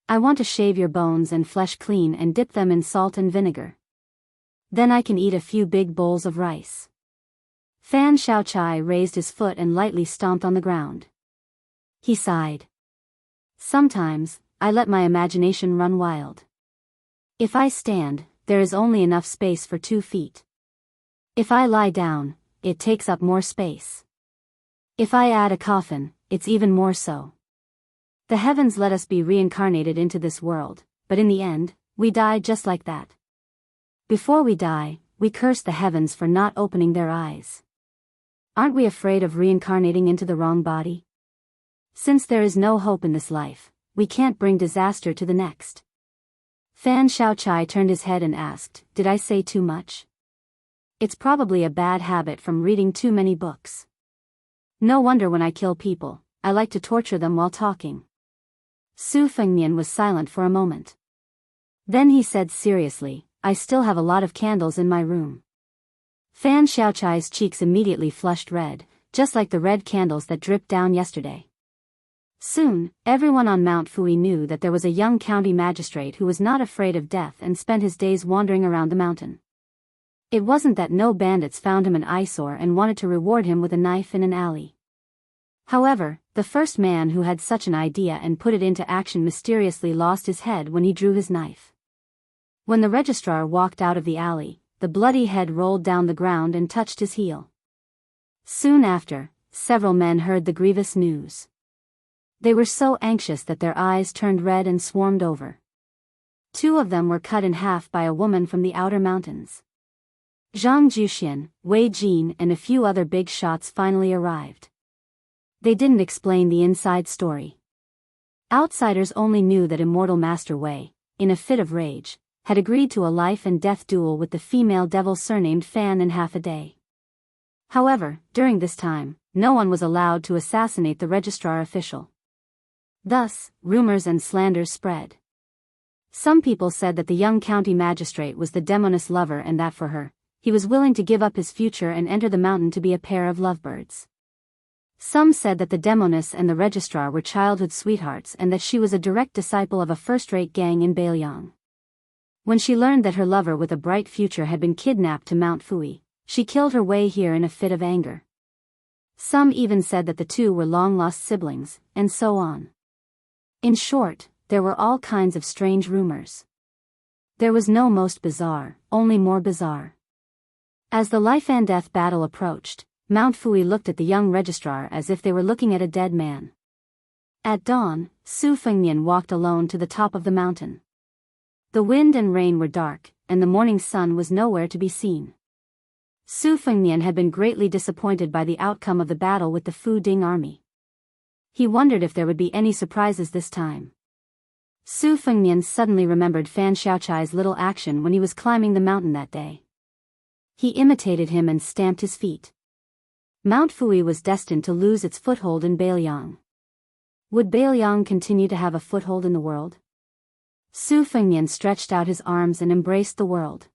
I want to shave your bones and flesh clean and dip them in salt and vinegar. Then I can eat a few big bowls of rice. Fan Xiaochai raised his foot and lightly stomped on the ground. He sighed. Sometimes, I let my imagination run wild. If I stand, there is only enough space for 2 feet. If I lie down, it takes up more space. If I add a coffin, it's even more so. The heavens let us be reincarnated into this world, but in the end, we die just like that. Before we die, we curse the heavens for not opening their eyes. Aren't we afraid of reincarnating into the wrong body? Since there is no hope in this life, we can't bring disaster to the next. Fan Xiaochai turned his head and asked, "Did I say too much?" It's probably a bad habit from reading too many books. No wonder when I kill people, I like to torture them while talking. Su Fengnian was silent for a moment. Then he said seriously, "I still have a lot of candles in my room." Fan Xiaochai's cheeks immediately flushed red, just like the red candles that dripped down yesterday. Soon, everyone on Mount Fui knew that there was a young county magistrate who was not afraid of death and spent his days wandering around the mountain. It wasn't that no bandits found him an eyesore and wanted to reward him with a knife in an alley. However, the first man who had such an idea and put it into action mysteriously lost his head when he drew his knife. When the registrar walked out of the alley, the bloody head rolled down the ground and touched his heel. Soon after, several men heard the grievous news. They were so anxious that their eyes turned red and swarmed over. 2 of them were cut in half by a woman from the outer mountains. Zhang Juxian, Wei Jin and a few other big shots finally arrived. They didn't explain the inside story. Outsiders only knew that immortal Master Wei, in a fit of rage, had agreed to a life and death duel with the female devil surnamed Fan in half a day. However, during this time, no one was allowed to assassinate the registrar official. Thus, rumors and slanders spread. Some people said that the young county magistrate was the demoness lover and that for her, he was willing to give up his future and enter the mountain to be a pair of lovebirds. Some said that the demoness and the registrar were childhood sweethearts and that she was a direct disciple of a first-rate gang in Beiliang. When she learned that her lover with a bright future had been kidnapped to Mount Fui, she killed her way here in a fit of anger. Some even said that the 2 were long-lost siblings, and so on. In short, there were all kinds of strange rumors. There was no most bizarre, only more bizarre. As the life and death battle approached, Mount Fui looked at the young registrar as if they were looking at a dead man. At dawn, Su Fengnian walked alone to the top of the mountain. The wind and rain were dark, and the morning sun was nowhere to be seen. Su Fengnian had been greatly disappointed by the outcome of the battle with the Fu Ding army. He wondered if there would be any surprises this time. Su Fengnian suddenly remembered Fan Xiaochai's little action when he was climbing the mountain that day. He imitated him and stamped his feet. Mount Fui was destined to lose its foothold in Beiliang. Would Beiliang continue to have a foothold in the world? Su Fengnian stretched out his arms and embraced the world.